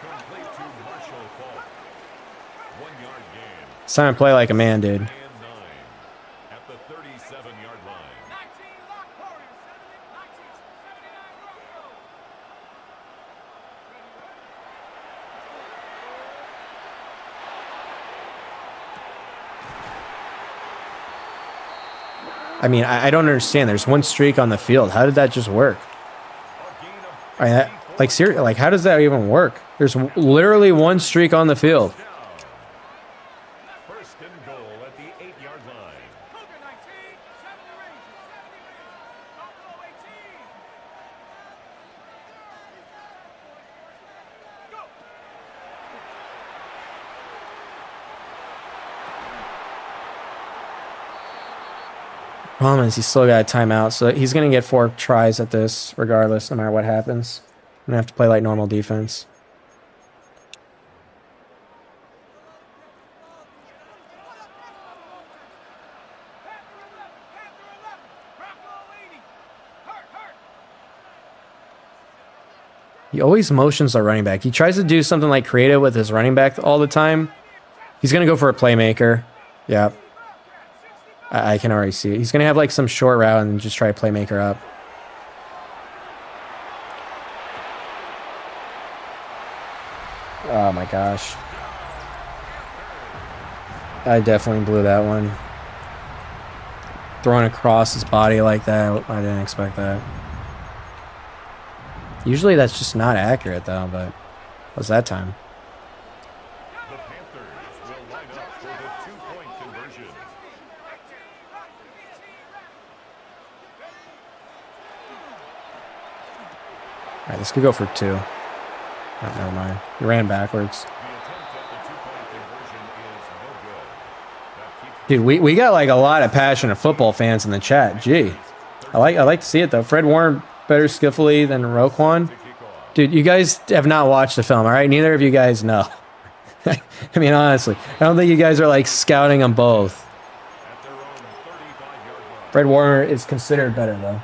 S3: Complete to Marshall Faulk. 1 yard gain.
S1: It's time to play like a man, dude.
S3: And 9 at the 37-yard line.
S4: 19 lock corners, 79 Broncos.
S1: I mean, I don't understand. There's one streak on the field. How did that just work?
S3: A gain of
S1: Like, seriously, like, how does that even work? There's literally one streak on the field.
S3: down. First and goal at the 8-yard line.
S4: Cougar 19, 70 range, 70 range. Buffalo 18. Go.
S1: Problem is, he's still got a timeout, so he's going to get 4 tries at this, regardless, no matter what happens. I'm going to have to play like normal defense.
S4: Panther 11, Bronco 80. Hurt.
S1: He always motions our running back. He tries to do something like creative with his running back all the time. He's going to go for a playmaker. Yeah. I can already see it. He's going to have like some short route and just try to playmaker up. Oh my gosh. I definitely blew that one. Throwing across his body like that. I didn't expect that. Usually that's just not accurate, though, but what's that time?
S3: The Panthers will line up for the 2-point conversion.
S1: All right, this could go for 2. Oh, never mind. He ran backwards.
S3: The attempt at the 2-point conversion is no good. That keeps
S1: Dude, we got like a lot of passionate football fans in the chat. Gee, I like to see it though. Fred Warner better skillfully than Roquan. Dude, you guys have not watched the film, all right? Neither of you guys know. I mean, honestly, I don't think you guys are like scouting them both.
S3: at their own 35-yard line.
S1: Fred Warner is considered better though.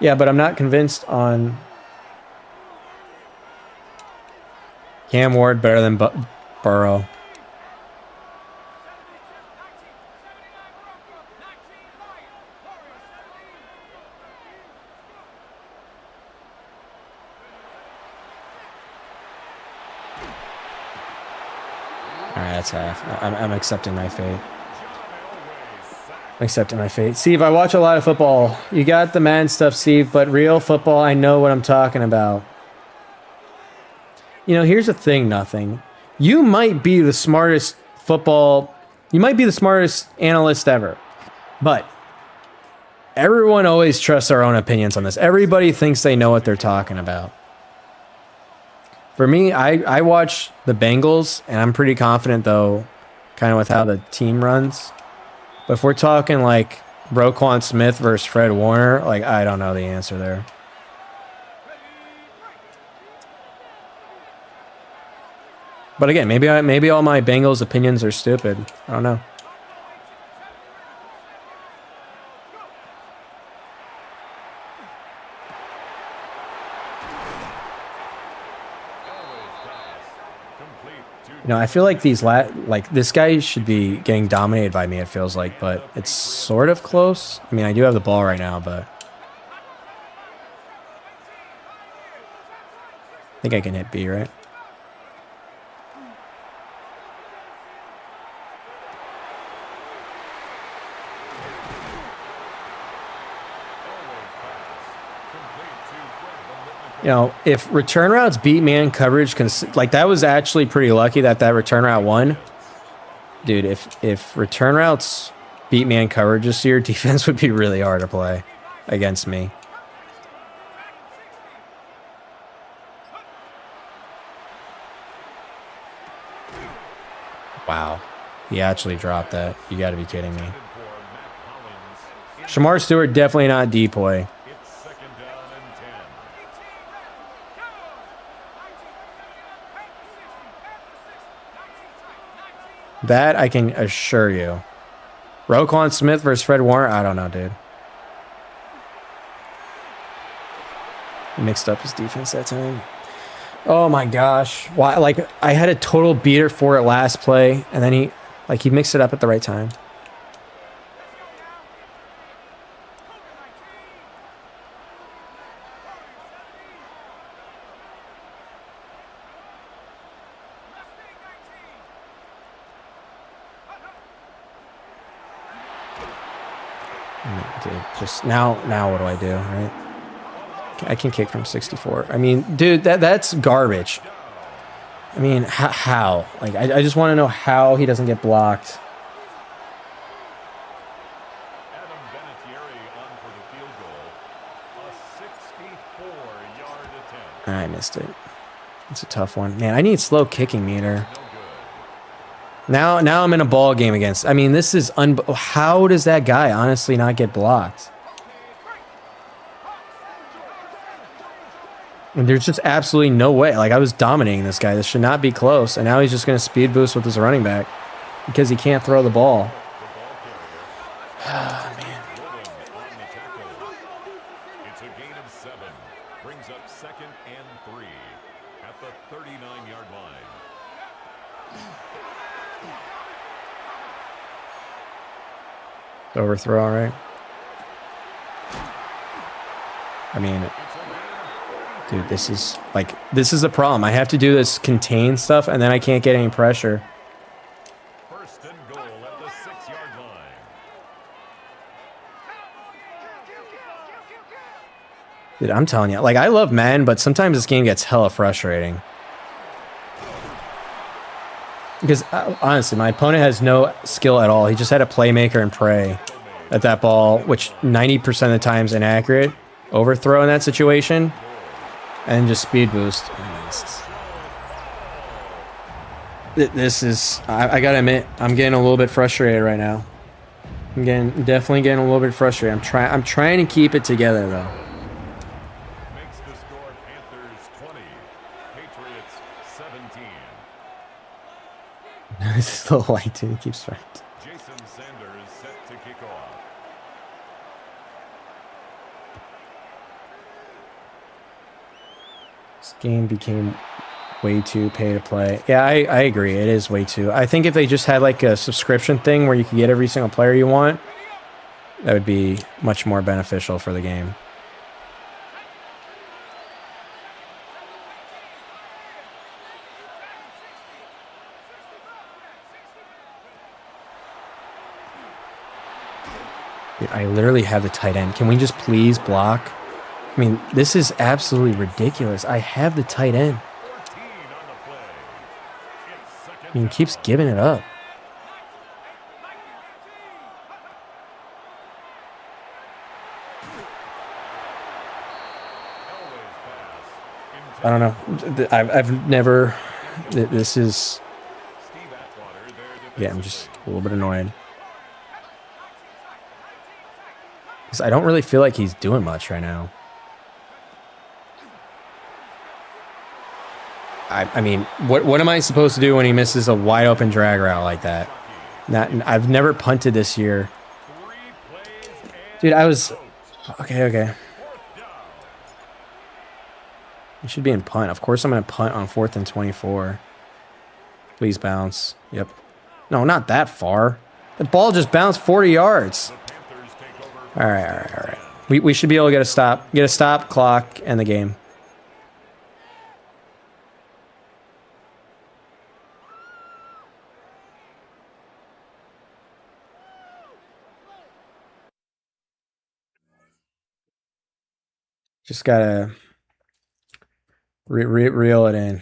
S1: Yeah, but I'm not convinced on Cam Ward better than Burrow. All right, that's half. I'm accepting my fate. I'm accepting my fate. Seeve, I watch a lot of football. You got the man stuff, Seeve, but real football, I know what I'm talking about. You know, here's the thing, nothing. You might be the smartest you might be the smartest analyst ever, but everyone always trusts their own opinions on this. Everybody thinks they know what they're talking about. For me, I watch the Bengals, and I'm pretty confident, though, kind of with how the team runs. But if we're talking like Roquan Smith versus Fred Warner, like, I don't know the answer there. But again, maybe all my Bengals opinions are stupid. I don't know. You know, I feel like this guy should be getting dominated by me, it feels like, but it's sort of close. I mean, I do have the ball right now, but I think I can hit B, right? You know, if return routes beat man coverage, like that was actually pretty lucky that return route won. Dude, if return routes beat man coverage this year, defense would be really hard to play against me. Wow. He actually dropped that. You got to be kidding me. Shamar Stewart definitely not depoy.
S3: It's second down and 10.
S1: That I can assure you. Roquan Smith versus Fred Warner? I don't know, dude. He mixed up his defense that time. Oh my gosh. Why? Like, I had a total beater for it last play, and then he mixed it up at the right time. Dude, just now what do I do, right? I can kick from 64. I mean, dude, that's garbage. I mean, how? Like, I just want to know how he doesn't get blocked.
S3: Adam Vinatieri on for the field goal. A 64-yard attempt.
S1: I missed it. It's a tough one. Man, I need slow kicking meter. Now I'm in a ball game against. I mean, this is how does that guy honestly not get blocked? And there's just absolutely no way. Like, I was dominating this guy. This should not be close. And now he's just going to speed boost with his running back because he can't throw the ball.
S3: It's a gain of 7. Brings up second and 3 at the 39-yard line.
S1: Overthrow, all right. I mean, dude, this is a problem. I have to do this contain stuff, and then I can't get any pressure.
S3: First and goal at the 6-yard line.
S1: Dude, I'm telling you, like, I love men, but sometimes this game gets hella frustrating. Because, honestly, my opponent has no skill at all. He just had a playmaker and pray at that ball, which 90% of the time is inaccurate. Overthrow in that situation. And just speed boost. This is... I gotta admit, I'm getting a little bit frustrated right now. I'm definitely getting a little bit frustrated. I'm trying to keep it together, though.
S3: Makes the score Panthers 20, Patriots 17.
S1: This is a little light, too. He keeps right.
S3: Jason Sanders set to kick off.
S1: This game became way too pay to play. Yeah, I agree. It is way too. I think if they just had like a subscription thing where you could get every single player you want, that would be much more beneficial for the game. Dude, I literally have the tight end. Can we just please block? I mean, this is absolutely ridiculous. I have the tight end.
S3: 14 on the play. It's second
S1: I mean, he keeps giving it up. I don't know. I've never... This is...
S3: Steve Atwater, their
S1: Yeah, I'm just a little bit annoyed. 'Cause I don't really feel like he's doing much right now. I mean, what am I supposed to do when he misses a wide open drag route like that? I've never punted this year. Dude, I was... Okay. You should be in punt. Of course I'm going to punt on 4th and 24. Please bounce. Yep. No, not that far. The ball just bounced 40 yards. All right. We should be able to get a stop, clock, and the game. Just gotta reel it in.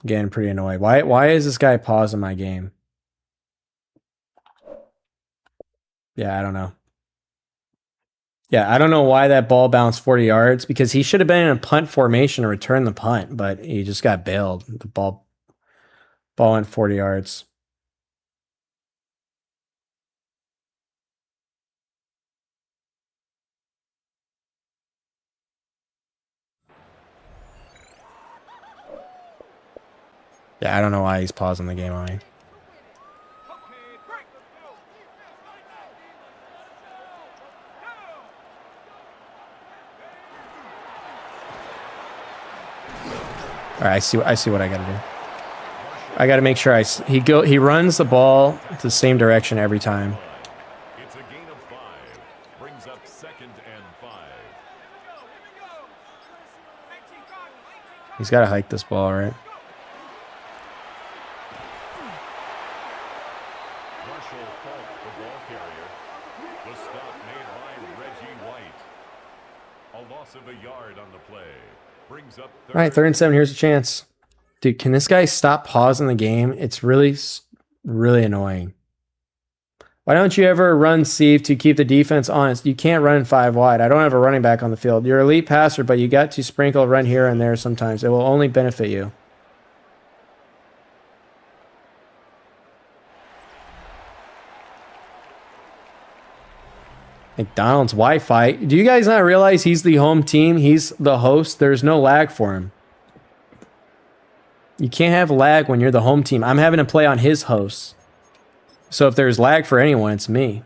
S1: Getting pretty annoyed. Why is this guy pausing my game? Yeah, I don't know. Yeah, I don't know why that ball bounced 40 yards, because he should have been in a punt formation to return the punt, but he just got bailed. The ball went 40 yards. Yeah, I don't know why he's pausing the game on me. All right, I see what I got to do. I got to make sure he runs the ball the same direction every time.
S3: It's a gain of 5. Brings up 2nd and 5.
S1: He's got to hike this ball, right?
S3: Marshall Falk, the ball carrier. The stop made by Reggie White. A loss of a yard on the play. Brings up
S1: All right, 3rd and 7. Here's a chance. Dude, can this guy stop pausing the game? It's really annoying. Why don't you ever run Seeve to keep the defense honest? You can't run 5 wide. I don't have a running back on the field. You're an elite passer, but you got to sprinkle a run here and there sometimes. It will only benefit you. McDonald's Wi-Fi. Do you guys not realize he's the home team? He's the host. There's no lag for him. You can't have lag when you're the home team. I'm having to play on his host. So if there's lag for anyone, it's me.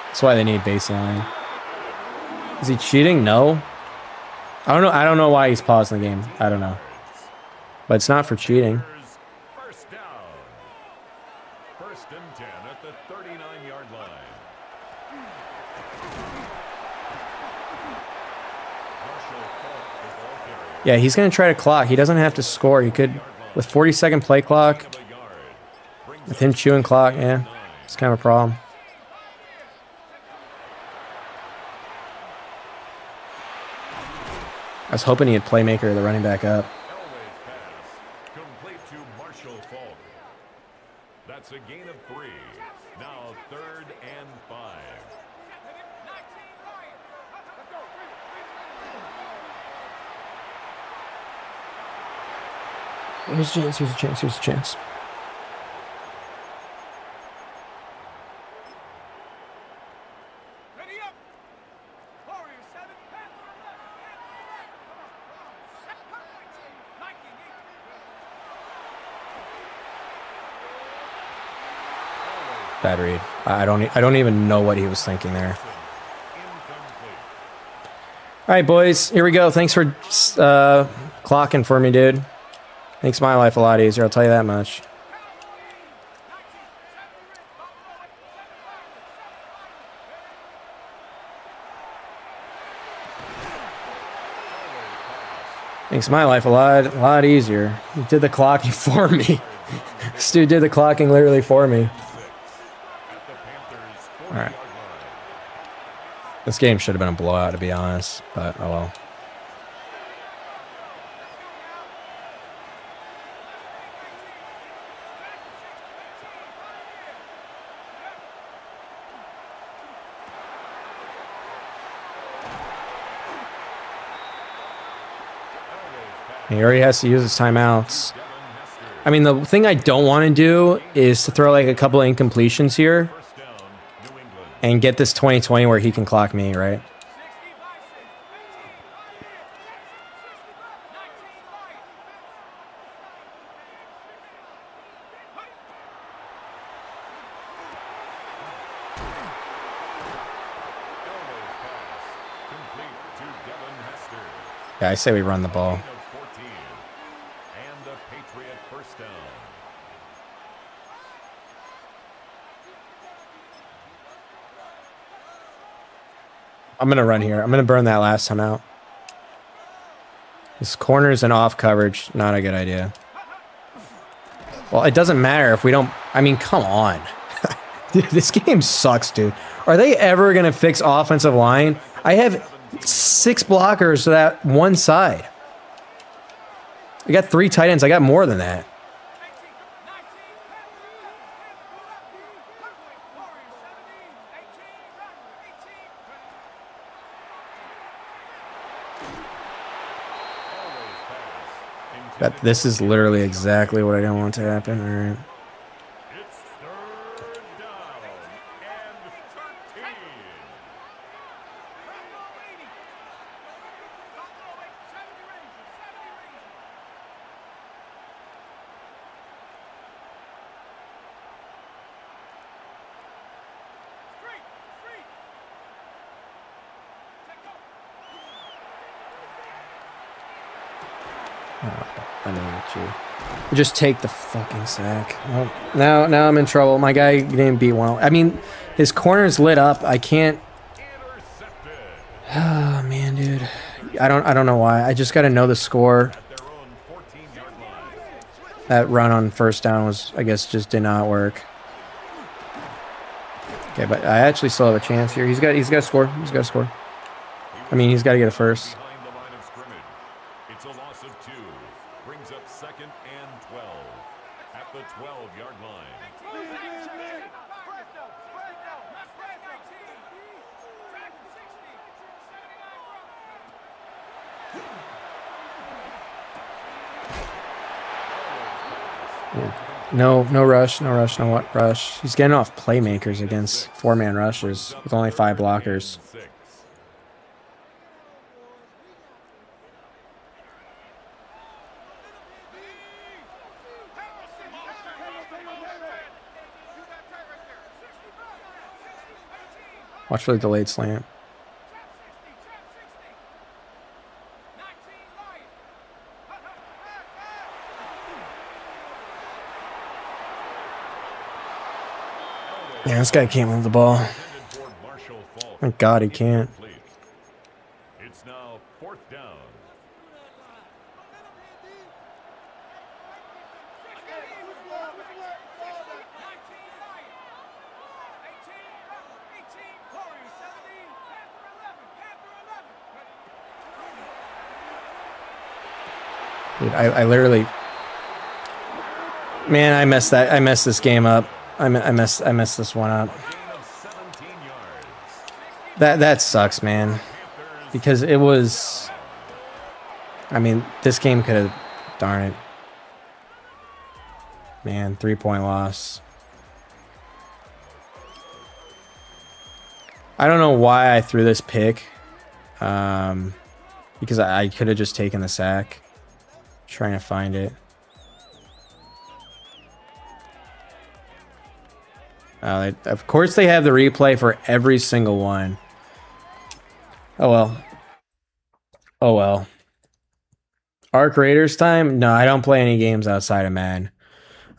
S1: That's why they need baseline. Is he cheating? No. I don't know why he's pausing the game. I don't know. But it's not for cheating.
S3: First down. 1st and 10 at the 39-yard line. Marshall Falk, the ball carrier.
S1: Yeah, he's going to try to clock. He doesn't have to score. He could, with 40-second play clock, with him chewing clock, yeah, it's kind of a problem. I was hoping he'd playmaker the running back up.
S3: Complete to Marshall Falk. That's a gain of 3. Now 3rd and 5.
S1: Here's a chance, here's a chance, here's a chance.
S4: Ready up. Warriors 7, Panther 11, Viking 8.
S1: Bad read. I don't even know what he was thinking there. All right, boys, here we go. Thanks for clocking for me, dude. Makes my life a lot easier, I'll tell you that much. Makes my life a lot easier. He did the clocking for me. This dude did the clocking literally for me. All right. This game should have been a blowout, to be honest, but oh well. He already has to use his timeouts. I mean, the thing I don't want to do is to throw like a couple of incompletions here and get this 20-20 where he can clock me, right? Yeah, I say we run the ball. I'm going to run here. I'm going to burn that last time out. This corners and off coverage, not a good idea. Well, it doesn't matter if we don't... I mean, come on. Dude, this game sucks, dude. Are they ever going to fix offensive line? I have 6 blockers to that one side. I got 3 tight ends. I got more than that. This is literally exactly what I don't want to happen. All right.
S3: It's 3rd down and 13.
S1: I mean, you just take the fucking sack. Well, now I'm in trouble. My guy didn't beat one. I mean, his corner's lit up. I can't. Oh man, dude. I don't know why. I just got to know the score. That run on first down was, I guess, just did not work. Okay, but I actually still have a chance here. He's got to score. He's got to score. I mean, he's got to get a first.
S3: It's a loss of 2. Brings up 2nd and 12 at the 12-yard line.
S1: No rush, no what rush. He's getting off playmakers against 4-man rushes with only 5 blockers. Watch for the delayed slant. Yeah, this guy can't move the ball. Thank God he can't.
S3: It's now 4th down.
S1: Dude, I literally... Man, I messed that. I messed this game up. I messed this one up. That sucks, man. Because it was... I mean, this game could have... Darn it. Man, 3-point loss. I don't know why I threw this pick. Because I could have just taken the sack. Trying to find it. Of course they have the replay for every single one. Oh well. Oh well. Arc Raiders time? No, I don't play any games outside of Madden.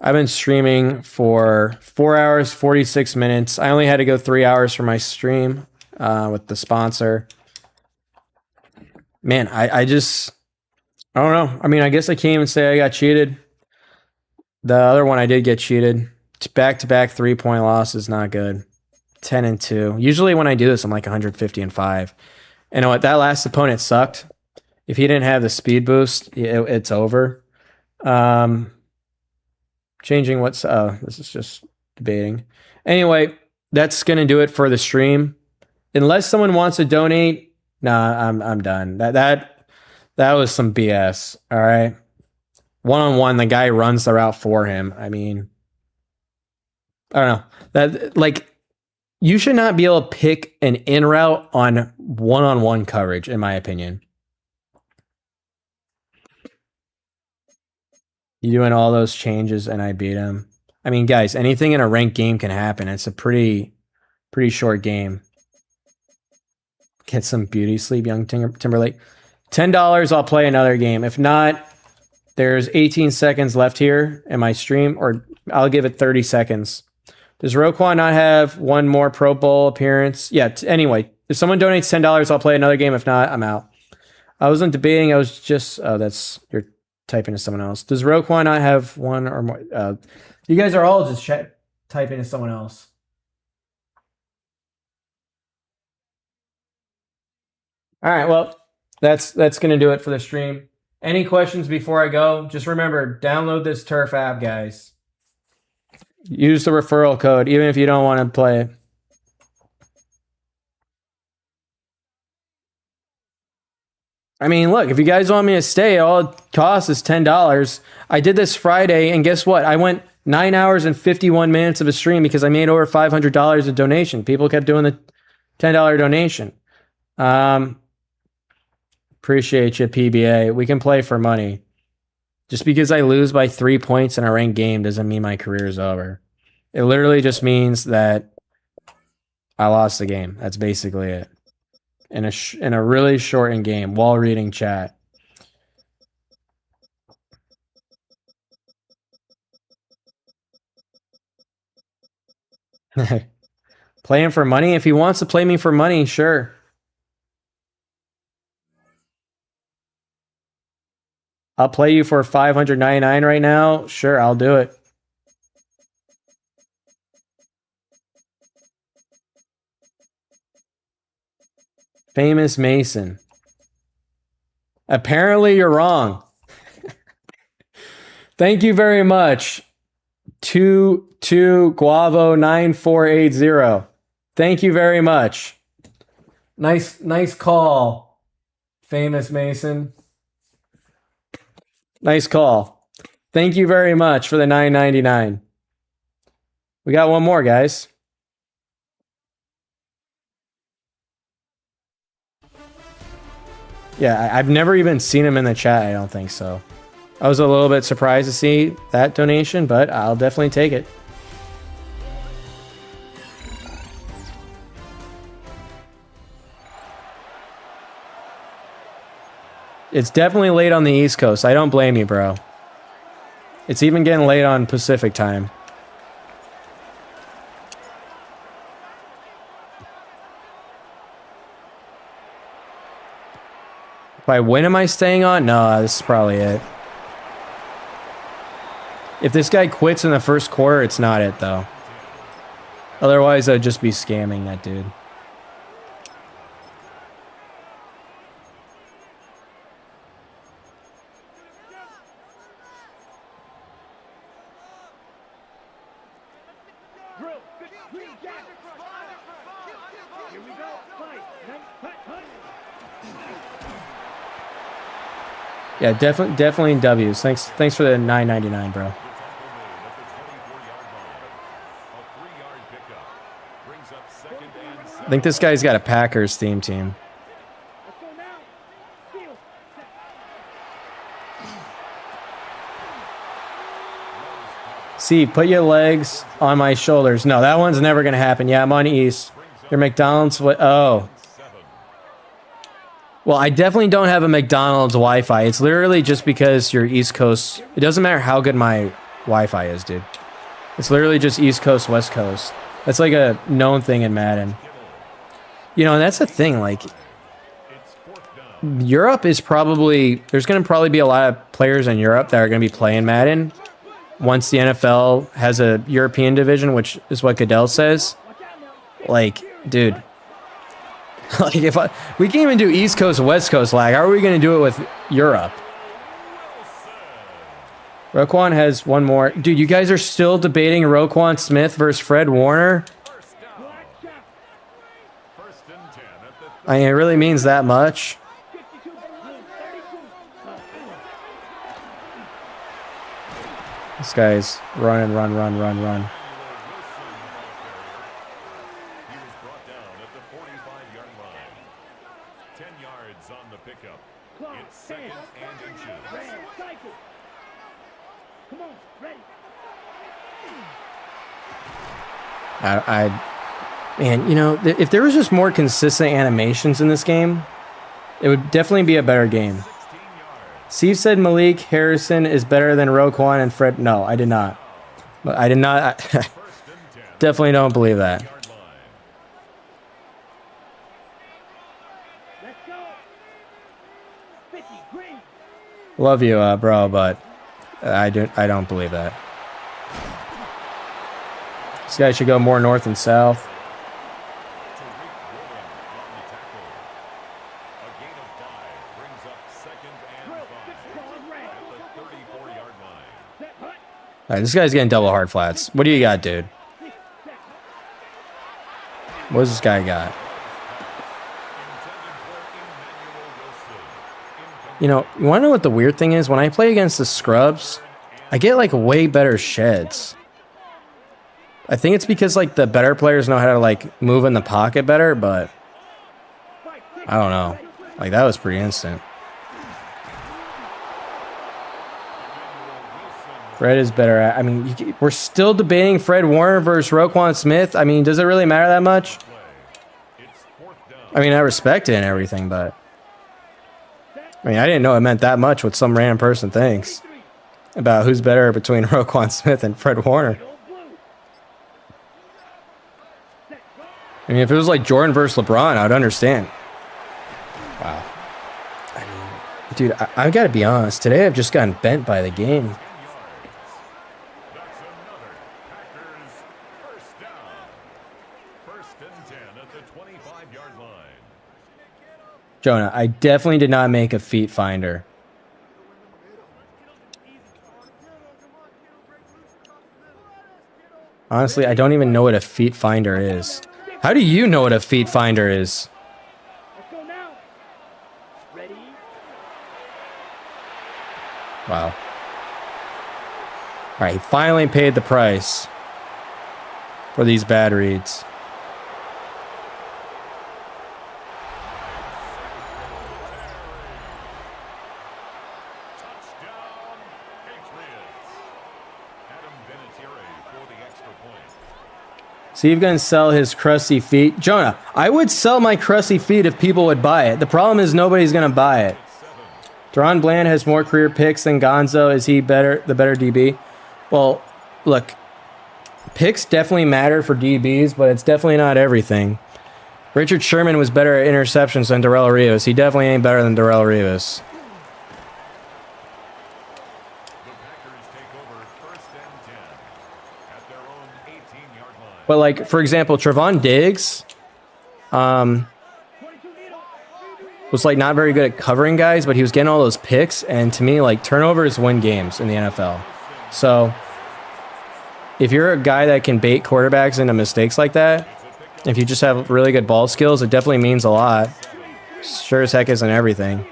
S1: I've been streaming for 4 hours, 46 minutes. I only had to go 3 hours for my stream with the sponsor. Man, I don't know. I mean, I guess I can't even say I got cheated. The other one I did get cheated. Back-to-back 3-point loss is not good. 10-2. Usually when I do this, I'm like 150-5. And you know what? That last opponent sucked. If he didn't have the speed boost, it's over. Changing what's... Oh, this is just debating. Anyway, that's going to do it for the stream. Unless someone wants to donate, nah, I'm done. That was some BS, all right? One-on-one, the guy runs the route for him. I mean... I don't know. That, like, you should not be able to pick an in route on one-on-one coverage, in my opinion. You doing all those changes and I beat him. I mean, guys, anything in a ranked game can happen. It's a pretty short game. Get some beauty sleep, young Timberlake. $10, I'll play another game. If not, there's 18 seconds left here in my stream, or I'll give it 30 seconds. Does Roquan not have one more Pro Bowl appearance? Yeah, anyway, if someone donates $10, I'll play another game. If not, I'm out. I wasn't debating. I was just... Oh, that's... You're typing to someone else. Does Roquan not have one or more? You guys are all just typing to someone else. All right, well, that's going to do it for the stream. Any questions before I go? Just remember, download this Turf app, guys. Use the referral code, even if you don't want to play it. I mean, look, if you guys want me to stay, all it costs is $10. I did this Friday, and guess what? I went 9 hours and 51 minutes of a stream because I made over $500 in donation. People kept doing the $10 donation. Appreciate you, PBA. We can play for money. Just because I lose by 3 points in a ranked game doesn't mean my career is over. It literally just means that I lost the game. That's basically it. In a really shortened game while reading chat. Play him for money? If he wants to play me for money, sure. I'll play you for $599 right now. Sure, I'll do it. Famous Mason. Apparently you're wrong. Thank you very much. 22 Guavo 9480. Thank you very much. Nice call, Famous Mason. Nice call. Thank you very much for the $9.99. We got one more, guys. Yeah, I've never even seen him in the chat. I don't think so. I was a little bit surprised to see that donation, but I'll definitely take it. It's definitely late on the East Coast. I don't blame you, bro. It's even getting late on Pacific time. By when am I staying on? No, this is probably it. If this guy quits in the first quarter, it's not it, though. Otherwise, I'd just be scamming that dude. Yeah, definitely W's. Thanks for the $9.99, bro. I think this guy's got a Packers theme team. See, put your legs on my shoulders. No, that one's never gonna happen. Yeah, I'm on East. Your McDonald's. What? Oh. Well, I definitely don't have a McDonald's Wi-Fi. It's literally just because you're East Coast. It doesn't matter how good my Wi-Fi is, dude. It's literally just East Coast, West Coast. That's like a known thing in Madden. You know, and that's the thing. Like, Europe is probably... There's going to probably be a lot of players in Europe that are going to be playing Madden once the NFL has a European division, which is what Goodell says. Like, dude... Like we can't even do East Coast, West Coast lag. How are we going to do it with Europe? Roquan has one more. Dude, you guys are still debating Roquan Smith versus Fred Warner? I mean, it really means that much. This guy's run. Man, you know, if there was just more consistent animations in this game, it would definitely be a better game. Steve said Malik Harrison is better than Roquan and Fred. No, I did not. I did not. Definitely don't believe that. Love you, bro, but I don't believe that. This guy should go more north and south. All right, this guy's getting double hard flats. What do you got, dude? What does this guy got? You know, you want to know what the weird thing is? When I play against the scrubs, I get like way better sheds. I think it's because like the better players know how to like move in the pocket better, but I don't know. Like that was pretty instant. Fred is better at, I mean, we're still debating Fred Warner versus Roquan Smith. I mean, does it really matter that much? I mean, I respect it and everything, but I mean, I didn't know it meant that much what some random person thinks about who's better between Roquan Smith and Fred Warner. I mean, if it was like Jordan versus LeBron, I'd understand. Wow. I mean, dude, I've got to be honest. Today I've just gotten bent by the game. Jonah, I definitely did not make a feet finder. Honestly, I don't even know what a feet finder is. How do you know what a feet finder is? Wow. All right, he finally paid the price for these bad reads. Seeve gonna sell his crusty feet. Jonah, I would sell my crusty feet if people would buy it. The problem is nobody's gonna buy it. Deron Bland has more career picks than Gonzo. Is he better, the better DB? Well, look, picks definitely matter for DBs, but it's definitely not everything. Richard Sherman was better at interceptions than Darrell Rivas. He definitely ain't better than Darrell Rivas. But like, for example, Trevon Diggs was like not very good at covering guys, but he was getting all those picks. And to me, like turnovers win games in the NFL. So if you're a guy that can bait quarterbacks into mistakes like that, if you just have really good ball skills, it definitely means a lot. Sure as heck isn't everything.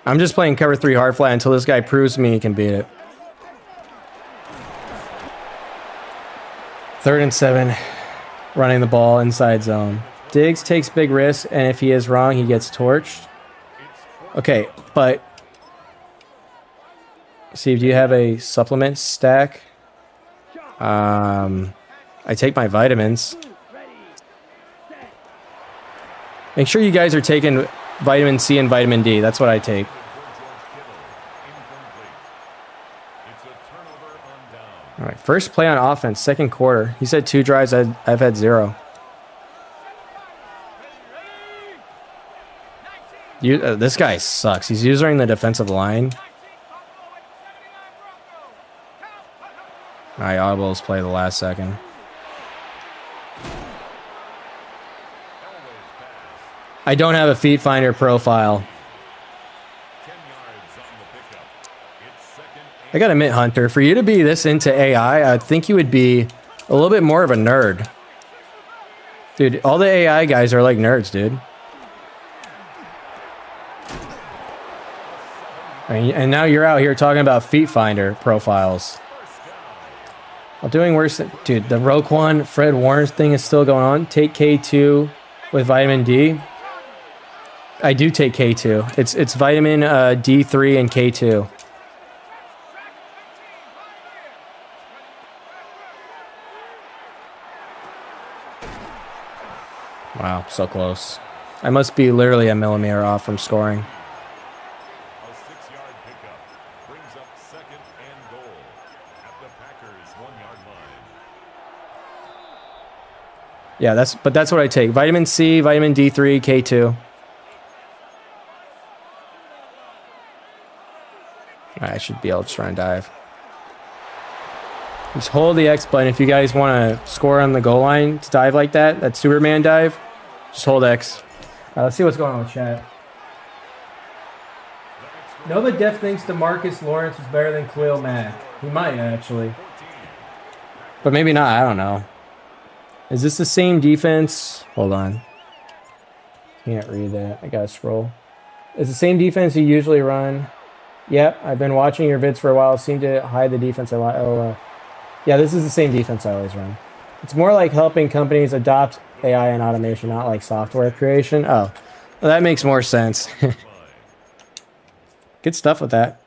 S1: I'm just playing cover 3 hard flat until this guy proves to me he can beat it. 3rd and 7, running the ball inside zone. Diggs takes big risks, and if he is wrong, he gets torched. Okay, but Steve, do you have a supplement stack? I take my vitamins. Make sure you guys are taking vitamin C and vitamin D. That's what I take. All right, first play on offense, second quarter. He said 2 drives. I've had 0. This guy sucks. He's using the defensive line. All right, audibles play the last second. I don't have a feet finder profile. I gotta admit, Hunter, for you to be this into AI, I think you would be a little bit more of a nerd. Dude, all the AI guys are like nerds, dude. And now you're out here talking about feet finder profiles. I'm doing worse than... Dude, the Roquan, Fred Warner's thing is still going on. Take K2 with vitamin D. I do take K2. It's vitamin D3 and K2. Wow, so close. I must be literally a millimeter off from scoring.
S3: A 6-yard pickup brings up 2nd and goal at the Packers' 1-yard line.
S1: Yeah, that's what I take. Vitamin C, vitamin D3, K2. I should be able to try and dive. Just hold the X button if you guys want to score on the goal line to dive like that. That Superman dive. Just hold X. All right, let's see what's going on with chat. Nova Def thinks DeMarcus Lawrence is better than Khalil Mack. He might, actually. But maybe not. I don't know. Is this the same defense? Hold on. Can't read that. I gotta scroll. Is the same defense you usually run? Yep, I've been watching your vids for a while. Seem to hide the defense a lot. Oh, yeah, this is the same defense I always run. It's more like helping companies adopt AI and automation, not like software creation. Oh, well, that makes more sense. Good stuff with that.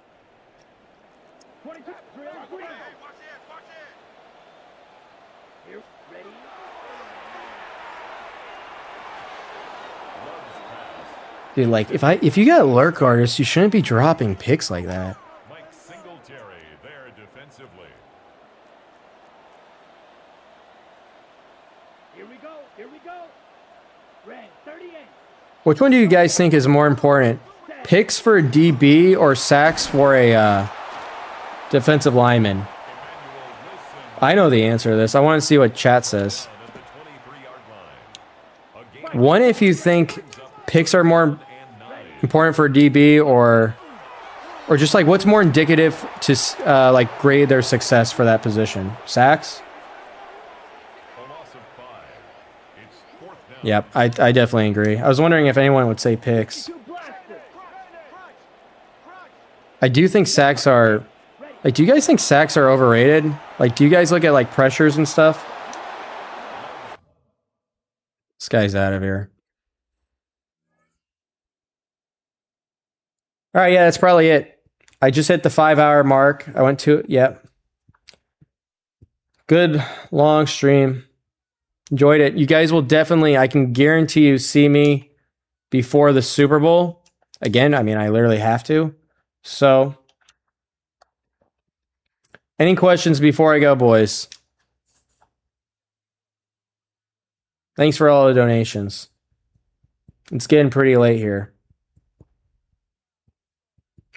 S1: Dude, like if you got lurk artists, you shouldn't be dropping picks like that.
S3: Mike Singletary there defensively.
S4: Here we go. Here we go. Red 38.
S1: Which one do you guys think is more important? Picks for DB or sacks for a defensive lineman? I know the answer to this. I want to see what chat says. One, if you think picks are more important for DB or just like what's more indicative to like grade their success for that position? Sacks? Yep, I definitely agree. I was wondering if anyone would say picks. I do think sacks are... Like, do you guys think sacks are overrated? Like, do you guys look at, like, pressures and stuff? This guy's out of here. All right, yeah, that's probably it. I just hit the 5-hour mark. I went to... Yep. Good, long stream. Enjoyed it. You guys will definitely, I can guarantee you, see me before the Super Bowl. Again, I mean, I literally have to. So, any questions before I go, boys? Thanks for all the donations. It's getting pretty late here.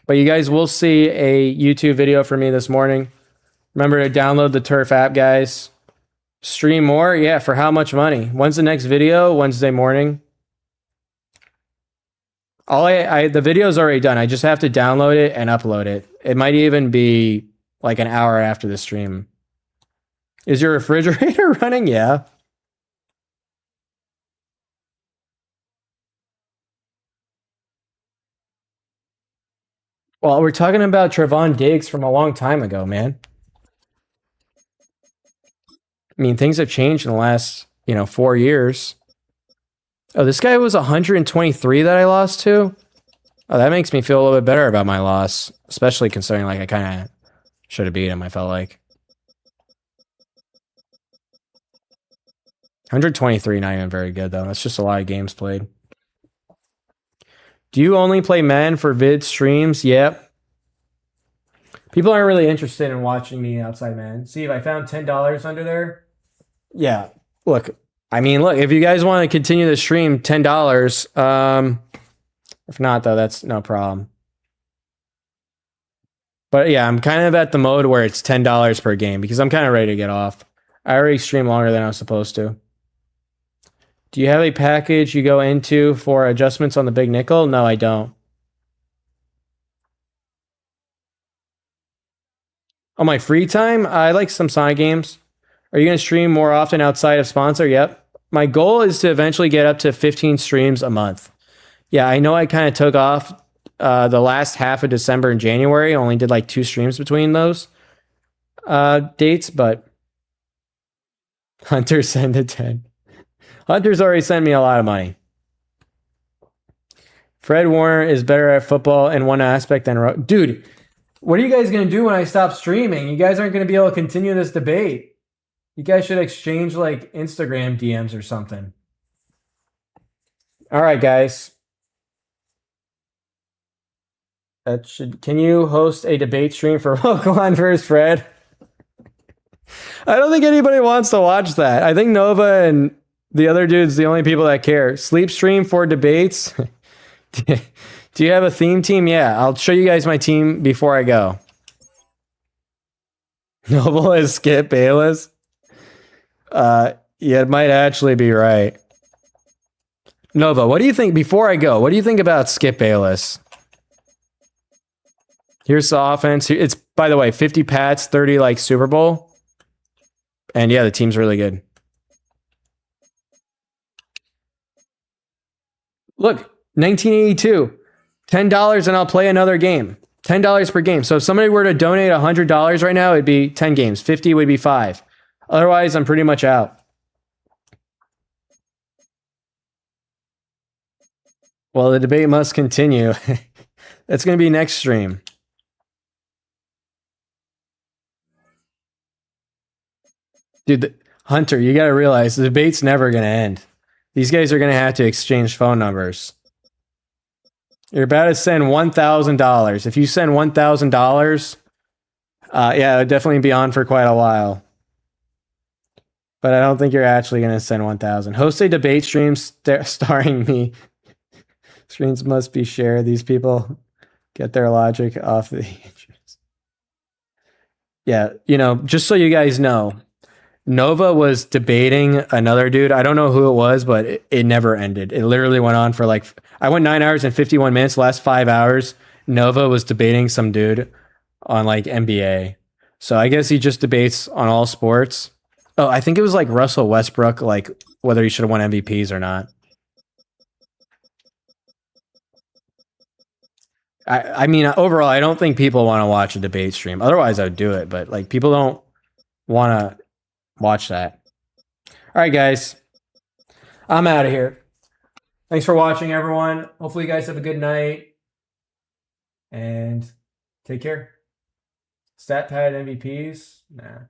S1: But you guys will see a YouTube video from me this morning Remember to download the Turf app, guys. Stream more? Yeah, for how much money? When's the next video? Wednesday morning. The video's already done. I just have to download it and upload it. It might even be like an hour after the stream. Is your refrigerator running? Yeah. Well, we're talking about Trevon Diggs from a long time ago, man. I mean, things have changed in the last, 4 years. Oh, this guy was 123 that I lost to? Oh, that makes me feel a little bit better about my loss, especially considering I kind of should have beat him, I felt like. 123, not even very good, though. That's just a lot of games played. Do you only play men for vid streams? Yep. People aren't really interested in watching me outside, man. See, if I found $10 under there. Yeah. Look, if you guys want to continue the stream, $10. If not, though, that's no problem. But yeah, I'm kind of at the mode where it's $10 per game because I'm kind of ready to get off. I already stream longer than I was supposed to. Do you have a package you go into for adjustments on the big nickel? No, I don't. On my free time, I like some Sonic games. Are you going to stream more often outside of sponsor? Yep. My goal is to eventually get up to 15 streams a month. Yeah, I know I kind of took off the last half of December and January. I only did 2 streams between those dates, but Hunter sent a 10. Hunter's already sent me a lot of money. Fred Warner is better at football in one aspect than... Dude, what are you guys going to do when I stop streaming? You guys aren't going to be able to continue this debate. You guys should exchange Instagram DMs or something. All right, guys. Can you host a debate stream for Pokemon versus Fred? I don't think anybody wants to watch that. I think Nova and the other dude's the only people that care. Sleep stream for debates. Do you have a theme team? Yeah, I'll show you guys my team before I go. Noble is Skip Bayless. Yeah, it might actually be right. Nova, what do you think before I go? What do you think about Skip Bayless? Here's the offense. It's, by the way, 50 Pats, 30 Super Bowl. And yeah, the team's really good. Look, 1982. $10 and I'll play another game. $10 per game. So if somebody were to donate $100 right now, it'd be 10 games. 50 would be 5. Otherwise, I'm pretty much out. Well, the debate must continue. That's going to be next stream. Dude, Hunter, you got to realize the debate's never going to end. These guys are going to have to exchange phone numbers. You're about to send $1,000. If you send $1,000, yeah, it would definitely be on for quite a while. But I don't think you're actually going to send 1,000. Host a debate stream starring me. Streams must be shared. These people get their logic off the interest. Yeah, just so you guys know, Nova was debating another dude. I don't know who it was, but it never ended. It literally went on for I went 9 hours and 51 minutes. The last 5 hours, Nova was debating some dude on NBA. So I guess he just debates on all sports. Oh, I think it was Russell Westbrook, whether he should have won MVPs or not. I mean, overall, I don't think people want to watch a debate stream. Otherwise, I would do it. But people don't want to watch that. All right, guys. I'm out of here. Thanks for watching, everyone. Hopefully you guys have a good night. And take care. Stat pad MVPs? Nah.